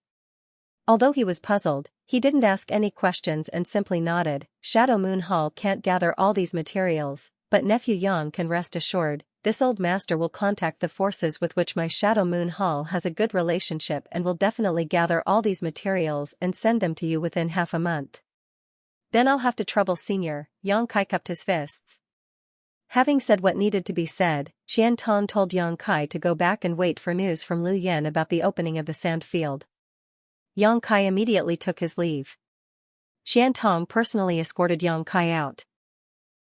Although he was puzzled, He didn't ask any questions and simply nodded. Shadow Moon Hall can't gather all these materials, but nephew Yang can rest assured, this old master will contact the forces with which my Shadow Moon Hall has a good relationship and will definitely gather all these materials and send them to you within half a month. Then I'll have to trouble Senior. Yang Kai cupped his fists. Having said what needed to be said, Xianxia told Yang Kai to go back and wait for news from Liu Yan about the opening of the sand field. Yang Kai immediately took his leave. Xianxia personally escorted Yang Kai out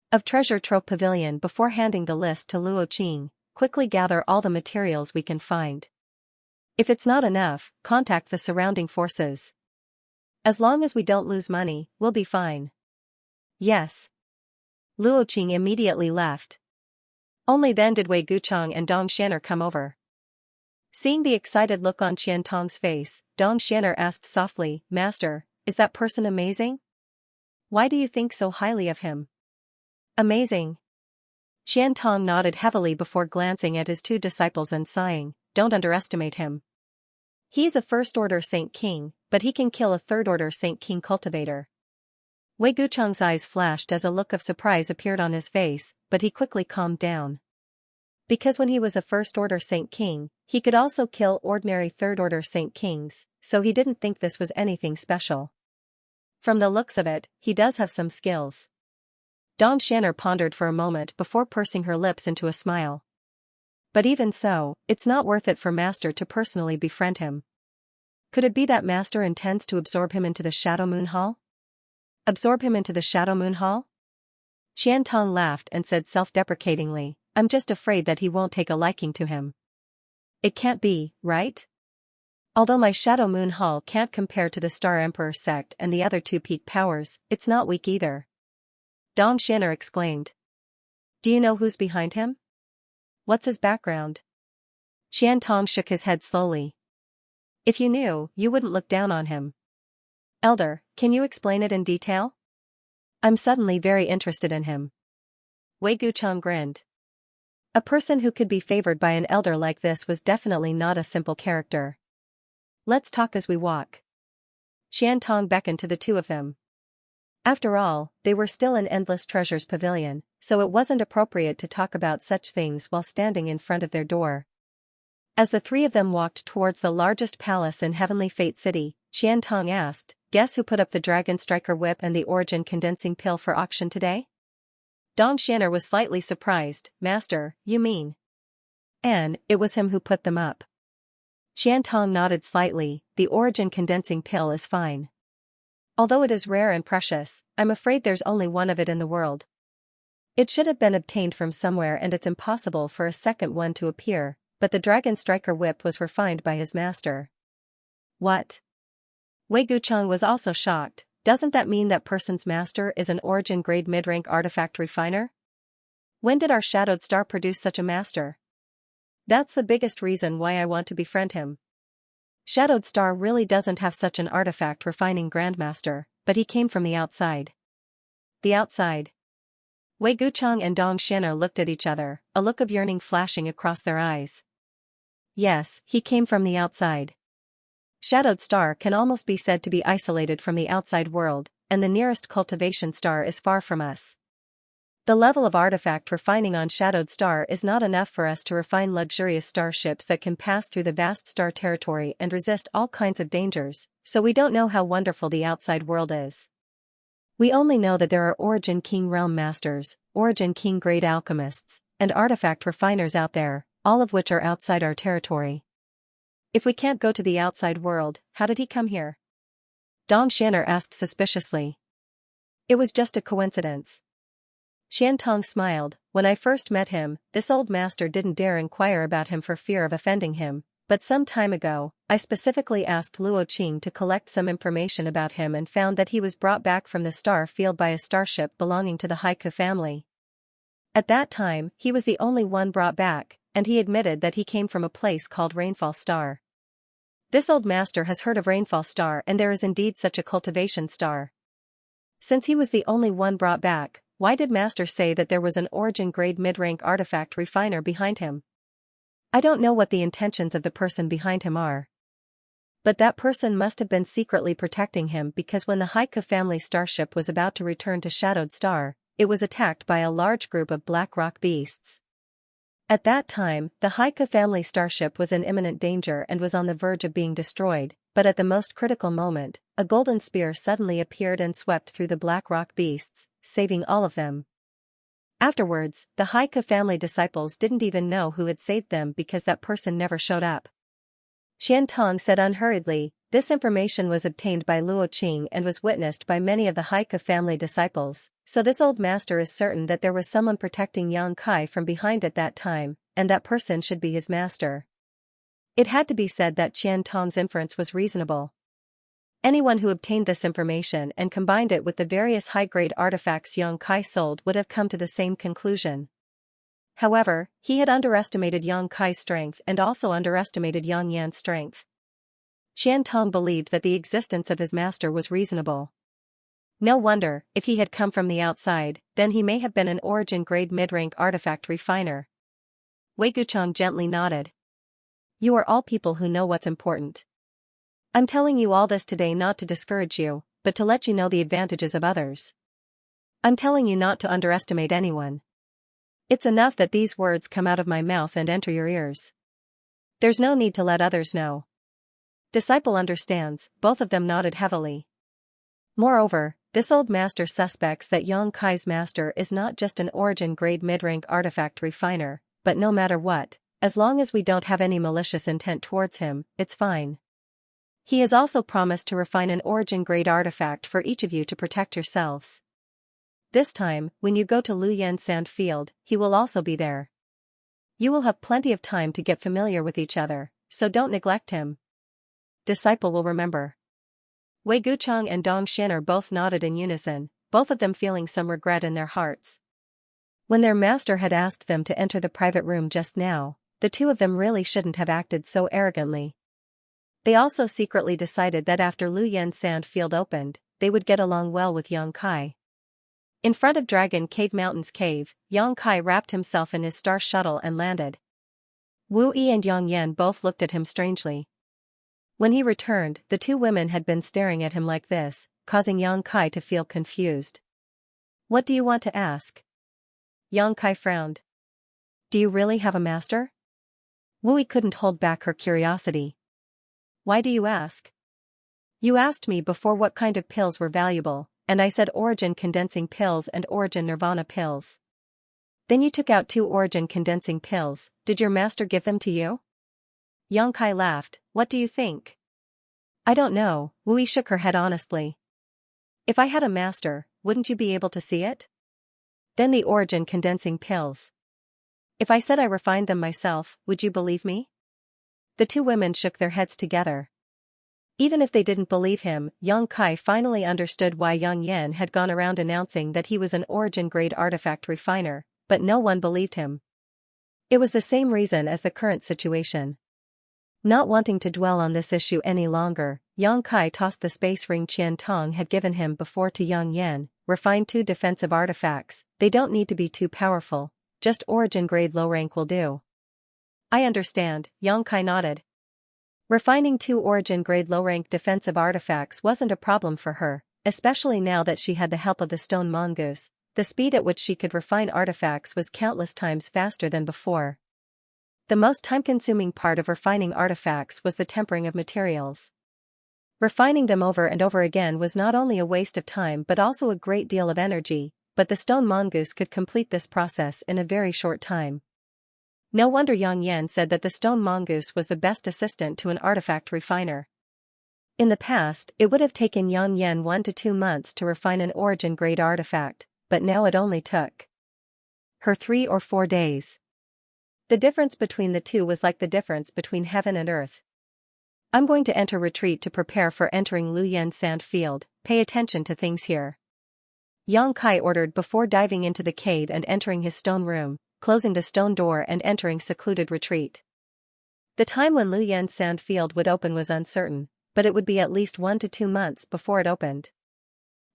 of Treasure Trove Pavilion before handing the list to Luo Qing. Quickly gather all the materials we can find. If it's not enough, contact the surrounding forces. As long as we don't lose money, we'll be fine. Yes. Luo Qing immediately left. Only then did Wei Guchang and Dong Xianer come over. Seeing the excited look on Qiantong's face, Dong Xianer asked softly, Master, is that person amazing? Why do you think so highly of him? Amazing. Qiantong nodded heavily before glancing at his two disciples and sighing, don't underestimate him. He is a first-order Saint King, but he can kill a third-order Saint King cultivator. Wei Guchang's eyes flashed as a look of surprise appeared on his face, but he quickly calmed down. Because when he was a first-order Saint King, he could also kill ordinary third-order Saint Kings, so he didn't think this was anything special. From the looks of it, he does have some skills. Dong Xianer pondered for a moment before pursing her lips into a smile. But even so, it's not worth it for Master to personally befriend him. Could it be that Master intends to absorb him into the Shadow Moon Hall? Absorb him into the Shadow Moon Hall? Qiantong laughed and said self-deprecatingly, I'm just afraid that he won't take a liking to him. It can't be, right? Although my Shadow Moon Hall can't compare to the Star Emperor sect and the other two peak powers, it's not weak either. Dong Xianer exclaimed. Do you know who's behind him? What's his background? Qiantong shook his head slowly. If you knew, you wouldn't look down on him. Elder, can you explain it in detail? I'm suddenly very interested in him. Wei Guchang grinned. A person who could be favored by an elder like this was definitely not a simple character. Let's talk as we walk. Qiantong beckoned to the two of them. After all, they were still in Endless Treasures Pavilion, so it wasn't appropriate to talk about such things while standing in front of their door. As the three of them walked towards the largest palace in Heavenly Fate City, Qiantong asked, Guess who put up the Dragon Striker Whip and the Origin Condensing Pill for auction today? Dong Xianer was slightly surprised. Master, you mean? And it was him who put them up. Qiantong nodded slightly. The Origin Condensing Pill is fine. Although it is rare and precious, I'm afraid there's only one of it in the world. It should have been obtained from somewhere and it's impossible for a second one to appear, but the Dragon Striker Whip was refined by his master. What? Wei Guchang was also shocked. Doesn't that mean that person's master is an origin-grade mid-rank artifact refiner? When did our Shadowed Star produce such a master? That's the biggest reason why I want to befriend him. Shadowed Star really doesn't have such an artifact refining grandmaster, but he came from the outside. The outside. Wei Guchang and Dong Xianer looked at each other, a look of yearning flashing across their eyes. Yes, he came from the outside. Shadowed Star can almost be said to be isolated from the outside world, and the nearest cultivation star is far from us. The level of artifact refining on Shadowed Star is not enough for us to refine luxurious starships that can pass through the vast star territory and resist all kinds of dangers, so we don't know how wonderful the outside world is. We only know that there are Origin King Realm Masters, Origin King Grade Alchemists, and artifact refiners out there, all of which are outside our territory. If we can't go to the outside world, how did he come here? Dong Xianer asked suspiciously. It was just a coincidence. Qiantong smiled. When I first met him, this old master didn't dare inquire about him for fear of offending him, but some time ago, I specifically asked Luo Qing to collect some information about him and found that he was brought back from the star field by a starship belonging to the Haiku family. At that time, he was the only one brought back, and he admitted that he came from a place called Rainfall Star. This old master has heard of Rainfall Star and there is indeed such a cultivation star. Since he was the only one brought back, why did Master say that there was an origin-grade mid-rank artifact refiner behind him? I don't know what the intentions of the person behind him are. But that person must have been secretly protecting him, because when the Haiku family starship was about to return to Shadowed Star, it was attacked by a large group of black rock beasts. At that time, the Haiku family starship was in imminent danger and was on the verge of being destroyed, but at the most critical moment, a golden spear suddenly appeared and swept through the black rock beasts, saving all of them. Afterwards, the Haiku family disciples didn't even know who had saved them because that person never showed up. Xianxia said unhurriedly, "This information was obtained by Luo Qing and was witnessed by many of the Haiku family disciples, so this old master is certain that there was someone protecting Yang Kai from behind at that time, and that person should be his master." It had to be said that Xianxia's inference was reasonable. Anyone who obtained this information and combined it with the various high-grade artifacts Yang Kai sold would have come to the same conclusion. However, he had underestimated Yang Kai's strength and also underestimated Yang Yan's strength. Xianxia believed that the existence of his master was reasonable. No wonder, if he had come from the outside, then he may have been an origin-grade mid-rank artifact refiner. Wei Guchang gently nodded. "You are all people who know what's important. I'm telling you all this today not to discourage you, but to let you know the advantages of others. I'm telling you not to underestimate anyone. It's enough that these words come out of my mouth and enter your ears. There's no need to let others know." Disciple understands, both of them nodded heavily. Moreover, this old master suspects that Yang Kai's master is not just an origin-grade mid-rank artifact refiner, but no matter what, as long as we don't have any malicious intent towards him, it's fine. He has also promised to refine an origin-grade artifact for each of you to protect yourselves. This time, when you go to Luyan Sand Field, he will also be there. You will have plenty of time to get familiar with each other, so don't neglect him. Disciple will remember. Wei Guchang and Dong Xianer both nodded in unison, both of them feeling some regret in their hearts. When their master had asked them to enter the private room just now, the two of them really shouldn't have acted so arrogantly. They also secretly decided that after Luyan Sand Field opened, they would get along well with Yang Kai. In front of Dragon Cave Mountain's cave, Yang Kai wrapped himself in his star shuttle and landed. Wu Yi and Yang Yan both looked at him strangely. When he returned, the two women had been staring at him like this, causing Yang Kai to feel confused. "What do you want to ask?" Yang Kai frowned. "Do you really have a master?" Wu Yi couldn't hold back her curiosity. "Why do you ask?" "You asked me before what kind of pills were valuable, and I said origin condensing pills and origin nirvana pills. Then you took out 2 origin condensing pills. Did your master give them to you?" Yang Kai laughed. "What do you think?" "I don't know." Wu Yi shook her head honestly. "If I had a master, wouldn't you be able to see it?" "Then the origin condensing pills. If I said I refined them myself, would you believe me?" The two women shook their heads together. Even if they didn't believe him, Yang Kai finally understood why Yang Yan had gone around announcing that he was an origin-grade artifact refiner, but no one believed him. It was the same reason as the current situation. Not wanting to dwell on this issue any longer, Yang Kai tossed the space ring Qian Tong had given him before to Yang Yan. "Refine 2 defensive artifacts, they don't need to be too powerful, just origin-grade low rank will do." "I understand," Yang Kai nodded. Refining 2 origin-grade low-rank defensive artifacts wasn't a problem for her, especially now that she had the help of the stone mongoose. The speed at which she could refine artifacts was countless times faster than before. The most time-consuming part of refining artifacts was the tempering of materials. Refining them over and over again was not only a waste of time but also a great deal of energy, but the stone mongoose could complete this process in a very short time. No wonder Yang Yan said that the stone mongoose was the best assistant to an artifact refiner. In the past, it would have taken Yang Yan 1 to 2 months to refine an origin-grade artifact, but now it only took her 3 or 4 days. The difference between the two was like the difference between heaven and earth. "I'm going to enter retreat to prepare for entering Luyan Sand Field. Pay attention to things here," Yang Kai ordered before diving into the cave and entering his stone room, closing the stone door and entering secluded retreat. The time when Luyan Sand Field would open was uncertain, but it would be at least 1 to 2 months before it opened.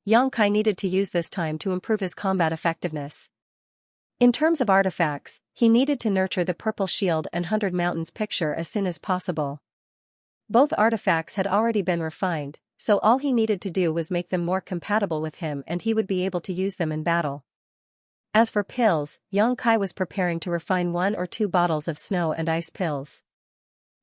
Yang Kai needed to use this time to improve his combat effectiveness. In terms of artifacts, he needed to nurture the Purple Shield and 100 Mountains picture as soon as possible. Both artifacts had already been refined, so all he needed to do was make them more compatible with him and he would be able to use them in battle. As for pills, Yang Kai was preparing to refine 1 or 2 bottles of snow and ice pills.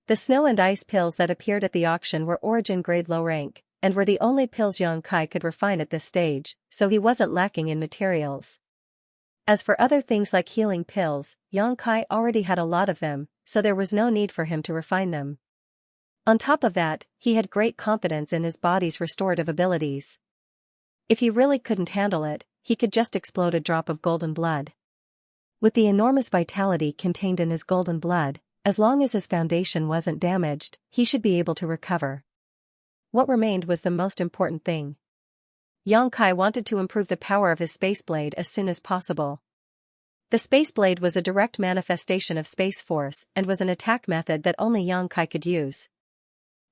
The snow and ice pills that appeared at the auction were origin grade low rank, and were the only pills Yang Kai could refine at this stage, so he wasn't lacking in materials. As for other things like healing pills, Yang Kai already had a lot of them, so there was no need for him to refine them. On top of that, he had great confidence in his body's restorative abilities. If he really couldn't handle it, he could just explode a drop of golden blood. With the enormous vitality contained in his golden blood, as long as his foundation wasn't damaged, he should be able to recover. What remained was the most important thing. Yang Kai wanted to improve the power of his space blade as soon as possible. The space blade was a direct manifestation of space force and was an attack method that only Yang Kai could use.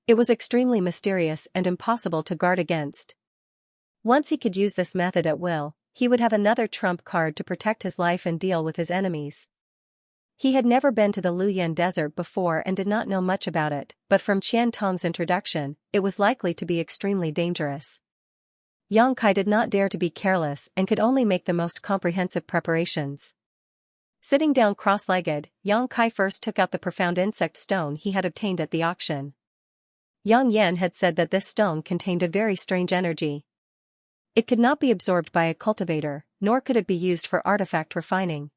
It was extremely mysterious and impossible to guard against. Once he could use this method at will, he would have another trump card to protect his life and deal with his enemies. He had never been to the Luyan Desert before and did not know much about it, but from Qian Tong's introduction, it was likely to be extremely dangerous. Yang Kai did not dare to be careless and could only make the most comprehensive preparations. Sitting down cross-legged, Yang Kai first took out the profound insect stone he had obtained at the auction. Yang Yan had said that this stone contained a very strange energy. It could not be absorbed by a cultivator, nor could it be used for artifact refining.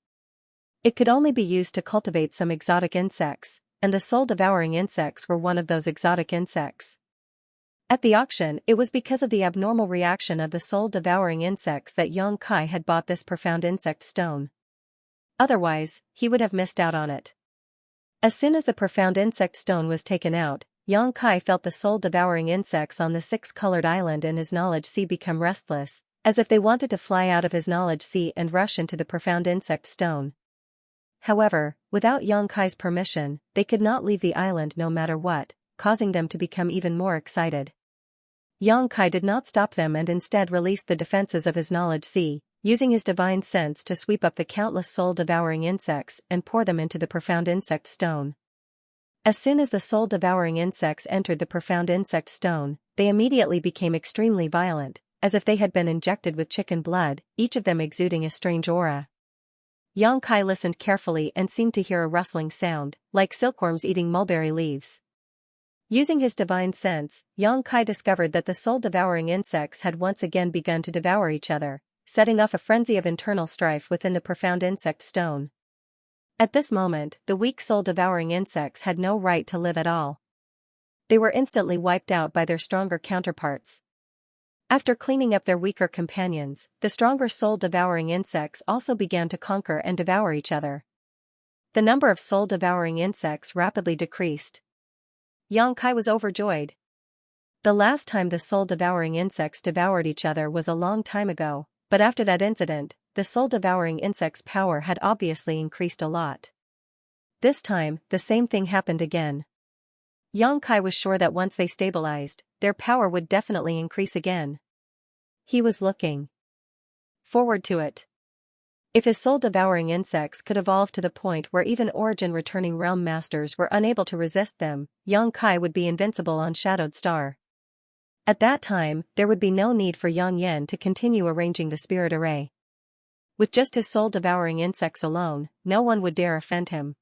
It could only be used to cultivate some exotic insects, and the soul-devouring insects were one of those exotic insects. At the auction, it was because of the abnormal reaction of the soul-devouring insects that Yang Kai had bought this profound insect stone. Otherwise, he would have missed out on it. As soon as the profound insect stone was taken out, Yang Kai felt the soul-devouring insects on the 6-colored island in his knowledge sea become restless, as if they wanted to fly out of his knowledge sea and rush into the profound insect stone. However, without Yang Kai's permission, they could not leave the island no matter what, causing them to become even more excited. Yang Kai did not stop them and instead released the defenses of his knowledge sea, using his divine sense to sweep up the countless soul-devouring insects and pour them into the profound insect stone. As soon as the soul-devouring insects entered the profound insect stone, they immediately became extremely violent, as if they had been injected with chicken blood, each of them exuding a strange aura. Yang Kai listened carefully and seemed to hear a rustling sound, like silkworms eating mulberry leaves. Using his divine sense, Yang Kai discovered that the soul-devouring insects had once again begun to devour each other, setting off a frenzy of internal strife within the profound insect stone. At this moment, the weak soul-devouring insects had no right to live at all. They were instantly wiped out by their stronger counterparts. After cleaning up their weaker companions, the stronger soul-devouring insects also began to conquer and devour each other. The number of soul-devouring insects rapidly decreased. Yang Kai was overjoyed. The last time the soul-devouring insects devoured each other was a long time ago, but after that incident, the soul-devouring insects' power had obviously increased a lot. This time, the same thing happened again. Yang Kai was sure that once they stabilized, their power would definitely increase again. He was looking forward to it. If his soul-devouring insects could evolve to the point where even origin-returning realm masters were unable to resist them, Yang Kai would be invincible on Shadowed Star. At that time, there would be no need for Yang Yan to continue arranging the spirit array. With just his soul-devouring insects alone, no one would dare offend him.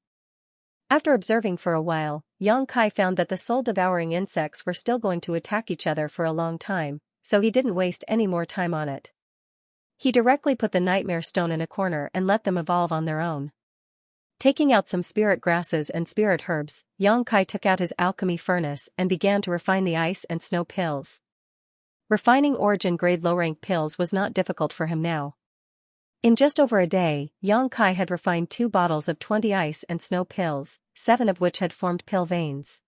After observing for a while, Yang Kai found that the soul-devouring insects were still going to attack each other for a long time, so he didn't waste any more time on it. He directly put the nightmare stone in a corner and let them evolve on their own. Taking out some spirit grasses and spirit herbs, Yang Kai took out his alchemy furnace and began to refine the ice and snow pills. Refining origin-grade low-rank pills was not difficult for him now. In just over a day, Yang Kai had refined 2 bottles of 20 ice and snow pills, 7 of which had formed pill veins.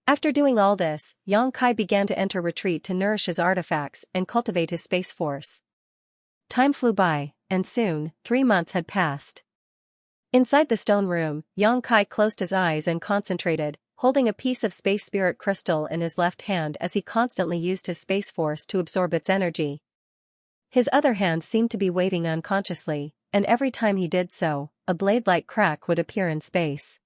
After doing all this, Yang Kai began to enter retreat to nourish his artifacts and cultivate his space force. Time flew by, and soon, 3 months had passed. Inside the stone room, Yang Kai closed his eyes and concentrated, holding a piece of space spirit crystal in his left hand as he constantly used his space force to absorb its energy. His other hand seemed to be waving unconsciously, and every time he did so, a blade-like crack would appear in space.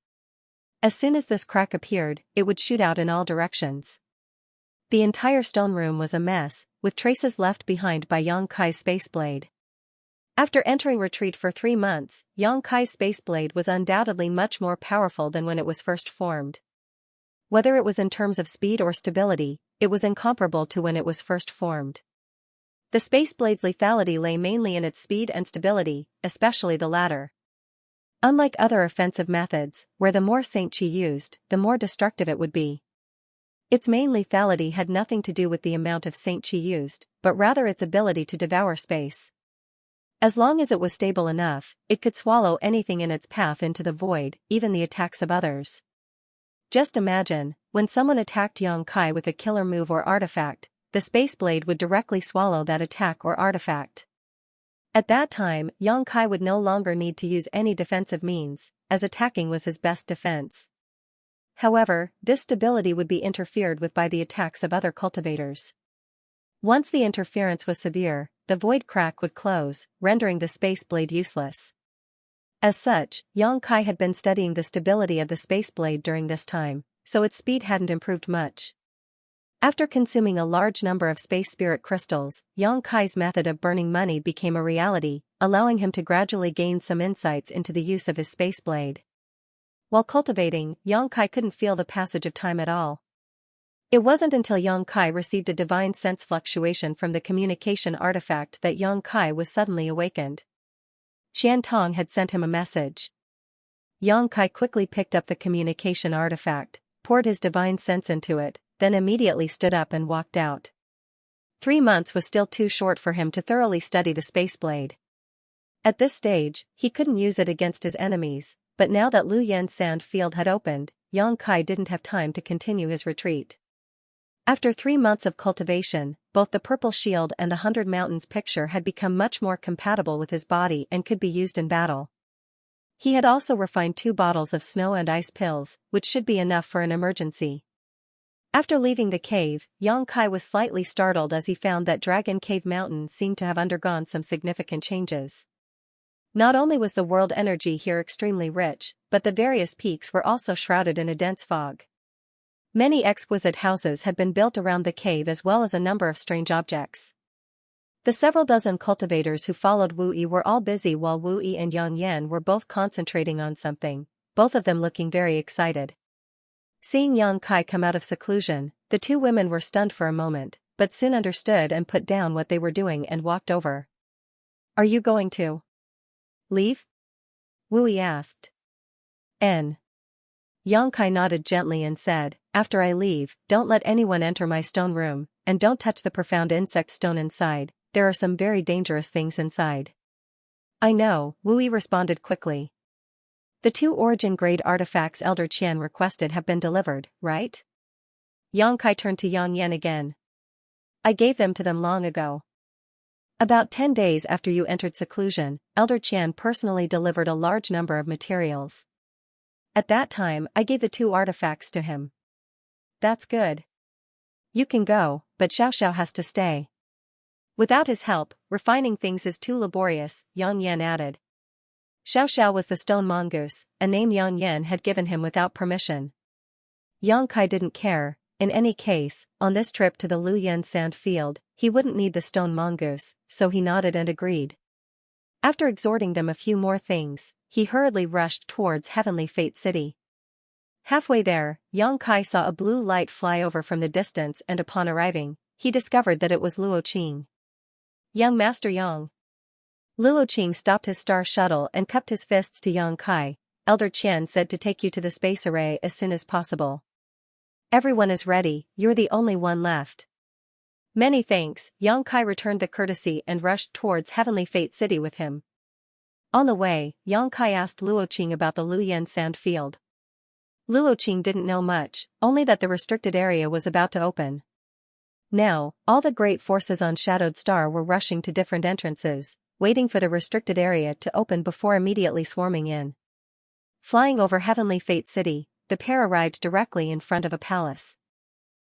As soon as this crack appeared, it would shoot out in all directions. The entire stone room was a mess, with traces left behind by Yang Kai's space blade. After entering retreat for 3 months, Yang Kai's space blade was undoubtedly much more powerful than when it was first formed. Whether it was in terms of speed or stability, it was incomparable to when it was first formed. The space blade's lethality lay mainly in its speed and stability, especially the latter. Unlike other offensive methods, where the more Xianxia used, the more destructive it would be. Its main lethality had nothing to do with the amount of Xianxia used, but rather its ability to devour space. As long as it was stable enough, it could swallow anything in its path into the void, even the attacks of others. Just imagine, when someone attacked Yang Kai with a killer move or artifact, the space blade would directly swallow that attack or artifact. At that time, Yang Kai would no longer need to use any defensive means, as attacking was his best defense. However, this stability would be interfered with by the attacks of other cultivators. Once the interference was severe, the void crack would close, rendering the space blade useless. As such, Yang Kai had been studying the stability of the space blade during this time, so its speed hadn't improved much. After consuming a large number of space spirit crystals, Yang Kai's method of burning money became a reality, allowing him to gradually gain some insights into the use of his space blade. While cultivating, Yang Kai couldn't feel the passage of time at all. It wasn't until Yang Kai received a divine sense fluctuation from the communication artifact that Yang Kai was suddenly awakened. Xianxia had sent him a message. Yang Kai quickly picked up the communication artifact, poured his divine sense into it, then immediately stood up and walked out. 3 months was still too short for him to thoroughly study the space blade. At this stage, he couldn't use it against his enemies, but now that Lu Yan's sand field had opened, Yang Kai didn't have time to continue his retreat. After 3 months of cultivation, both the Purple Shield and the 100 Mountains picture had become much more compatible with his body and could be used in battle. He had also refined 2 bottles of snow and ice pills, which should be enough for an emergency. After leaving the cave, Yang Kai was slightly startled as he found that Dragon Cave Mountain seemed to have undergone some significant changes. Not only was the world energy here extremely rich, but the various peaks were also shrouded in a dense fog. Many exquisite houses had been built around the cave as well as a number of strange objects. The several dozen cultivators who followed Wu Yi were all busy while Wu Yi and Yang Yan were both concentrating on something, both of them looking very excited. Seeing Yang Kai come out of seclusion, the 2 women were stunned for a moment, but soon understood and put down what they were doing and walked over. "Are you going to leave?" Wu Yi asked. Yang Kai nodded gently and said, "After I leave, don't let anyone enter my stone room, and don't touch the profound insect stone inside, there are some very dangerous things inside." "I know," Wu Yi responded quickly. "The 2 origin-grade artifacts Elder Qian requested have been delivered, right?" Yang Kai turned to Yang Yan again. "I gave them to them long ago. About 10 days after you entered seclusion, Elder Qian personally delivered a large number of materials. At that time, I gave the 2 artifacts to him." "That's good. You can go, but Xiaoxiao has to stay. Without his help, refining things is too laborious," Yang Yan added. Xiaoxiao was the stone mongoose, a name Yang Yan had given him without permission. Yang Kai didn't care. In any case, on this trip to the Lu Yan sand field, he wouldn't need the stone mongoose, so he nodded and agreed. After exhorting them a few more things, he hurriedly rushed towards Heavenly Fate City. Halfway there, Yang Kai saw a blue light fly over from the distance, and upon arriving, he discovered that it was Luo Qing. "Young Master Yang." Luo Qing stopped his star shuttle and cupped his fists to Yang Kai. "Elder Qian said to take you to the space array as soon as possible. Everyone is ready, you're the only one left." "Many thanks," Yang Kai returned the courtesy and rushed towards Heavenly Fate City with him. On the way, Yang Kai asked Luo Qing about the Lu Yan sand field. Luo Qing didn't know much, only that the restricted area was about to open. Now, all the great forces on Shadowed Star were rushing to different entrances, waiting for the restricted area to open before immediately swarming in. Flying over Heavenly Fate City, the pair arrived directly in front of a palace.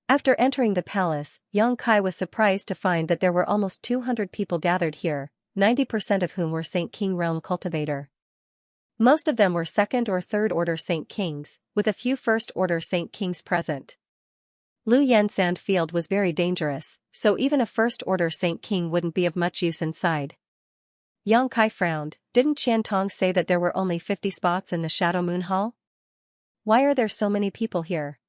After entering the palace, Yang Kai was surprised to find that there were almost 200 people gathered here, 90% of whom were St. King Realm cultivator. Most of them were second or third order Saint Kings, with a few first order Saint Kings present. Lu Yan sand field was very dangerous, so even a first order Saint King wouldn't be of much use inside. Yang Kai frowned. Didn't Qiantong say that there were only 50 spots in the Shadow Moon Hall? Why are there so many people here?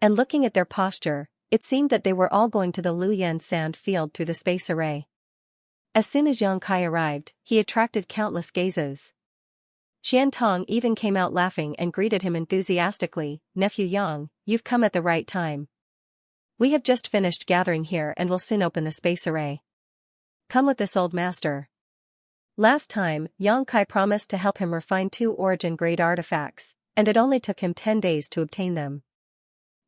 And looking at their posture, it seemed that they were all going to the Lu Yan sand field through the space array. As soon as Yang Kai arrived, he attracted countless gazes. Qiantong even came out laughing and greeted him enthusiastically. "Nephew Yang, you've come at the right time. We have just finished gathering here and will soon open the space array. Come with this old master." Last time, Yang Kai promised to help him refine 2 origin-grade artifacts, and it only took him 10 days to obtain them.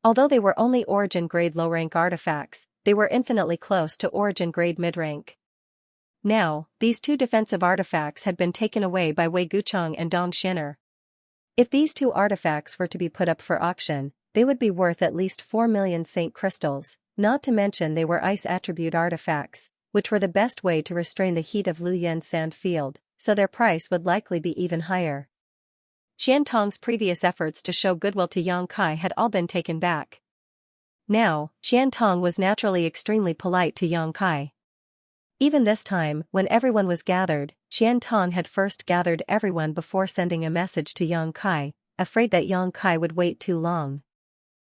Although they were only origin-grade low-rank artifacts, they were infinitely close to origin-grade mid-rank. Now, these 2 defensive artifacts had been taken away by Wei Gucheng and Dong Xin'er. If these 2 artifacts were to be put up for auction, they would be worth at least 4 million Saint crystals, not to mention they were ice attribute artifacts, which were the best way to restrain the heat of Lu Yan sand field, so their price would likely be even higher. Qiantong's previous efforts to show goodwill to Yang Kai had all been taken back. Now, Qiantong was naturally extremely polite to Yang Kai. Even this time, when everyone was gathered, Qiantong had first gathered everyone before sending a message to Yang Kai, afraid that Yang Kai would wait too long.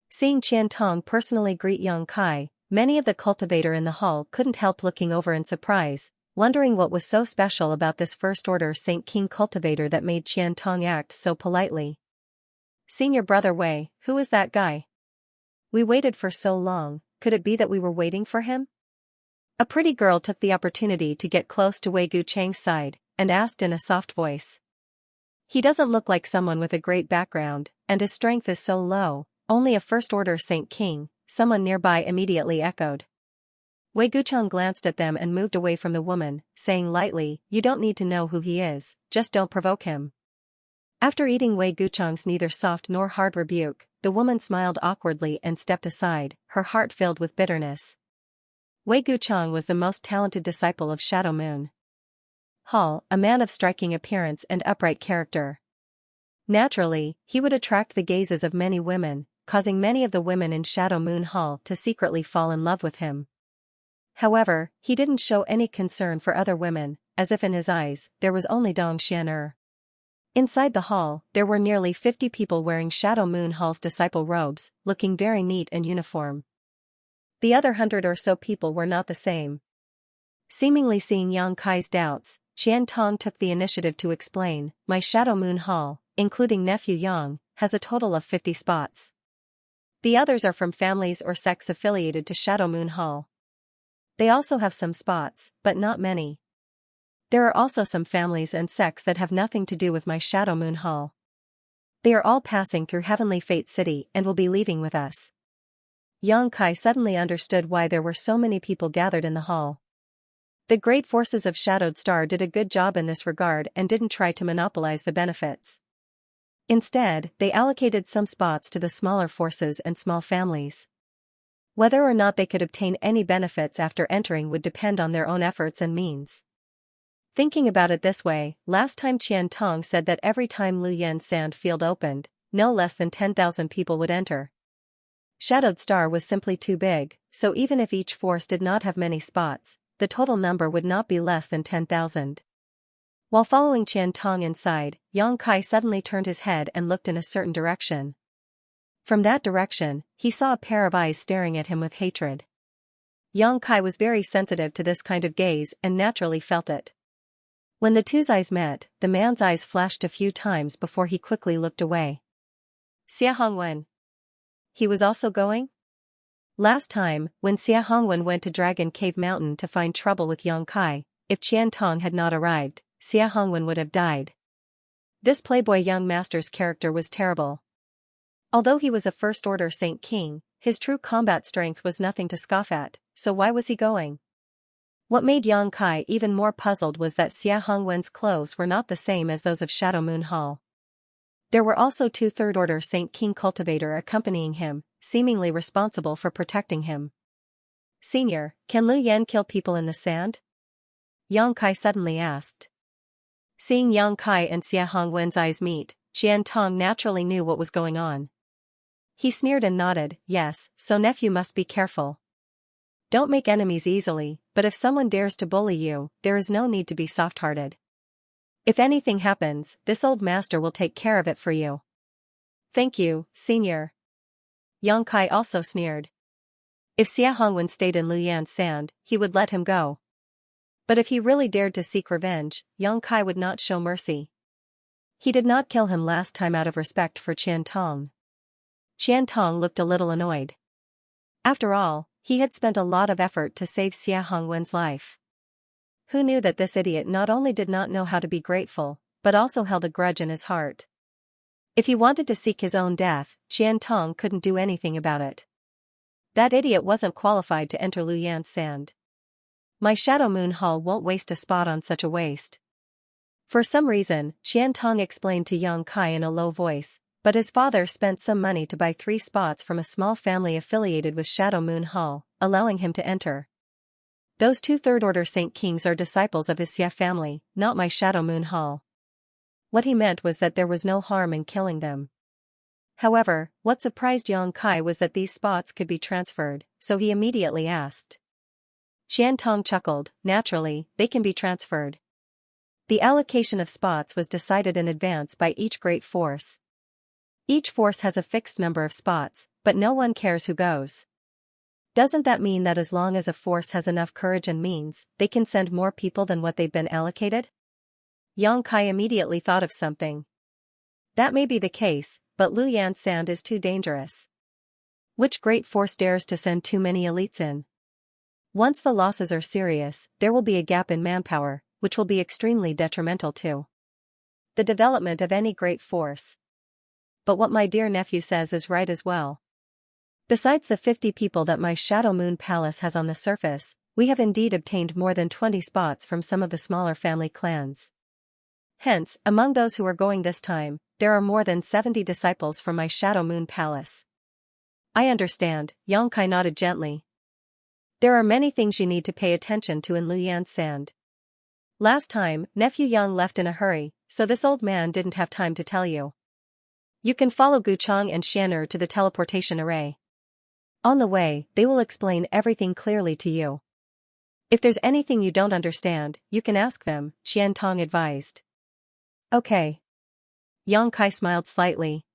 Seeing Qiantong personally greet Yang Kai, many of the cultivator in the hall couldn't help looking over in surprise, wondering what was so special about this first-order Saint King cultivator that made Qiantong act so politely. "Senior brother Wei, who is that guy? We waited for so long, could it be that we were waiting for him?" A pretty girl took the opportunity to get close to Wei Gucheng's side, and asked in a soft voice. "He doesn't look like someone with a great background, and his strength is so low, only a first-order Saint King," someone nearby immediately echoed. Wei Gucheng glanced at them and moved away from the woman, saying lightly, "You don't need to know who he is, just don't provoke him." After eating Wei Gucheng's neither soft nor hard rebuke, the woman smiled awkwardly and stepped aside, her heart filled with bitterness. Wei Gucheng was the most talented disciple of Shadow Moon Hall, a man of striking appearance and upright character. Naturally, he would attract the gazes of many women, causing many of the women in Shadow Moon Hall to secretly fall in love with him. However, he didn't show any concern for other women, as if in his eyes, there was only Dong Xin'er. Inside the hall, there were nearly 50 people wearing Shadow Moon Hall's disciple robes, looking very neat and uniform. The other 100 or so people were not the same. Seemingly seeing Yang Kai's doubts, Qiantong took the initiative to explain, "My Shadow Moon Hall, including nephew Yang, has a total of 50 spots. The others are from families or sects affiliated to Shadow Moon Hall. They also have some spots, but not many. There are also some families and sects that have nothing to do with my Shadow Moon Hall. They are all passing through Heavenly Fate City and will be leaving with us." Yang Kai suddenly understood why there were so many people gathered in the hall. The great forces of Shadowed Star did a good job in this regard and didn't try to monopolize the benefits. Instead, they allocated some spots to the smaller forces and small families. Whether or not they could obtain any benefits after entering would depend on their own efforts and means. Thinking about it this way, last time Qiantong said that every time Lu Yan sand field opened, no less than 10,000 people would enter. Shadowed Star was simply too big, so even if each force did not have many spots, the total number would not be less than 10,000. While following Qiantong inside, Yang Kai suddenly turned his head and looked in a certain direction. From that direction, he saw a pair of eyes staring at him with hatred. Yang Kai was very sensitive to this kind of gaze and naturally felt it. When the two's eyes met, the man's eyes flashed a few times before he quickly looked away. Xia Hongwen. He was also going? Last time, when Xia Hongwen went to Dragon Cave Mountain to find trouble with Yang Kai, if Qiantong had not arrived, Xia Hongwen would have died. This playboy young master's character was terrible. Although he was a first-order Saint King, his true combat strength was nothing to scoff at, so why was he going? What made Yang Kai even more puzzled was that Xia Hongwen's clothes were not the same as those of Shadow Moon Hall. There were also 2 third-order Saint King cultivator accompanying him, seemingly responsible for protecting him. "Senior, can Lu Yan kill people in the sand?" Yang Kai suddenly asked. Seeing Yang Kai and Xia Hongwen's eyes meet, Qian Tong naturally knew what was going on. He sneered and nodded, yes, so nephew must be careful. Don't make enemies easily, but if someone dares to bully you, there is no need to be soft-hearted. If anything happens, this old master will take care of it for you. Thank you, senior. Yang Kai also sneered. If Xia Hongwen stayed in Luyan's sand, he would let him go. But if he really dared to seek revenge, Yang Kai would not show mercy. He did not kill him last time out of respect for Qian Tong. Qian Tong looked a little annoyed. After all, he had spent a lot of effort to save Xia Hongwen's life. Who knew that this idiot not only did not know how to be grateful, but also held a grudge in his heart? If he wanted to seek his own death, Qian Tong couldn't do anything about it. That idiot wasn't qualified to enter Luyan's sand. My Shadow Moon Hall won't waste a spot on such a waste. For some reason, Qian Tong explained to Yang Kai in a low voice, but his father spent some money to buy 3 spots from a small family affiliated with Shadow Moon Hall, allowing him to enter. Those 2 third-order Saint Kings are disciples of his Xia family, not my Shadow Moon Hall. What he meant was that there was no harm in killing them. However, what surprised Yang Kai was that these spots could be transferred, so he immediately asked. Qian Tong chuckled, naturally, they can be transferred. The allocation of spots was decided in advance by each great force. Each force has a fixed number of spots, but no one cares who goes. Doesn't that mean that as long as a force has enough courage and means, they can send more people than what they've been allocated? Yang Kai immediately thought of something. That may be the case, but Luyan's sand is too dangerous. Which great force dares to send too many elites in? Once the losses are serious, there will be a gap in manpower, which will be extremely detrimental to the development of any great force. But what my dear nephew says is right as well. Besides the 50 people that my Shadow Moon Palace has on the surface, we have indeed obtained more than 20 spots from some of the smaller family clans. Hence, among those who are going this time, there are more than 70 disciples from my Shadow Moon Palace. I understand, Yang Kai nodded gently. There are many things you need to pay attention to in Luyan's sand. Last time, nephew Yang left in a hurry, so this old man didn't have time to tell you. You can follow Guchang and Xian'er to the teleportation array. On the way, they will explain everything clearly to you. If there's anything you don't understand, you can ask them, Qian Tong advised. Okay. Yang Kai smiled slightly.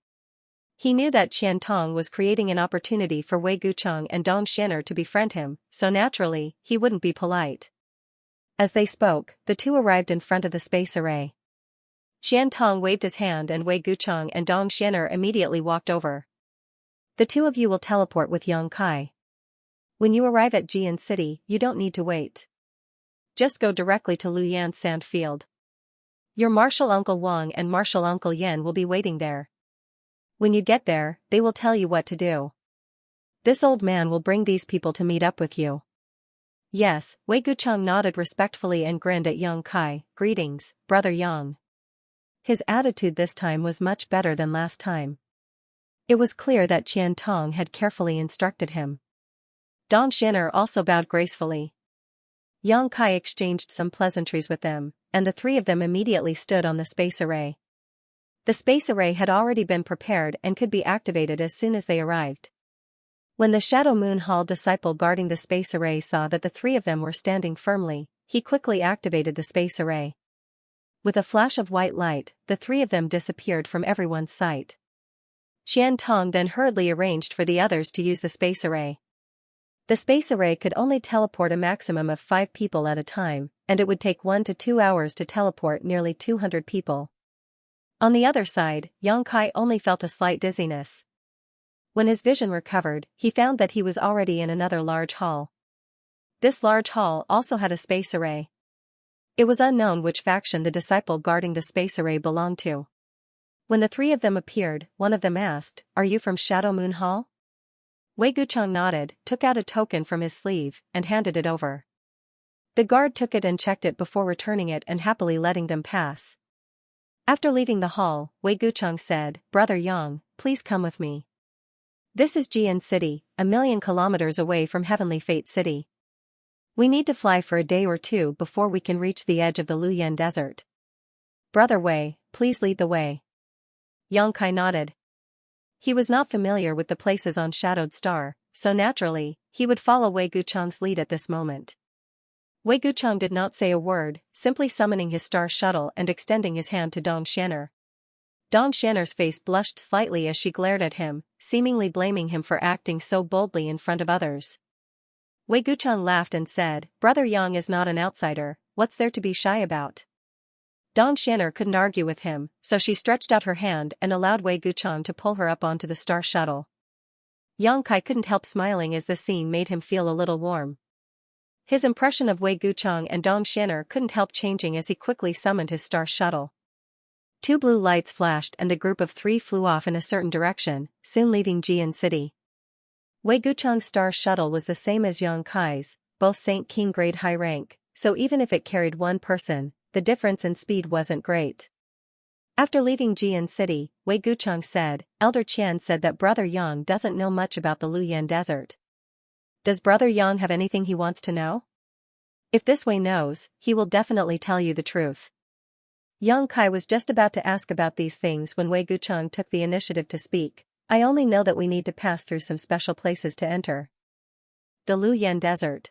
He knew that Qian Tong was creating an opportunity for Wei Guchang and Dong Xian'er to befriend him, so naturally, he wouldn't be polite. As they spoke, the 2 arrived in front of the space array. Qian Tong waved his hand and Wei Guchang and Dong Xian'er immediately walked over. The 2 of you will teleport with Yang Kai. When you arrive at Jian City, you don't need to wait. Just go directly to Luyan's sand field. Your martial uncle Wang and martial uncle Yan will be waiting there. When you get there, they will tell you what to do. This old man will bring these people to meet up with you. Yes, Wei Guchang nodded respectfully and grinned at Yang Kai. Greetings, brother Yang. His attitude this time was much better than last time. It was clear that Qian Tong had carefully instructed him. Dong Xian'er also bowed gracefully. Yang Kai exchanged some pleasantries with them, and the 3 of them immediately stood on the space array. The space array had already been prepared and could be activated as soon as they arrived. When the Shadow Moon Hall disciple guarding the space array saw that the 3 of them were standing firmly, he quickly activated the space array. With a flash of white light, the 3 of them disappeared from everyone's sight. Qian Tong then hurriedly arranged for the others to use the space array. The space array could only teleport a maximum of 5 people at a time, and it would take 1 to 2 hours to teleport nearly 200 people. On the other side, Yang Kai only felt a slight dizziness. When his vision recovered, he found that he was already in another large hall. This large hall also had a space array. It was unknown which faction the disciple guarding the space array belonged to. When the 3 of them appeared, one of them asked, "Are you from Shadow Moon Hall?" Wei Guchang nodded, took out a token from his sleeve, and handed it over. The guard took it and checked it before returning it and happily letting them pass. After leaving the hall, Wei Guchang said, "Brother Yang, please come with me. This is Jian City, 1,000,000 kilometers away from Heavenly Fate City. We need to fly for a day or 2 before we can reach the edge of the Luyan Desert. "Brother Wei, please lead the way." Yang Kai nodded. He was not familiar with the places on Shadowed Star, so naturally, he would follow Wei Guchang's lead at this moment. Wei Guchang did not say a word, simply summoning his star shuttle and extending his hand to Dong Xianer. Dong Xianer's face blushed slightly as she glared at him, seemingly blaming him for acting so boldly in front of others. Wei Guchang laughed and said, "Brother Yang is not an outsider, what's there to be shy about?" Dong Xianer couldn't argue with him, so she stretched out her hand and allowed Wei Guchang to pull her up onto the star shuttle. Yang Kai couldn't help smiling as the scene made him feel a little warm. His impression of Wei Guchang and Dong Xianer couldn't help changing as he quickly summoned his star shuttle. 2 blue lights flashed and the group of 3 flew off in a certain direction, soon leaving Jian City. Wei Guchang's star shuttle was the same as Yang Kai's, both Saint King grade high rank, so even if it carried one person, the difference in speed wasn't great. After leaving Jian City, Wei Guchang said, "Elder Qian said that Brother Yang doesn't know much about the Luyan Desert. Does Brother Yang have anything he wants to know? If this Wei knows, he will definitely tell you the truth." Yang Kai was just about to ask about these things when Wei Guchang took the initiative to speak. "I only know that we need to pass through some special places to enter the Luyan Desert.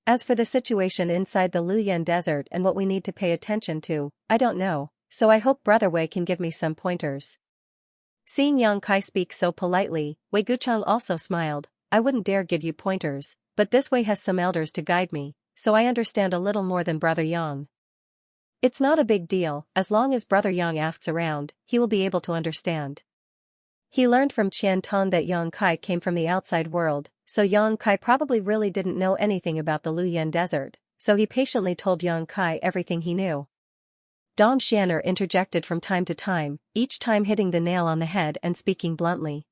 As for the situation inside the Luyan Desert and what we need to pay attention to, I don't know, so I hope Brother Wei can give me some pointers." Seeing Yang Kai speak so politely, Wei Guchang also smiled. "I wouldn't dare give you pointers, but this Wei has some elders to guide me, so I understand a little more than Brother Yang. It's not a big deal, as long as Brother Yang asks around, he will be able to understand." He learned from Qian Tong that Yang Kai came from the outside world, so Yang Kai probably really didn't know anything about the Luyan Desert, so he patiently told Yang Kai everything he knew. Dong Xianer interjected from time to time, each time hitting the nail on the head and speaking bluntly.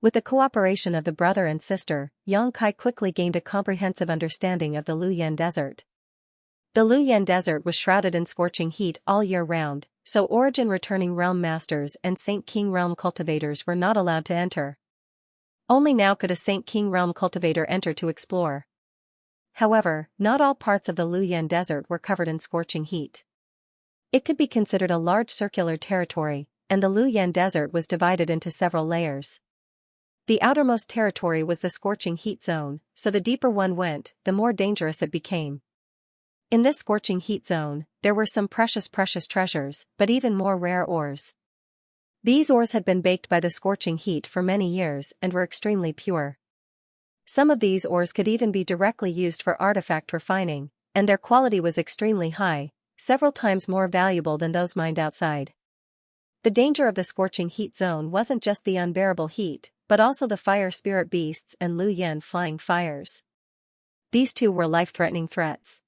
With the cooperation of the brother and sister, Yang Kai quickly gained a comprehensive understanding of the Luyan Desert. The Luyan Desert was shrouded in scorching heat all year round, so Origin Returning Realm Masters and Saint King Realm Cultivators were not allowed to enter. Only now could a Saint King Realm Cultivator enter to explore. However, not all parts of the Luyan Desert were covered in scorching heat. It could be considered a large circular territory, and the Luyan Desert was divided into several layers. The outermost territory was the scorching heat zone, so the deeper one went, the more dangerous it became. In this scorching heat zone, there were some precious treasures, but even more rare ores. These ores had been baked by the scorching heat for many years and were extremely pure. Some of these ores could even be directly used for artifact refining, and their quality was extremely high, several times more valuable than those mined outside. The danger of the scorching heat zone wasn't just the unbearable heat, but also the fire spirit beasts and Lu Yan flying fires. These two were life-threatening threats.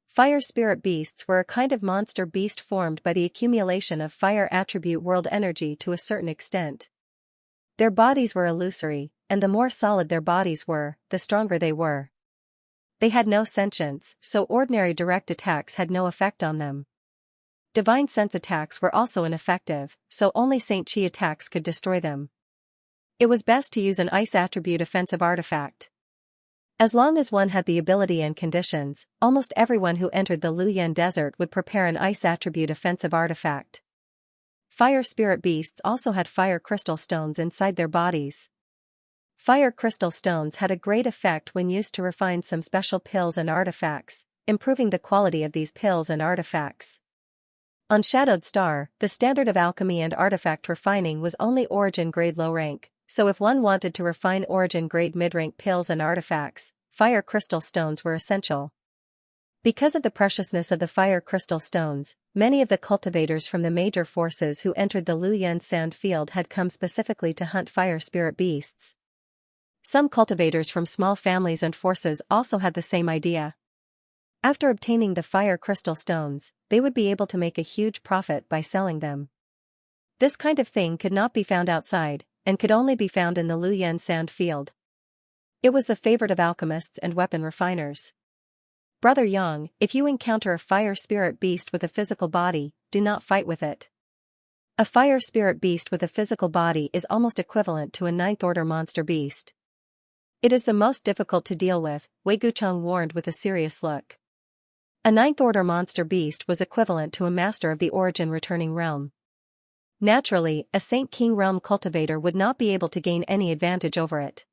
Fire spirit beasts were a kind of monster beast formed by the accumulation of fire attribute world energy to a certain extent. Their bodies were illusory, and the more solid their bodies were, the stronger they were. They had no sentience, so ordinary direct attacks had no effect on them. Divine sense attacks were also ineffective, so only Saint Chi attacks could destroy them. It was best to use an ice attribute offensive artifact. As long as one had the ability and conditions, almost everyone who entered the Luyan Desert would prepare an ice attribute offensive artifact. Fire spirit beasts also had fire crystal stones inside their bodies. Fire crystal stones had a great effect when used to refine some special pills and artifacts, improving the quality of these pills and artifacts. On Shadowed Star, the standard of alchemy and artifact refining was only origin grade low rank, so if one wanted to refine origin grade mid-rank pills and artifacts, fire crystal stones were essential. Because of the preciousness of the fire crystal stones, many of the cultivators from the major forces who entered the Luyan Sand Field had come specifically to hunt fire spirit beasts. Some cultivators from small families and forces also had the same idea. After obtaining the fire crystal stones, they would be able to make a huge profit by selling them. This kind of thing could not be found outside, and could only be found in the Luyan Sand Field. It was the favorite of alchemists and weapon refiners. Brother Yang, if you encounter a fire spirit beast with a physical body, do not fight with it. A fire spirit beast with a physical body is almost equivalent to a ninth-order monster beast. It is the most difficult to deal with, Wei Guchang warned with a serious look. A ninth-order monster beast was equivalent to a master of the origin returning realm. Naturally, a Saint King realm cultivator would not be able to gain any advantage over it.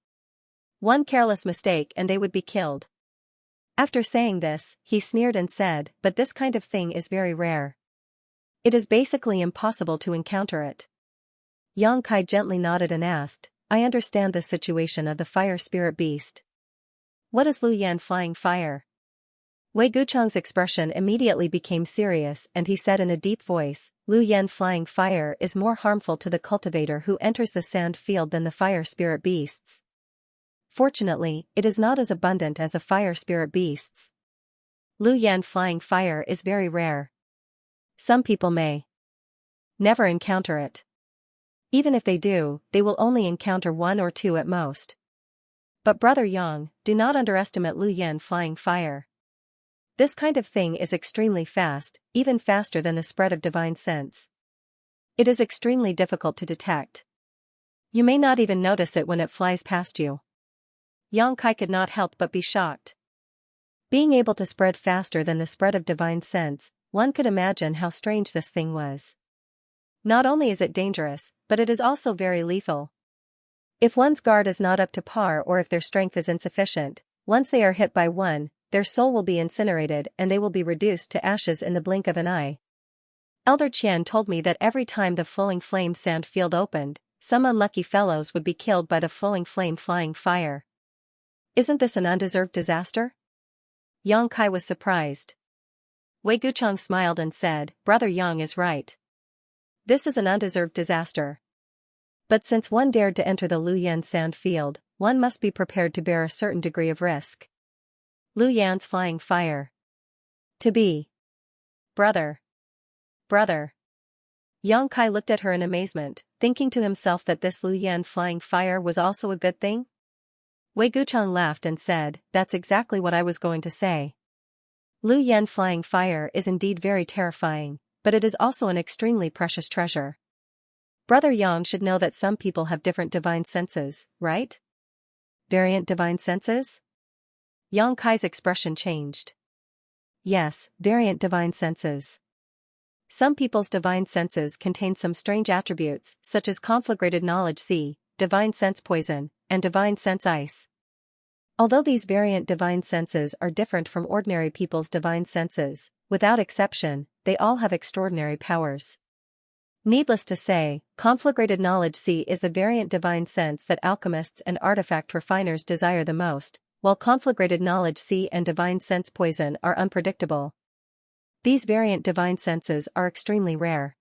One careless mistake and they would be killed. After saying this, he sneered and said, "But this kind of thing is very rare. It is basically impossible to encounter it." Yang Kai gently nodded and asked, "I understand the situation of the fire spirit beast. What is Lu Yan flying fire?" Wei Gucheng's expression immediately became serious and he said in a deep voice, "Lu Yan flying fire is more harmful to the cultivator who enters the sand field than the fire spirit beasts. Fortunately, it is not as abundant as the fire spirit beasts. Lu Yan flying fire is very rare. Some people may never encounter it. Even if they do, they will only encounter one or two at most. But Brother Yang, do not underestimate Lu Yan flying fire. This kind of thing is extremely fast, even faster than the spread of divine sense. It is extremely difficult to detect. You may not even notice it when it flies past you." Yang Kai could not help but be shocked. Being able to spread faster than the spread of divine sense, one could imagine how strange this thing was. Not only is it dangerous, but it is also very lethal. If one's guard is not up to par or if their strength is insufficient, once they are hit by one, their soul will be incinerated and they will be reduced to ashes in the blink of an eye. Elder Qian told me that every time the flowing flame sand field opened, some unlucky fellows would be killed by the flowing flame flying fire. Isn't this an undeserved disaster? Yang Kai was surprised. Wei Gucheng smiled and said, "Brother Yang is right. This is an undeserved disaster. But since one dared to enter the Lu Yan sand field, one must be prepared to bear a certain degree of risk. Lu Yan's flying fire. To be. Brother. Yang Kai looked at her in amazement, thinking to himself that this Lu Yan flying fire was also a good thing. Wei Gucheng laughed and said, "That's exactly what I was going to say. Lu Yan flying fire is indeed very terrifying, but it is also an extremely precious treasure. Brother Yang should know that some people have different divine senses, right? Variant divine senses?" Yang Kai's expression changed. Yes, variant divine senses. Some people's divine senses contain some strange attributes, such as conflagrated knowledge C, divine sense poison, and divine sense ice. Although these variant divine senses are different from ordinary people's divine senses, without exception, they all have extraordinary powers. Needless to say, conflagrated knowledge C is the variant divine sense that alchemists and artifact refiners desire the most, while conflagrated knowledge C and divine sense poison are unpredictable. These variant divine senses are extremely rare.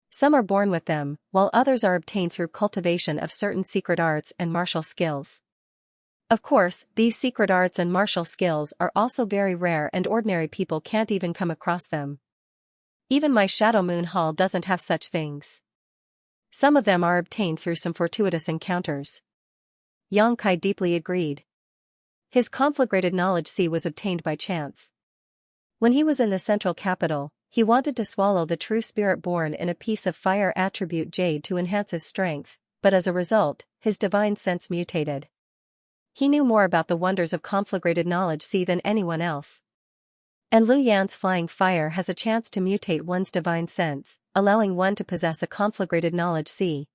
Some are born with them, while others are obtained through cultivation of certain secret arts and martial skills. Of course, these secret arts and martial skills are also very rare and ordinary people can't even come across them. Even my Shadow Moon Hall doesn't have such things. Some of them are obtained through some fortuitous encounters. Yang Kai deeply agreed. His conflagrated knowledge C was obtained by chance. When he was in the central capital, he wanted to swallow the true spirit born in a piece of fire attribute jade to enhance his strength, but as a result, his divine sense mutated. He knew more about the wonders of conflagrated knowledge C than anyone else. And Lu Yan's flying fire has a chance to mutate one's divine sense, allowing one to possess a conflagrated knowledge C.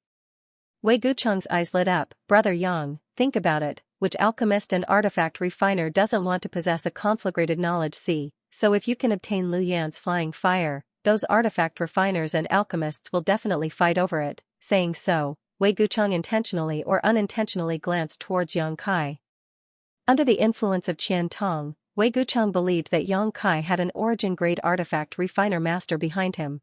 Wei Gucheng's eyes lit up. "Brother Yang, think about it, which alchemist and artifact refiner doesn't want to possess a conflagrated knowledge C? So if you can obtain Lu Yan's flying fire, those artifact refiners and alchemists will definitely fight over it." Saying so, Wei Gucheng intentionally or unintentionally glanced towards Yang Kai. Under the influence of Qian Tong, Wei Gucheng believed that Yang Kai had an origin-grade artifact refiner master behind him.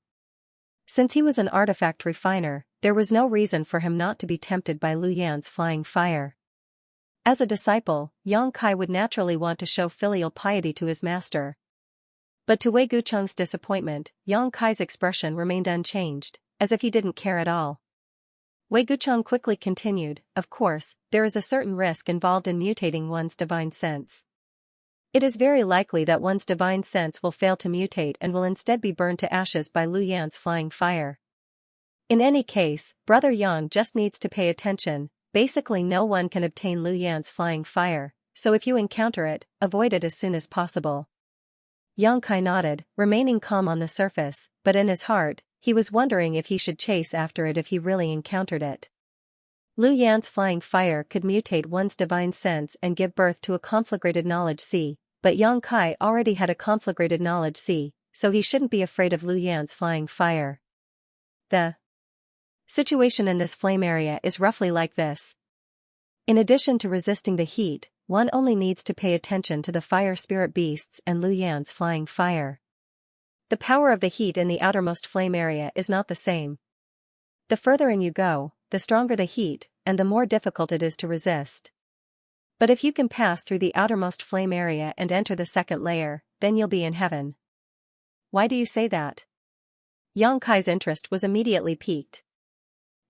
Since he was an artifact refiner, there was no reason for him not to be tempted by Lu Yan's flying fire. As a disciple, Yang Kai would naturally want to show filial piety to his master. But to Wei Gucheng's disappointment, Yang Kai's expression remained unchanged, as if he didn't care at all. Wei Gucheng quickly continued, "Of course, there is a certain risk involved in mutating one's divine sense. It is very likely that one's divine sense will fail to mutate and will instead be burned to ashes by Lu Yan's flying fire. In any case, Brother Yang just needs to pay attention. Basically no one can obtain Lu Yan's flying fire, so if you encounter it, avoid it as soon as possible." Yang Kai nodded, remaining calm on the surface, but in his heart, he was wondering if he should chase after it if he really encountered it. Lu Yan's flying fire could mutate one's divine sense and give birth to a conflagrated knowledge C, but Yang Kai already had a conflagrated knowledge C, so he shouldn't be afraid of Lu Yan's flying fire. The situation in this flame area is roughly like this. In addition to resisting the heat, one only needs to pay attention to the fire spirit beasts and Lu Yan's flying fire. The power of the heat in the outermost flame area is not the same. The further in you go, the stronger the heat, and the more difficult it is to resist. But if you can pass through the outermost flame area and enter the second layer, then you'll be in heaven. Why do you say that? Yang Kai's interest was immediately piqued.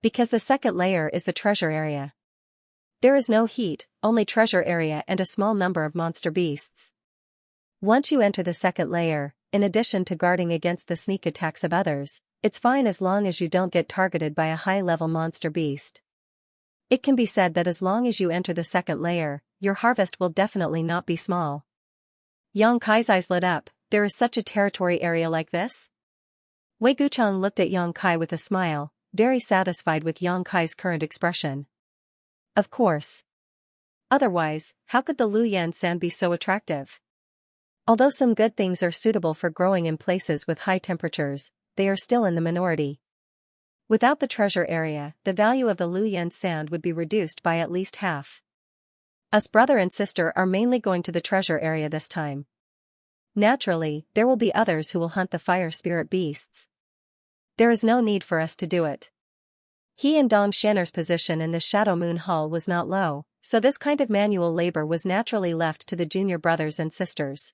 Because the second layer is the treasure area. There is no heat, only treasure area and a small number of monster beasts. Once you enter the second layer, in addition to guarding against the sneak attacks of others, it's fine as long as you don't get targeted by a high-level monster beast. It can be said that as long as you enter the second layer, your harvest will definitely not be small. Yang Kai's eyes lit up. There is such a territory area like this? Wei Gucheng looked at Yang Kai with a smile, very satisfied with Yang Kai's current expression. Of course. Otherwise, how could the Lu Yan sand be so attractive? Although some good things are suitable for growing in places with high temperatures, they are still in the minority. Without the treasure area, the value of the Lu Yan sand would be reduced by at least half. Us brother and sister are mainly going to the treasure area this time. Naturally, there will be others who will hunt the fire spirit beasts. There is no need for us to do it. He and Dong Shanner's position in the Shadow Moon Hall was not low, so this kind of manual labor was naturally left to the junior brothers and sisters.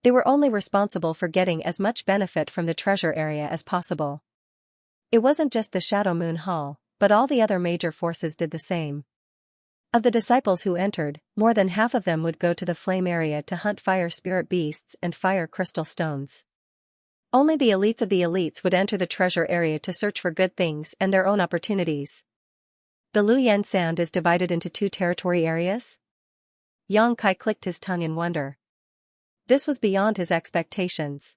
They were only responsible for getting as much benefit from the treasure area as possible. It wasn't just the Shadow Moon Hall, but all the other major forces did the same. Of the disciples who entered, more than half of them would go to the flame area to hunt fire spirit beasts and fire crystal stones. Only the elites of the elites would enter the treasure area to search for good things and their own opportunities. The Lu Yan sand is divided into 2 territory areas? Yang Kai clicked his tongue in wonder. This was beyond his expectations.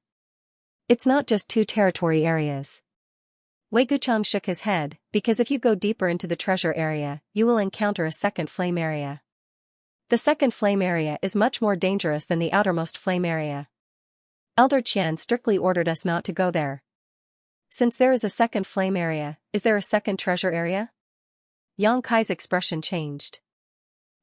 It's not just 2 territory areas. Wei Gucheng shook his head, because if you go deeper into the treasure area, you will encounter a second flame area. The second flame area is much more dangerous than the outermost flame area. Elder Qian strictly ordered us not to go there. Since there is a second flame area, is there a second treasure area? Yang Kai's expression changed.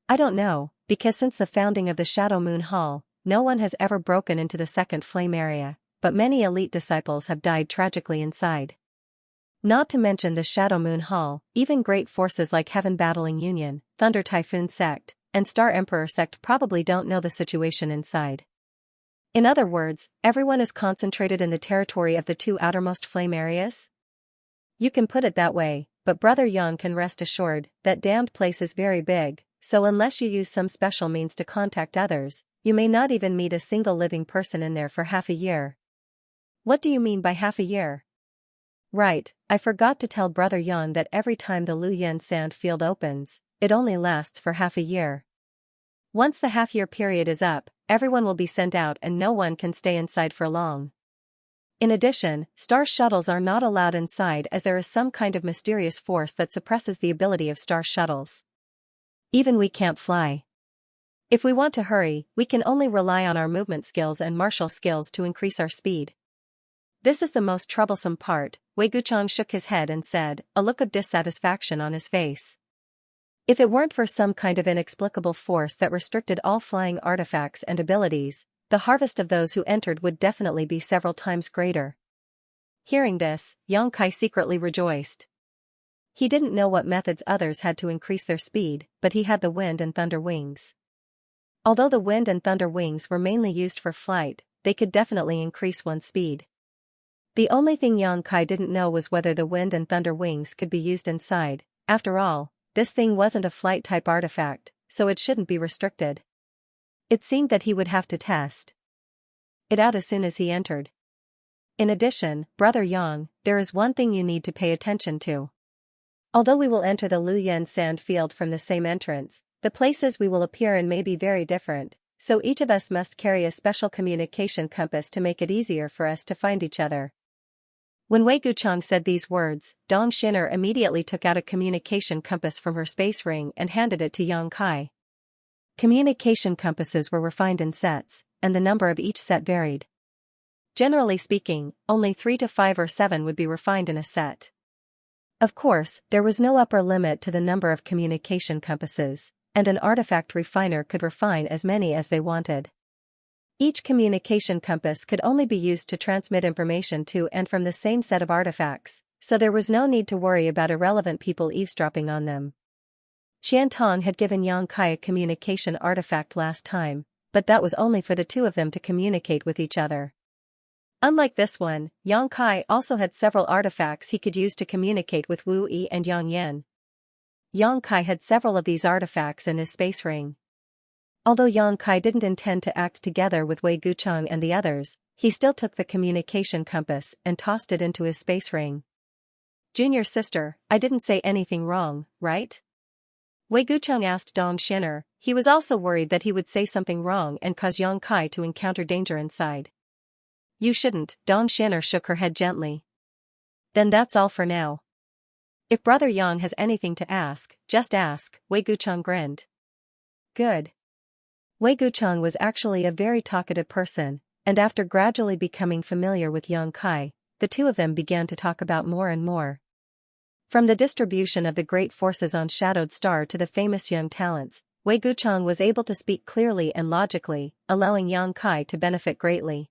I don't know, because since the founding of the Shadow Moon Hall, no one has ever broken into the second flame area, but many elite disciples have died tragically inside. Not to mention the Shadow Moon Hall, even great forces like Heaven Battling Union, Thunder Typhoon Sect, and Star Emperor Sect probably don't know the situation inside. In other words, everyone is concentrated in the territory of the 2 outermost flame areas? You can put it that way, but Brother Yang can rest assured that damned place is very big, so unless you use some special means to contact others, you may not even meet a single living person in there for half a year. What do you mean by half a year? Right, I forgot to tell Brother Yang that every time the Lu Yan sand field opens, it only lasts for half a year. Once the half-year period is up, everyone will be sent out and no one can stay inside for long. In addition, star shuttles are not allowed inside as there is some kind of mysterious force that suppresses the ability of star shuttles. Even we can't fly. If we want to hurry, we can only rely on our movement skills and martial skills to increase our speed. This is the most troublesome part, Wei Gucheng shook his head and said, a look of dissatisfaction on his face. If it weren't for some kind of inexplicable force that restricted all flying artifacts and abilities, the harvest of those who entered would definitely be several times greater. Hearing this, Yang Kai secretly rejoiced. He didn't know what methods others had to increase their speed, but he had the wind and thunder wings. Although the wind and thunder wings were mainly used for flight, they could definitely increase one's speed. The only thing Yang Kai didn't know was whether the wind and thunder wings could be used inside. After all, this thing wasn't a flight-type artifact, so it shouldn't be restricted. It seemed that he would have to test it out as soon as he entered. In addition, Brother Yang, there is one thing you need to pay attention to. Although we will enter the Lu Yan sand field from the same entrance, the places we will appear in may be very different, so each of us must carry a special communication compass to make it easier for us to find each other. When Wei Guchang said these words, Dong Xin'er immediately took out a communication compass from her space ring and handed it to Yang Kai. Communication compasses were refined in sets, and the number of each set varied. Generally speaking, only 3 to 5 or 7 would be refined in a set. Of course, there was no upper limit to the number of communication compasses, and an artifact refiner could refine as many as they wanted. Each communication compass could only be used to transmit information to and from the same set of artifacts, so there was no need to worry about irrelevant people eavesdropping on them. Xianxia had given Yang Kai a communication artifact last time, but that was only for the two of them to communicate with each other. Unlike this one, Yang Kai also had several artifacts he could use to communicate with Wu Yi and Yang Yan. Yang Kai had several of these artifacts in his space ring. Although Yang Kai didn't intend to act together with Wei Guchang and the others, he still took the communication compass and tossed it into his space ring. "Junior sister, I didn't say anything wrong, right?" Wei Guchang asked Dong Xin'er. He was also worried that he would say something wrong and cause Yang Kai to encounter danger inside. "You shouldn't," Dong Xin'er shook her head gently. "Then that's all for now. If Brother Yang has anything to ask, just ask," Wei Guchang grinned. "Good." Wei Guchang was actually a very talkative person, and after gradually becoming familiar with Yang Kai, the two of them began to talk about more and more. From the distribution of the great forces on Shadowed Star to the famous young talents, Wei Guchang was able to speak clearly and logically, allowing Yang Kai to benefit greatly.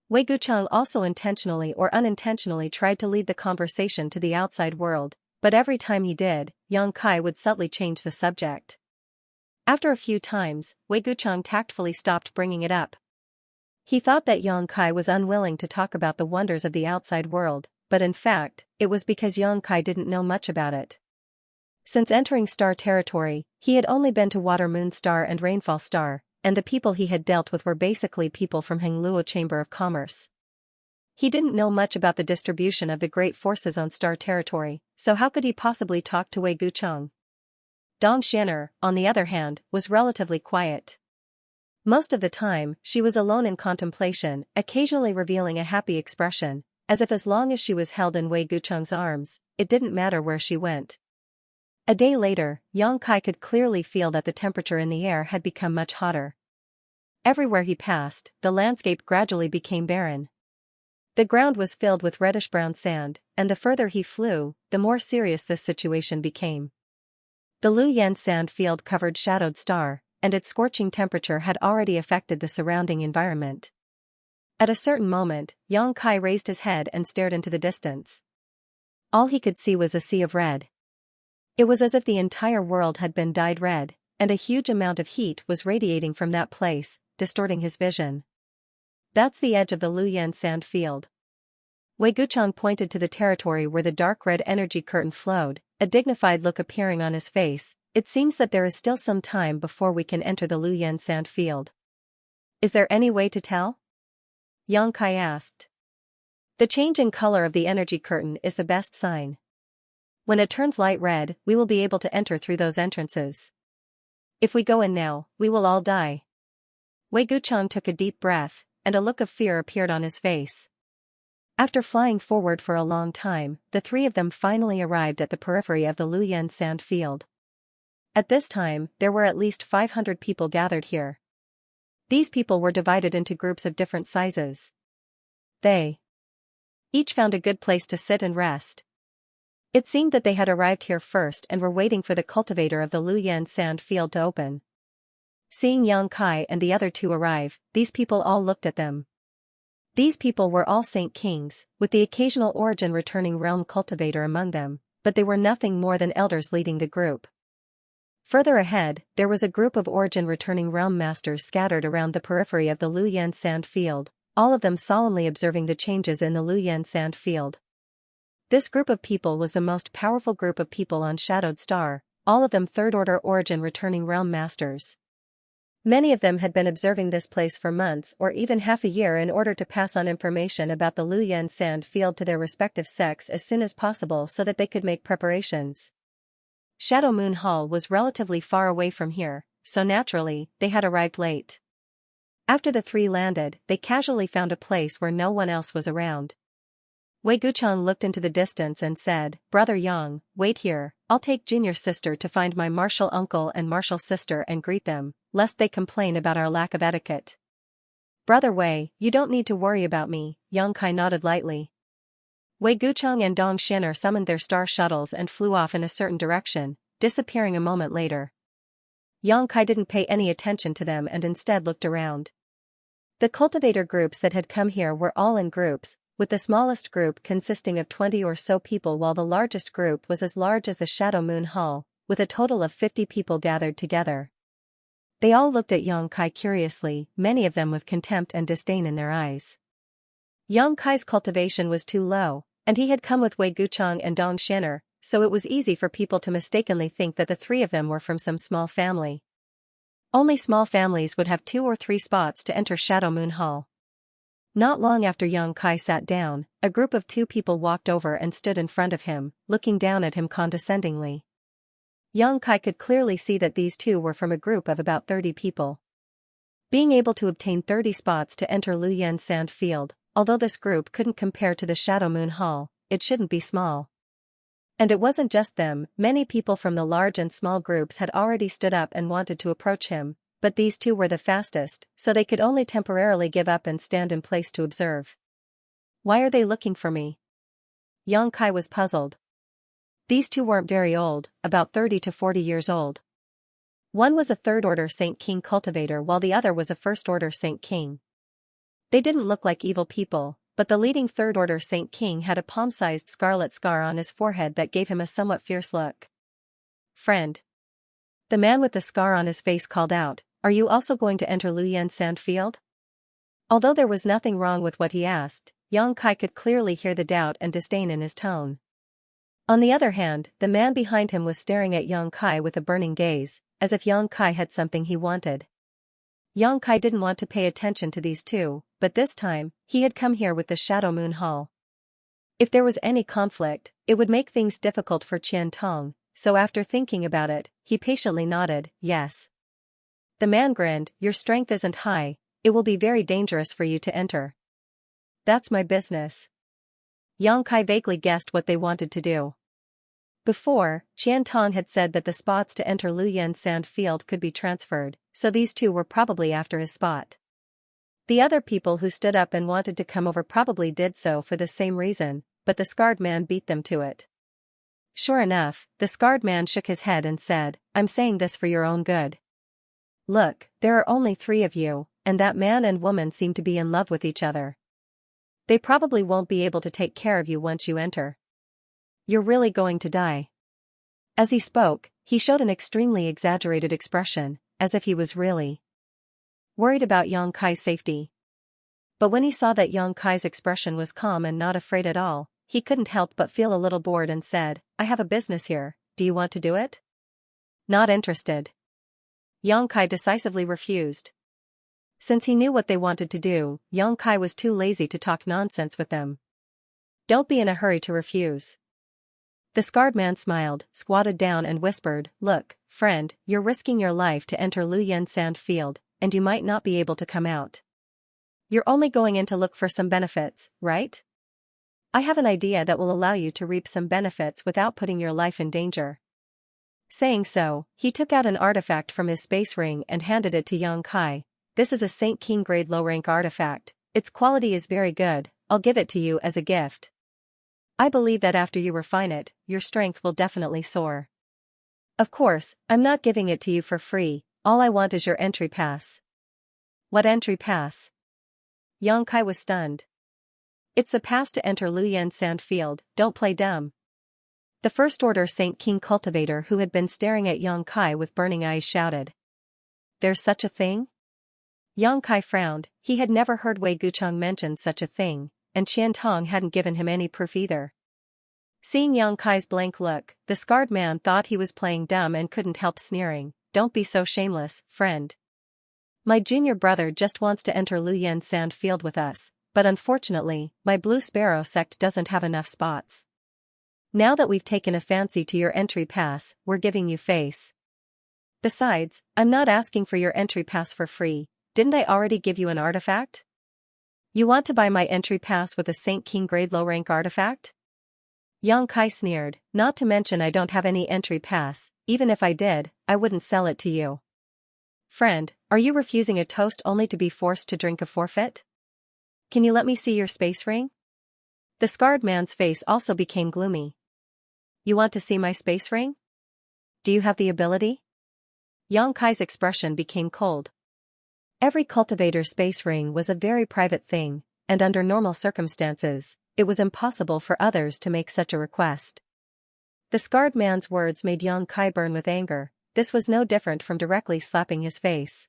Wei Guchang also intentionally or unintentionally tried to lead the conversation to the outside world, but every time he did, Yang Kai would subtly change the subject. After a few times, Wei Guchang tactfully stopped bringing it up. He thought that Yang Kai was unwilling to talk about the wonders of the outside world, but in fact, it was because Yang Kai didn't know much about it. Since entering Star Territory, he had only been to Water Moon Star and Rainfall Star, and the people he had dealt with were basically people from Hengluo Chamber of Commerce. He didn't know much about the distribution of the great forces on Star Territory, so how could he possibly talk to Wei Guchang? Dong Xin'er, on the other hand, was relatively quiet. Most of the time, she was alone in contemplation, occasionally revealing a happy expression, as if as long as she was held in Wei Guchang's arms, it didn't matter where she went. A day later, Yang Kai could clearly feel that the temperature in the air had become much hotter. Everywhere he passed, the landscape gradually became barren. The ground was filled with reddish-brown sand, and the further he flew, the more serious this situation became. The Luyan sand field covered Shadowed Star, and its scorching temperature had already affected the surrounding environment. At a certain moment, Yang Kai raised his head and stared into the distance. All he could see was a sea of red. It was as if the entire world had been dyed red, and a huge amount of heat was radiating from that place, distorting his vision. "That's the edge of the Luyan sand field." Wei Guchang pointed to the territory where the dark red energy curtain flowed, a dignified look appearing on his face. "It seems that there is still some time before we can enter the Luyan sand field. Is there any way to tell?" Yang Kai asked. "The change in color of the energy curtain is the best sign. When it turns light red, we will be able to enter through those entrances. If we go in now, we will all die." Wei Guchang took a deep breath, and a look of fear appeared on his face. After flying forward for a long time, the three of them finally arrived at the periphery of the Luyan sand field. At this time, there were at least 500 people gathered here. These people were divided into groups of different sizes. They each found a good place to sit and rest. It seemed that they had arrived here first and were waiting for the cultivator of the Luyan sand field to open. Seeing Yang Kai and the other two arrive, these people all looked at them. These people were all Saint Kings, with the occasional origin returning realm cultivator among them, but they were nothing more than elders leading the group. Further ahead, there was a group of origin returning realm masters scattered around the periphery of the Luyan sand field, all of them solemnly observing the changes in the Luyan sand field. This group of people was the most powerful group of people on Shadowed Star, all of them third-order origin returning realm masters. Many of them had been observing this place for months or even half a year in order to pass on information about the Luyan sand field to their respective sects as soon as possible so that they could make preparations. Shadow Moon Hall was relatively far away from here, so naturally, they had arrived late. After the three landed, they casually found a place where no one else was around. Wei Gucheng looked into the distance and said, "Brother Yang, wait here, I'll take Junior's sister to find my martial uncle and martial sister and greet them, lest they complain about our lack of etiquette." "Brother Wei, you don't need to worry about me," Yang Kai nodded lightly. Wei Gucheng and Dong Xin'er summoned their star shuttles and flew off in a certain direction, disappearing a moment later. Yang Kai didn't pay any attention to them and instead looked around. The cultivator groups that had come here were all in groups, with the smallest group consisting of 20 or so people while the largest group was as large as the Shadow Moon Hall, with a total of 50 people gathered together. They all looked at Yang Kai curiously, many of them with contempt and disdain in their eyes. Yang Kai's cultivation was too low, and he had come with Wei Gucheng and Dong Xin'er, so it was easy for people to mistakenly think that the three of them were from some small family. Only small families would have 2 or 3 spots to enter Shadow Moon Hall. Not long after Yang Kai sat down, a group of 2 people walked over and stood in front of him, looking down at him condescendingly. Yang Kai could clearly see that these 2 were from a group of about 30 people. Being able to obtain 30 spots to enter Luyan Sand Field, although this group couldn't compare to the Shadow Moon Hall, it shouldn't be small. And it wasn't just them, many people from the large and small groups had already stood up and wanted to approach him, but these 2 were the fastest, so they could only temporarily give up and stand in place to observe. "Why are they looking for me?" Yang Kai was puzzled. These 2 weren't very old, about 30 to 40 years old. One was a third-order Saint King cultivator while the other was a first-order Saint King. They didn't look like evil people, but the leading third-order Saint King had a palm-sized scarlet scar on his forehead that gave him a somewhat fierce look. "Friend." The man with the scar on his face called out, "Are you also going to enter Luyan Sand Field?" Although there was nothing wrong with what he asked, Yang Kai could clearly hear the doubt and disdain in his tone. On the other hand, the man behind him was staring at Yang Kai with a burning gaze, as if Yang Kai had something he wanted. Yang Kai didn't want to pay attention to these 2, but this time, he had come here with the Shadow Moon Hall. If there was any conflict, it would make things difficult for Qian Tong, so after thinking about it, he patiently nodded, "Yes." The man grinned, "Your strength isn't high, it will be very dangerous for you to enter." "That's my business." Yang Kai vaguely guessed what they wanted to do. Before, Qian Tong had said that the spots to enter Luyan Sand Field could be transferred, so these 2 were probably after his spot. The other people who stood up and wanted to come over probably did so for the same reason, but the scarred man beat them to it. Sure enough, the scarred man shook his head and said, "I'm saying this for your own good. Look, there are only 3 of you, and that man and woman seem to be in love with each other. They probably won't be able to take care of you once you enter. You're really going to die." As he spoke, he showed an extremely exaggerated expression, as if he was really worried about Yang Kai's safety. But when he saw that Yang Kai's expression was calm and not afraid at all, he couldn't help but feel a little bored and said, "I have a business here, do you want to do it?" "Not interested." Yang Kai decisively refused. Since he knew what they wanted to do, Yang Kai was too lazy to talk nonsense with them. "Don't be in a hurry to refuse." The scarred man smiled, squatted down and whispered, "Look, friend, you're risking your life to enter Luyan Sand Field, and you might not be able to come out. You're only going in to look for some benefits, right? I have an idea that will allow you to reap some benefits without putting your life in danger." Saying so, he took out an artifact from his space ring and handed it to Yang Kai. "This is a Saint King grade low-rank artifact. Its quality is very good, I'll give it to you as a gift. I believe that after you refine it, your strength will definitely soar. Of course, I'm not giving it to you for free, all I want is your entry pass." "What entry pass?" Yang Kai was stunned. "It's the pass to enter Luyan Sand Field, don't play dumb." The first-order Saint King cultivator who had been staring at Yang Kai with burning eyes shouted. "There's such a thing?" Yang Kai frowned, he had never heard Wei Gucheng mention such a thing, and Qian Tong hadn't given him any proof either. Seeing Yang Kai's blank look, the scarred man thought he was playing dumb and couldn't help sneering, "Don't be so shameless, friend. My junior brother just wants to enter Luyan Sand Field with us, but unfortunately, my Blue Sparrow sect doesn't have enough spots. Now that we've taken a fancy to your entry pass, we're giving you face. Besides, I'm not asking for your entry pass for free, didn't I already give you an artifact? You want to buy my entry pass with a Saint King grade low rank artifact? Yang Kai sneered, not to mention I don't have any entry pass, even if I did, I wouldn't sell it to you. Friend, are you refusing a toast only to be forced to drink a forfeit? Can you let me see your space ring? The scarred man's face also became gloomy. You want to see my space ring? Do you have the ability? Yang Kai's expression became cold. Every cultivator's space ring was a very private thing, and under normal circumstances, it was impossible for others to make such a request. The scarred man's words made Yang Kai burn with anger. This was no different from directly slapping his face.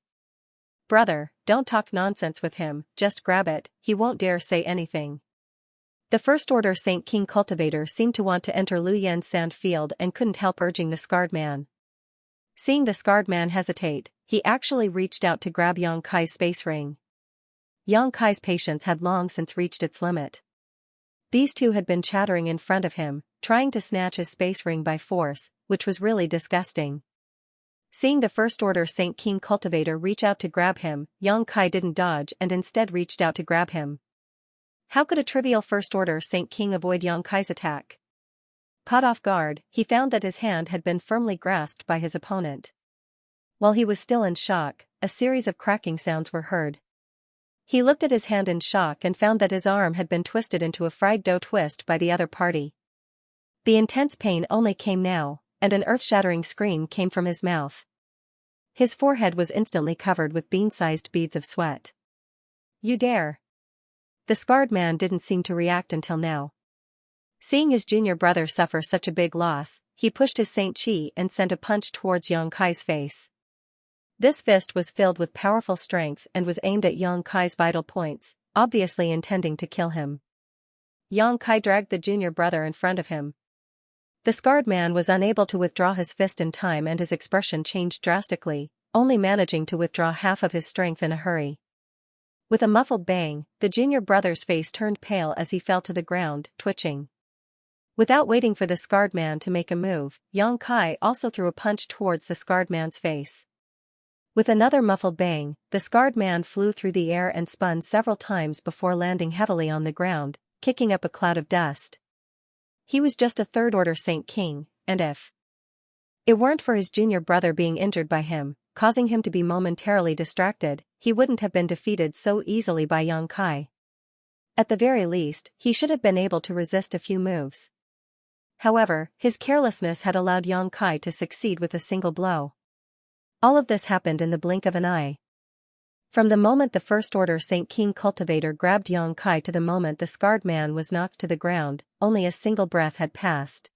Brother, don't talk nonsense with him, just grab it, he won't dare say anything. The First Order Saint King cultivator seemed to want to enter Lu Yen's sand field and couldn't help urging the scarred man. Seeing the scarred man hesitate, he actually reached out to grab Yang Kai's space ring. Yang Kai's patience had long since reached its limit. These two had been chattering in front of him, trying to snatch his space ring by force, which was really disgusting. Seeing the First Order Saint King cultivator reach out to grab him, Yang Kai didn't dodge and instead reached out to grab him. How could a trivial First Order Saint King avoid Yang Kai's attack? Caught off guard, he found that his hand had been firmly grasped by his opponent. While he was still in shock, a series of cracking sounds were heard. He looked at his hand in shock and found that his arm had been twisted into a fried dough twist by the other party. The intense pain only came now, and an earth-shattering scream came from his mouth. His forehead was instantly covered with bean-sized beads of sweat. You dare! The scarred man didn't seem to react until now. Seeing his junior brother suffer such a big loss, he pushed his Saint Chi and sent a punch towards Yang Kai's face. This fist was filled with powerful strength and was aimed at Yang Kai's vital points, obviously intending to kill him. Yang Kai dragged the junior brother in front of him. The scarred man was unable to withdraw his fist in time and his expression changed drastically, only managing to withdraw half of his strength in a hurry. With a muffled bang, the junior brother's face turned pale as he fell to the ground, twitching. Without waiting for the scarred man to make a move, Yang Kai also threw a punch towards the scarred man's face. With another muffled bang, the scarred man flew through the air and spun several times before landing heavily on the ground, kicking up a cloud of dust. He was just a third-order Saint King, and if it weren't for his junior brother being injured by him, causing him to be momentarily distracted, he wouldn't have been defeated so easily by Yang Kai. At the very least, he should have been able to resist a few moves. However, his carelessness had allowed Yang Kai to succeed with a single blow. All of this happened in the blink of an eye. From the moment the First Order Saint King cultivator grabbed Yang Kai to the moment the scarred man was knocked to the ground, only a single breath had passed.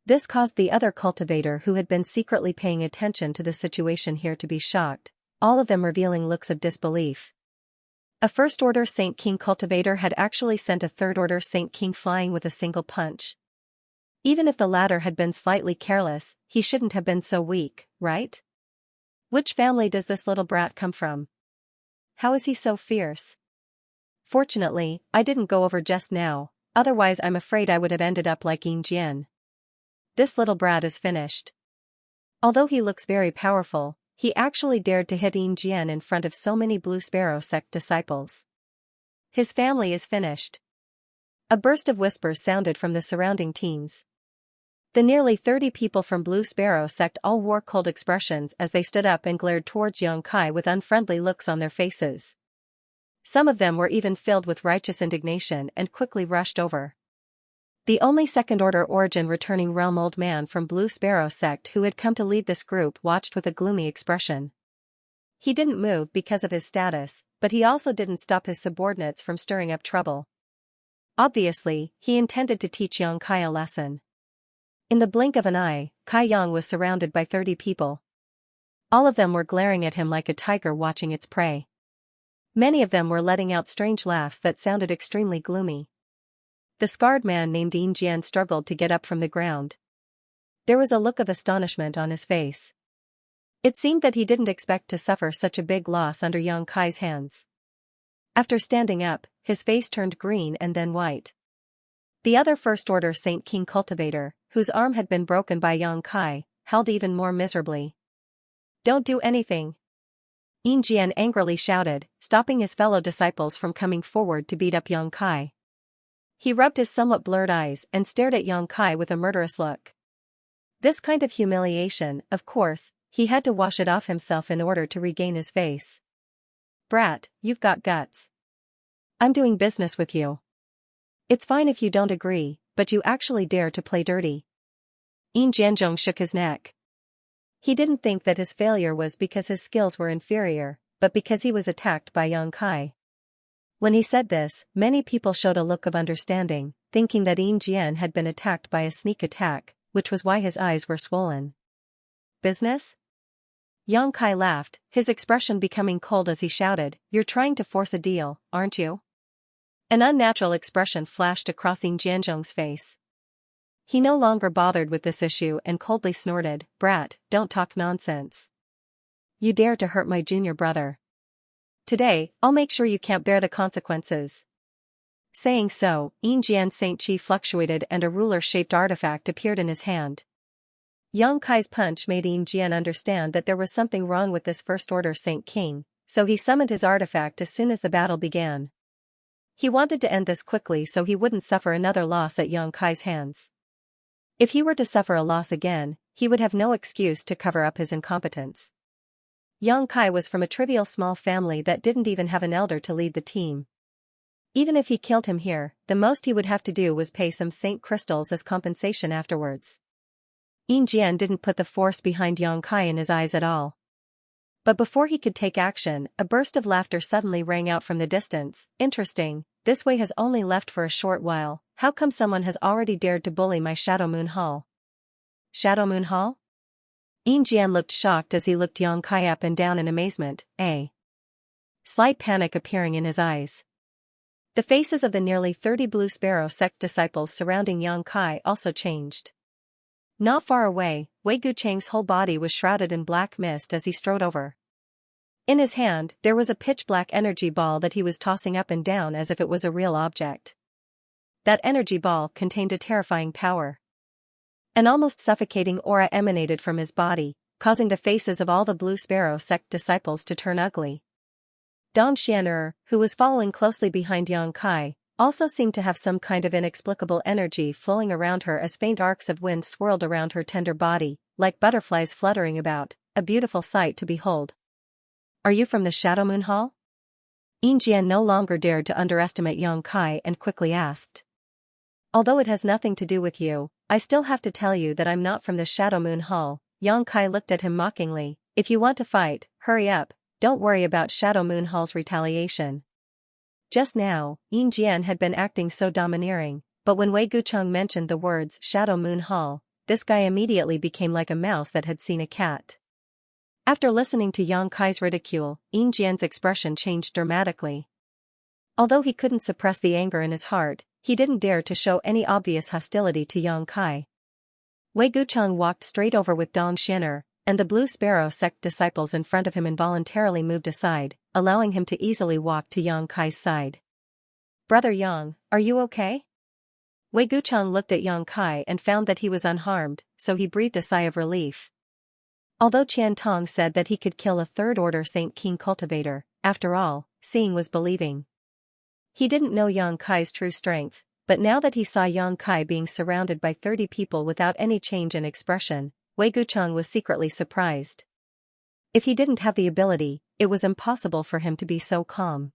This caused the other cultivator who had been secretly paying attention to the situation here to be shocked, all of them revealing looks of disbelief. A First Order Saint King cultivator had actually sent a Third Order Saint King flying with a single punch. Even if the latter had been slightly careless, he shouldn't have been so weak, right? Which family does this little brat come from? How is he so fierce? Fortunately, I didn't go over just now, otherwise I'm afraid I would have ended up like Yin Jian. This little brat is finished. Although he looks very powerful, he actually dared to hit Yin Jian in front of so many Blue Sparrow sect disciples. His family is finished. A burst of whispers sounded from the surrounding teams. The nearly 30 people from Blue Sparrow sect all wore cold expressions as they stood up and glared towards Yang Kai with unfriendly looks on their faces. Some of them were even filled with righteous indignation and quickly rushed over. The only second-order origin returning realm old man from Blue Sparrow sect who had come to lead this group watched with a gloomy expression. He didn't move because of his status, but he also didn't stop his subordinates from stirring up trouble. Obviously, he intended to teach Yang Kai a lesson. In the blink of an eye, Kai Yang was surrounded by 30 people. All of them were glaring at him like a tiger watching its prey. Many of them were letting out strange laughs that sounded extremely gloomy. The scarred man named Yin Jian struggled to get up from the ground. There was a look of astonishment on his face. It seemed that he didn't expect to suffer such a big loss under Yang Kai's hands. After standing up, his face turned green and then white. The other First Order Saint King cultivator, whose arm had been broken by Yang Kai, howled even more miserably. Don't do anything. Yin Jian angrily shouted, stopping his fellow disciples from coming forward to beat up Yang Kai. He rubbed his somewhat blurred eyes and stared at Yang Kai with a murderous look. This kind of humiliation, of course, he had to wash it off himself in order to regain his face. "Brat, you've got guts. I'm doing business with you. It's fine if you don't agree, but you actually dare to play dirty." Yin Jianzhong shook his neck. He didn't think that his failure was because his skills were inferior, but because he was attacked by Yang Kai. When he said this, many people showed a look of understanding, thinking that Yin Jian had been attacked by a sneak attack, which was why his eyes were swollen. "Business?" Yang Kai laughed, his expression becoming cold as he shouted, "You're trying to force a deal, aren't you?" An unnatural expression flashed across Yin Jianzhong's face. He no longer bothered with this issue and coldly snorted, "Brat, don't talk nonsense. You dare to hurt my junior brother. Today, I'll make sure you can't bear the consequences." Saying so, Yin Jian Saint Chi fluctuated and a ruler-shaped artifact appeared in his hand. Yang Kai's punch made Yin Jian understand that there was something wrong with this first-order Saint King, so he summoned his artifact as soon as the battle began. He wanted to end this quickly so he wouldn't suffer another loss at Yang Kai's hands. If he were to suffer a loss again, he would have no excuse to cover up his incompetence. Yang Kai was from a trivial small family that didn't even have an elder to lead the team. Even if he killed him here, the most he would have to do was pay some saint crystals as compensation afterwards. Yin Jian didn't put the force behind Yang Kai in his eyes at all. But before he could take action, a burst of laughter suddenly rang out from the distance. "Interesting, this way has only left for a short while. How come someone has already dared to bully my Shadow Moon Hall?" "Shadow Moon Hall?" Yin Jian looked shocked as he looked Yang Kai up and down in amazement, a slight panic appearing in his eyes. The faces of the nearly 30 Blue Sparrow sect disciples surrounding Yang Kai also changed. Not far away, Wei Gucheng's whole body was shrouded in black mist as he strode over. In his hand, there was a pitch-black energy ball that he was tossing up and down as if it was a real object. That energy ball contained a terrifying power. An almost suffocating aura emanated from his body, causing the faces of all the Blue Sparrow sect disciples to turn ugly. Dong Xian'er, who was following closely behind Yang Kai, also seemed to have some kind of inexplicable energy flowing around her as faint arcs of wind swirled around her tender body, like butterflies fluttering about, a beautiful sight to behold. "Are you from the Shadow Moon Hall?" Yin Jian no longer dared to underestimate Yang Kai and quickly asked. "Although it has nothing to do with you, I still have to tell you that I'm not from the Shadow Moon Hall." Yang Kai looked at him mockingly. "If you want to fight, hurry up, don't worry about Shadow Moon Hall's retaliation." Just now, Yin Jian had been acting so domineering, but when Wei Gucheng mentioned the words Shadow Moon Hall, this guy immediately became like a mouse that had seen a cat. After listening to Yang Kai's ridicule, Yin Jian's expression changed dramatically. Although he couldn't suppress the anger in his heart, he didn't dare to show any obvious hostility to Yang Kai. Wei Gucheng walked straight over with Dong Xian'er, and the Blue Sparrow sect disciples in front of him involuntarily moved aside, allowing him to easily walk to Yang Kai's side. "Brother Yang, are you okay?" Wei Gucheng looked at Yang Kai and found that he was unharmed, so he breathed a sigh of relief. Although Qian Tong said that he could kill a third-order Saint King cultivator, after all, seeing was believing. He didn't know Yang Kai's true strength, but now that he saw Yang Kai being surrounded by 30 people without any change in expression, Wei Gucheng was secretly surprised. If he didn't have the ability, it was impossible for him to be so calm.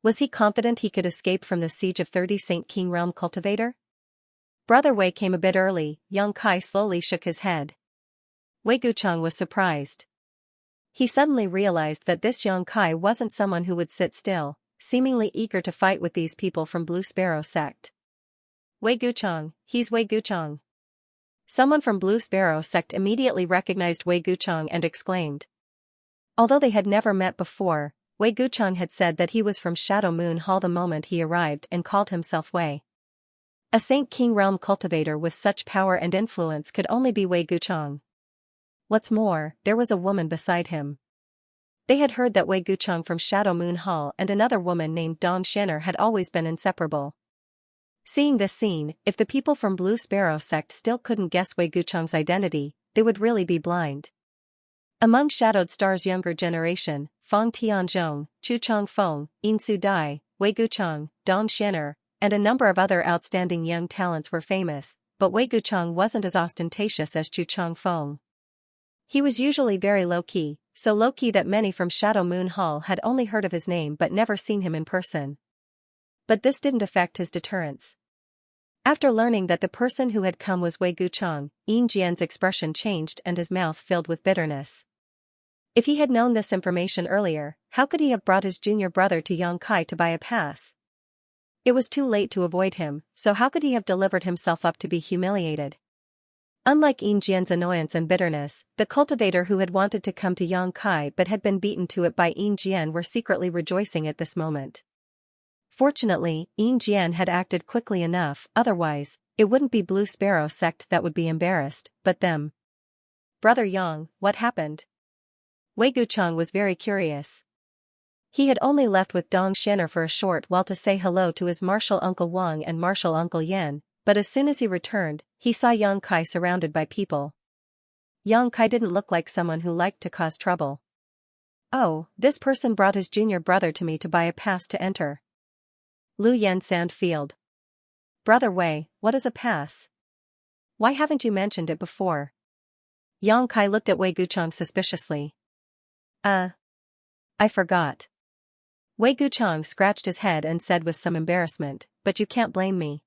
Was he confident he could escape from the siege of 30 Saint King Realm cultivator? Brother Wei came a bit early. Yang Kai slowly shook his head. Wei Gucheng was surprised. He suddenly realized that this Yang Kai wasn't someone who would sit still, seemingly eager to fight with these people from Blue Sparrow sect. "Wei Gucheng, he's Wei Gucheng." Someone from Blue Sparrow sect immediately recognized Wei Gucheng and exclaimed. Although they had never met before, Wei Gucheng had said that he was from Shadow Moon Hall the moment he arrived and called himself Wei. A Saint King Realm cultivator with such power and influence could only be Wei Gucheng. What's more, there was a woman beside him. They had heard that Wei Gucheng from Shadow Moon Hall and another woman named Dong Xian'er had always been inseparable. Seeing this scene, if the people from Blue Sparrow sect still couldn't guess Wei Gucheng's identity, they would really be blind. Among Shadowed Star's younger generation, Fang Tianzhong, Chu Changfeng, Yin Su Dai, Wei Guchang, Dong Xianer, and a number of other outstanding young talents were famous, but Wei Guchang wasn't as ostentatious as Chu Changfeng. He was usually very low-key, so low-key that many from Shadow Moon Hall had only heard of his name but never seen him in person. But this didn't affect his deterrence. After learning that the person who had come was Wei Guchang, Yin Jian's expression changed and his mouth filled with bitterness. If he had known this information earlier, how could he have brought his junior brother to Yangkai to buy a pass? It was too late to avoid him, so how could he have delivered himself up to be humiliated? Unlike Yin Jian's annoyance and bitterness, the cultivator who had wanted to come to Yangkai but had been beaten to it by Yin Jian were secretly rejoicing at this moment. Fortunately, Yin Jian had acted quickly enough, otherwise, it wouldn't be Blue Sparrow sect that would be embarrassed, but them. Brother Yang, what happened? Wei Guchang was very curious. He had only left with Dong Xianer for a short while to say hello to his martial uncle Wang and martial uncle Yan, but as soon as he returned, he saw Yang Kai surrounded by people. Yang Kai didn't look like someone who liked to cause trouble. Oh, this person brought his junior brother to me to buy a pass to enter. Lu Yan Sandfield. Brother Wei, what is a pass? Why haven't you mentioned it before? Yang Kai looked at Wei Guchang suspiciously. I forgot. Wei Guchang scratched his head and said with some embarrassment, but you can't blame me.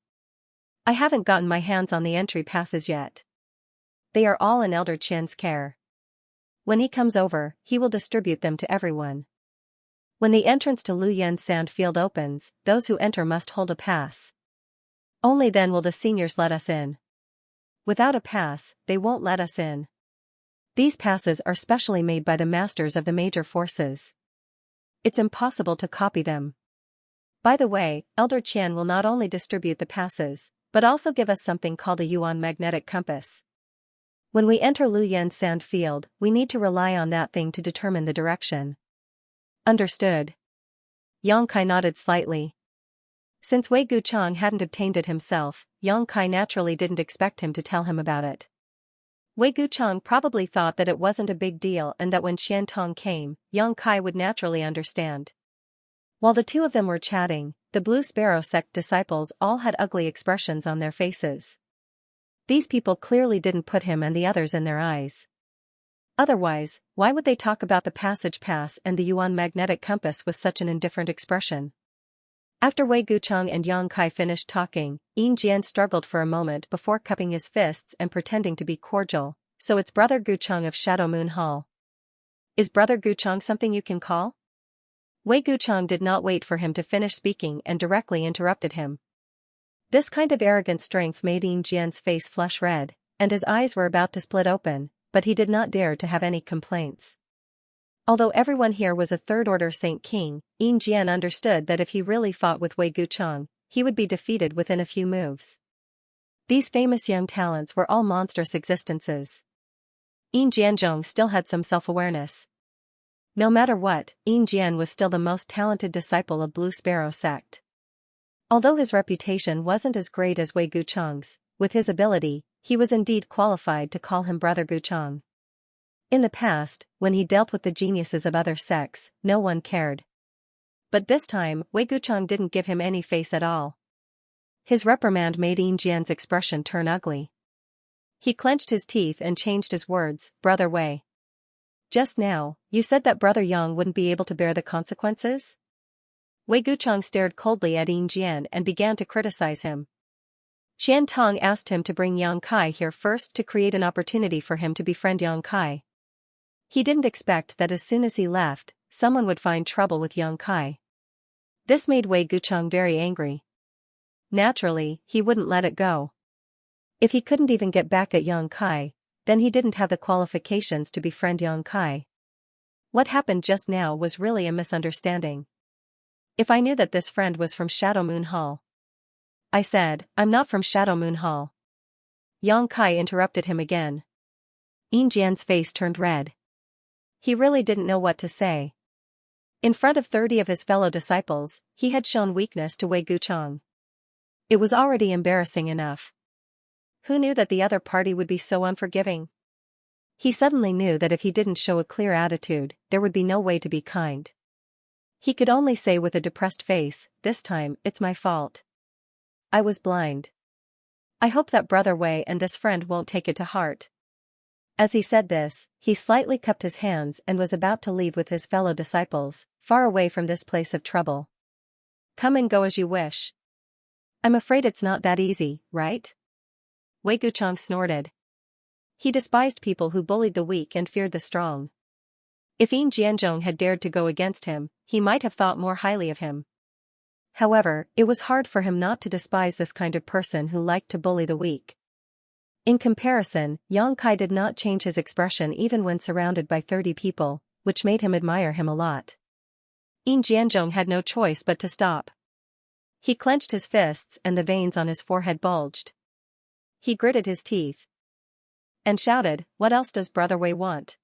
I haven't gotten my hands on the entry passes yet. They are all in Elder Qian's care. When he comes over, he will distribute them to everyone. When the entrance to Lu Yan Sand Field opens, those who enter must hold a pass. Only then will the seniors let us in. Without a pass, they won't let us in. These passes are specially made by the masters of the major forces. It's impossible to copy them. By the way, Elder Qian will not only distribute the passes, but also give us something called a Yuan magnetic compass. When we enter Lu Yan Sand Field, we need to rely on that thing to determine the direction. Understood. Yang Kai nodded slightly. Since Wei Guchang hadn't obtained it himself, Yang Kai naturally didn't expect him to tell him about it. Wei Guchang probably thought that it wasn't a big deal and that when Qian Tong came, Yang Kai would naturally understand. While the two of them were chatting, the Blue Sparrow sect disciples all had ugly expressions on their faces. These people clearly didn't put him and the others in their eyes. Otherwise, why would they talk about the passage pass and the Yuan magnetic compass with such an indifferent expression? After Wei Guchang and Yang Kai finished talking, Yin Jian struggled for a moment before cupping his fists and pretending to be cordial. So it's Brother Guchang of Shadow Moon Hall. Is Brother Guchang something you can call? Wei Guchang did not wait for him to finish speaking and directly interrupted him. This kind of arrogant strength made Yin Jian's face flush red, and his eyes were about to split open, but he did not dare to have any complaints. Although everyone here was a third-order Saint King, Yin Jian understood that if he really fought with Wei Guchang, he would be defeated within a few moves. These famous young talents were all monstrous existences. Yin Jianzhong still had some self-awareness. No matter what, Yin Jian was still the most talented disciple of Blue Sparrow sect. Although his reputation wasn't as great as Wei Guchang's, with his ability, he was indeed qualified to call him Brother Guchang. In the past, when he dealt with the geniuses of other sects, no one cared. But this time, Wei Guchang didn't give him any face at all. His reprimand made Yin Jian's expression turn ugly. He clenched his teeth and changed his words, Brother Wei. Just now, you said that Brother Yang wouldn't be able to bear the consequences? Wei Guchang stared coldly at Yin Jian and began to criticize him. Qian Tong asked him to bring Yang Kai here first to create an opportunity for him to befriend Yang Kai. He didn't expect that as soon as he left, someone would find trouble with Yang Kai. This made Wei Guchang very angry. Naturally, he wouldn't let it go. If he couldn't even get back at Yang Kai, then he didn't have the qualifications to befriend Yang Kai. What happened just now was really a misunderstanding. If I knew that this friend was from Shadow Moon Hall. I said, I'm not from Shadow Moon Hall. Yang Kai interrupted him again. Yin Jian's face turned red. He really didn't know what to say. In front of 30 of his fellow disciples, he had shown weakness to Wei Guchang. It was already embarrassing enough. Who knew that the other party would be so unforgiving? He suddenly knew that if he didn't show a clear attitude, there would be no way to be kind. He could only say with a depressed face, "This time, it's my fault. I was blind. I hope that Brother Wei and this friend won't take it to heart." As he said this, he slightly cupped his hands and was about to leave with his fellow disciples, far away from this place of trouble. "Come and go as you wish. I'm afraid it's not that easy, right?" Wei Guchang snorted. He despised people who bullied the weak and feared the strong. If Yin Jianzhong had dared to go against him, he might have thought more highly of him. However, it was hard for him not to despise this kind of person who liked to bully the weak. In comparison, Yang Kai did not change his expression even when surrounded by 30 people, which made him admire him a lot. Yin Jianzhong had no choice but to stop. He clenched his fists and the veins on his forehead bulged. He gritted his teeth and shouted, "What else does Brother Wei want?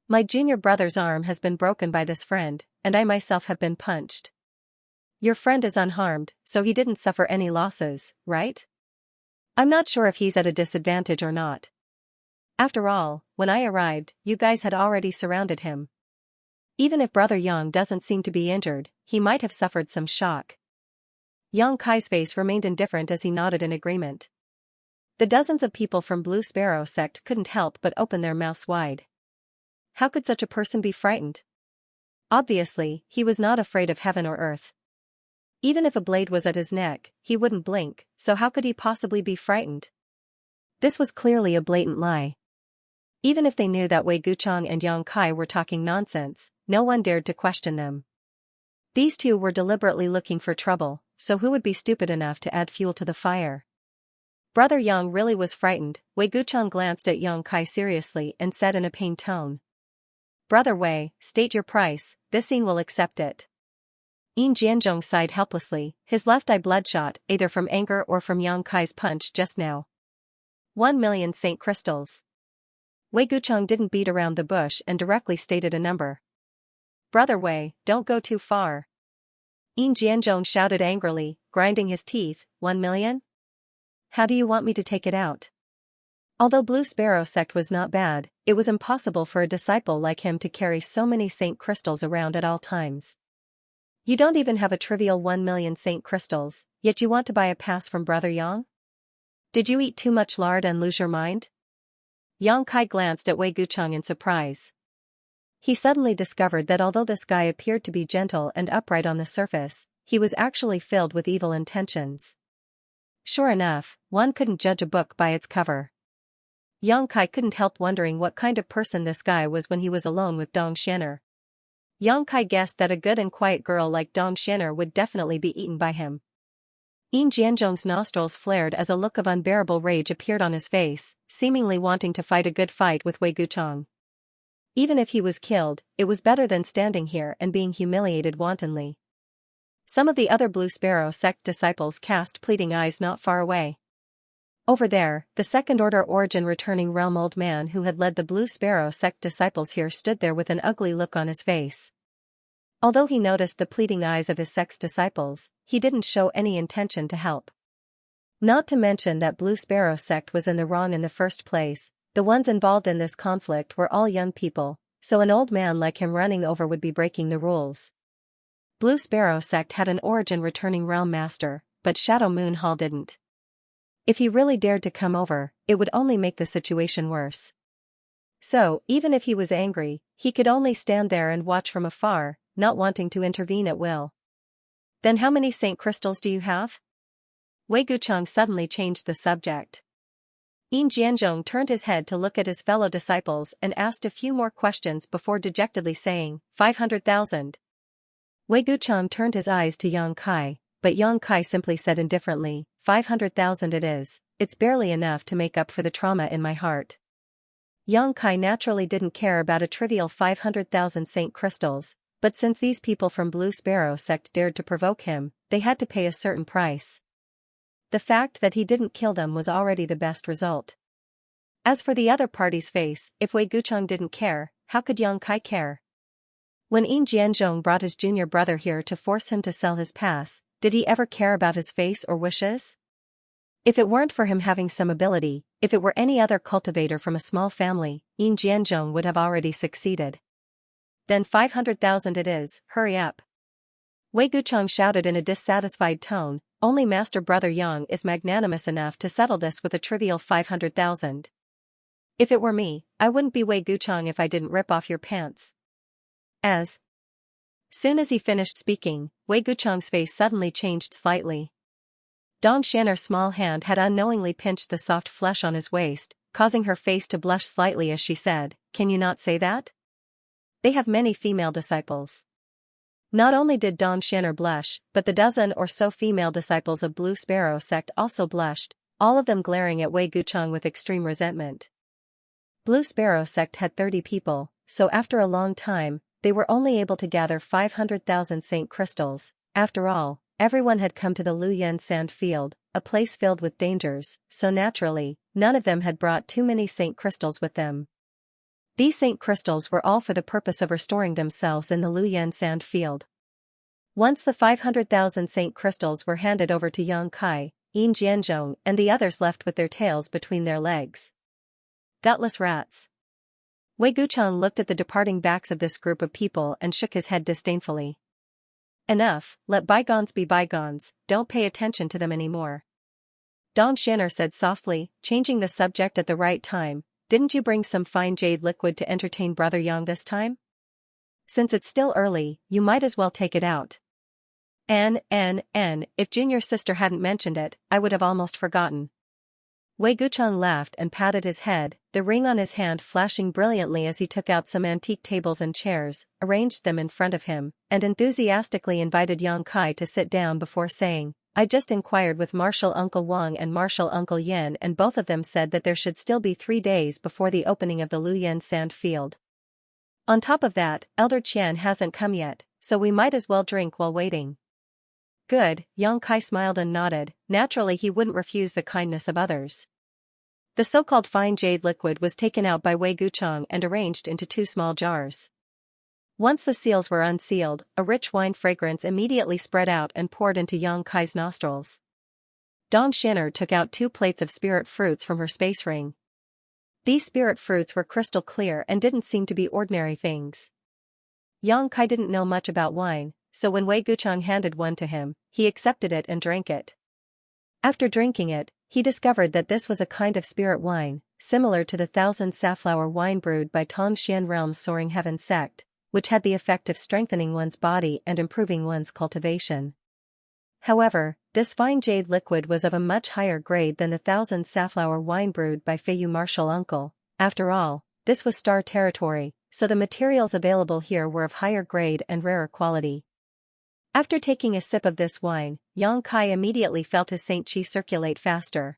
My junior brother's arm has been broken by this friend, and I myself have been punched. Your friend is unharmed, so he didn't suffer any losses, right? I'm not sure if he's at a disadvantage or not. After all, when I arrived, you guys had already surrounded him. Even if Brother Yang doesn't seem to be injured, he might have suffered some shock." Yang Kai's face remained indifferent as he nodded in agreement. The dozens of people from Blue Sparrow sect couldn't help but open their mouths wide. How could such a person be frightened? Obviously, he was not afraid of heaven or earth. Even if a blade was at his neck, he wouldn't blink, so how could he possibly be frightened? This was clearly a blatant lie. Even if they knew that Wei Guchang and Yang Kai were talking nonsense, no one dared to question them. These two were deliberately looking for trouble, so who would be stupid enough to add fuel to the fire? Brother Yang really was frightened. Wei Guchang glanced at Yang Kai seriously and said in a pained tone, "Brother Wei, state your price, this Yin will accept it." Yin Jianzhong sighed helplessly, his left eye bloodshot, either from anger or from Yang Kai's punch just now. 1,000,000 Saint crystals. Wei Guchang didn't beat around the bush and directly stated a number. "Brother Wei, don't go too far." Yin Jianzhong shouted angrily, grinding his teeth, 1,000,000? How do you want me to take it out? Although Blue Sparrow sect was not bad, it was impossible for a disciple like him to carry so many Saint crystals around at all times. You don't even have a trivial 1,000,000 Saint crystals, yet you want to buy a pass from Brother Yang? Did you eat too much lard and lose your mind? Yang Kai glanced at Wei Guchang in surprise. He suddenly discovered that although this guy appeared to be gentle and upright on the surface, he was actually filled with evil intentions. Sure enough, one couldn't judge a book by its cover. Yang Kai couldn't help wondering what kind of person this guy was when he was alone with Dong Xianer. Yang Kai guessed that a good and quiet girl like Dong Xianer would definitely be eaten by him. Yin Jianzhong's nostrils flared as a look of unbearable rage appeared on his face, seemingly wanting to fight a good fight with Wei Guchang. Even if he was killed, it was better than standing here and being humiliated wantonly. Some of the other Blue Sparrow sect disciples cast pleading eyes not far away. Over there, the second-order origin returning realm old man who had led the Blue Sparrow sect disciples here stood there with an ugly look on his face. Although he noticed the pleading eyes of his sect's disciples, he didn't show any intention to help. Not to mention that Blue Sparrow sect was in the wrong in the first place. The ones involved in this conflict were all young people, so an old man like him running over would be breaking the rules. Blue Sparrow sect had an origin returning realm master, but Shadow Moon Hall didn't. If he really dared to come over, it would only make the situation worse. So, even if he was angry, he could only stand there and watch from afar, not wanting to intervene at will. "Then how many Saint crystals do you have?" Wei Guchang suddenly changed the subject. Yin Jianzhong turned his head to look at his fellow disciples and asked a few more questions before dejectedly saying, 500,000. Wei Guchang turned his eyes to Yang Kai, but Yang Kai simply said indifferently, 500,000 it is, it's barely enough to make up for the trauma in my heart. Yang Kai naturally didn't care about a trivial 500,000 Saint crystals, but since these people from Blue Sparrow sect dared to provoke him, they had to pay a certain price. The fact that he didn't kill them was already the best result. As for the other party's face, if Wei Guchang didn't care, how could Yang Kai care? When Yin Jianzhong brought his junior brother here to force him to sell his pass, did he ever care about his face or wishes? If it weren't for him having some ability, if it were any other cultivator from a small family, Yin Jianzhong would have already succeeded. Then 500,000 it is, hurry up. Wei Gucheng shouted in a dissatisfied tone, only Master Brother Yang is magnanimous enough to settle this with a trivial 500,000. If it were me, I wouldn't be Wei Gucheng if I didn't rip off your pants. As soon as he finished speaking, Wei Gucheng's face suddenly changed slightly. Dong Xian'er's small hand had unknowingly pinched the soft flesh on his waist, causing her face to blush slightly as she said, "Can you not say that? They have many female disciples." Not only did Dong Xian'er blush, but the dozen or so female disciples of Blue Sparrow sect also blushed, all of them glaring at Wei Gucheng with extreme resentment. Blue Sparrow sect had 30 people, so after a long time, they were only able to gather 500,000 saint crystals. After all, everyone had come to the Luyan sand field, a place filled with dangers, so naturally, none of them had brought too many saint crystals with them. These saint crystals were all for the purpose of restoring themselves in the Luyan sand field. Once the 500,000 saint crystals were handed over to Yang Kai, Yin Jianzhong and the others left with their tails between their legs. Gutless rats. Wei Gucheng looked at the departing backs of this group of people and shook his head disdainfully. Enough, let bygones be bygones, don't pay attention to them anymore. Dong Xian'er said softly, changing the subject at the right time, didn't you bring some fine jade liquid to entertain Brother Yang this time? Since it's still early, you might as well take it out. If Junior's sister hadn't mentioned it, I would have almost forgotten. Wei Gucheng laughed and patted his head, the ring on his hand flashing brilliantly as he took out some antique tables and chairs, arranged them in front of him, and enthusiastically invited Yang Kai to sit down before saying, I just inquired with Martial Uncle Wang and Martial Uncle Yan and both of them said that there should still be 3 days before the opening of the Luyan sand field. On top of that, Elder Qian hasn't come yet, so we might as well drink while waiting. Good, Yang Kai smiled and nodded, naturally he wouldn't refuse the kindness of others. The so-called fine jade liquid was taken out by Wei Gucheng and arranged into 2 small jars. Once the seals were unsealed, a rich wine fragrance immediately spread out and poured into Yang Kai's nostrils. Dong Xian'er took out 2 plates of spirit fruits from her space ring. These spirit fruits were crystal clear and didn't seem to be ordinary things. Yang Kai didn't know much about wine, so when Wei Gucheng handed one to him, he accepted it and drank it. After drinking it, he discovered that this was a kind of spirit wine, similar to the 1,000 safflower wine brewed by Tongxian Realm's Soaring Heaven sect, which had the effect of strengthening one's body and improving one's cultivation. However, this fine jade liquid was of a much higher grade than the 1,000 safflower wine brewed by Feiyu Martial Uncle. After all, this was star territory, so the materials available here were of higher grade and rarer quality. After taking a sip of this wine, Yang Kai immediately felt his saint qi circulate faster.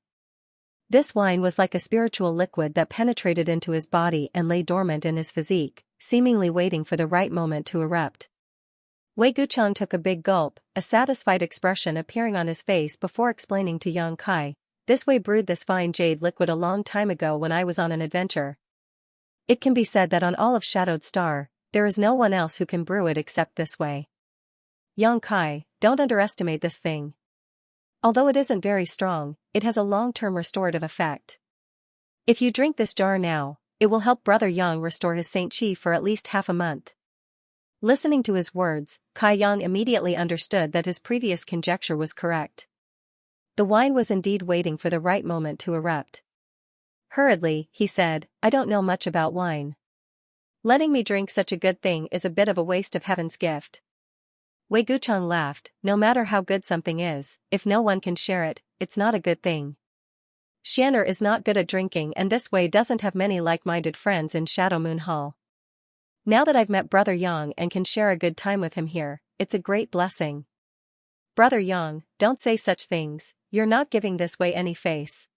This wine was like a spiritual liquid that penetrated into his body and lay dormant in his physique, seemingly waiting for the right moment to erupt. Wei Gucheng took a big gulp, a satisfied expression appearing on his face before explaining to Yang Kai, this way brewed this fine jade liquid a long time ago when I was on an adventure. It can be said that on all of Shadowed Star, there is no one else who can brew it except this way. Yang Kai, don't underestimate this thing. Although it isn't very strong, it has a long-term restorative effect. If you drink this jar now, it will help Brother Yang restore his saint qi for at least half a month. Listening to his words, Kai Yang immediately understood that his previous conjecture was correct. The wine was indeed waiting for the right moment to erupt. Hurriedly, he said, I don't know much about wine. Letting me drink such a good thing is a bit of a waste of heaven's gift. Wei Gucheng laughed, no matter how good something is, if no one can share it, it's not a good thing. Xian'er is not good at drinking and this way doesn't have many like-minded friends in Shadow Moon Hall. Now that I've met Brother Yang and can share a good time with him here, it's a great blessing. Brother Yang, don't say such things, you're not giving this way any face.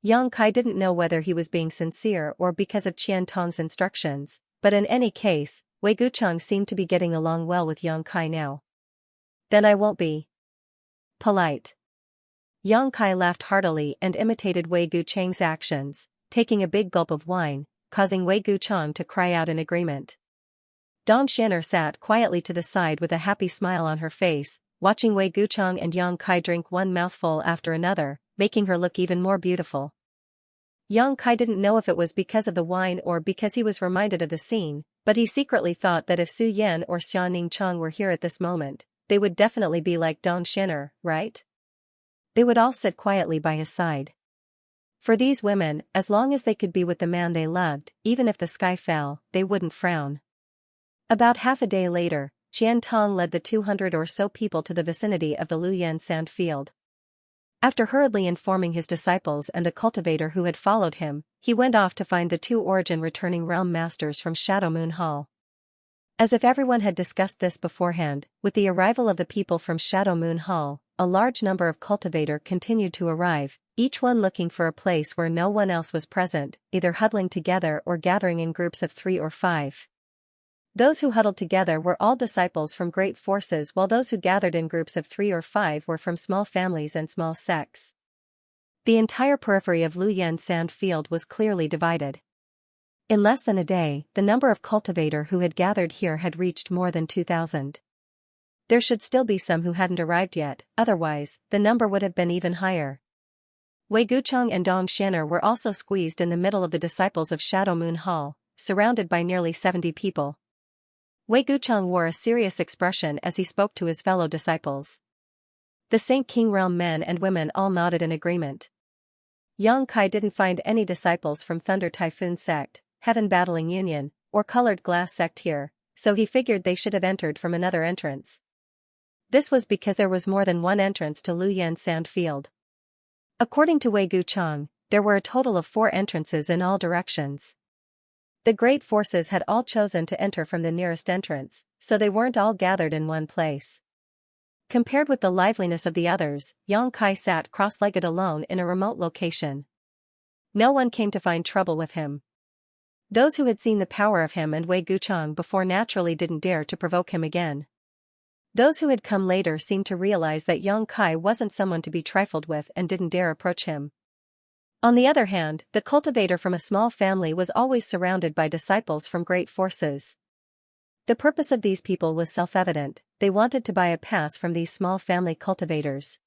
Yang Kai didn't know whether he was being sincere or because of Qian Tong's instructions, but in any case, Wei Gucheng seemed to be getting along well with Yang Kai now. Then I won't be polite. Yang Kai laughed heartily and imitated Wei Gucheng's actions, taking a big gulp of wine, causing Wei Gucheng to cry out in agreement. Dong Xian'er sat quietly to the side with a happy smile on her face, watching Wei Gucheng and Yang Kai drink one mouthful after another, making her look even more beautiful. Yang Kai didn't know if it was because of the wine or because he was reminded of the scene, but he secretly thought that if Su Yan or Xianing Chang were here at this moment, they would definitely be like Dong Xin'er, right? They would all sit quietly by his side. For these women, as long as they could be with the man they loved, even if the sky fell, they wouldn't frown. About half a day later, Qian Tong led the 200 or so people to the vicinity of the Luyan sand field. After hurriedly informing his disciples and the cultivator who had followed him, he went off to find the two origin returning realm masters from Shadow Moon Hall. As if everyone had discussed this beforehand, with the arrival of the people from Shadow Moon Hall, a large number of cultivator continued to arrive, each one looking for a place where no one else was present, either huddling together or gathering in groups of 3 or 5. Those who huddled together were all disciples from great forces, while those who gathered in groups of 3 or 5 were from small families and small sects. The entire periphery of Luyan sand field was clearly divided. In less than a day, the number of cultivator who had gathered here had reached more than 2,000. There should still be some who hadn't arrived yet, otherwise, the number would have been even higher. Wei Gucheng and Dong Xin'er were also squeezed in the middle of the disciples of Shadow Moon Hall, surrounded by nearly 70 people. Wei Gucheng wore a serious expression as he spoke to his fellow disciples. The Saint King realm men and women all nodded in agreement. Yang Kai didn't find any disciples from Thunder Typhoon Sect, Heaven Battling Union, or Colored Glass Sect here, so he figured they should have entered from another entrance. This was because there was more than one entrance to Luyan Sand Field. According to Wei Gucheng, there were a total of 4 entrances in all directions. The great forces had all chosen to enter from the nearest entrance, so they weren't all gathered in one place. Compared with the liveliness of the others, Yang Kai sat cross-legged alone in a remote location. No one came to find trouble with him. Those who had seen the power of him and Wei Gucheng before naturally didn't dare to provoke him again. Those who had come later seemed to realize that Yang Kai wasn't someone to be trifled with and didn't dare approach him. On the other hand, the cultivator from a small family was always surrounded by disciples from great forces. The purpose of these people was self-evident: they wanted to buy a pass from these small family cultivators.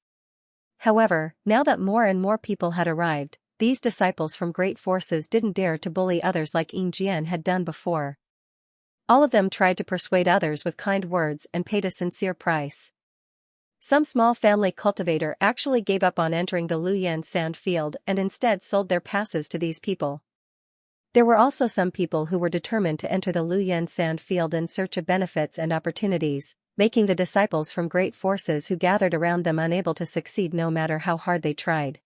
However, now that more and more people had arrived, these disciples from great forces didn't dare to bully others like Ying Jian had done before. All of them tried to persuade others with kind words and paid a sincere price. Some small family cultivator actually gave up on entering the Luyan sand field and instead sold their passes to these people. There were also some people who were determined to enter the Luyan sand field in search of benefits and opportunities, making the disciples from great forces who gathered around them unable to succeed no matter how hard they tried.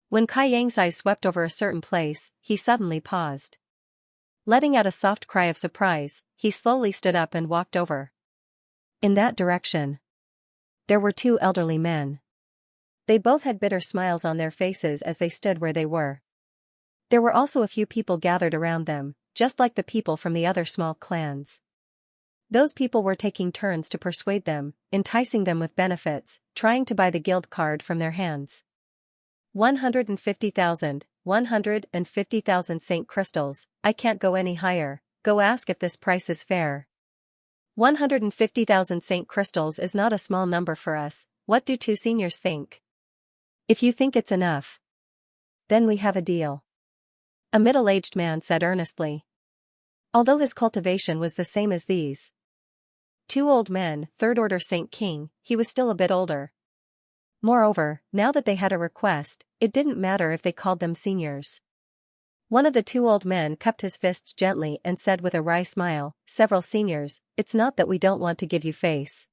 When Kai Yang's eyes swept over a certain place, he suddenly paused. Letting out a soft cry of surprise, he slowly stood up and walked over. In that direction, there were 2 elderly men. They both had bitter smiles on their faces as they stood where they were. There were also a few people gathered around them, just like the people from the other small clans. Those people were taking turns to persuade them, enticing them with benefits, trying to buy the guild card from their hands. 150,000, 150,000 Saint Crystals, I can't go any higher, go ask if this price is fair. 150,000 Saint Crystals is not a small number for us, what do 2 seniors think? If you think it's enough, then we have a deal. A middle-aged man said earnestly. Although his cultivation was the same as these 2 old men, 3rd Order Saint King, he was still a bit older. Moreover, now that they had a request, it didn't matter if they called them seniors. One of the 2 old men cupped his fists gently and said with a wry smile, "Several seniors, it's not that we don't want to give you face.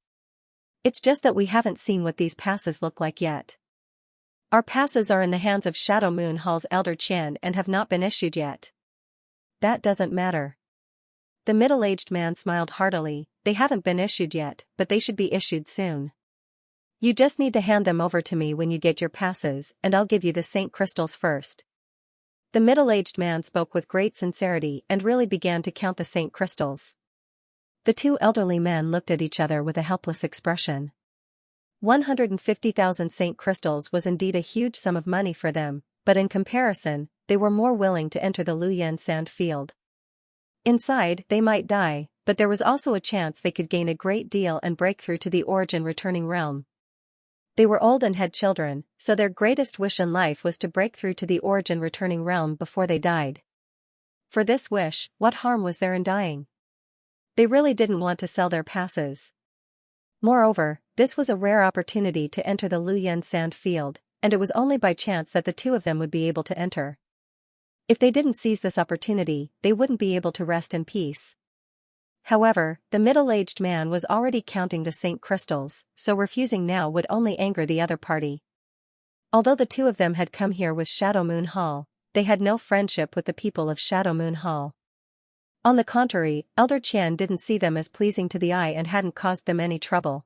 It's just that we haven't seen what these passes look like yet. Our passes are in the hands of Shadow Moon Hall's Elder Qian and have not been issued yet." "That doesn't matter." The middle-aged man smiled heartily, "They haven't been issued yet, but they should be issued soon. You just need to hand them over to me when you get your passes, and I'll give you the Saint Crystals first." The middle-aged man spoke with great sincerity and really began to count the Saint Crystals. The 2 elderly men looked at each other with a helpless expression. 150,000 Saint Crystals was indeed a huge sum of money for them, but in comparison, they were more willing to enter the Luyan sand field. Inside, they might die, but there was also a chance they could gain a great deal and break through to the origin returning realm. They were old and had children, so their greatest wish in life was to break through to the origin returning realm before they died. For this wish, what harm was there in dying? They really didn't want to sell their passes. Moreover, this was a rare opportunity to enter the Luyan sand field, and it was only by chance that the two of them would be able to enter. If they didn't seize this opportunity, they wouldn't be able to rest in peace. However, the middle-aged man was already counting the Saint crystals, so refusing now would only anger the other party. Although the two of them had come here with Shadow Moon Hall, they had no friendship with the people of Shadow Moon Hall. On the contrary, Elder Qian didn't see them as pleasing to the eye and hadn't caused them any trouble.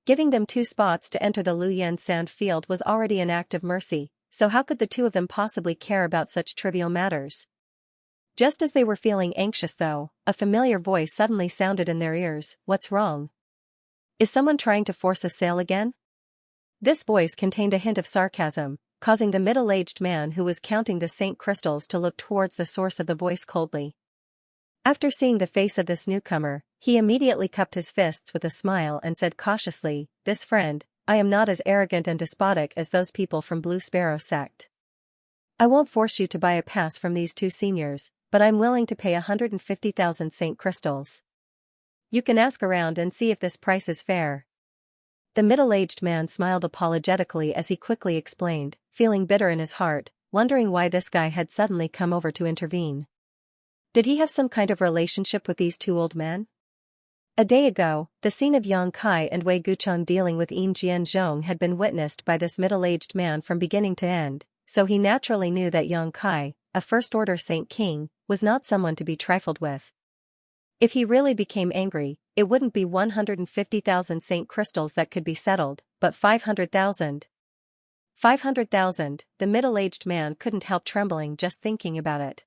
Giving them 2 spots to enter the Luyan sand field was already an act of mercy, so how could the two of them possibly care about such trivial matters? Just as they were feeling anxious though, a familiar voice suddenly sounded in their ears. What's wrong? Is someone trying to force a sale again? This voice contained a hint of sarcasm, causing the middle-aged man who was counting the Saint crystals to look towards the source of the voice coldly. After seeing the face of this newcomer, he immediately cupped his fists with a smile and said cautiously, "This friend, I am not as arrogant and despotic as those people from Blue Sparrow sect. I won't force you to buy a pass from these 2 seniors, but I'm willing to pay 150,000 Saint crystals. You can ask around and see if this price is fair." The middle-aged man smiled apologetically as he quickly explained, feeling bitter in his heart, wondering why this guy had suddenly come over to intervene. Did he have some kind of relationship with these 2 old men? A day ago, the scene of Yang Kai and Wei Gucheng dealing with Yin Jianzhong had been witnessed by this middle-aged man from beginning to end, so he naturally knew that Yang Kai, a first-order Saint King, was not someone to be trifled with. If he really became angry, it wouldn't be 150,000 Saint crystals that could be settled, but 500,000. 500,000, the middle-aged man couldn't help trembling just thinking about it.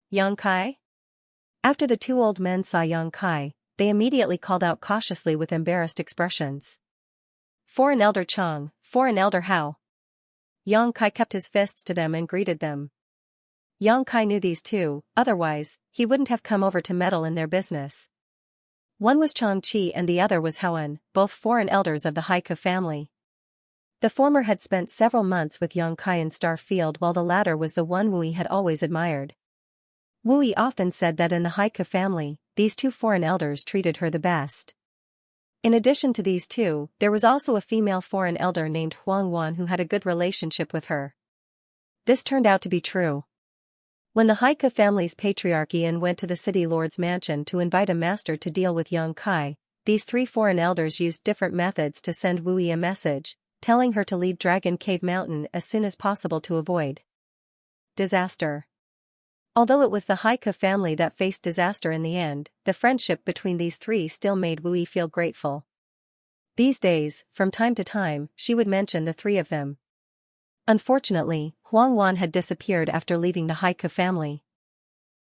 Yang Kai? After the 2 old men saw Yang Kai, they immediately called out cautiously with embarrassed expressions. "Foreign Elder Chang, Foreign Elder Hao." Yang Kai kept his fists to them and greeted them. Yang Kai knew these 2, otherwise, he wouldn't have come over to meddle in their business. One was Chang Qi and the other was Haoan, both foreign elders of the Haiku family. The former had spent several months with Yang Kai in Star Field while the latter was the one Wu Yi had always admired. Wu Yi often said that in the Haiku family, these 2 foreign elders treated her the best. In addition to these 2, there was also a female foreign elder named Huang Wan who had a good relationship with her. This turned out to be true. When the Haiku family's patriarchy went to the city lord's mansion to invite a master to deal with Yang Kai, these 3 foreign elders used different methods to send Wu Yi a message, telling her to leave Dragon Cave Mountain as soon as possible to avoid disaster. Although it was the Haiku family that faced disaster in the end, the friendship between these 3 still made Wu Yi feel grateful. These days, from time to time, she would mention the 3 of them. Unfortunately, Huang Wan had disappeared after leaving the Haiku family.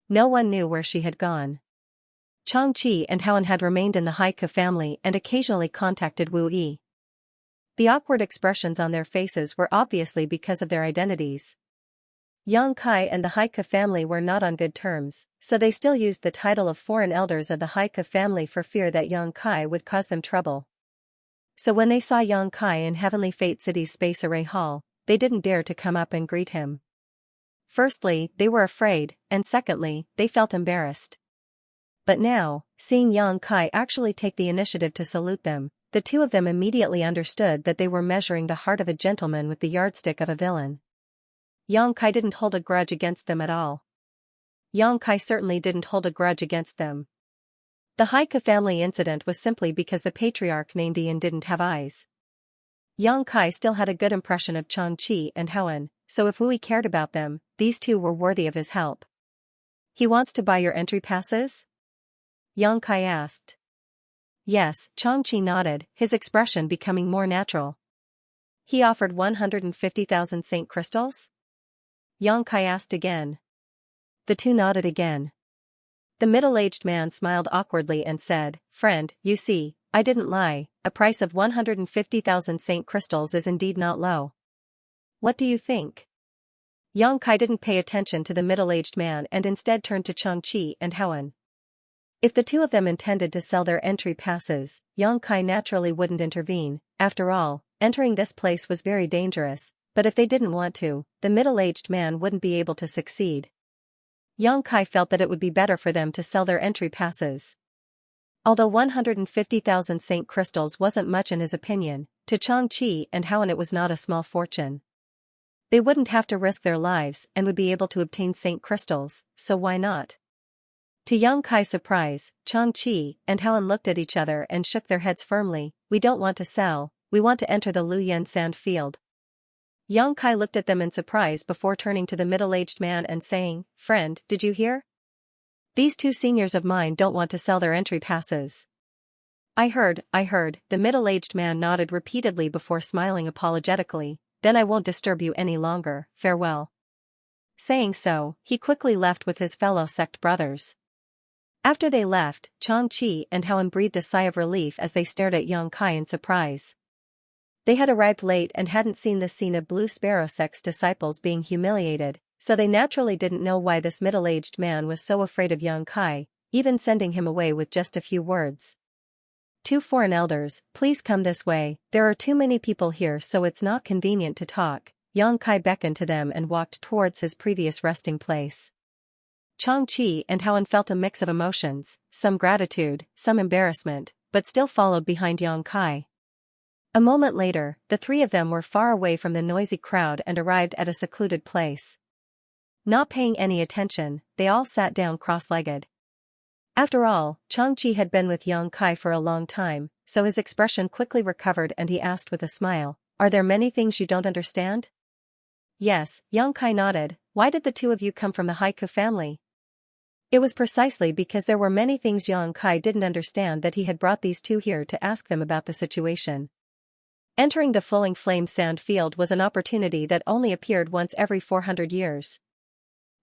No one knew where she had gone. Chang Qi and Haoan had remained in the Haiku family and occasionally contacted Wu Yi. The awkward expressions on their faces were obviously because of their identities. Yang Kai and the Haiku family were not on good terms, so they still used the title of foreign elders of the Haiku family for fear that Yang Kai would cause them trouble. So when they saw Yang Kai in Heavenly Fate City's Space Array Hall, they didn't dare to come up and greet him. Firstly, they were afraid, and secondly, they felt embarrassed. But now, seeing Yang Kai actually take the initiative to salute them, the 2 of them immediately understood that they were measuring the heart of a gentleman with the yardstick of a villain. Yang Kai didn't hold a grudge against them at all. Yang Kai certainly didn't hold a grudge against them. The Haiku family incident was simply because the patriarch named Ian didn't have eyes. Yang Kai still had a good impression of Chang Qi and Haoan, so if Wu Yi cared about them, these 2 were worthy of his help. "He wants to buy your entry passes?" Yang Kai asked. Yes, Chang Qi nodded, his expression becoming more natural. "He offered 150,000 Saint crystals?" Yang Kai asked again. The 2 nodded again. The middle-aged man smiled awkwardly and said, "Friend, you see, I didn't lie, a price of 150,000 Saint crystals is indeed not low. What do you think?" Yang Kai didn't pay attention to the middle-aged man and instead turned to Chang Qi and Haoan. If the 2 of them intended to sell their entry passes, Yang Kai naturally wouldn't intervene. After all, entering this place was very dangerous, but if they didn't want to, the middle-aged man wouldn't be able to succeed. Yang Kai felt that it would be better for them to sell their entry passes. Although 150,000 Saint crystals wasn't much in his opinion, to Xianxia and Howen it was not a small fortune. They wouldn't have to risk their lives and would be able to obtain Saint crystals, so why not? To Yang Kai's surprise, Xianxia and Howen looked at each other and shook their heads firmly. We don't want to sell, we want to enter the Luyan sand field. Yang Kai looked at them in surprise before turning to the middle-aged man and saying, Friend, did you hear? These two seniors of mine don't want to sell their entry passes. I heard, the middle-aged man nodded repeatedly before smiling apologetically. Then I won't disturb you any longer, farewell. Saying so, he quickly left with his fellow sect brothers. After they left, Xianxia and Howen breathed a sigh of relief as they stared at Yang Kai in surprise. They had arrived late and hadn't seen the scene of Blue Sparrow sect's disciples being humiliated, so they naturally didn't know why this middle-aged man was so afraid of Yang Kai, even sending him away with just a few words. Two foreign elders, please come this way, there are too many people here so it's not convenient to talk. Yang Kai beckoned to them and walked towards his previous resting place. Xianxia and Howen felt a mix of emotions, some gratitude, some embarrassment, but still followed behind Yang Kai. A moment later, the three of them were far away from the noisy crowd and arrived at a secluded place. Not paying any attention, they all sat down cross-legged. After all, Xianxia had been with Yang Kai for a long time, so his expression quickly recovered and he asked with a smile, Are there many things you don't understand? Yes, Yang Kai nodded. Why did the two of you come from the Haiku family? It was precisely because there were many things Yang Kai didn't understand that he had brought these two here to ask them about the situation. Entering the flowing flame sand field was an opportunity that only appeared once every 400 years.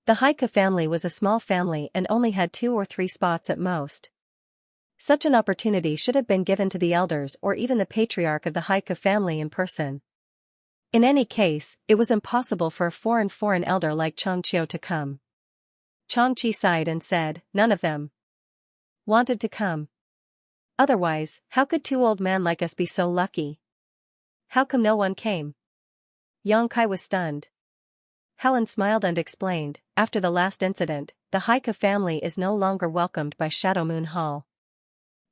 The Haiku family was a small family and only had 2 or 3 spots at most. Such an opportunity should have been given to the elders or even the patriarch of the Haiku family in person. In any case, it was impossible for a foreign elder like Xianxia to come. Xianxia sighed and said, None of them wanted to come. Otherwise, how could 2 old men like us be so lucky? How come no one came? Yang Kai was stunned. Howen smiled and explained, after the last incident, the Haiku family is no longer welcomed by Shadow Moon Hall.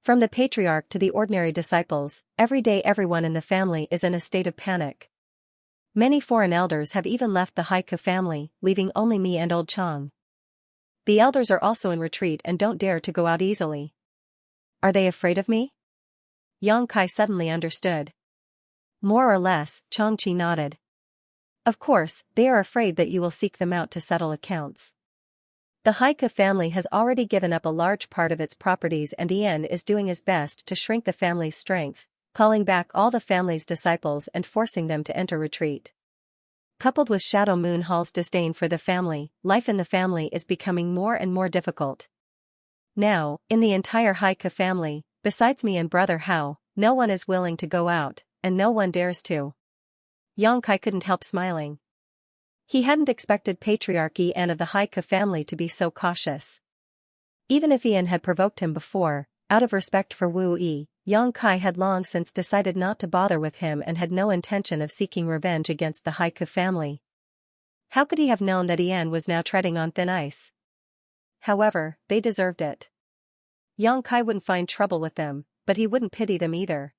From the patriarch to the ordinary disciples, every day everyone in the family is in a state of panic. Many foreign elders have even left the Haiku family, leaving only me and old Chang. The elders are also in retreat and don't dare to go out easily. Are they afraid of me? Yang Kai suddenly understood. More or less, Xianxia nodded. Of course, they are afraid that you will seek them out to settle accounts. The Haiku family has already given up a large part of its properties and Ian is doing his best to shrink the family's strength, calling back all the family's disciples and forcing them to enter retreat. Coupled with Shadow Moon Hall's disdain for the family, life in the family is becoming more and more difficult. Now, in the entire Haiku family, besides me and Brother Hao, no one is willing to go out, and no one dares to. Yang Kai couldn't help smiling. He hadn't expected Patriarch Ian of the Haiku family to be so cautious. Even if Ian had provoked him before, out of respect for Wu Yi, Yang Kai had long since decided not to bother with him and had no intention of seeking revenge against the Haiku family. How could he have known that Ian was now treading on thin ice? However, they deserved it. Yang Kai wouldn't find trouble with them, but he wouldn't pity them either.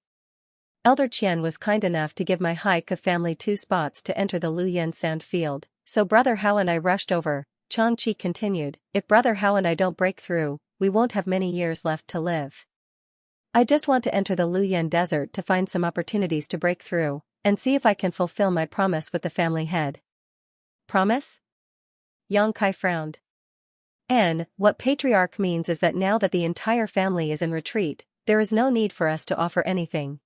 Elder Qian was kind enough to give my Haiku family 2 spots to enter the Luyan sand field, so Brother Hao and I rushed over. Xianxia continued, If Brother Hao and I don't break through, we won't have many years left to live. I just want to enter the Luyan desert to find some opportunities to break through, and see if I can fulfill my promise with the family head. Promise? Yang Kai frowned. What Patriarch means is that now that the entire family is in retreat, there is no need for us to offer anything.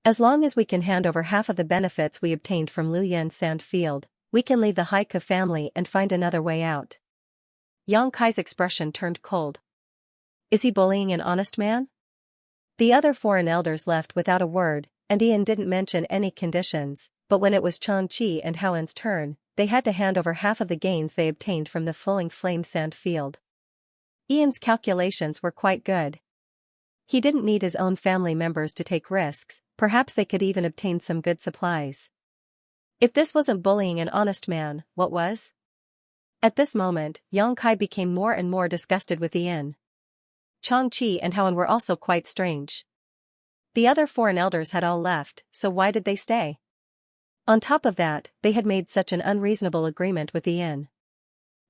As long as we can hand over half of the benefits we obtained from Luyan sand field, we can leave the Haiku family and find another way out. Yang Kai's expression turned cold. Is he bullying an honest man? The other foreign elders left without a word, and Ian didn't mention any conditions, but when it was Xianxia and Howen's turn, they had to hand over half of the gains they obtained from the flowing flame sand field. Ian's calculations were quite good. He didn't need his own family members to take risks, perhaps they could even obtain some good supplies. If this wasn't bullying an honest man, what was? At this moment, Yang Kai became more and more disgusted with Ian. Changqi and Hoan were also quite strange. The other foreign elders had all left, so why did they stay? On top of that, they had made such an unreasonable agreement with Ian.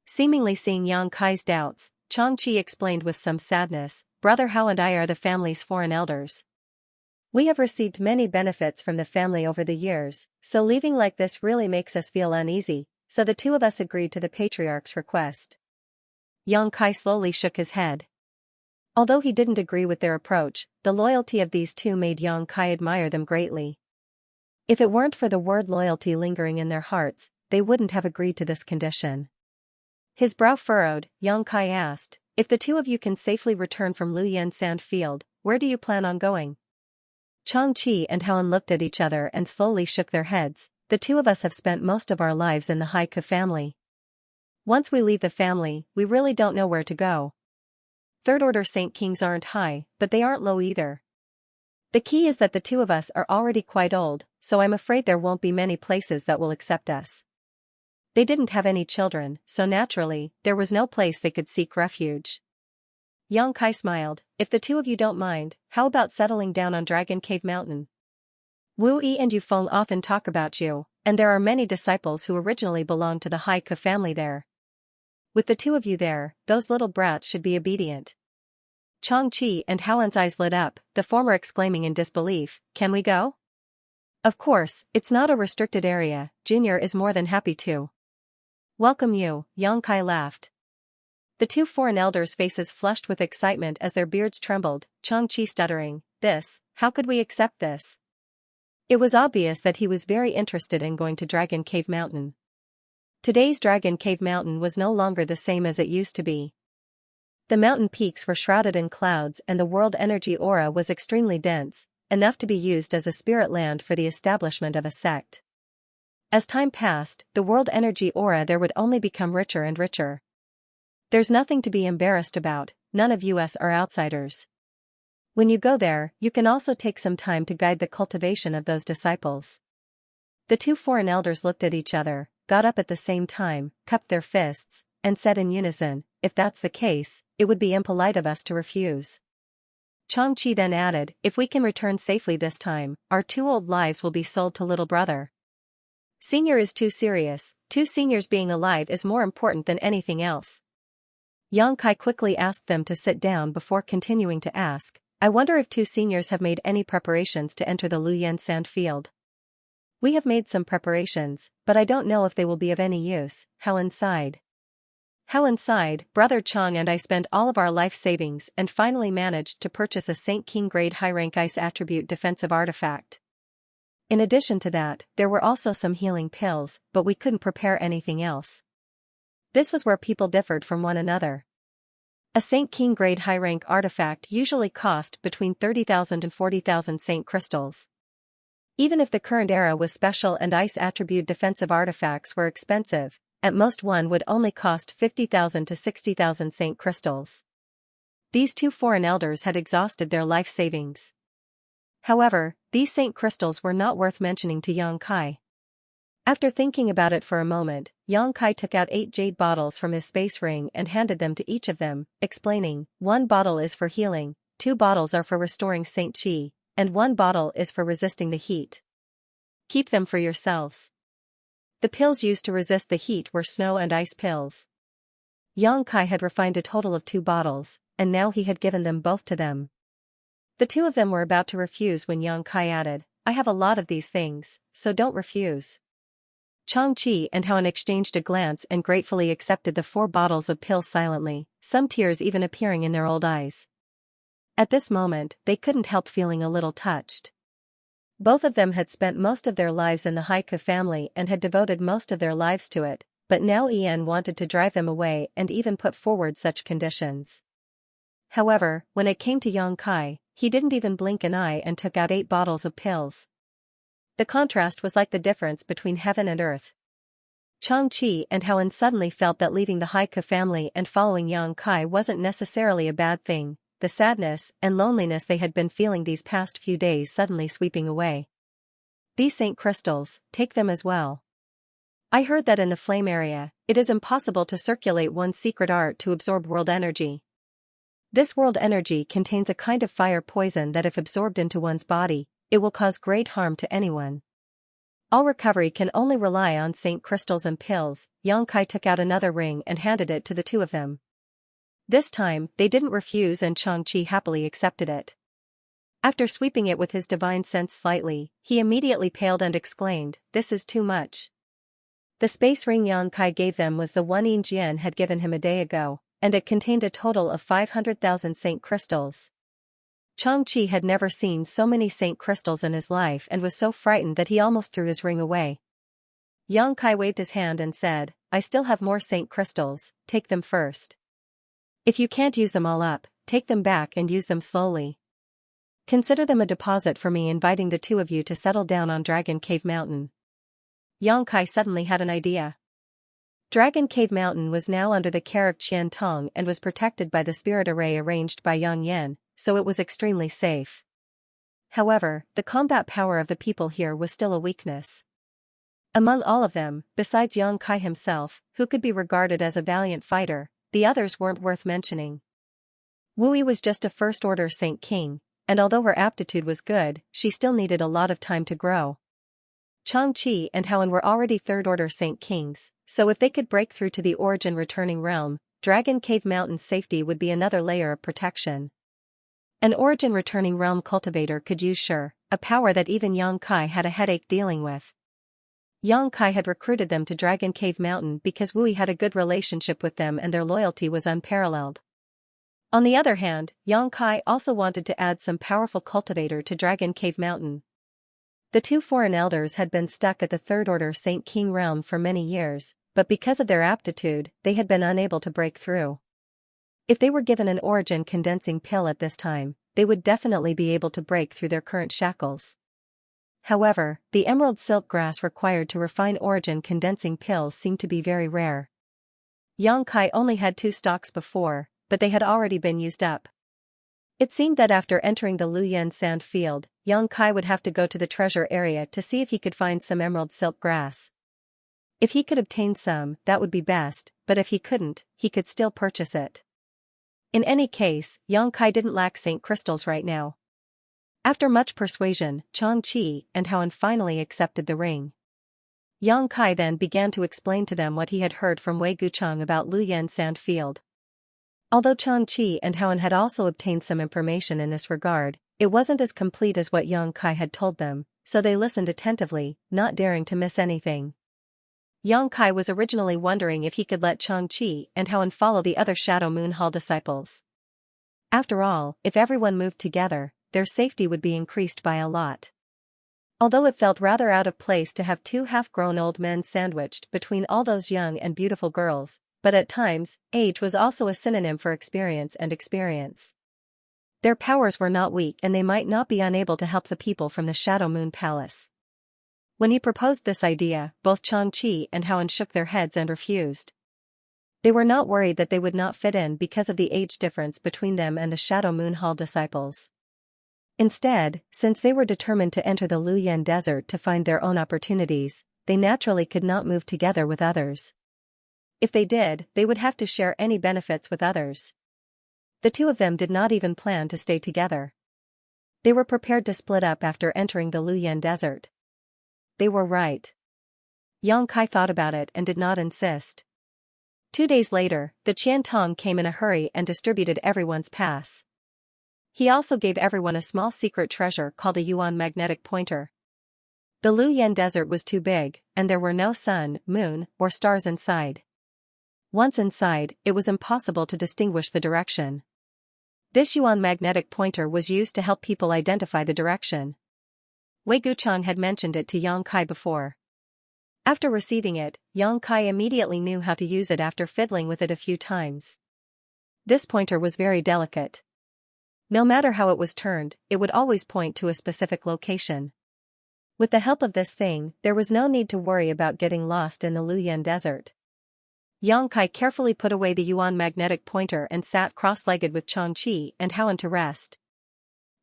Seemingly seeing Yang Kai's doubts, Changqi explained with some sadness, "Brother Hao and I are the family's foreign elders. We have received many benefits from the family over the years, so leaving like this really makes us feel uneasy, so the two of us agreed to the patriarch's request." Yang Kai slowly shook his head. Although he didn't agree with their approach, the loyalty of these two made Yang Kai admire them greatly. If it weren't for the word loyalty lingering in their hearts, they wouldn't have agreed to this condition. His brow furrowed, Yang Kai asked, "If the two of you can safely return from Luyan Sand Field, where do you plan on going?" Changqi and Hoan looked at each other and slowly shook their heads. "The two of us have spent most of our lives in the Haiku family. Once we leave the family, we really don't know where to go. Third-order Saint Kings aren't high, but they aren't low either. The key is that the two of us are already quite old, so I'm afraid there won't be many places that will accept us." They didn't have any children, so naturally, there was no place they could seek refuge. Yang Kai smiled, "If the two of you don't mind, how about settling down on Dragon Cave Mountain? Wu Yi and Yufeng often talk about you, and there are many disciples who originally belonged to the Haiku family there. With the two of you there, those little brats should be obedient." Changqi and Hoan's eyes lit up, the former exclaiming in disbelief, "Can we go?" "Of course, it's not a restricted area, Junior is more than happy to welcome you," Yang Kai laughed. The two foreign elders' faces flushed with excitement as their beards trembled, Changqi stuttering, "How could we accept this?" It was obvious that he was very interested in going to Dragon Cave Mountain. Today's Dragon Cave Mountain was no longer the same as it used to be. The mountain peaks were shrouded in clouds and the world energy aura was extremely dense, enough to be used as a spirit land for the establishment of a sect. As time passed, the world energy aura there would only become richer and richer. There's nothing to be embarrassed about, none of us are outsiders. When you go there, you can also take some time to guide the cultivation of those disciples. The two foreign elders looked at each other, got up at the same time, cupped their fists, and said in unison, "If that's the case, it would be impolite of us to refuse." Changqi then added, "If we can return safely this time, our 2 old lives will be sold to little brother. Senior is too serious, 2 seniors being alive is more important than anything else." Yang Kai quickly asked them to sit down before continuing to ask, "I wonder if 2 seniors have made any preparations to enter the Luyan Sand Field." "We have made some preparations, but I don't know if they will be of any use," Hoan sighed. "Brother Chang and I spent all of our life savings and finally managed to purchase a Saint King grade high-rank ice attribute defensive artifact. In addition to that, there were also some healing pills, but we couldn't prepare anything else." This was where people differed from one another. A Saint King grade high-rank artifact usually cost between 30,000 and 40,000 Saint crystals. Even if the current era was special and ice attribute defensive artifacts were expensive, at most one would only cost 50,000 to 60,000 Saint crystals. These 2 foreign elders had exhausted their life savings. However, these Saint crystals were not worth mentioning to Yang Kai. After thinking about it for a moment, Yang Kai took out 8 jade bottles from his space ring and handed them to each of them, explaining, "1 bottle is for healing, 2 bottles are for restoring Saint Qi, and 1 bottle is for resisting the heat. Keep them for yourselves." The pills used to resist the heat were snow and ice pills. Yang Kai had refined a total of 2 bottles, and now he had given them both to them. The 2 of them were about to refuse when Yang Kai added, "I have a lot of these things, so don't refuse." Changqi and Hoan exchanged a glance and gratefully accepted the 4 bottles of pills silently, some tears even appearing in their old eyes. At this moment, they couldn't help feeling a little touched. Both of them had spent most of their lives in the Haiku family and had devoted most of their lives to it, but now Ian wanted to drive them away and even put forward such conditions. However, when it came to Yang Kai, he didn't even blink an eye and took out 8 bottles of pills. The contrast was like the difference between heaven and earth. Changqi and Hoan suddenly felt that leaving the Haiku family and following Yang Kai wasn't necessarily a bad thing. the sadness and loneliness they had been feeling these past few days suddenly sweeping away. These Saint crystals, take them as well. I heard that in the flame area, it is impossible to circulate one's secret art to absorb world energy. This world energy contains a kind of fire poison that if absorbed into one's body, it will cause great harm to anyone. All recovery can only rely on Saint crystals and pills. Xianxia took out another ring and handed it to the two of them. This time, they didn't refuse and Xianxia happily accepted it. After sweeping it with his divine sense slightly, he immediately paled and exclaimed, "This is too much." The space ring Xianxia gave them was the one Yin Jian had given him a day ago, and it contained a total of 500,000 Saint crystals. Xianxia had never seen so many Saint crystals in his life and was so frightened that he almost threw his ring away. Xianxia waved his hand and said, "I still have more Saint crystals, take them first. If you can't use them all up, take them back and use them slowly. Consider them a deposit for me inviting the two of you to settle down on Dragon Cave Mountain." Xianxia suddenly had an idea. Dragon Cave Mountain was now under the care of Qiantong and was protected by the spirit array arranged by Yang Yan, so it was extremely safe. However, the combat power of the people here was still a weakness. Among all of them, besides Xianxia himself, who could be regarded as a valiant fighter, the others weren't worth mentioning. Wu was just a first-order Saint King, and although her aptitude was good, she still needed a lot of time to grow. Xianxia and Haoan were already third-order Saint Kings, so if they could break through to the origin returning realm, Dragon Cave Mountain's safety would be another layer of protection. An origin returning realm cultivator could use a power that even Xianxia had a headache dealing with. Xianxia had recruited them to Dragon Cave Mountain because Wu had a good relationship with them and their loyalty was unparalleled. On the other hand, Xianxia also wanted to add some powerful cultivator to Dragon Cave Mountain. The two foreign elders had been stuck at the third-order Saint King realm for many years, but because of their aptitude, they had been unable to break through. If they were given an origin condensing pill at this time, they would definitely be able to break through their current shackles. However, the emerald silk grass required to refine origin condensing pills seemed to be very rare. Xianxia only had 2 stocks before, but they had already been used up. It seemed that after entering the Luyan sand field, Xianxia would have to go to the treasure area to see if he could find some emerald silk grass. If he could obtain some, that would be best, but if he couldn't, he could still purchase it. In any case, Xianxia didn't lack Saint crystals right now. After much persuasion, Xianxia and Haoan finally accepted the ring. Xianxia then began to explain to them what he had heard from Wei Gucheng about Luyan sand field. Although Xianxia and Haoan had also obtained some information in this regard, it wasn't as complete as what Xianxia had told them, so they listened attentively, not daring to miss anything. Xianxia was originally wondering if he could let Xianxia and Haoan follow the other Shadow Moon Hall disciples. After all, if everyone moved together, their safety would be increased by a lot. Although it felt rather out of place to have 2 half-grown old men sandwiched between all those young and beautiful girls, but at times, age was also a synonym for experience and experience. Their powers were not weak and they might not be unable to help the people from the Shadow Moon Palace. When he proposed this idea, both Xianxia and Haoan shook their heads and refused. They were not worried that they would not fit in because of the age difference between them and the Shadow Moon Hall disciples. Instead, since they were determined to enter the Luyan Desert to find their own opportunities, they naturally could not move together with others. If they did, they would have to share any benefits with others. The two of them did not even plan to stay together. They were prepared to split up after entering the Luyan Desert. They were right. Xianxia thought about it and did not insist. 2 days later, the Qiantong came in a hurry and distributed everyone's pass. He also gave everyone a small secret treasure called a Yuan magnetic pointer. The Luyan Desert was too big, and there were no sun, moon, or stars inside. Once inside, it was impossible to distinguish the direction. This Yuan magnetic pointer was used to help people identify the direction. Wei Gucheng had mentioned it to Xianxia before. After receiving it, Xianxia immediately knew how to use it after fiddling with it a few times. This pointer was very delicate. No matter how it was turned, it would always point to a specific location. With the help of this thing, there was no need to worry about getting lost in the Luyan Desert. Yang Kai carefully put away the Yuan magnetic pointer and sat cross-legged with Xianxia and Haoan to rest.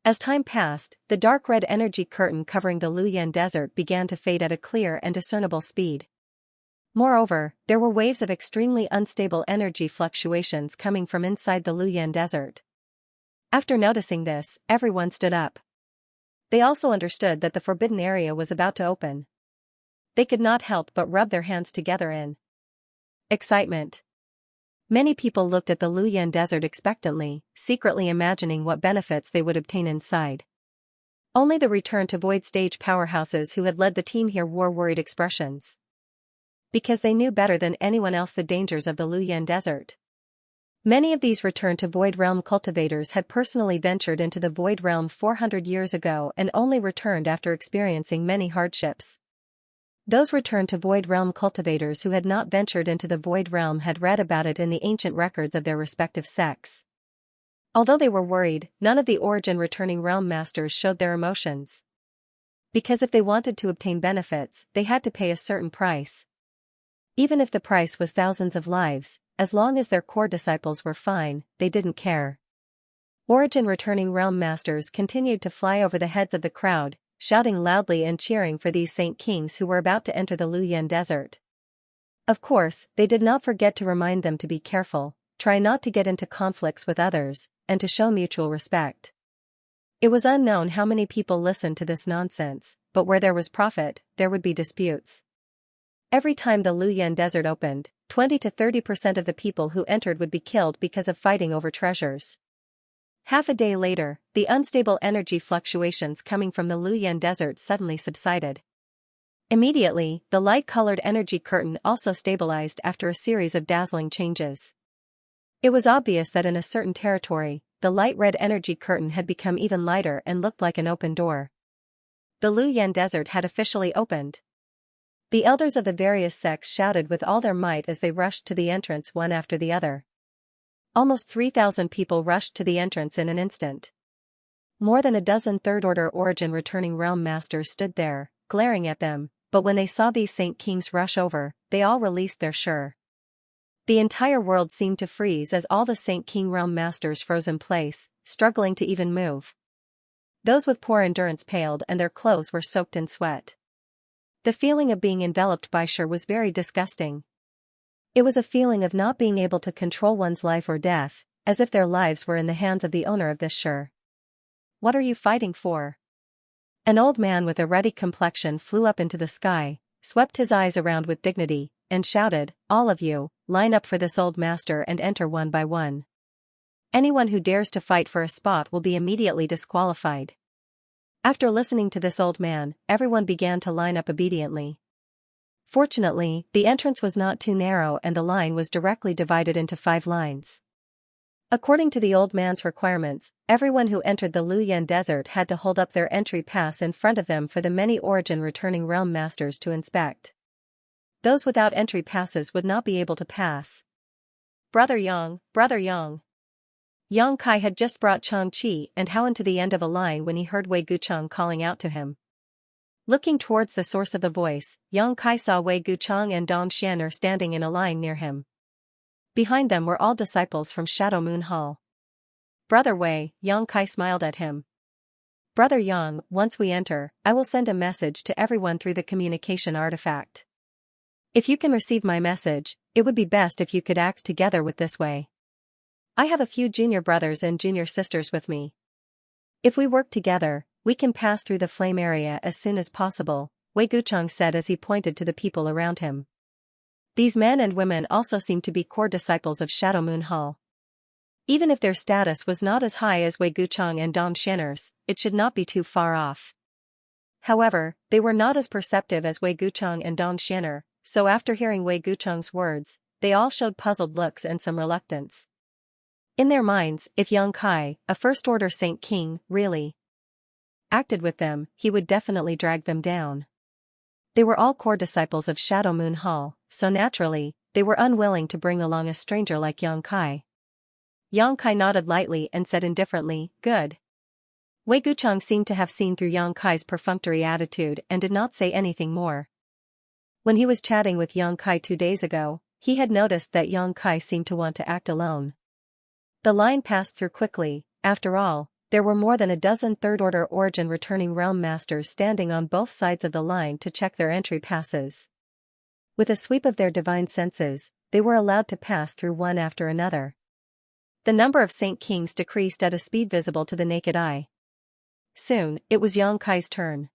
As time passed, the dark red energy curtain covering the Luoyan desert began to fade at a clear and discernible speed. Moreover, there were waves of extremely unstable energy fluctuations coming from inside the Luoyan desert. After noticing this, everyone stood up. They also understood that the forbidden area was about to open. They could not help but rub their hands together in excitement. Many people looked at the Luoyan desert expectantly, secretly imagining what benefits they would obtain inside. Only the return to void stage powerhouses who had led the team here wore worried expressions. Because they knew better than anyone else the dangers of the Luoyan desert. Many of these return to void realm cultivators had personally ventured into the void realm 400 years ago and only returned after experiencing many hardships. Those returned to void realm cultivators who had not ventured into the void realm had read about it in the ancient records of their respective sects. Although they were worried, none of the origin returning realm masters showed their emotions. Because if they wanted to obtain benefits, they had to pay a certain price. Even if the price was thousands of lives, as long as their core disciples were fine, they didn't care. Origin returning realm masters continued to fly over the heads of the crowd, shouting loudly and cheering for these saint kings who were about to enter the Luoyan desert. Of course, they did not forget to remind them to be careful, try not to get into conflicts with others, and to show mutual respect. It was unknown how many people listened to this nonsense, but where there was profit, there would be disputes. Every time the Luoyan desert opened, 20 to 30% of the people who entered would be killed because of fighting over treasures. Half a day later, the unstable energy fluctuations coming from the Luoyan desert suddenly subsided. Immediately, the light-colored energy curtain also stabilized after a series of dazzling changes. It was obvious that in a certain territory, the light red energy curtain had become even lighter and looked like an open door. The Luoyan desert had officially opened. The elders of the various sects shouted with all their might as they rushed to the entrance one after the other. Almost 3,000 people rushed to the entrance in an instant. More than a dozen third-order origin returning realm masters stood there, glaring at them, but when they saw these saint kings rush over, they all released their shur. The entire world seemed to freeze as all the saint king realm masters froze in place, struggling to even move. Those with poor endurance paled and their clothes were soaked in sweat. The feeling of being enveloped by shur was very disgusting. It was a feeling of not being able to control one's life or death, as if their lives were in the hands of the owner of this shur. What are you fighting for? An old man with a ruddy complexion flew up into the sky, swept his eyes around with dignity, and shouted, "All of you, line up for this old master and enter one by one. Anyone who dares to fight for a spot will be immediately disqualified." After listening to this old man, everyone began to line up obediently. Fortunately, the entrance was not too narrow and the line was directly divided into 5 lines. According to the old man's requirements, everyone who entered the Luoyan desert had to hold up their entry pass in front of them for the many origin returning realm masters to inspect. Those without entry passes would not be able to pass. Brother Yang, Brother Yang. Yang Kai had just brought Xianxia and Haoan to the end of a line when he heard Wei Gucheng calling out to him. Looking towards the source of the voice, Yang Kai saw Wei Gucheng and Dong Xianer standing in a line near him. Behind them were all disciples from Shadow Moon Hall. "Brother Wei," Yang Kai smiled at him. "Brother Yang, once we enter, I will send a message to everyone through the communication artifact. If you can receive my message, it would be best if you could act together with this Wei. I have a few junior brothers and junior sisters with me. If we work together, we can pass through the flame area as soon as possible," Wei Gucheng said as he pointed to the people around him. These men and women also seemed to be core disciples of Shadow Moon Hall. Even if their status was not as high as Wei Gucheng and Dong Xianer's, it should not be too far off. However, they were not as perceptive as Wei Gucheng and Dong Xianer, so after hearing Wei Gucheng's words, they all showed puzzled looks and some reluctance. In their minds, if Yang Kai, a first-order Saint King, really acted with them, he would definitely drag them down. They were all core disciples of Shadow Moon Hall, so naturally, they were unwilling to bring along a stranger like Yang Kai. Yang Kai nodded lightly and said indifferently, "Good." Wei Gucheng seemed to have seen through Yang Kai's perfunctory attitude and did not say anything more. When he was chatting with Yang Kai 2 days ago, he had noticed that Yang Kai seemed to want to act alone. The line passed through quickly. After all, there were more than a dozen third-order origin returning realm masters standing on both sides of the line to check their entry passes. With a sweep of their divine senses, they were allowed to pass through one after another. The number of Saint Kings decreased at a speed visible to the naked eye. Soon, it was Yang Kai's turn.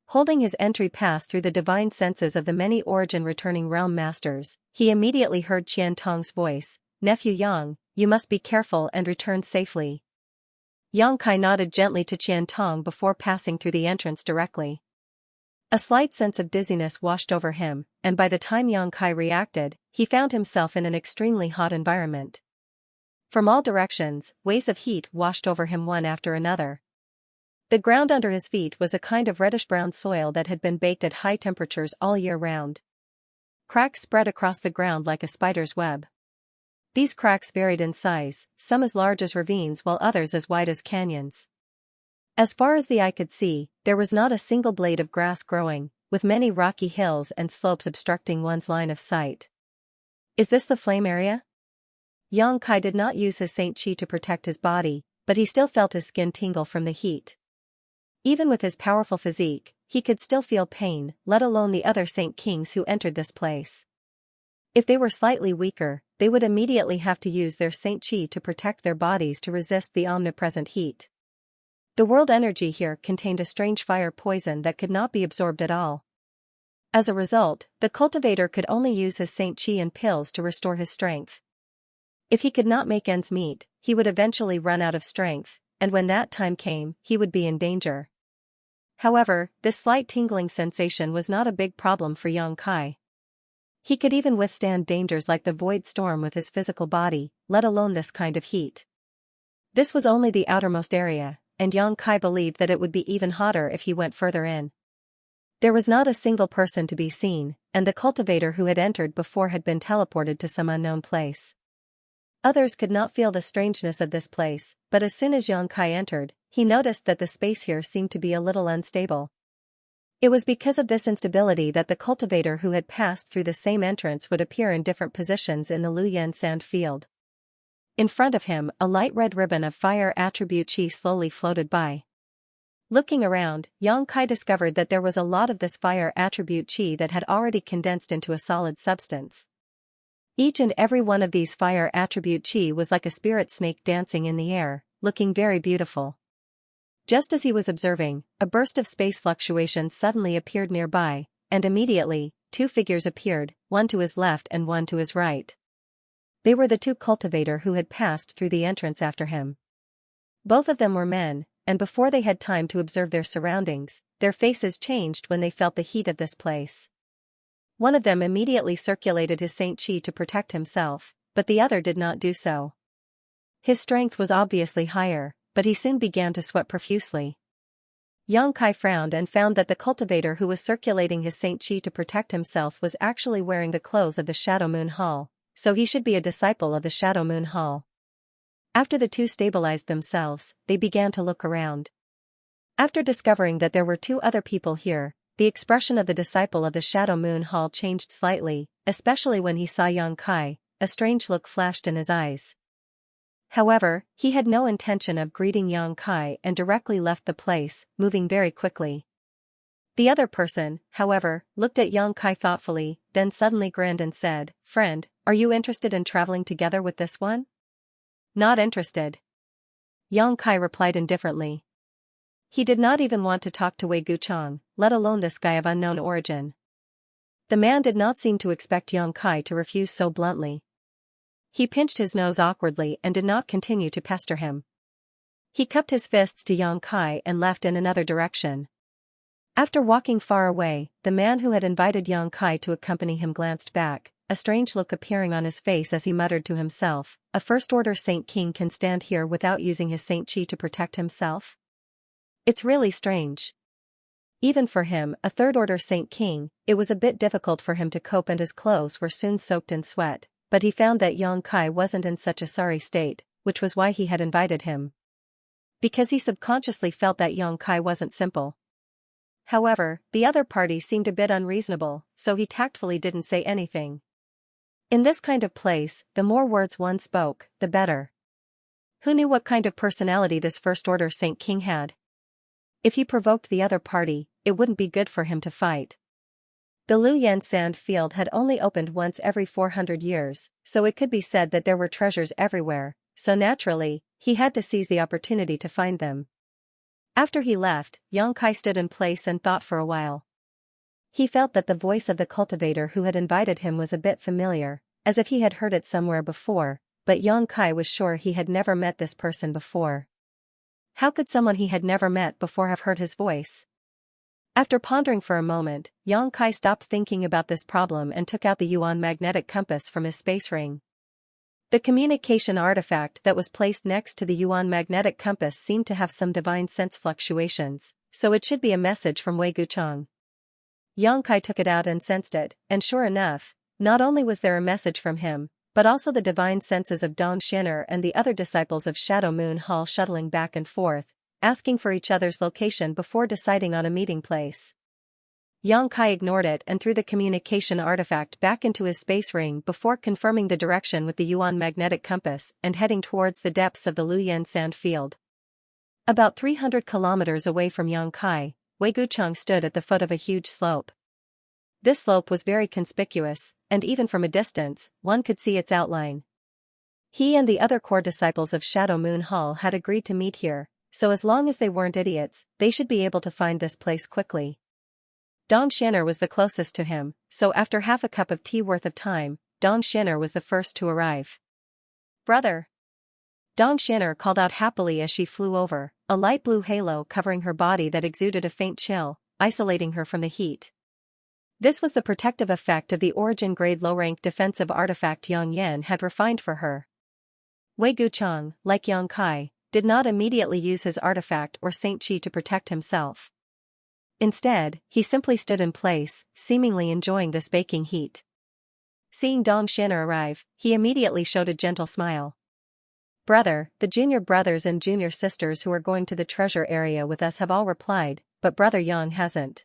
Holding his entry pass through the divine senses of the many origin returning realm masters, he immediately heard Qian Tong's voice, "Nephew Yang, you must be careful and return safely." Yang Kai nodded gently to Qian Tong before passing through the entrance directly. A slight sense of dizziness washed over him, and by the time Yang Kai reacted, he found himself in an extremely hot environment. From all directions, waves of heat washed over him one after another. The ground under his feet was a kind of reddish-brown soil that had been baked at high temperatures all year round. Cracks spread across the ground like a spider's web. These cracks varied in size, some as large as ravines while others as wide as canyons. As far as the eye could see, there was not a single blade of grass growing, with many rocky hills and slopes obstructing one's line of sight. Is this the flame area? Yang Kai did not use his Saint Chi to protect his body, but he still felt his skin tingle from the heat. Even with his powerful physique, he could still feel pain, let alone the other Saint Kings who entered this place. If they were slightly weaker, they would immediately have to use their Saint Chi to protect their bodies to resist the omnipresent heat. The world energy here contained a strange fire poison that could not be absorbed at all. As a result, the cultivator could only use his Saint Chi and pills to restore his strength. If he could not make ends meet, he would eventually run out of strength, and when that time came, he would be in danger. However, this slight tingling sensation was not a big problem for Yang Kai. He could even withstand dangers like the void storm with his physical body, let alone this kind of heat. This was only the outermost area, and Yang Kai believed that it would be even hotter if he went further in. There was not a single person to be seen, and the cultivator who had entered before had been teleported to some unknown place. Others could not feel the strangeness of this place, but as soon as Yang Kai entered, he noticed that the space here seemed to be a little unstable. It was because of this instability that the cultivator who had passed through the same entrance would appear in different positions in the Luyan sand field. In front of him, a light red ribbon of fire attribute chi slowly floated by. Looking around, Yang Kai discovered that there was a lot of this fire attribute chi that had already condensed into a solid substance. Each and every one of these fire attribute chi was like a spirit snake dancing in the air, looking very beautiful. Just as he was observing, a burst of space fluctuations suddenly appeared nearby, and immediately, two figures appeared, one to his left and one to his right. They were the two cultivator who had passed through the entrance after him. Both of them were men, and before they had time to observe their surroundings, their faces changed when they felt the heat of this place. One of them immediately circulated his Saint Chi to protect himself, but the other did not do so. His strength was obviously higher, but he soon began to sweat profusely. Yang Kai frowned and found that the cultivator who was circulating his Saint Chi to protect himself was actually wearing the clothes of the Shadow Moon Hall, so he should be a disciple of the Shadow Moon Hall. After the two stabilized themselves, they began to look around. After discovering that there were two other people here, the expression of the disciple of the Shadow Moon Hall changed slightly, especially when he saw Yang Kai. A strange look flashed in his eyes. However, he had no intention of greeting Yang Kai and directly left the place, moving very quickly. The other person, however, looked at Yang Kai thoughtfully, then suddenly grinned and said, "Friend, are you interested in traveling together with this one?" "Not interested." Yang Kai replied indifferently. He did not even want to talk to Wei Guchang, let alone this guy of unknown origin. The man did not seem to expect Yang Kai to refuse so bluntly. He pinched his nose awkwardly and did not continue to pester him. He cupped his fists to Yang Kai and left in another direction. After walking far away, the man who had invited Yang Kai to accompany him glanced back, a strange look appearing on his face as he muttered to himself, "A first-order Saint King can stand here without using his Saint Chi to protect himself? It's really strange." Even for him, a third-order Saint King, it was a bit difficult for him to cope and his clothes were soon soaked in sweat, but he found that Yang Kai wasn't in such a sorry state, which was why he had invited him. Because he subconsciously felt that Yang Kai wasn't simple. However, the other party seemed a bit unreasonable, so he tactfully didn't say anything. In this kind of place, the more words one spoke, the better. Who knew what kind of personality this First Order Saint King had? If he provoked the other party, it wouldn't be good for him to fight. The Luoyan sand field had only opened once every 400 years, so it could be said that there were treasures everywhere, so naturally, he had to seize the opportunity to find them. After he left, Xianxia stood in place and thought for a while. He felt that the voice of the cultivator who had invited him was a bit familiar, as if he had heard it somewhere before, but Xianxia was sure he had never met this person before. How could someone he had never met before have heard his voice? After pondering for a moment, Xianxia stopped thinking about this problem and took out the Yuan magnetic compass from his space ring. The communication artifact that was placed next to the Yuan magnetic compass seemed to have some divine sense fluctuations, so it should be a message from Wei Guchang. Xianxia took it out and sensed it, and sure enough, not only was there a message from him, but also the divine senses of Dong Xian'er and the other disciples of Shadow Moon Hall shuttling back and forth, asking for each other's location before deciding on a meeting place. Xianxia ignored it and threw the communication artifact back into his space ring before confirming the direction with the Yuan magnetic compass and heading towards the depths of the Luoyan sand field. About 300 kilometers away from Xianxia, Wei Guchang stood at the foot of a huge slope. This slope was very conspicuous, and even from a distance, one could see its outline. He and the other core disciples of Shadow Moon Hall had agreed to meet here, so as long as they weren't idiots, they should be able to find this place quickly. Dong Xian'er was the closest to him, so after half a cup of tea worth of time, Dong Xian'er was the first to arrive. "Brother!" Dong Xian'er called out happily as she flew over, a light blue halo covering her body that exuded a faint chill, isolating her from the heat. This was the protective effect of the origin-grade low-rank defensive artifact Yang Yan had refined for her. Wei Guchang, like Xianxia, did not immediately use his artifact or Saint Qi to protect himself. Instead, he simply stood in place, seemingly enjoying this baking heat. Seeing Dong Xian'er arrive, he immediately showed a gentle smile. "Brother, the junior brothers and junior sisters who are going to the treasure area with us have all replied, but Brother Yang hasn't.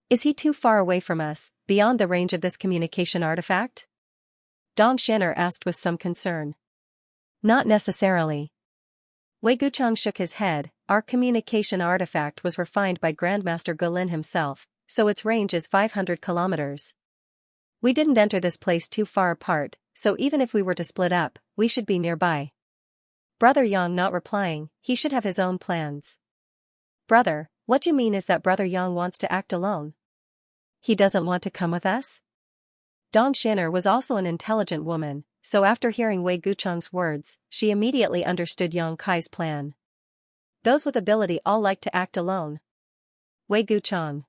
Is he too far away from us, beyond the range of this communication artifact?" Dong Xian'er asked with some concern. "Not necessarily." Wei Guchang shook his head. "Our communication artifact was refined by Grandmaster Guilin himself, so its range is 500 kilometers. We didn't enter this place too far apart, so even if we were to split up, we should be nearby." Brother Yang not replying, he should have his own plans. "Brother, what you mean is that Brother Yang wants to act alone? He doesn't want to come with us?" Dong Xian'er was also an intelligent woman, so after hearing Wei Guchang's words, she immediately understood Xianxia's plan. Those with ability all like to act alone. Wei Guchang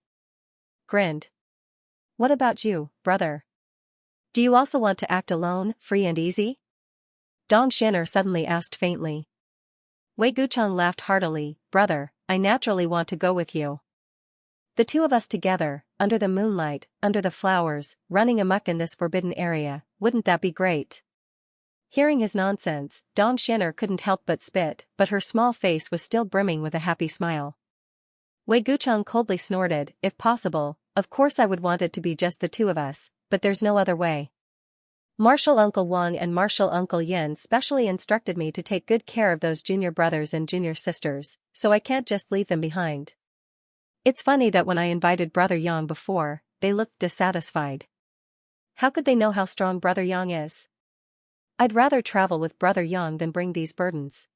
grinned. "What about you, brother? Do you also want to act alone, free and easy?" Dong Xian'er suddenly asked faintly. Wei Guchang laughed heartily. "Brother, I naturally want to go with you. The two of us together, under the moonlight, under the flowers, running amok in this forbidden area, wouldn't that be great?" Hearing his nonsense, Dong Xian'er couldn't help but spit, but her small face was still brimming with a happy smile. Wei Guchang coldly snorted, "If possible, of course I would want it to be just the two of us, but there's no other way. Martial Uncle Wang and Martial Uncle Yin specially instructed me to take good care of those junior brothers and junior sisters, so I can't just leave them behind. It's funny that when I invited Brother Yang before, they looked dissatisfied. How could they know how strong Brother Yang is? I'd rather travel with Brother Yang than bring these burdens.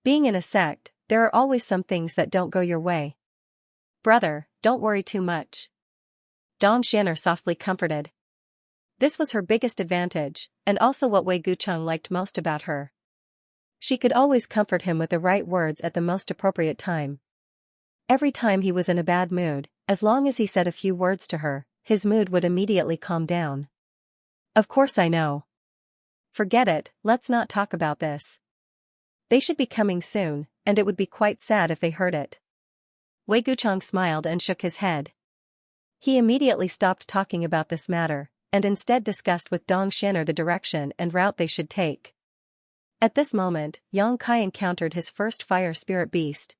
Being in a sect, there are always some things that don't go your way. Brother, don't worry too much." Dong Xian'er softly comforted. This was her biggest advantage, and also what Wei Guchang liked most about her. She could always comfort him with the right words at the most appropriate time. Every time he was in a bad mood, as long as he said a few words to her, his mood would immediately calm down. "Of course I know. Forget it, let's not talk about this. They should be coming soon, and it would be quite sad if they heard it." Wei Guchang smiled and shook his head. He immediately stopped talking about this matter, and instead discussed with Dong Xian'er the direction and route they should take. At this moment, Xianxia encountered his first fire spirit beast.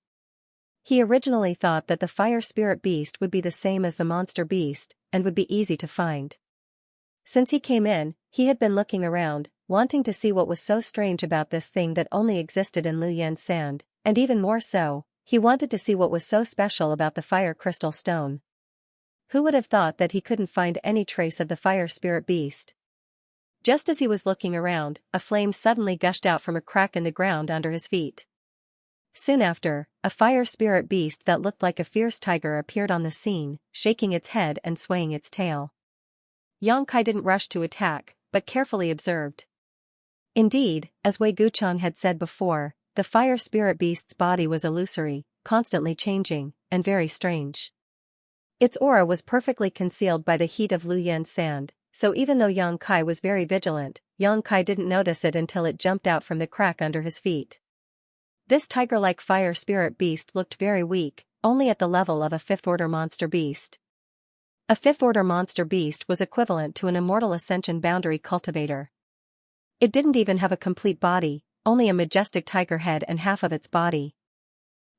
He originally thought that the fire spirit beast would be the same as the monster beast, and would be easy to find. Since he came in, he had been looking around, wanting to see what was so strange about this thing that only existed in Luyan's sand, and even more so, he wanted to see what was so special about the fire crystal stone. Who would have thought that he couldn't find any trace of the fire spirit beast? Just as he was looking around, a flame suddenly gushed out from a crack in the ground under his feet. Soon after, a fire spirit beast that looked like a fierce tiger appeared on the scene, shaking its head and swaying its tail. Xianxia didn't rush to attack, but carefully observed. Indeed, as Wei Guchang had said before, the fire spirit beast's body was illusory, constantly changing, and very strange. Its aura was perfectly concealed by the heat of Luyan's sand, so even though Xianxia was very vigilant, Xianxia didn't notice it until it jumped out from the crack under his feet. This tiger-like fire spirit beast looked very weak, only at the level of a fifth-order monster beast. A fifth-order monster beast was equivalent to an immortal ascension boundary cultivator. It didn't even have a complete body, only a majestic tiger head and half of its body.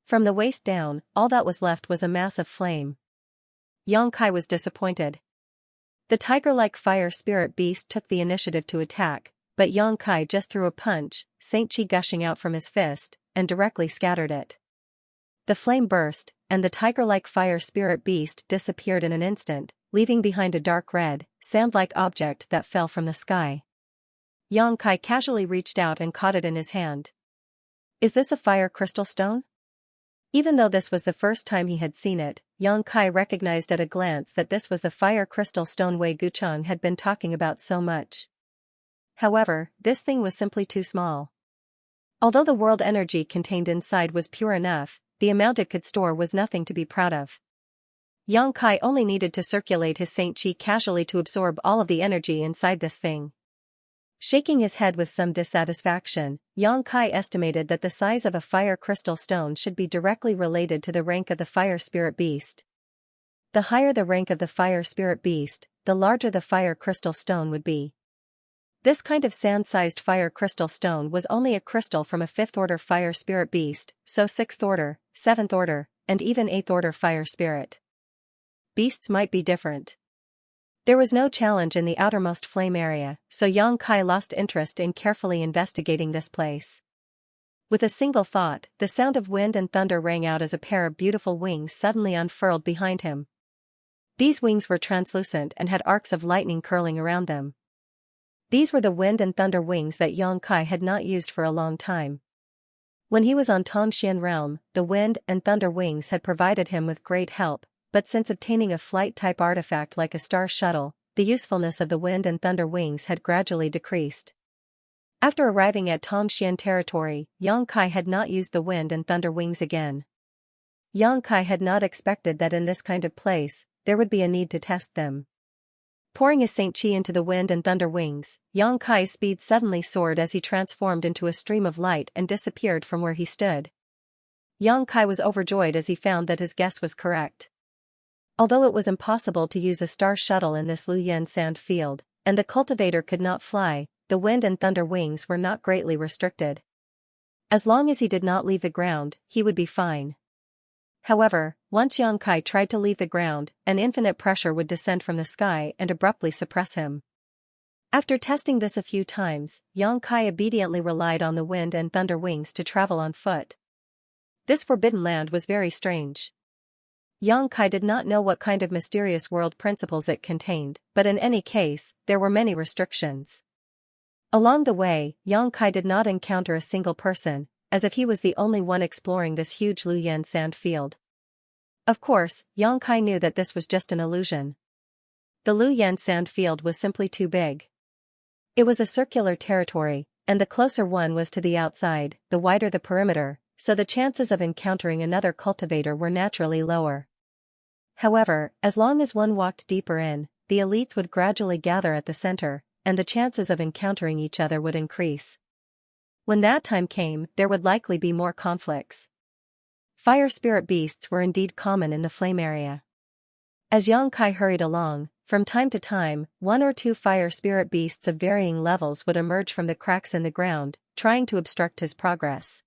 From the waist down, all that was left was a mass of flame. Xianxia was disappointed. The tiger-like fire spirit beast took the initiative to attack, but Xianxia just threw a punch, Saint Qi gushing out from his fist, and directly scattered it. The flame burst, and the tiger-like fire spirit beast disappeared in an instant, leaving behind a dark red, sand-like object that fell from the sky. Xianxia casually reached out and caught it in his hand. Is this a fire crystal stone? Even though this was the first time he had seen it, Xianxia recognized at a glance that this was the fire crystal stone Wei Guchang had been talking about so much. However, this thing was simply too small. Although the world energy contained inside was pure enough, the amount it could store was nothing to be proud of. Xianxia only needed to circulate his Saint Qi casually to absorb all of the energy inside this thing. Shaking his head with some dissatisfaction, Xianxia estimated that the size of a fire crystal stone should be directly related to the rank of the fire spirit beast. The higher the rank of the fire spirit beast, the larger the fire crystal stone would be. This kind of sand-sized fire crystal stone was only a crystal from a fifth-order fire spirit beast, so sixth-order, seventh-order, and even eighth-order fire spirit beasts might be different. There was no challenge in the outermost flame area, so Xianxia lost interest in carefully investigating this place. With a single thought, the sound of wind and thunder rang out as a pair of beautiful wings suddenly unfurled behind him. These wings were translucent and had arcs of lightning curling around them. These were the wind and thunder wings that Xianxia had not used for a long time. When he was on Tongxian realm, the wind and thunder wings had provided him with great help, but since obtaining a flight-type artifact like a star shuttle, the usefulness of the wind and thunder wings had gradually decreased. After arriving at Tongxian territory, Xianxia had not used the wind and thunder wings again. Xianxia had not expected that in this kind of place, there would be a need to test them. Pouring his Saint Qi into the wind and thunder wings, Xianxia's speed suddenly soared as he transformed into a stream of light and disappeared from where he stood. Xianxia was overjoyed as he found that his guess was correct. Although it was impossible to use a star shuttle in this Luyan sand field, and the cultivator could not fly, the wind and thunder wings were not greatly restricted. As long as he did not leave the ground, he would be fine. However, once Xianxia tried to leave the ground, an infinite pressure would descend from the sky and abruptly suppress him. After testing this a few times, Xianxia obediently relied on the wind and thunder wings to travel on foot. This forbidden land was very strange. Xianxia did not know what kind of mysterious world principles it contained, but in any case, there were many restrictions. Along the way, Xianxia did not encounter a single person, as if he was the only one exploring this huge Luyan sand field. Of course, Xianxia knew that this was just an illusion. The Luyan sand field was simply too big. It was a circular territory, and the closer one was to the outside, the wider the perimeter, so the chances of encountering another cultivator were naturally lower. However, as long as one walked deeper in, the elites would gradually gather at the center, and the chances of encountering each other would increase. When that time came, there would likely be more conflicts. Fire spirit beasts were indeed common in the flame area. As Xianxia hurried along, from time to time, one or two fire spirit beasts of varying levels would emerge from the cracks in the ground, trying to obstruct his progress.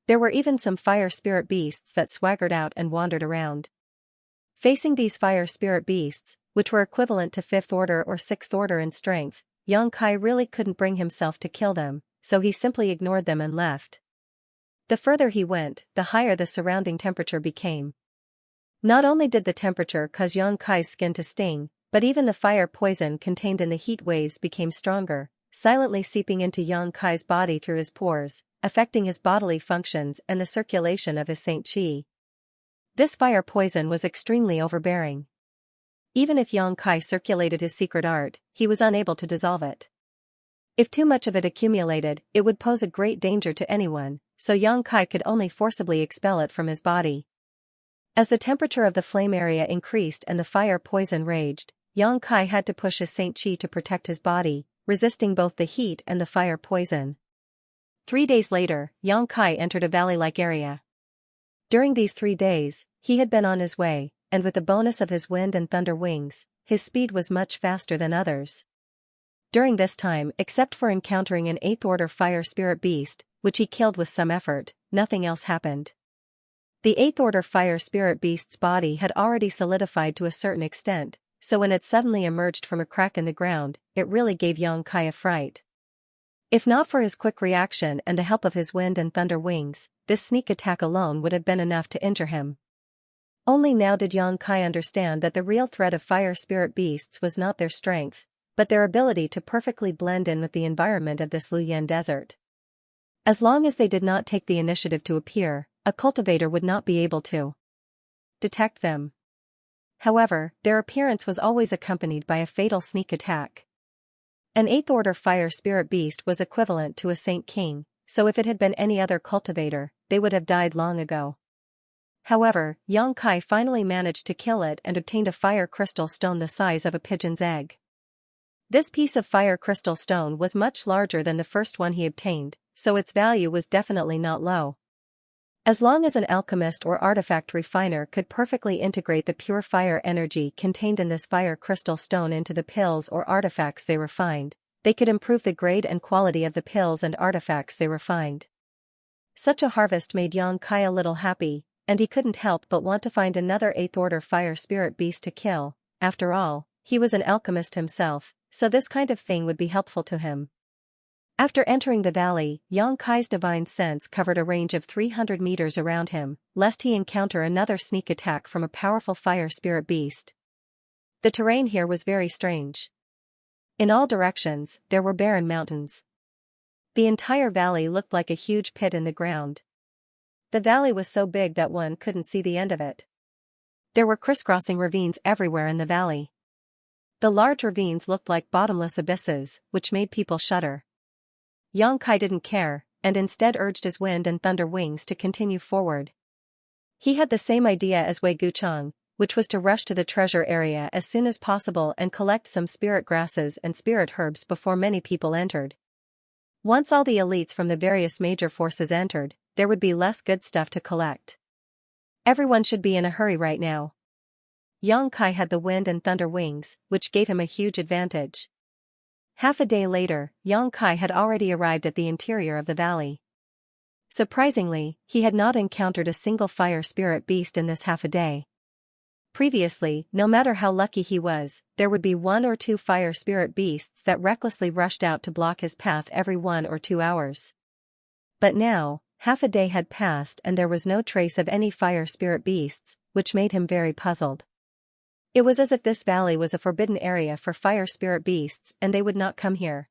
There were even some fire spirit beasts that swaggered out and wandered around. Facing these fire spirit beasts, which were equivalent to 5th order or 6th order in strength, Yang Kai really couldn't bring himself to kill them, so he simply ignored them and left. The further he went, the higher the surrounding temperature became. Not only did the temperature cause Yang Kai's skin to sting, but even the fire poison contained in the heat waves became stronger, silently seeping into Yang Kai's body through his pores, affecting his bodily functions and the circulation of his Saint Qi. This fire poison was extremely overbearing. Even if Yang Kai circulated his secret art, he was unable to dissolve it. If too much of it accumulated, it would pose a great danger to anyone, so Yang Kai could only forcibly expel it from his body. As the temperature of the flame area increased and the fire poison raged, Yang Kai had to push his Saint Qi to protect his body, resisting both the heat and the fire poison. 3 days later, Yang Kai entered a valley-like area. During these 3 days, he had been on his way, and with the bonus of his wind and thunder wings, his speed was much faster than others. During this time, except for encountering an 8th order fire spirit beast, which he killed with some effort, nothing else happened. The 8th order fire spirit beast's body had already solidified to a certain extent, so when it suddenly emerged from a crack in the ground, it really gave Yang Kai a fright. If not for his quick reaction and the help of his wind and thunder wings, this sneak attack alone would have been enough to injure him. Only now did Yang Kai understand that the real threat of fire spirit beasts was not their strength, but their ability to perfectly blend in with the environment of this Luyan desert. As long as they did not take the initiative to appear, a cultivator would not be able to detect them. However, their appearance was always accompanied by a fatal sneak attack. An 8th order fire spirit beast was equivalent to a Saint King, so if it had been any other cultivator, they would have died long ago. However, Yang Kai finally managed to kill it and obtained a fire crystal stone the size of a pigeon's egg. This piece of fire crystal stone was much larger than the first one he obtained, so its value was definitely not low. As long as an alchemist or artifact refiner could perfectly integrate the pure fire energy contained in this fire crystal stone into the pills or artifacts they refined, they could improve the grade and quality of the pills and artifacts they refined. Such a harvest made Yang Kai a little happy, and he couldn't help but want to find another 8th order fire spirit beast to kill. After all, he was an alchemist himself, so this kind of thing would be helpful to him. After entering the valley, Yang Kai's divine sense covered a range of 300 meters around him, lest he encounter another sneak attack from a powerful fire spirit beast. The terrain here was very strange. In all directions, there were barren mountains. The entire valley looked like a huge pit in the ground. The valley was so big that one couldn't see the end of it. There were crisscrossing ravines everywhere in the valley. The large ravines looked like bottomless abysses, which made people shudder. Yang Kai didn't care, and instead urged his wind and thunder wings to continue forward. He had the same idea as Wei Guchang, which was to rush to the treasure area as soon as possible and collect some spirit grasses and spirit herbs before many people entered. Once all the elites from the various major forces entered, there would be less good stuff to collect. Everyone should be in a hurry right now. Yang Kai had the wind and thunder wings, which gave him a huge advantage. Half a day later, Yang Kai had already arrived at the interior of the valley. Surprisingly, he had not encountered a single fire spirit beast in this half a day. Previously, no matter how lucky he was, there would be 1 or 2 fire spirit beasts that recklessly rushed out to block his path every 1 or 2 hours. But now, half a day had passed and there was no trace of any fire spirit beasts, which made him very puzzled. It was as if this valley was a forbidden area for fire spirit beasts and they would not come here.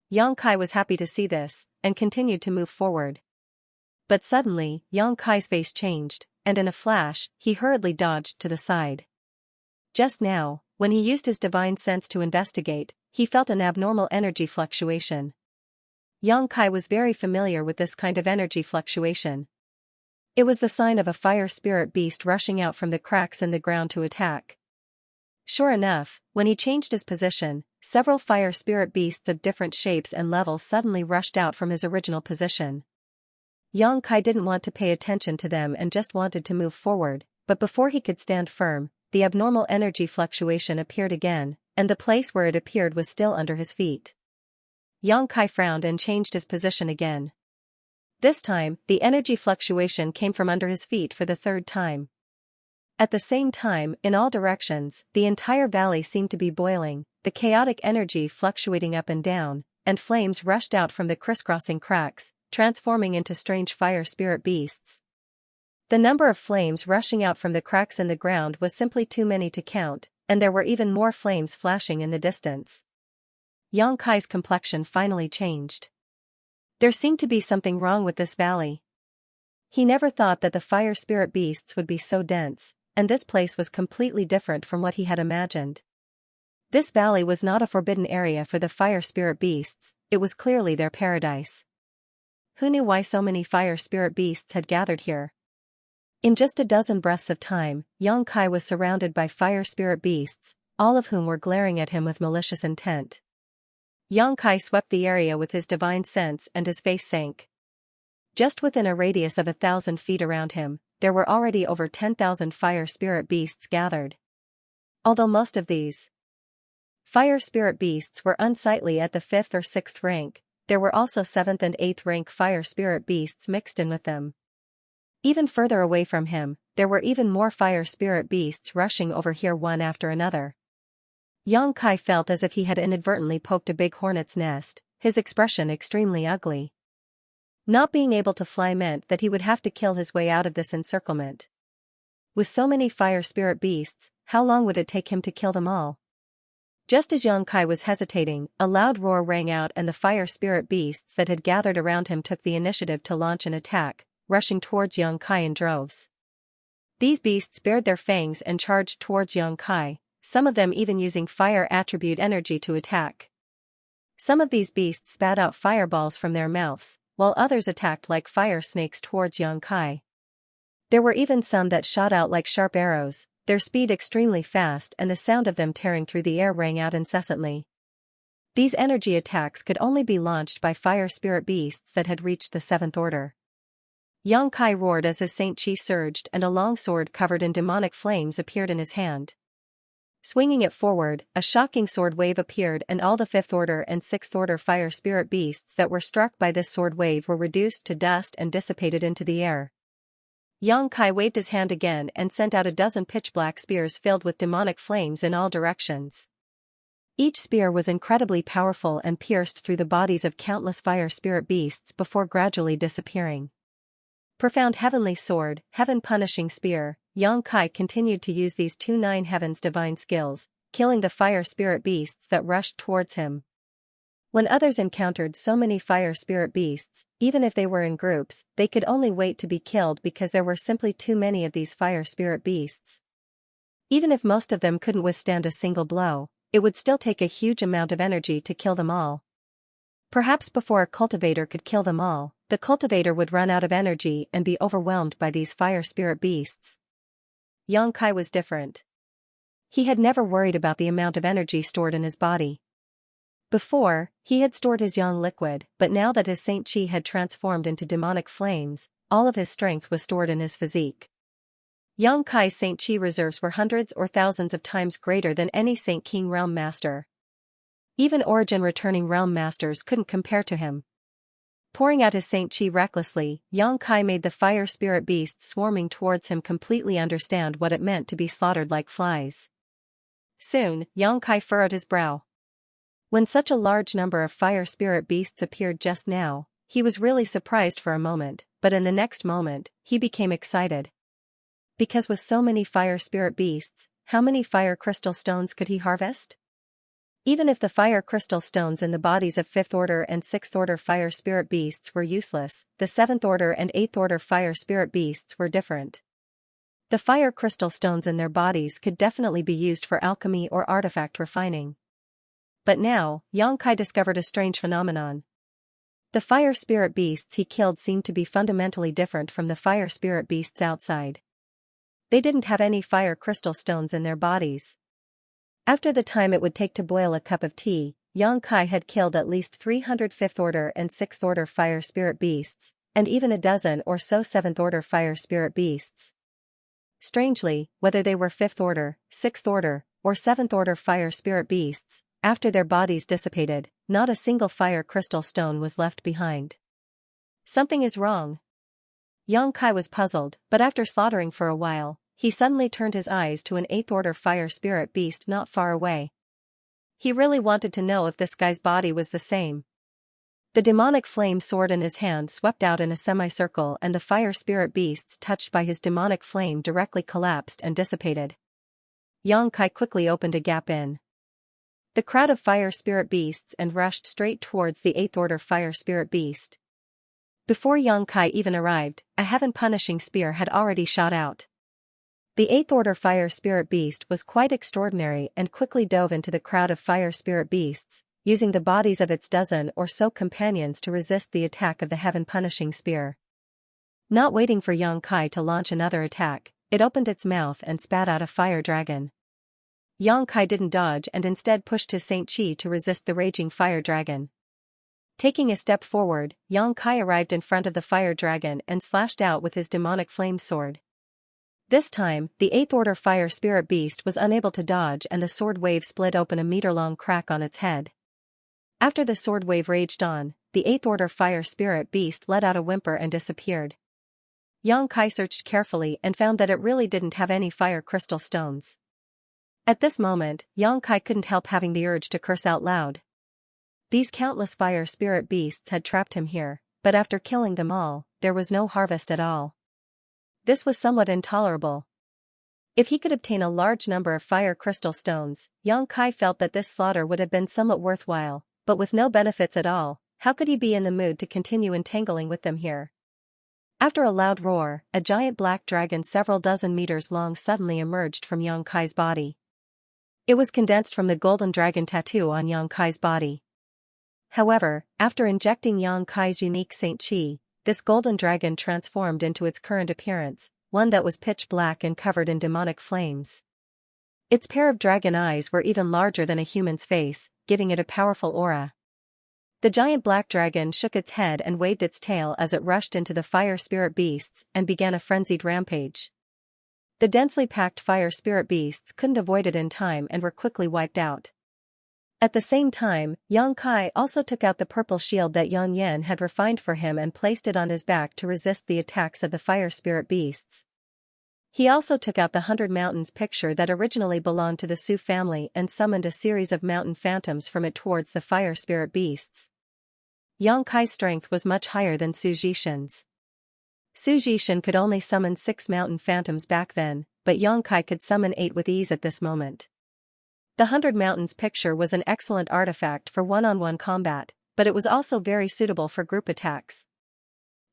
Yang Kai was happy to see this, and continued to move forward. But suddenly, Yang Kai's face changed, and in a flash, he hurriedly dodged to the side. Just now, when he used his divine sense to investigate, he felt an abnormal energy fluctuation. Yang Kai was very familiar with this kind of energy fluctuation. It was the sign of a fire spirit beast rushing out from the cracks in the ground to attack. Sure enough, when he changed his position, several fire spirit beasts of different shapes and levels suddenly rushed out from his original position. Yang Kai didn't want to pay attention to them and just wanted to move forward, but before he could stand firm, the abnormal energy fluctuation appeared again, and the place where it appeared was still under his feet. Yang Kai frowned and changed his position again. This time, the energy fluctuation came from under his feet for the 3rd time. At the same time, in all directions, the entire valley seemed to be boiling, the chaotic energy fluctuating up and down, and flames rushed out from the crisscrossing cracks, transforming into strange fire spirit beasts. The number of flames rushing out from the cracks in the ground was simply too many to count, and there were even more flames flashing in the distance. Xianxia's complexion finally changed. There seemed to be something wrong with this valley. He never thought that the fire spirit beasts would be so dense, and this place was completely different from what he had imagined. This valley was not a forbidden area for the fire spirit beasts, it was clearly their paradise. Who knew why so many fire spirit beasts had gathered here? In just a dozen breaths of time, Xianxia was surrounded by fire spirit beasts, all of whom were glaring at him with malicious intent. Xianxia swept the area with his divine sense and his face sank. Just within a radius of 1,000 feet around him, there were already over 10,000 fire spirit beasts gathered. Although most of these fire spirit beasts were unsightly at the 5th or 6th rank, there were also 7th and 8th rank fire spirit beasts mixed in with them. Even further away from him, there were even more fire spirit beasts rushing over here one after another. Xianxia felt as if he had inadvertently poked a big hornet's nest, his expression extremely ugly. Not being able to fly meant that he would have to kill his way out of this encirclement. With so many fire spirit beasts, how long would it take him to kill them all? Just as Xianxia was hesitating, a loud roar rang out and the fire spirit beasts that had gathered around him took the initiative to launch an attack, rushing towards Xianxia in droves. These beasts bared their fangs and charged towards Xianxia, some of them even using fire attribute energy to attack. Some of these beasts spat out fireballs from their mouths, while others attacked like fire snakes towards Xianxia. There were even some that shot out like sharp arrows, their speed extremely fast, and the sound of them tearing through the air rang out incessantly. These energy attacks could only be launched by fire spirit beasts that had reached the 7th order. Xianxia roared as his Saint Qi surged and a long sword covered in demonic flames appeared in his hand. Swinging it forward, a shocking sword wave appeared and all the 5th order and 6th order fire spirit beasts that were struck by this sword wave were reduced to dust and dissipated into the air. Xianxia waved his hand again and sent out a dozen pitch-black spears filled with demonic flames in all directions. Each spear was incredibly powerful and pierced through the bodies of countless fire spirit beasts before gradually disappearing. Profound heavenly sword, heaven punishing spear, Xianxia continued to use these 2-9 heavens divine skills, killing the fire spirit beasts that rushed towards him. When others encountered so many fire spirit beasts, even if they were in groups, they could only wait to be killed because there were simply too many of these fire spirit beasts. Even if most of them couldn't withstand a single blow, it would still take a huge amount of energy to kill them all. Perhaps before a cultivator could kill them all, the cultivator would run out of energy and be overwhelmed by these fire spirit beasts. Xianxia was different. He had never worried about the amount of energy stored in his body. Before, he had stored his yang liquid, but now that his Saint Qi had transformed into demonic flames, all of his strength was stored in his physique. Xianxia's Saint Qi reserves were hundreds or thousands of times greater than any Saint King realm master. Even origin returning realm masters couldn't compare to him. Pouring out his Saint Qi recklessly, Xianxia made the fire spirit beasts swarming towards him completely understand what it meant to be slaughtered like flies. Soon, Xianxia furrowed his brow. When such a large number of fire spirit beasts appeared just now, he was really surprised for a moment, but in the next moment, he became excited. Because with so many fire spirit beasts, how many fire crystal stones could he harvest? Even if the fire crystal stones in the bodies of 5th order and 6th order fire spirit beasts were useless, the 7th order and 8th order fire spirit beasts were different. The fire crystal stones in their bodies could definitely be used for alchemy or artifact refining. But now, Xianxia discovered a strange phenomenon. The fire spirit beasts he killed seemed to be fundamentally different from the fire spirit beasts outside. They didn't have any fire crystal stones in their bodies. After the time it would take to boil a cup of tea, Xianxia had killed at least 300 5th order and 6th order fire spirit beasts, and even a dozen or so 7th order fire spirit beasts. Strangely, whether they were 5th order, 6th order, or 7th order fire spirit beasts, after their bodies dissipated, not a single fire crystal stone was left behind. Something is wrong. Xianxia was puzzled, but after slaughtering for a while, he suddenly turned his eyes to an 8th order fire spirit beast not far away. He really wanted to know if this guy's body was the same. The demonic flame sword in his hand swept out in a semicircle, and the fire spirit beasts touched by his demonic flame directly collapsed and dissipated. Yang Kai quickly opened a gap in the crowd of fire spirit beasts and rushed straight towards the 8th order fire spirit beast. Before Yang Kai even arrived, a heaven-punishing spear had already shot out. The 8th order fire spirit beast was quite extraordinary and quickly dove into the crowd of fire spirit beasts, using the bodies of its dozen or so companions to resist the attack of the heaven-punishing spear. Not waiting for Yang Kai to launch another attack, it opened its mouth and spat out a fire dragon. Yang Kai didn't dodge and instead pushed his Xianxia to resist the raging fire dragon. Taking a step forward, Yang Kai arrived in front of the fire dragon and slashed out with his demonic flame sword. This time, the 8th order fire spirit beast was unable to dodge and the sword wave split open a meter-long crack on its head. After the sword wave raged on, the 8th order fire spirit beast let out a whimper and disappeared. Yang Kai searched carefully and found that it really didn't have any fire crystal stones. At this moment, Yang Kai couldn't help having the urge to curse out loud. These countless fire spirit beasts had trapped him here, but after killing them all, there was no harvest at all. This was somewhat intolerable. If he could obtain a large number of fire crystal stones, Yang Kai felt that this slaughter would have been somewhat worthwhile, but with no benefits at all, how could he be in the mood to continue entangling with them here? After a loud roar, a giant black dragon several dozen meters long suddenly emerged from Yang Kai's body. It was condensed from the golden dragon tattoo on Yang Kai's body. However, after injecting Yang Kai's unique Xianxia, this golden dragon transformed into its current appearance, one that was pitch black and covered in demonic flames. Its pair of dragon eyes were even larger than a human's face, giving it a powerful aura. The giant black dragon shook its head and waved its tail as it rushed into the fire spirit beasts and began a frenzied rampage. The densely packed fire spirit beasts couldn't avoid it in time and were quickly wiped out. At the same time, Yang Kai also took out the purple shield that Yang Yan had refined for him and placed it on his back to resist the attacks of the fire spirit beasts. He also took out the 100 Mountains picture that originally belonged to the Su family and summoned a series of mountain phantoms from it towards the fire spirit beasts. Yang Kai's strength was much higher than Su Zhishan's. Su Zhishan could only summon 6 mountain phantoms back then, but Yang Kai could summon 8 with ease at this moment. The 100 Mountains picture was an excellent artifact for one-on-one combat, but it was also very suitable for group attacks.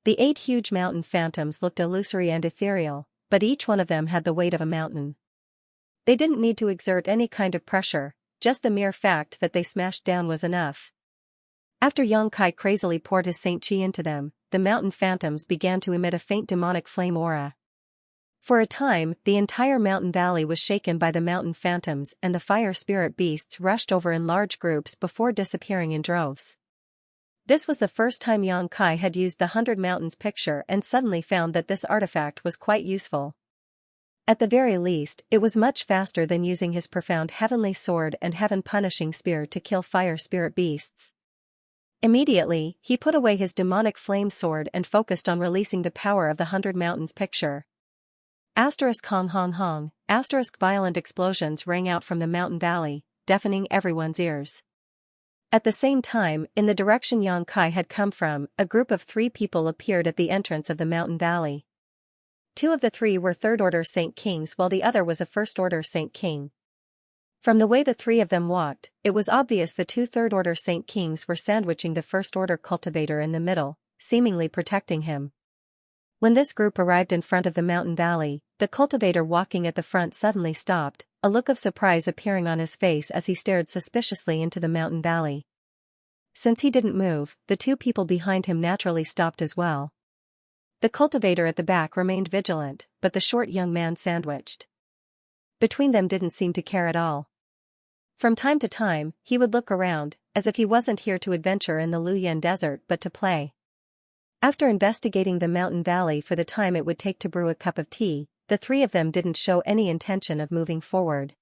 The 8 huge mountain phantoms looked illusory and ethereal, but each one of them had the weight of a mountain. They didn't need to exert any kind of pressure, just the mere fact that they smashed down was enough. After Yang Kai crazily poured his Xianxia into them, the mountain phantoms began to emit a faint demonic flame aura. For a time, the entire mountain valley was shaken by the mountain phantoms and the fire spirit beasts rushed over in large groups before disappearing in droves. This was the first time Yang Kai had used the 100 Mountains picture and suddenly found that this artifact was quite useful. At the very least, it was much faster than using his profound heavenly sword and heaven-punishing spear to kill fire spirit beasts. Immediately, he put away his demonic flame sword and focused on releasing the power of the 100 Mountains picture. Asterisk hong hong hong, asterisk violent explosions rang out from the mountain valley, deafening everyone's ears. At the same time, in the direction Yang Kai had come from, a group of 3 people appeared at the entrance of the mountain valley. 2 of the 3 were third-order Saint Kings while the other was a first-order Saint King. From the way the 3 of them walked, it was obvious the 2 third-order Saint Kings were sandwiching the first-order cultivator in the middle, seemingly protecting him. When this group arrived in front of the mountain valley, the cultivator walking at the front suddenly stopped, a look of surprise appearing on his face as he stared suspiciously into the mountain valley. Since he didn't move, the 2 people behind him naturally stopped as well. The cultivator at the back remained vigilant, but the short young man sandwiched between them didn't seem to care at all. From time to time, he would look around, as if he wasn't here to adventure in the Luyan desert but to play. After investigating the mountain valley for the time it would take to brew a cup of tea, the 3 of them didn't show any intention of moving forward.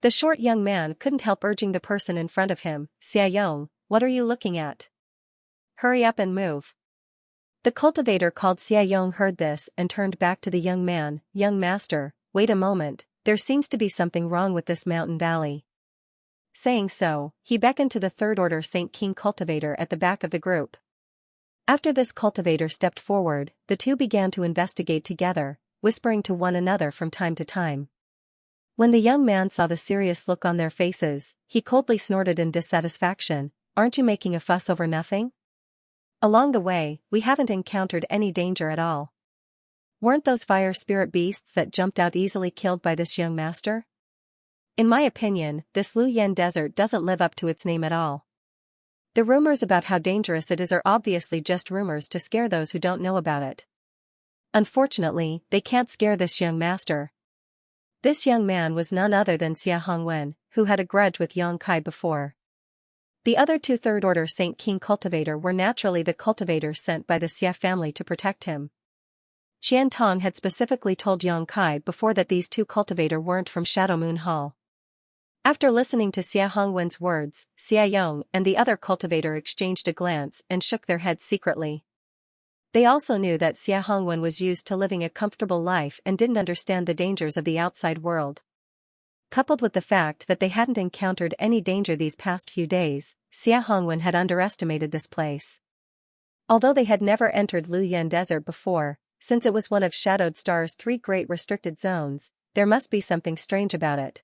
The short young man couldn't help urging the person in front of him, "Xiaoyong, what are you looking at? Hurry up and move." The cultivator called Xiaoyong heard this and turned back to the young man. "Young master, wait a moment, there seems to be something wrong with this mountain valley." Saying so, he beckoned to the third order Saint King cultivator at the back of the group. After this cultivator stepped forward, the two began to investigate together, whispering to one another from time to time. When the young man saw the serious look on their faces, he coldly snorted in dissatisfaction, "Aren't you making a fuss over nothing? Along the way, we haven't encountered any danger at all. Weren't those fire spirit beasts that jumped out easily killed by this young master? In my opinion, this Luyan desert doesn't live up to its name at all. The rumors about how dangerous it is are obviously just rumors to scare those who don't know about it. Unfortunately, they can't scare this young master." This young man was none other than Xia Hongwen, who had a grudge with Yang Kai before. The other two third-order Saint King cultivator were naturally the cultivators sent by the Xia family to protect him. Qian Tong had specifically told Yang Kai before that these two cultivator weren't from Shadow Moon Hall. After listening to Xia Hongwen's words, Xia Yong and the other cultivator exchanged a glance and shook their heads secretly. They also knew that Xia Hongwen was used to living a comfortable life and didn't understand the dangers of the outside world. Coupled with the fact that they hadn't encountered any danger these past few days, Xia Hongwen had underestimated this place. Although they had never entered Luyan Desert before, since it was one of Shadowed Star's 3 great restricted zones, there must be something strange about it.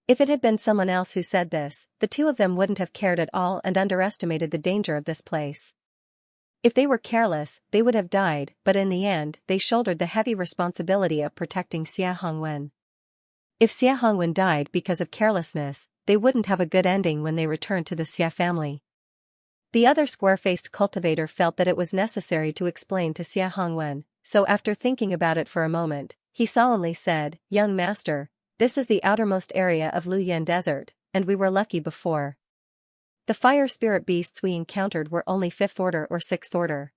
If it had been someone else who said this, the two of them wouldn't have cared at all and underestimated the danger of this place. If they were careless, they would have died, but in the end, they shouldered the heavy responsibility of protecting Xia Hongwen. If Xia Hongwen died because of carelessness, they wouldn't have a good ending when they returned to the Xia family. The other square-faced cultivator felt that it was necessary to explain to Xia Hongwen, so after thinking about it for a moment, he solemnly said, "Young master, this is the outermost area of Luyan Desert, and we were lucky before. The fire spirit beasts we encountered were only 5th order or 6th order.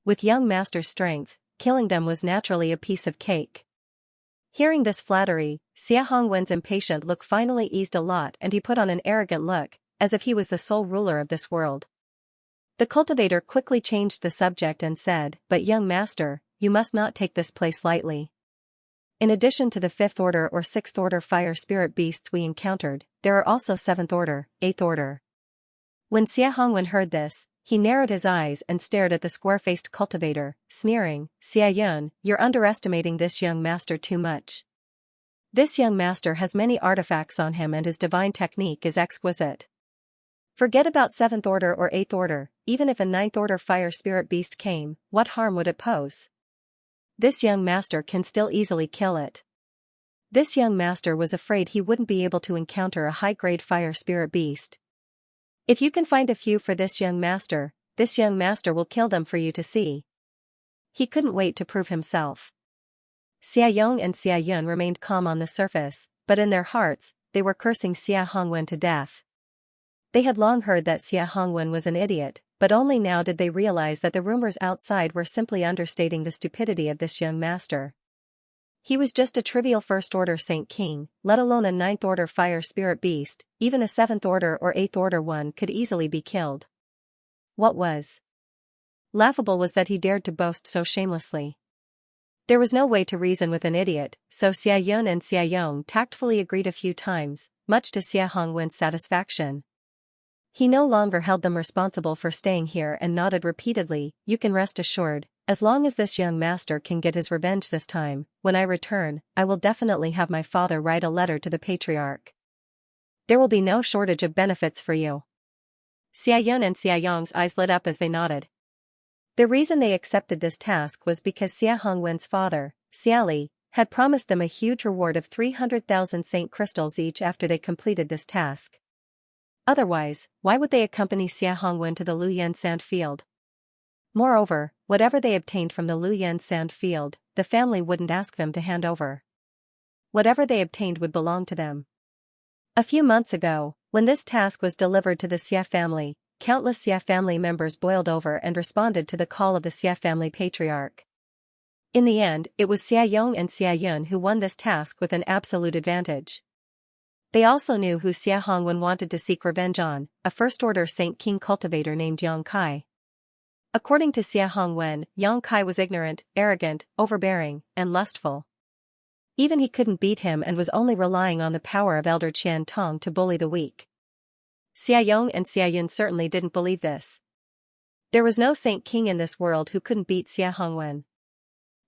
With young master's strength, killing them was naturally a piece of cake." Hearing this flattery, Xia Hongwen's impatient look finally eased a lot and he put on an arrogant look, as if he was the sole ruler of this world. The cultivator quickly changed the subject and said, "But young master, you must not take this place lightly. In addition to the 5th order or 6th order fire spirit beasts we encountered, there are also 7th order, 8th order." When Xia Hongwen heard this, he narrowed his eyes and stared at the square-faced cultivator, sneering, "Xia Yun, you're underestimating this young master too much. This young master has many artifacts on him and his divine technique is exquisite. Forget about 7th order or 8th order, even if a 9th order fire spirit beast came, what harm would it pose? This young master can still easily kill it." This young master was afraid he wouldn't be able to encounter a high-grade fire spirit beast. "If you can find a few for this young master will kill them for you to see." He couldn't wait to prove himself. Xia Yong and Xia Yun remained calm on the surface, but in their hearts, they were cursing Xia Hongwen to death. They had long heard that Xia Hongwen was an idiot, but only now did they realize that the rumors outside were simply understating the stupidity of this young master. He was just a trivial 1st order Saint King, let alone a 9th order fire spirit beast, even a 7th order or 8th order one could easily be killed. What was laughable was that he dared to boast so shamelessly. There was no way to reason with an idiot, so Xia Yun and Xia Yong tactfully agreed a few times, much to Xia Hongwen's satisfaction. He no longer held them responsible for staying here and nodded repeatedly, "You can rest assured, as long as this young master can get his revenge this time, when I return, I will definitely have my father write a letter to the patriarch. There will be no shortage of benefits for you." Xia Yun and Xia Yong's eyes lit up as they nodded. The reason they accepted this task was because Xia Hongwen's father, Xia Li, had promised them a huge reward of 300,000 Saint crystals each after they completed this task. Otherwise, why would they accompany Xia Hongwen to the Luyan sand field? Moreover, whatever they obtained from the Luyan sand field, the family wouldn't ask them to hand over. Whatever they obtained would belong to them. A few months ago, when this task was delivered to the Xia family, countless Xia family members boiled over and responded to the call of the Xia family patriarch. In the end, it was Xia Yong and Xia Yun who won this task with an absolute advantage. They also knew who Xia Hongwen wanted to seek revenge on, a 1st order Saint King cultivator named Yang Kai. According to Xia Hongwen, Yang Kai was ignorant, arrogant, overbearing, and lustful. Even he couldn't beat him and was only relying on the power of Elder Qian Tong to bully the weak. Xia Yong and Xia Yun certainly didn't believe this. There was no Saint King in this world who couldn't beat Xia Hongwen.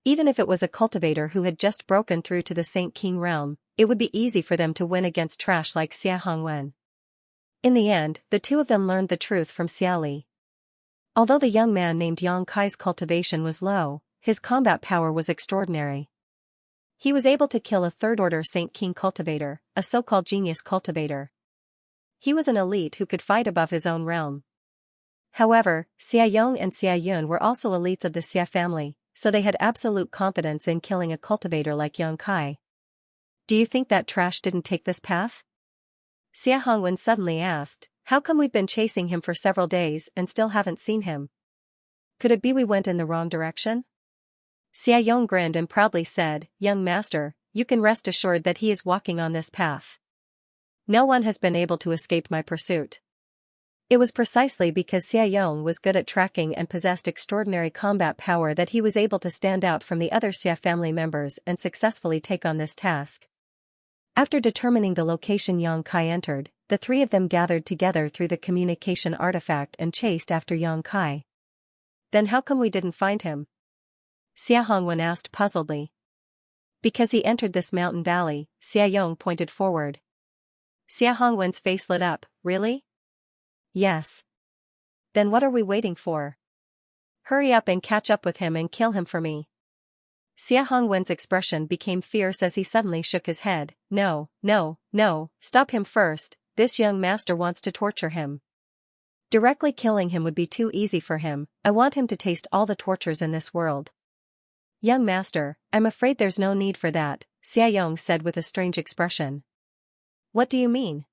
Even if it was a cultivator who had just broken through to the Saint King realm, it would be easy for them to win against trash like Xia Hongwen. In the end, the two of them learned the truth from Xia Li. Although the young man named Yang Kai's cultivation was low, his combat power was extraordinary. He was able to kill a third-order Saint King cultivator, a so-called genius cultivator. He was an elite who could fight above his own realm. However, Xia Yong and Xia Yun were also elites of the Xia family, so they had absolute confidence in killing a cultivator like Yang Kai. Do you think that trash didn't take this path? Xia Hongwen suddenly asked, how come we've been chasing him for several days and still haven't seen him? Could it be we went in the wrong direction? Xia Yong grinned and proudly said, young master, you can rest assured that he is walking on this path. No one has been able to escape my pursuit. It was precisely because Xia Yong was good at tracking and possessed extraordinary combat power that he was able to stand out from the other Xia family members and successfully take on this task. After determining the location Yang Kai entered, the three of them gathered together through the communication artifact and chased after Yang Kai. Then how come we didn't find him? Xia Hongwen asked puzzledly. Because he entered this mountain valley, Xia Yong pointed forward. Xia Hongwen's face lit up, really? Yes. Then what are we waiting for? Hurry up and catch up with him and kill him for me. Xia Hongwen's expression became fierce as he suddenly shook his head. No, no, no, stop him first, this young master wants to torture him. Directly killing him would be too easy for him, I want him to taste all the tortures in this world. Young master, I'm afraid there's no need for that, Xia Yong said with a strange expression. What do you mean?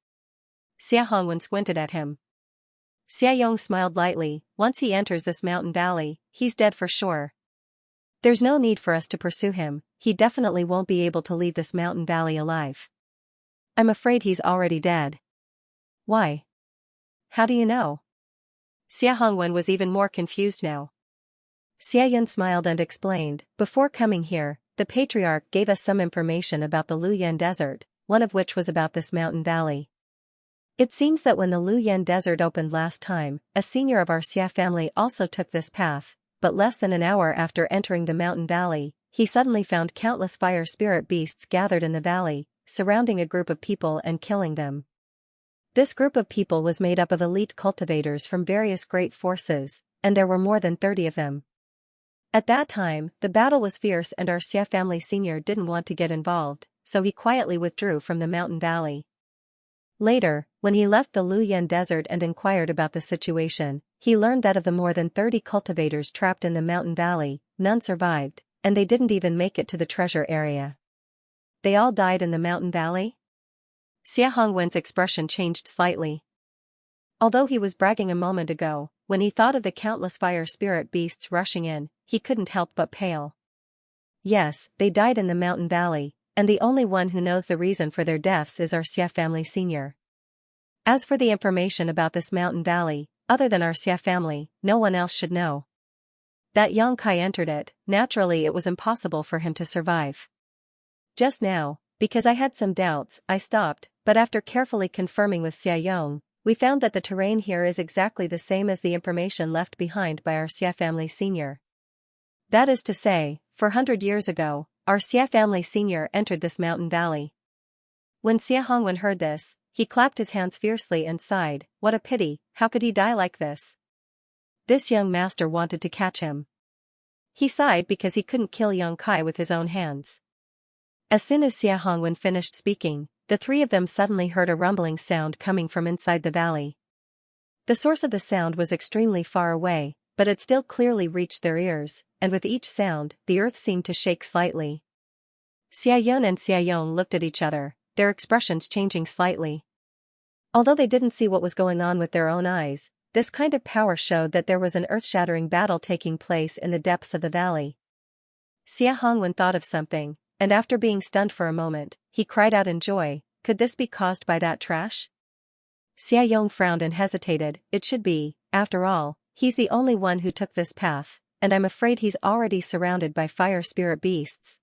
Xia Hongwen squinted at him. Xia Yong smiled lightly, once he enters this mountain valley, he's dead for sure. There's no need for us to pursue him, he definitely won't be able to leave this mountain valley alive. I'm afraid he's already dead. Why? How do you know? Xia Hongwen was even more confused now. Xia Yun smiled and explained, before coming here, the patriarch gave us some information about the Luyan Desert, one of which was about this mountain valley. It seems that when the Luyan Desert opened last time, a senior of our Xia family also took this path, but less than an hour after entering the mountain valley, he suddenly found countless fire spirit beasts gathered in the valley, surrounding a group of people and killing them. This group of people was made up of elite cultivators from various great forces, and there were more than 30 of them. At that time, the battle was fierce and our Xia family senior didn't want to get involved, so he quietly withdrew from the mountain valley. Later, when he left the Luyan Desert and inquired about the situation, he learned that of the more than 30 cultivators trapped in the mountain valley, none survived, and they didn't even make it to the treasure area. They all died in the mountain valley? Xia Hongwen's expression changed slightly. Although he was bragging a moment ago, when he thought of the countless fire spirit beasts rushing in, he couldn't help but pale. Yes, they died in the mountain valley, and the only one who knows the reason for their deaths is our Xia family senior. As for the information about this mountain valley, other than our Xia family, no one else should know. That Yang Kai entered it, naturally it was impossible for him to survive. Just now, because I had some doubts, I stopped, but after carefully confirming with Xia Yong, we found that the terrain here is exactly the same as the information left behind by our Xia family senior. That is to say, 400 years ago, our Xia family senior entered this mountain valley. When Xia Hongwen heard this, he clapped his hands fiercely and sighed, what a pity, how could he die like this? This young master wanted to catch him. He sighed because he couldn't kill Yang Kai with his own hands. As soon as Xia Hongwen finished speaking, the three of them suddenly heard a rumbling sound coming from inside the valley. The source of the sound was extremely far away, but it still clearly reached their ears, and with each sound, the earth seemed to shake slightly. Xia Yun and Xia Yong looked at each other, their expressions changing slightly. Although they didn't see what was going on with their own eyes, this kind of power showed that there was an earth-shattering battle taking place in the depths of the valley. Xia Hongwen thought of something, and after being stunned for a moment, he cried out in joy, could this be caused by that trash? Xia Yong frowned and hesitated, it should be, after all, he's the only one who took this path, and I'm afraid he's already surrounded by fire spirit beasts.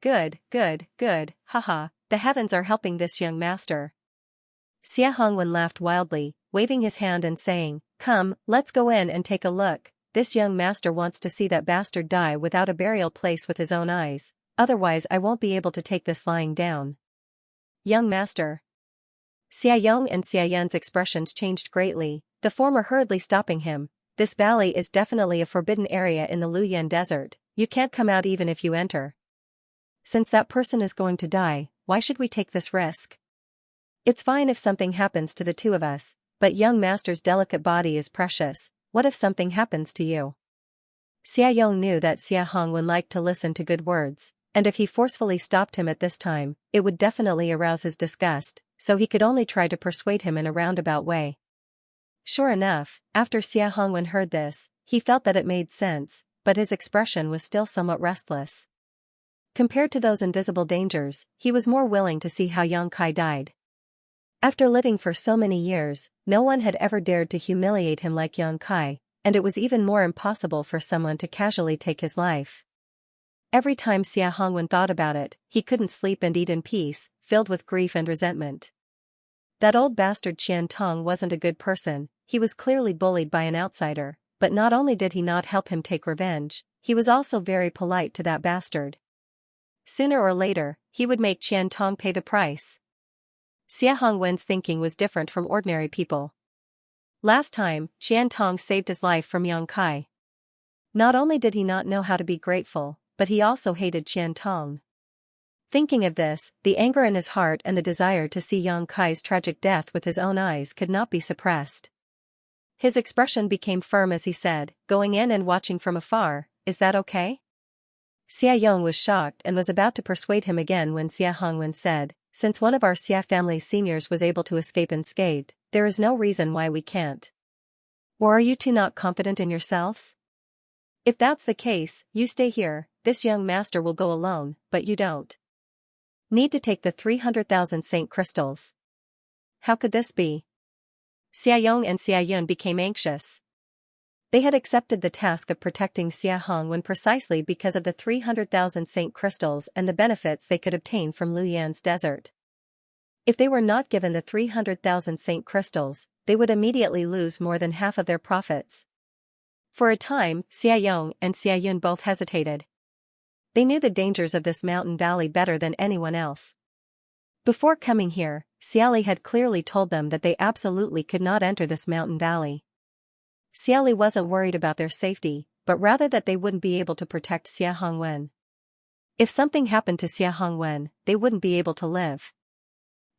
Good, good, good, haha, the heavens are helping this young master. Xia Hongwen laughed wildly, waving his hand and saying, "Come, let's go in and take a look. This young master wants to see that bastard die without a burial place with his own eyes, otherwise I won't be able to take this lying down." Young master. Xia Yong and Xia Yan's expressions changed greatly, the former hurriedly stopping him. "This valley is definitely a forbidden area in the Luyan desert, you can't come out even if you enter. Since that person is going to die, why should we take this risk? It's fine if something happens to the two of us, but young master's delicate body is precious, what if something happens to you?" Xia Yong knew that Xia Hongwen liked to listen to good words, and if he forcefully stopped him at this time, it would definitely arouse his disgust, so he could only try to persuade him in a roundabout way. Sure enough, after Xia Hongwen heard this, he felt that it made sense, but his expression was still somewhat restless. Compared to those invisible dangers, he was more willing to see how Yang Kai died. After living for so many years, no one had ever dared to humiliate him like Yang Kai, and it was even more impossible for someone to casually take his life. Every time Xia Hongwen thought about it, he couldn't sleep and eat in peace, filled with grief and resentment. That old bastard Qian Tong wasn't a good person, he was clearly bullied by an outsider, but not only did he not help him take revenge, he was also very polite to that bastard. Sooner or later, he would make Qian Tong pay the price. Xia Hongwen's thinking was different from ordinary people. Last time, Qian Tong saved his life from Yang Kai. Not only did he not know how to be grateful, but he also hated Qian Tong. Thinking of this, the anger in his heart and the desire to see Yang Kai's tragic death with his own eyes could not be suppressed. His expression became firm as he said, "Going in and watching from afar, is that okay?" Xia Yong was shocked and was about to persuade him again when Xia Hongwen said, "Since one of our Xia family's seniors was able to escape unscathed, there is no reason why we can't. Or are you two not confident in yourselves? If that's the case, you stay here, this young master will go alone, but you don't need to take the 300,000 saint crystals." How could this be? Xia Yong and Xia Yun became anxious. They had accepted the task of protecting Xia Hongwen precisely because of the 300,000 saint crystals and the benefits they could obtain from Luyan's desert. If they were not given the 300,000 saint crystals, they would immediately lose more than half of their profits. For a time, Xia Yong and Xia Yun both hesitated. They knew the dangers of this mountain valley better than anyone else. Before coming here, Xiali had clearly told them that they absolutely could not enter this mountain valley. Xiali wasn't worried about their safety, but rather that they wouldn't be able to protect Xia Hongwen. If something happened to Xia Hongwen, they wouldn't be able to live.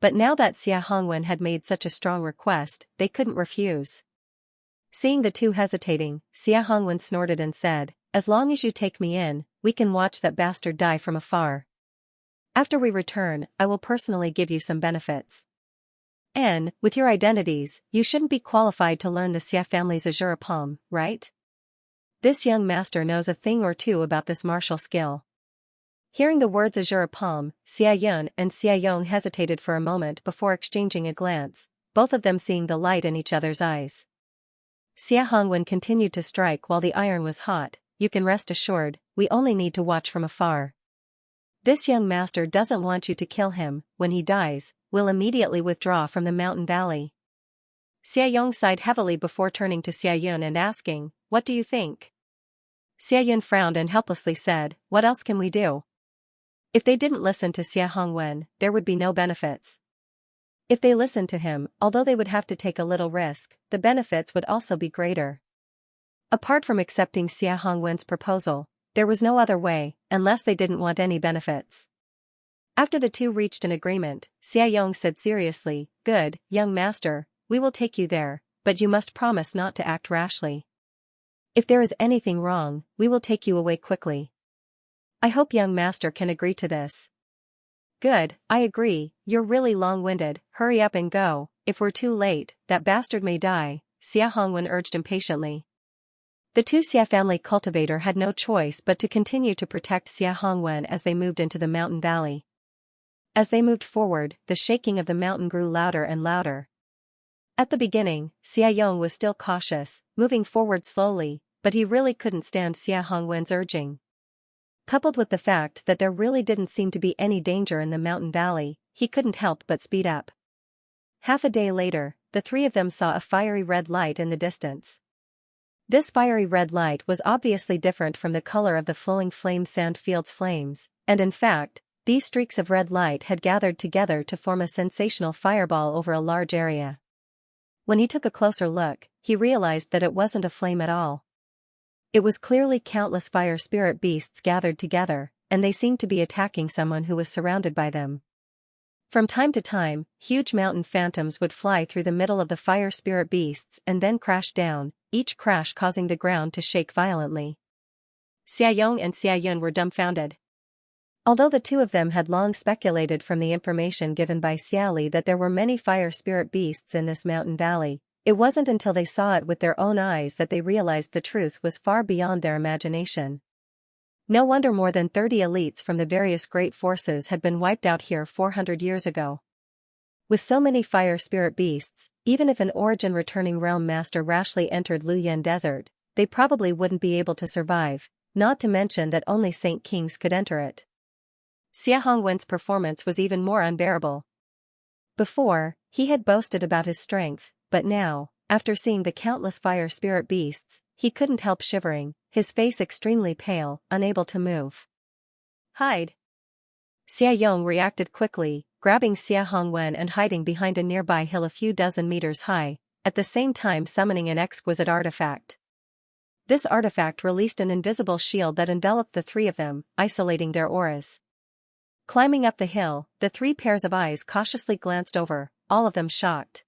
But now that Xia Hongwen had made such a strong request, they couldn't refuse. Seeing the two hesitating, Xia Hongwen snorted and said, "As long as you take me in, we can watch that bastard die from afar. After we return, I will personally give you some benefits. And, with your identities, you shouldn't be qualified to learn the Xia family's azure palm, right? This young master knows a thing or two about this martial skill." Hearing the words azure palm, Xia Yun and Xia Yong hesitated for a moment before exchanging a glance, both of them seeing the light in each other's eyes. Xia Hongwen continued to strike while the iron was hot. "You can rest assured, we only need to watch from afar. This young master doesn't want you to kill him. When he dies, we'll immediately withdraw from the mountain valley." Xia Yong sighed heavily before turning to Xia Yun and asking, "What do you think?" Xia Yun frowned and helplessly said, "What else can we do? If they didn't listen to Xia Hongwen, there would be no benefits. If they listened to him, although they would have to take a little risk, the benefits would also be greater." Apart from accepting Xia Hongwen's proposal, there was no other way, unless they didn't want any benefits. After the two reached an agreement, Xia Yong said seriously, "Good, young master, we will take you there, but you must promise not to act rashly. If there is anything wrong, we will take you away quickly. I hope young master can agree to this." "Good, I agree, you're really long-winded, hurry up and go, if we're too late, that bastard may die," Xia Hongwen urged impatiently. The two Xia family cultivator had no choice but to continue to protect Xia Hongwen as they moved into the mountain valley. As they moved forward, the shaking of the mountain grew louder and louder. At the beginning, Xiaoyong was still cautious, moving forward slowly, but he really couldn't stand Xia Hongwen's urging. Coupled with the fact that there really didn't seem to be any danger in the mountain valley, he couldn't help but speed up. Half a day later, the three of them saw a fiery red light in the distance. This fiery red light was obviously different from the color of the flowing flame sandfield's flames, and in fact, these streaks of red light had gathered together to form a sensational fireball over a large area. When he took a closer look, he realized that it wasn't a flame at all. It was clearly countless fire spirit beasts gathered together, and they seemed to be attacking someone who was surrounded by them. From time to time, huge mountain phantoms would fly through the middle of the fire spirit beasts and then crash down, each crash causing the ground to shake violently. Xiaoyong and Xiayun were dumbfounded. Although the two of them had long speculated from the information given by Xiaoli that there were many fire spirit beasts in this mountain valley, it wasn't until they saw it with their own eyes that they realized the truth was far beyond their imagination. No wonder more than 30 elites from the various great forces had been wiped out here 400 years ago. With so many fire spirit beasts, even if an origin-returning realm master rashly entered Luyan Desert, they probably wouldn't be able to survive, not to mention that only Saint Kings could enter it. Xia Hongwen's performance was even more unbearable. Before, he had boasted about his strength, but now, after seeing the countless fire spirit beasts, he couldn't help shivering, his face extremely pale, unable to move. Hide! Xiaoyong reacted quickly, grabbing Xia Hongwen and hiding behind a nearby hill a few dozen meters high, at the same time summoning an exquisite artifact. This artifact released an invisible shield that enveloped the three of them, isolating their auras. Climbing up the hill, the three pairs of eyes cautiously glanced over, all of them shocked.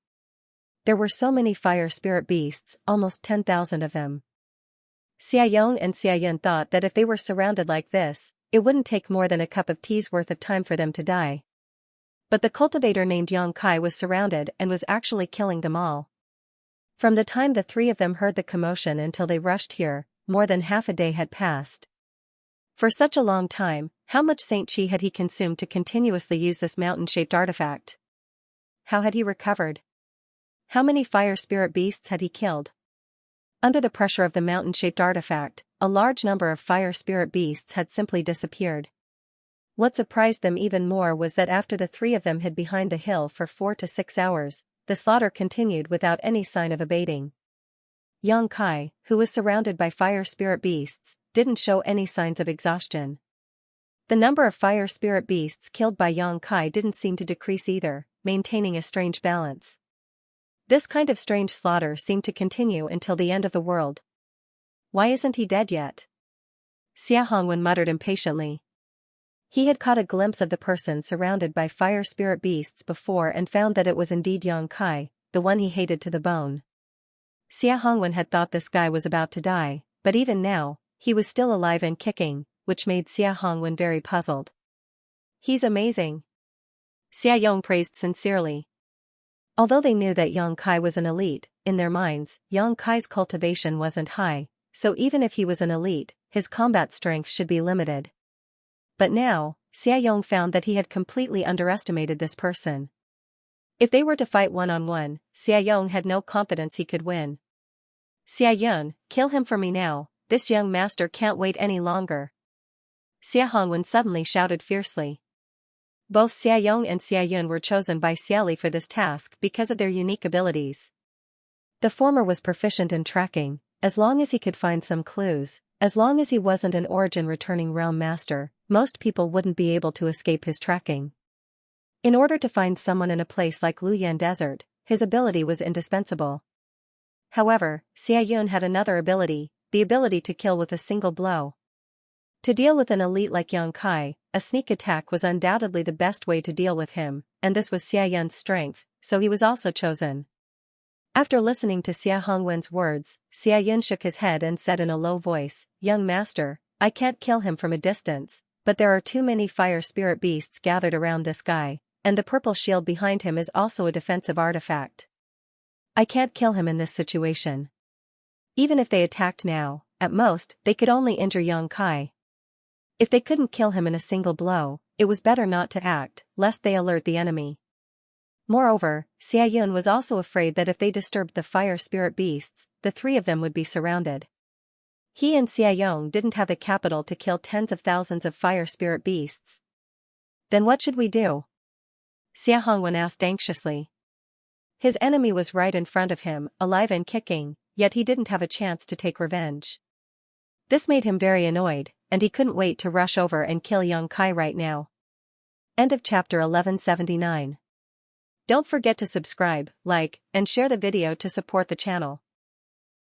There were so many fire spirit beasts, almost 10,000 of them. Xiaoyong and Xiayun thought that if they were surrounded like this, it wouldn't take more than a cup of tea's worth of time for them to die. But the cultivator named Yang Kai was surrounded and was actually killing them all. From the time the three of them heard the commotion until they rushed here, more than half a day had passed. For such a long time, how much Saint Chi had he consumed to continuously use this mountain-shaped artifact? How had he recovered? How many fire spirit beasts had he killed? Under the pressure of the mountain-shaped artifact, a large number of fire spirit beasts had simply disappeared. What surprised them even more was that after the three of them hid behind the hill for 4 to 6 hours, the slaughter continued without any sign of abating. Yang Kai, who was surrounded by fire spirit beasts, didn't show any signs of exhaustion. The number of fire spirit beasts killed by Yang Kai didn't seem to decrease either, maintaining a strange balance. This kind of strange slaughter seemed to continue until the end of the world. Why isn't he dead yet? Xia Hongwen muttered impatiently. He had caught a glimpse of the person surrounded by fire spirit beasts before and found that it was indeed Yang Kai, the one he hated to the bone. Xia Hongwen had thought this guy was about to die, but even now, he was still alive and kicking, which made Xia Hongwen very puzzled. He's amazing. Xiaoyong praised sincerely. Although they knew that Yang Kai was an elite, in their minds, Yang Kai's cultivation wasn't high, so even if he was an elite, his combat strength should be limited. But now, Xiaoyong found that he had completely underestimated this person. If they were to fight one-on-one, Xiaoyong had no confidence he could win. Xiayun, kill him for me now, this young master can't wait any longer. Xia Hongwen suddenly shouted fiercely. Both Xiaoyong and Xiayun were chosen by Xiaoli for this task because of their unique abilities. The former was proficient in tracking, as long as he could find some clues, as long as he wasn't an origin-returning realm master, most people wouldn't be able to escape his tracking. In order to find someone in a place like Luyan Desert, his ability was indispensable. However, Xiayun had another ability, the ability to kill with a single blow. To deal with an elite like Yang Kai, a sneak attack was undoubtedly the best way to deal with him, and this was Xiayun's strength, so he was also chosen. After listening to Xia Hongwen's words, Xiayun shook his head and said in a low voice, "Young master, I can't kill him from a distance, but there are too many fire spirit beasts gathered around this guy, and the purple shield behind him is also a defensive artifact. I can't kill him in this situation. Even if they attacked now, at most, they could only injure Yang Kai. If they couldn't kill him in a single blow, it was better not to act, lest they alert the enemy." Moreover, Xiaoyun was also afraid that if they disturbed the fire spirit beasts, the three of them would be surrounded. He and Xiaoyun didn't have the capital to kill tens of thousands of fire spirit beasts. Then what should we do? Xia Hongwen asked anxiously. His enemy was right in front of him, alive and kicking, yet he didn't have a chance to take revenge. This made him very annoyed, and he couldn't wait to rush over and kill young Kai right now. End of chapter 1179. Don't forget to subscribe, like, and share the video to support the channel.